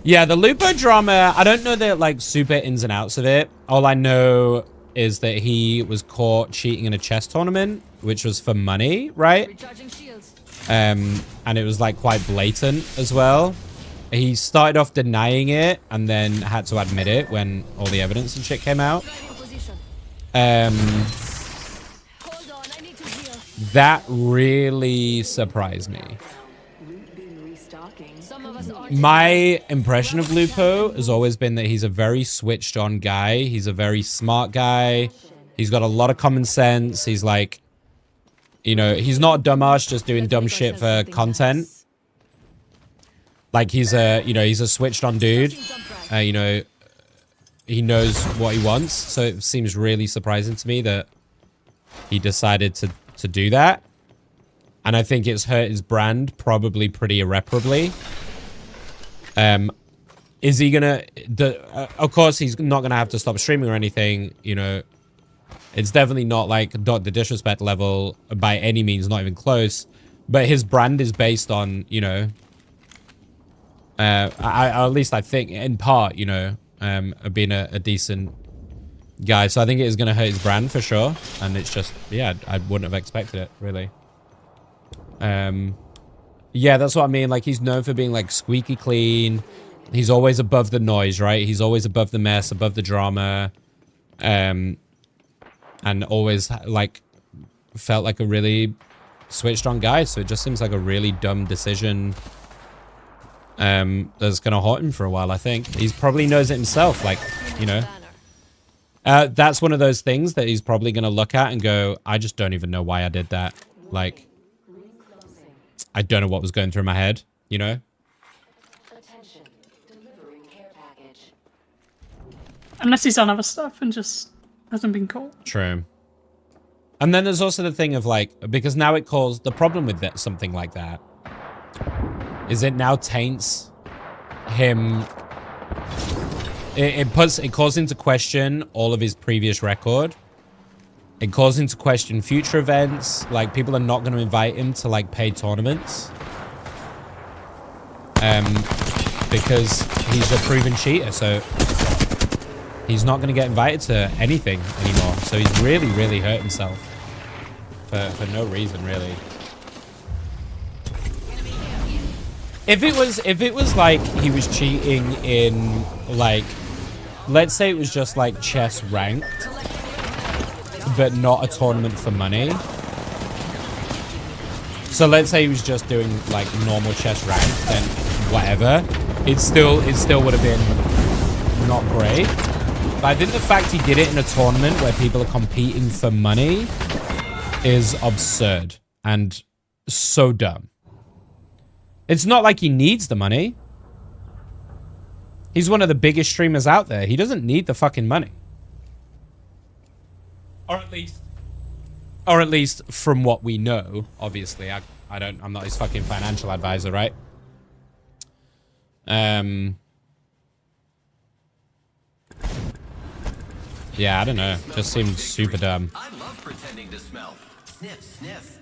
S1: Yeah, the Lupo drama, I don't know the like super ins and outs of it. All I know is that he was caught cheating in a chess tournament, which was for money, right? And it was like quite blatant as well. He started off denying it and then had to admit it when all the evidence and shit came out. That really surprised me. My impression of Lupo has always been that he's a very switched on guy. He's a very smart guy. He's got a lot of common sense. He's like, you know, he's not a dumbass just doing dumb shit for content. Like he's a, you know, he's a switched on dude. You know, he knows what he wants. So it seems really surprising to me that he decided to do that. And I think it's hurt his brand probably pretty irreparably. Is he gonna, of course he's not gonna have to stop streaming or anything, you know. It's definitely not like the disrespect level by any means, not even close. But his brand is based on, you know, at least I think in part, you know, being a decent guy. So I think it is gonna hurt his brand for sure. And it's just, yeah, I wouldn't have expected it really. Yeah, that's what I mean. Like, he's known for being like squeaky clean. He's always above the noise, right? He's always above the mess, above the drama. And always like felt like a really switched on guy. So it just seems like a really dumb decision. That's gonna haunt him for a while, I think. He probably knows it himself, like, you know. That's one of those things that he's probably gonna look at and go, I just don't even know why I did that. Like, I don't know what was going through my head, you know?
S12: Unless he's done other stuff and just hasn't been caught.
S1: True. And then there's also the thing of like, because now it calls, the problem with that, something like that is it now taints him. It calls into question all of his previous record. It calls into question future events. Like, people are not going to invite him to like paid tournaments. Because he's a proven cheater, so he's not going to get invited to anything anymore. So he's really, really hurt himself for no reason, really. If it was like he was cheating in like, let's say it was just like chess ranked, but not a tournament for money. So let's say he was just doing like normal chess ranked, then whatever. It still would have been not great. But I think the fact he did it in a tournament where people are competing for money is absurd and so dumb. It's not like he needs the money. He's one of the biggest streamers out there. He doesn't need the fucking money. Or at least from what we know. Obviously, I'm not his fucking financial advisor, right? Yeah, I don't know. Just seemed super dumb.
S10: I love pretending to smell. Sniff, sniff.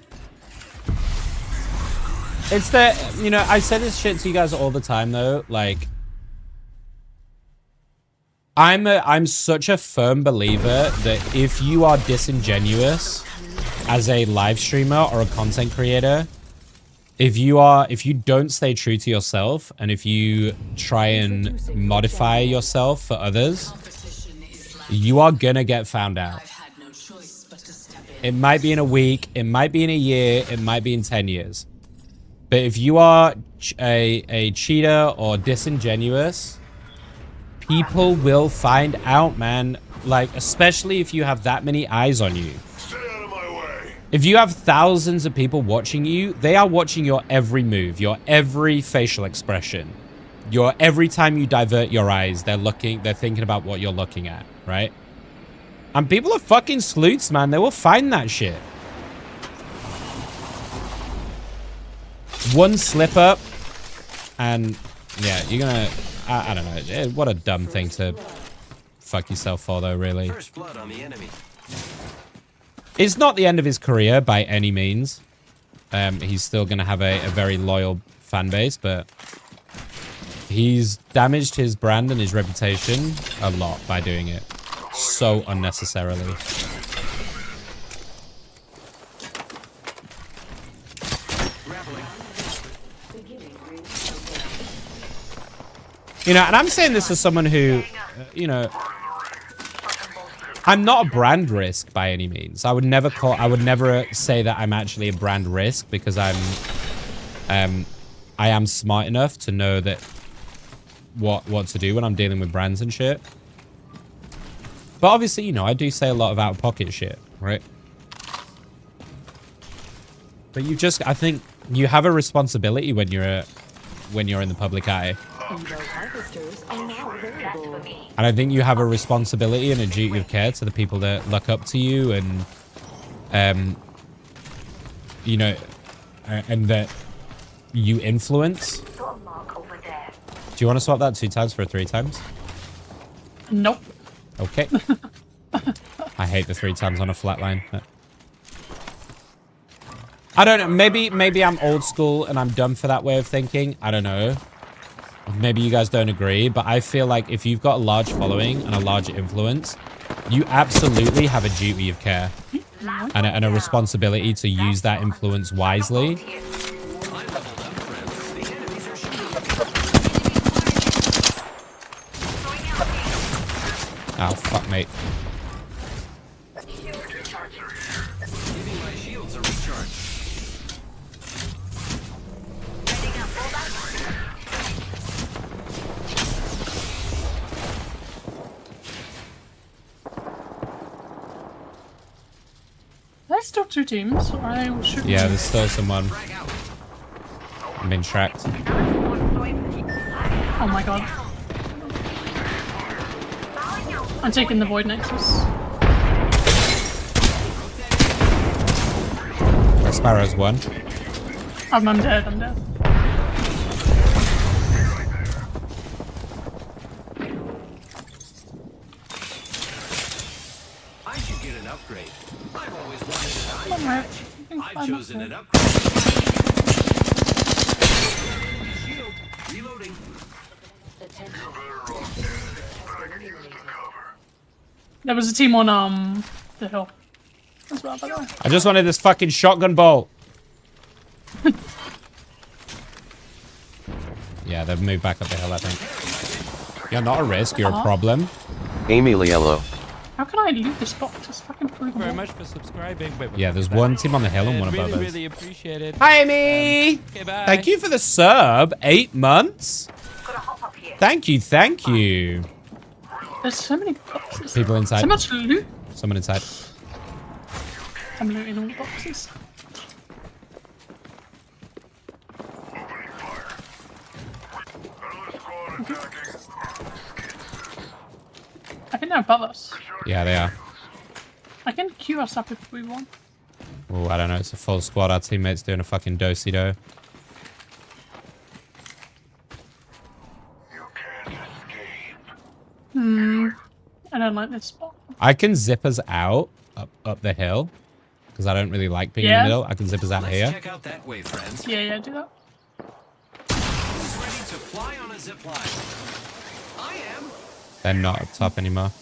S1: It's the, you know, I say this shit to you guys all the time though, like, I'm such a firm believer that if you are disingenuous as a live streamer or a content creator, if you don't stay true to yourself and if you try and modify yourself for others, you are gonna get found out. It might be in a week, it might be in a year, it might be in 10 years. But if you are a cheater or disingenuous, people will find out, man. Like, especially if you have that many eyes on you.
S4: Stay out of my way.
S1: If you have thousands of people watching you, they are watching your every move, your every facial expression. Every time you divert your eyes, they're thinking about what you're looking at, right? And people are fucking sleuths, man. They will find that shit. One slip up and Yeah, you're gonna... I don't know. What a dumb thing to fuck yourself for, though, really.
S10: First blood on the enemy.
S1: It's not the end of his career by any means. He's still gonna have a very loyal fan base, but he's damaged his brand and his reputation a lot by doing it. So unnecessarily. You know, and I'm saying this as someone who, you know, I'm not a brand risk by any means. I would never say that I'm actually a brand risk because I am smart enough to know that what to do when I'm dealing with brands and shit. But obviously, you know, I do say a lot of out-of-pocket shit, right? But I think you have a responsibility when you're in the public eye. And I think you have a responsibility and a duty of care to the people that look up to you and, you know, and that you influence. Do you want to swap that 2 times for 3 times?
S12: Nope.
S1: Okay. I hate the 3 times on a flat line. I don't know. Maybe I'm old school and I'm dumb for that way of thinking. I don't know. Maybe you guys don't agree, but I feel like if you've got a large following and a large influence, you absolutely have a duty of care and a responsibility to use that influence wisely. Oh, fuck, mate.
S12: There's still 2 teams, or I will shoot.
S1: Yeah, there's still someone. I'm being tracked.
S12: Oh my god. I'm taking the Void Nexus.
S1: Sparrow's 1.
S12: I'm dead, I'm dead.
S10: I should get an upgrade. I've always wanted an
S12: Alright.
S10: I've chosen an upgrade. Shield reloading.
S12: There was a team on the hill. As well, by the way.
S1: I just wanted this fucking shotgun bolt. Yeah, they've moved back up the hill, I think. You're not a risk, you're a problem.
S2: Emiliello.
S12: How can I loot this box? Just fucking through the
S3: Very
S12: wall.
S3: much for subscribing.
S1: Yeah, there's one team on the hill and one above us.
S3: Really appreciate it.
S1: Hi, Amy!
S3: Okay, bye.
S1: Thank you for the sub. 8 months. Thank you, thank you.
S12: There's so many boxes.
S1: People inside.
S12: So much loot.
S1: Someone inside.
S12: I'm looting all the boxes. I think they're above us.
S1: Yeah, they are.
S12: I can queue us up if we want.
S1: Oh, I don't know. It's a full squad. Our teammates doing a fucking do-si-do.
S12: I don't like this spot.
S1: I can zip us out up the hill because I don't really like being in the middle. I can zip us out here.
S10: Check out that way, friends.
S12: Yeah, do that.
S10: Who's ready to fly on a zip line? I am.
S1: They're not up top anymore.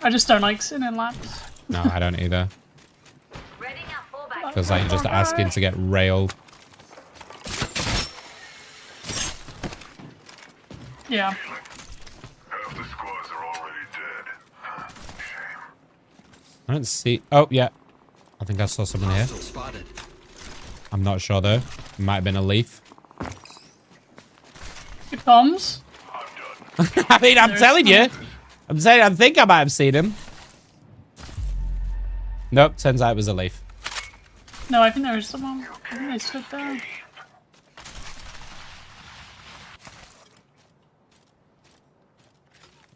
S12: I just don't like sitting in labs.
S1: No, I don't either. Feels like you're just asking to get railed.
S12: Yeah.
S1: I don't see... Oh, yeah. I think I saw someone here. I'm not sure, though. It might have been a leaf.
S12: Good bombs.
S1: I mean, I'm telling you. I'm saying I think I might have seen him. Nope, turns out it was a leaf.
S12: No, I think there was someone. I think they stood there.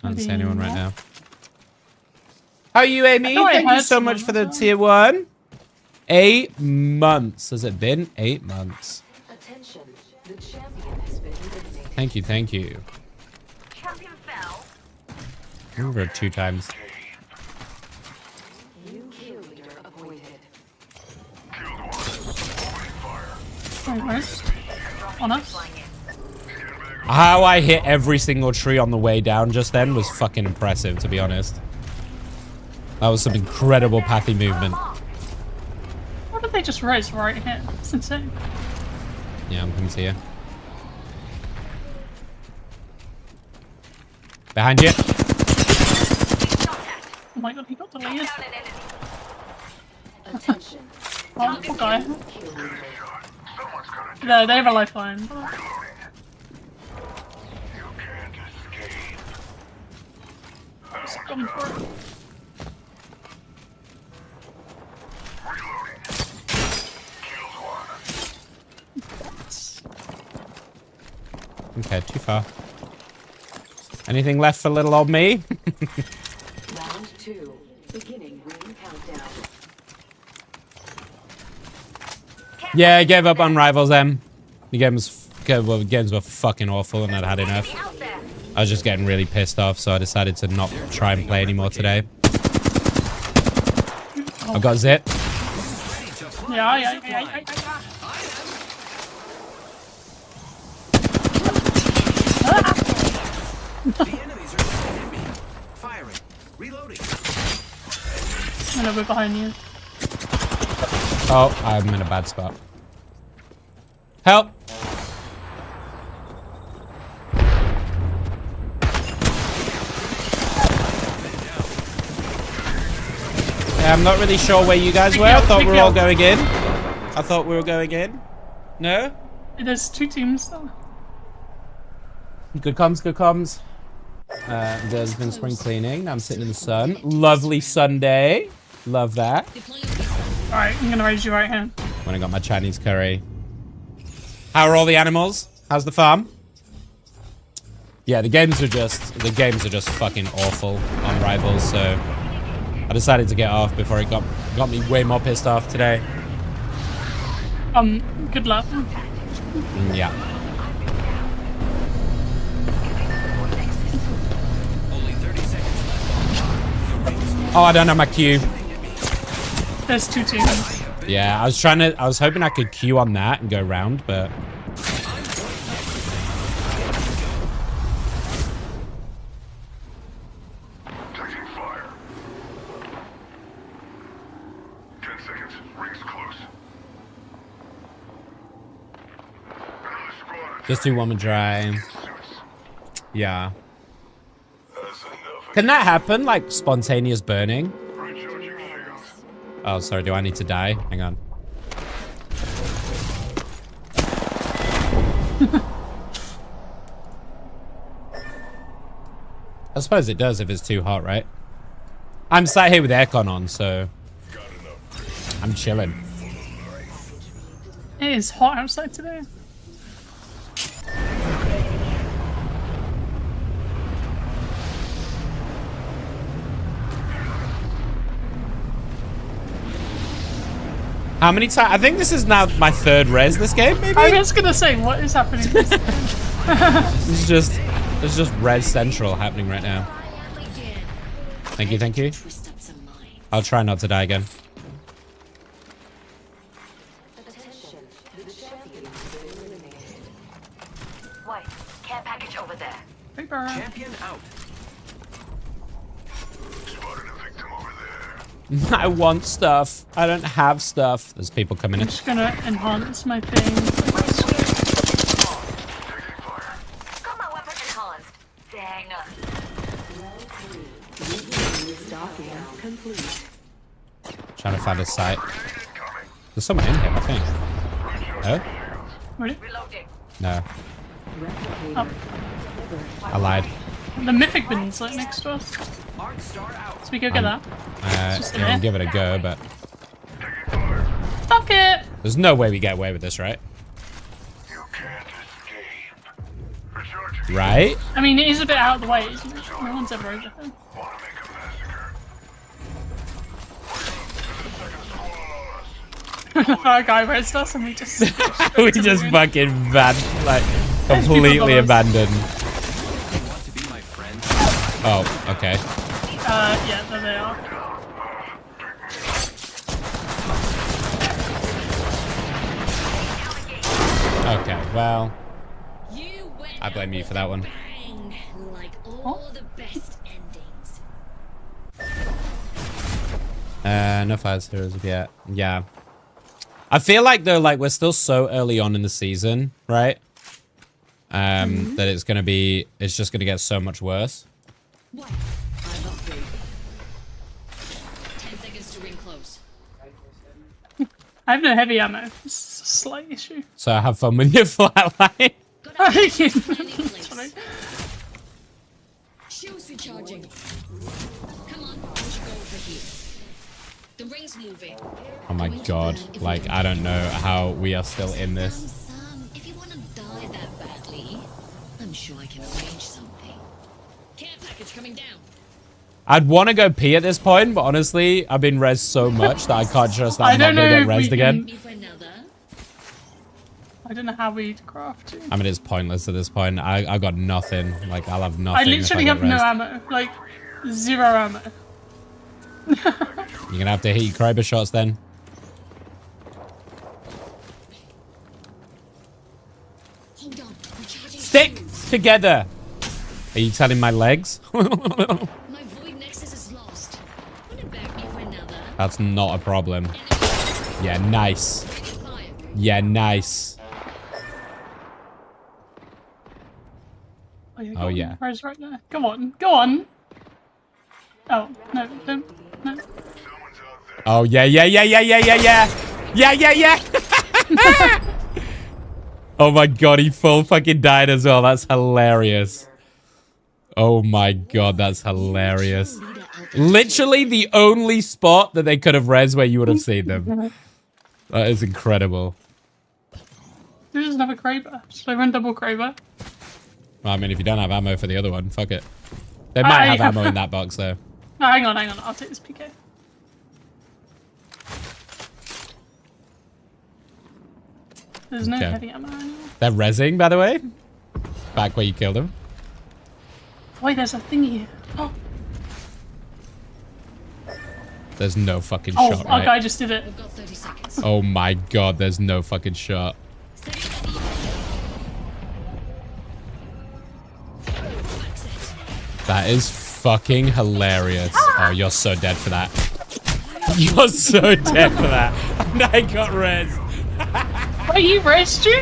S1: I don't see anyone right now. How are you, Amy?
S12: I
S1: Thank you so much for the tier 1. 8 months has it been? 8 months. Thank you, thank you.
S5: Champion fell.
S1: Over 2 times.
S12: Where's on us?
S1: How I hit every single tree on the way down just then was fucking impressive, to be honest. That was some incredible pathy movement.
S12: Why did they just rise right here? It's insane.
S1: Yeah, I'm coming to you. Behind you.
S12: Oh my god, he got deleted. Oh, poor guy. No, they have a lifeline. Just going for it.
S1: Okay, too far. Anything left for little old me?
S6: Round 2. Beginning ring countdown.
S1: Yeah, I gave up on Rivals M. The games were fucking awful and I'd had enough. I was just getting really pissed off, so I decided to not try and play anymore today. I've got Zip.
S12: Yeah.
S10: The enemies are shooting me. Firing. Reloading.
S12: I'm gonna be behind you.
S1: Oh, I'm in a bad spot. Help! Yeah, I'm not really sure where you guys were. I thought we were all going in. I thought we were going in. No?
S12: There's 2 teams though.
S1: Good comms, good comms. There's been spring cleaning. Now I'm sitting in the sun. Lovely Sunday. Love that.
S12: Alright, I'm gonna raise you right here.
S1: When I got my Chinese curry. How are all the animals? How's the farm? Yeah, the games are just fucking awful on Rivals, so I decided to get off before it got me way more pissed off today.
S12: Good luck.
S1: Yeah.
S10: Only 30 seconds left.
S1: Oh, I don't know my Q.
S12: There's 2 teams.
S1: Yeah, I was hoping I could Q on that and go round, but
S4: Taking fire. 10 seconds. Rings close. Another squad.
S1: just do one more dry.
S4: Suits.
S1: Yeah.
S4: That's enough.
S1: Can that happen? Like spontaneous burning?
S4: Recharging shields.
S1: Oh, sorry. Do I need to die? Hang on. I suppose it does if it's too hot, right? I'm sat here with aircon on, so I'm chilling.
S12: It is hot outside today.
S1: How many times? I think this is now my 3rd res this game, maybe?
S12: I was gonna say, what is happening?
S1: It's just res central happening right now. Thank you, thank you. I'll try not to die again.
S5: White, care package over there.
S12: Paper.
S10: Champion out.
S4: Spotted a victim over there.
S1: I want stuff. I don't have stuff. There's people coming in.
S12: I'm just gonna enhance my thing.
S5: Got my weapon enhanced. Dang.
S1: Trying to find a site. There's someone in here, I think. No?
S12: Ready?
S5: Reloading.
S1: No.
S12: Oh.
S1: I lied.
S12: The mythic bin's like next to us.
S10: Arc star out.
S12: So we go get that. Just in
S1: Yeah, we'll
S12: there.
S1: give it a go, but
S12: Fuck it!
S1: there's no way we get away with this, right?
S4: You can't escape. Recharging.
S1: Right?
S12: I mean, it is a bit out of the way, isn't it? No one's ever over here.
S4: Want to make a massacre? 10 seconds squall on us.
S12: Our guy raised us and we just...
S1: We just fucking completely abandoned. Oh, okay.
S12: Yeah, there they are.
S1: Okay, well, I blame you for that one.
S5: Like all the best endings.
S1: No fire heroes yet. Yeah. I feel like though, like we're still so early on in the season, right? That it's just gonna get so much worse.
S5: What? 10 seconds to ring close.
S12: I have no heavy ammo. It's a slight issue.
S1: So have fun with your flatline.
S5: Shields recharging. Come on, we should go over here. The ring's moving.
S1: Oh my god. Like, I don't know how we are still in this.
S5: If you want to die that badly, I'm sure I can arrange something. Care package coming down.
S1: I'd want to go pee at this point, but honestly, I've been rezzed so much that I can't trust that I'm not going to get rezzed again.
S12: I don't know how we'd craft it.
S1: I mean, it's pointless at this point. I got nothing. Like, I'll have nothing.
S12: I literally have no ammo. Like, 0 ammo.
S1: You're going to have to hit your Kryber shots then.
S5: Hold on.
S1: Stick together. Are you telling my legs?
S5: My void nexus is lost. Wanna beg me for another?
S1: That's not a problem. Yeah, nice. Yeah, nice.
S12: Oh yeah. Where's right there? Come on, go on. Oh no, don't. No.
S1: Oh yeah. Oh my god, he full fucking died as well. That's hilarious. Oh my god, that's hilarious. Literally the only spot that they could have res where you would have seen them. That is incredible.
S12: There is another Kraber. Should I run double Kraber?
S1: Well, I mean, if you don't have ammo for the other one, fuck it. They might have ammo in that box though.
S12: No, hang on. I'll take this PK. There's no heavy ammo anymore.
S1: They're rezzing, by the way. Back where you killed them.
S12: Wait, there's a thing here. Oh.
S1: There's no fucking shot, right?
S12: Oh, okay, I just did it.
S1: Oh my god, there's no fucking shot. That is fucking hilarious. Oh, you're so dead for that. You're so dead for that. And I got rezzed.
S12: Wait, you rezzed you?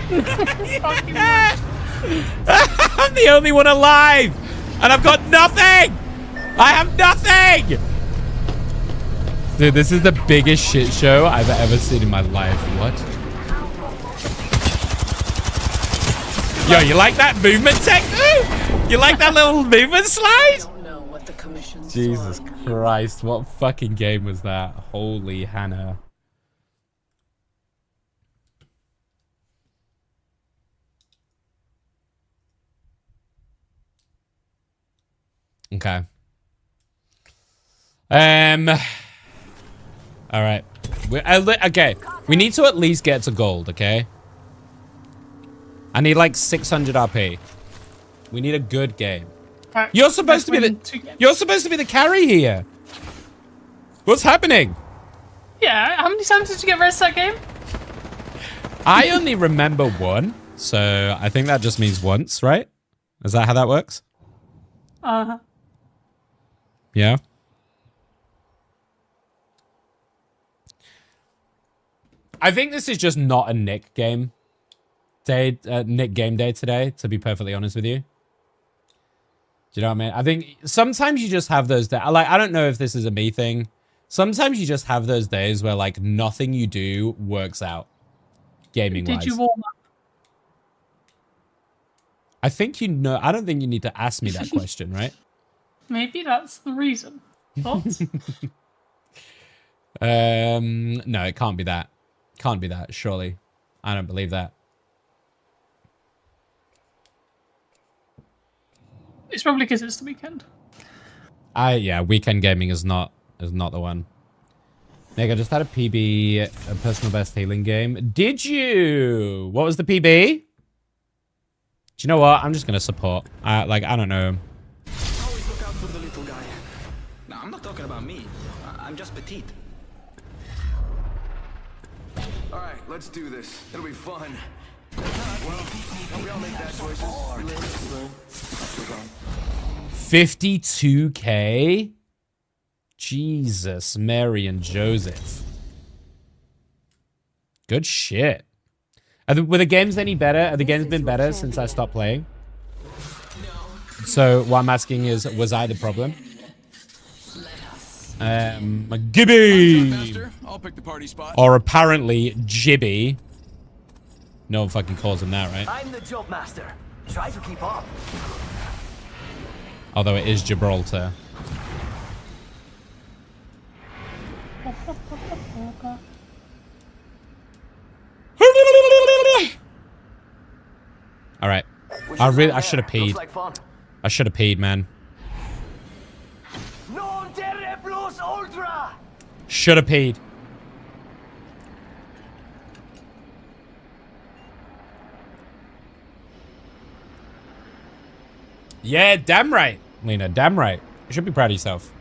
S1: I'm the only one alive. And I've got nothing. I have nothing. Dude, this is the biggest shit show I've ever seen in my life. What? Yo, you like that movement tech? You like that little movement slide? Jesus Christ, what fucking game was that? Holy Hannah. Okay. All right. Okay. We need to at least get to gold, okay? I need like 600 RP. We need a good game.
S12: Right,
S1: you're supposed to be the carry here. What's happening?
S12: Yeah, how many times did you get res that game?
S1: I only remember one, so I think that just means once, right? Is that how that works?
S12: Uh-huh.
S1: Yeah. I think this is just not a Nick game day, Nick game day today, to be perfectly honest with you. Do you know what I mean? I think sometimes you just have those days. Like, I don't know if this is a me thing. Sometimes you just have those days where like nothing you do works out gaming-wise.
S12: Did you warm up?
S1: I think you know. I don't think you need to ask me that question, right?
S12: Maybe that's the reason. Thoughts?
S1: No, it can't be that. Can't be that, surely. I don't believe that.
S12: It's probably because it's the weekend.
S1: Yeah, weekend gaming is not the one. Nick, I just had a PB, a personal best healing game. Did you? What was the PB? Do you know what? I'm just gonna support. I don't know.
S10: Always look out for the little guy. No, I'm not talking about me. I'm just petite.
S4: All right, let's do this. It'll be fun. Well, we all make bad choices.
S1: 52K? Jesus, Mary and Joseph. Good shit. Were the games any better? Have the games been better since I stopped playing? So what I'm asking is, was I the problem? Gibby!
S10: I'll pick the party spot.
S1: Or apparently Jibby. No one fucking calls him that, right?
S10: I'm the jump master. Try to keep up.
S1: Although it is Gibraltar. All right. I should have peed. I should have peed, man. Should have peed. Yeah, damn right, Lena. Damn right. You should be proud of yourself.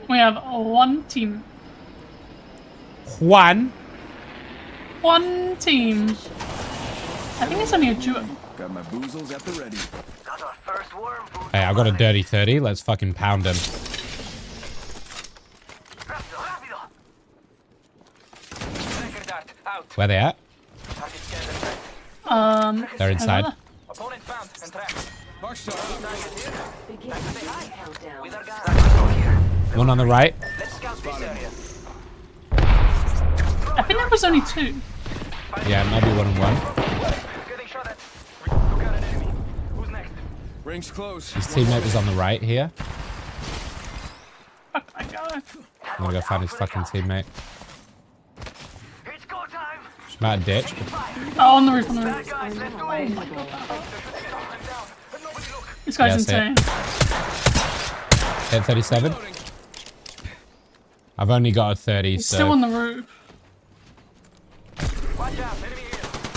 S12: We have one team.
S1: One
S12: team. I think it's only a duo.
S4: Got my boozles at the ready.
S10: Got our first worm food.
S1: Hey, I got a dirty 30. Let's fucking pound him. Where they at? They're inside.
S10: Opponent found and tracked.
S1: One on the right.
S12: I think there was only two.
S1: Yeah, maybe 1-on-1.
S4: Rings close.
S1: His teammate was on the right here.
S12: Oh my god.
S1: I'm gonna go find his fucking teammate. She might have ditched.
S12: Oh, on the roof, on the roof. This guy's insane.
S1: Hit 37. I've only got a 30,
S12: He's
S1: so...
S12: still on the roof.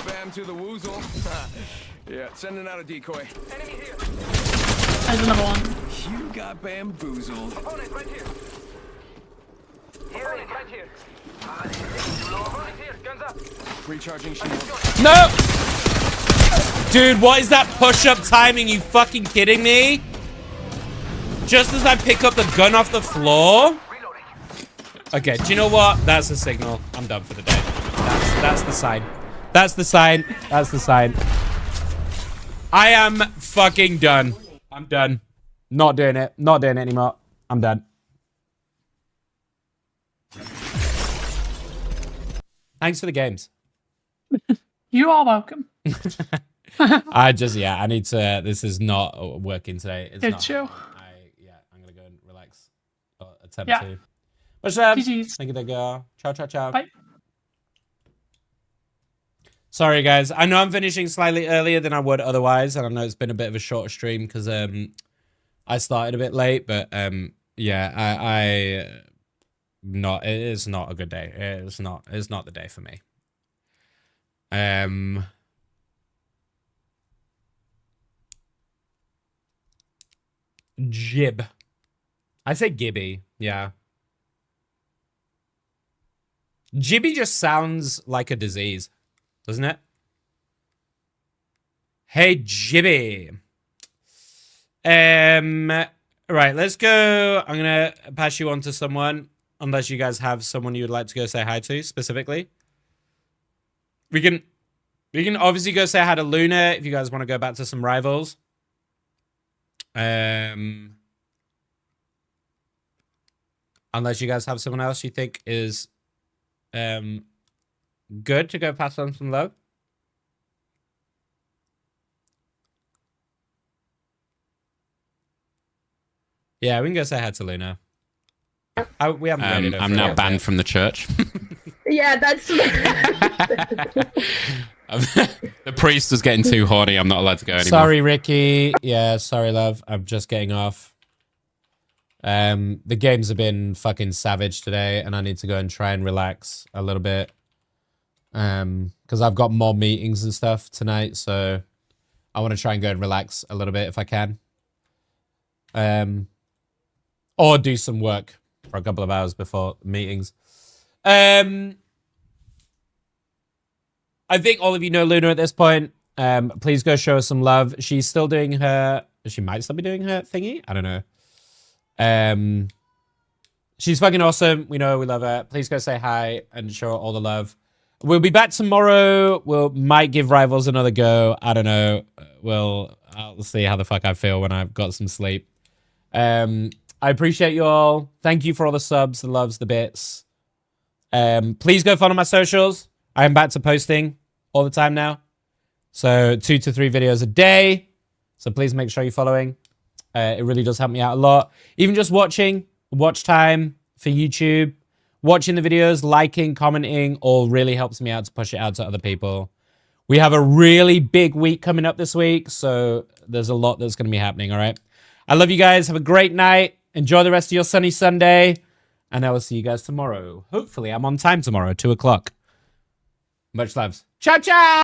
S4: Bam to the woozle. Yeah, sending out a decoy.
S12: There's another one.
S4: You got bamboozled.
S10: Opponent right here. Opponent right here. Opponent here. Guns up.
S4: Recharging shield.
S1: No! Dude, what is that push-up timing? You fucking kidding me? Just as I pick up the gun off the floor? Okay, do you know what? That's the signal. I'm done for the day. That's the sign. That's the sign. That's the sign. I am fucking done. I'm done. Not doing it. Not doing it anymore. I'm done. Thanks for the games.
S12: You are welcome.
S1: I need to, this is not working today. It's not.
S12: Chill.
S1: I'm gonna go and relax. Or attempt
S12: Yeah.
S1: to. But thank
S12: GG's.
S1: you, go. Ciao, ciao, ciao.
S12: Bye.
S1: Sorry, guys. I know I'm finishing slightly earlier than I would otherwise, and I know it's been a bit of a shorter stream because I started a bit late, but yeah, it is not a good day. It's not the day for me. Jib. I say Gibby, yeah. Jibby just sounds like a disease, doesn't it? Hey, Jibby. Right, let's go. I'm gonna pass you on to someone, unless you guys have someone you would like to go say hi to specifically. We can obviously go say hi to Luna if you guys want to go back to some rivals. Unless you guys have someone else you think is good to go pass on some love. Yeah, we can go say hi to Luna. We haven't raided her.
S3: I'm now banned from the church.
S11: Yeah, that's.
S3: The priest was getting too horny. I'm not allowed to go anymore.
S1: Sorry, Ricky. Yeah, sorry, love. I'm just getting off. The games have been fucking savage today, and I need to go and try and relax a little bit. Because I've got more meetings and stuff tonight, so I want to try and go and relax a little bit if I can. Or do some work for a couple of hours before meetings. I think all of you know Luna at this point. Please go show her some love. She's still doing her... She might still be doing her thingy. I don't know. She's fucking awesome. We know we love her. Please go say hi and show her all the love. We'll be back tomorrow. Might give Rivals another go. I don't know. I'll see how the fuck I feel when I've got some sleep. I appreciate you all. Thank you for all the subs, the loves, the bits. Please go follow my socials. I am back to posting all the time now. So 2 to 3 videos a day. So please make sure you're following. It really does help me out a lot. Even just watching, watch time for YouTube, watching the videos, liking, commenting, all really helps me out to push it out to other people. We have a really big week coming up this week, so there's a lot that's going to be happening, all right? I love you guys. Have a great night. Enjoy the rest of your sunny Sunday, and I will see you guys tomorrow. Hopefully, I'm on time tomorrow, 2 o'clock. Much love. Ciao, ciao!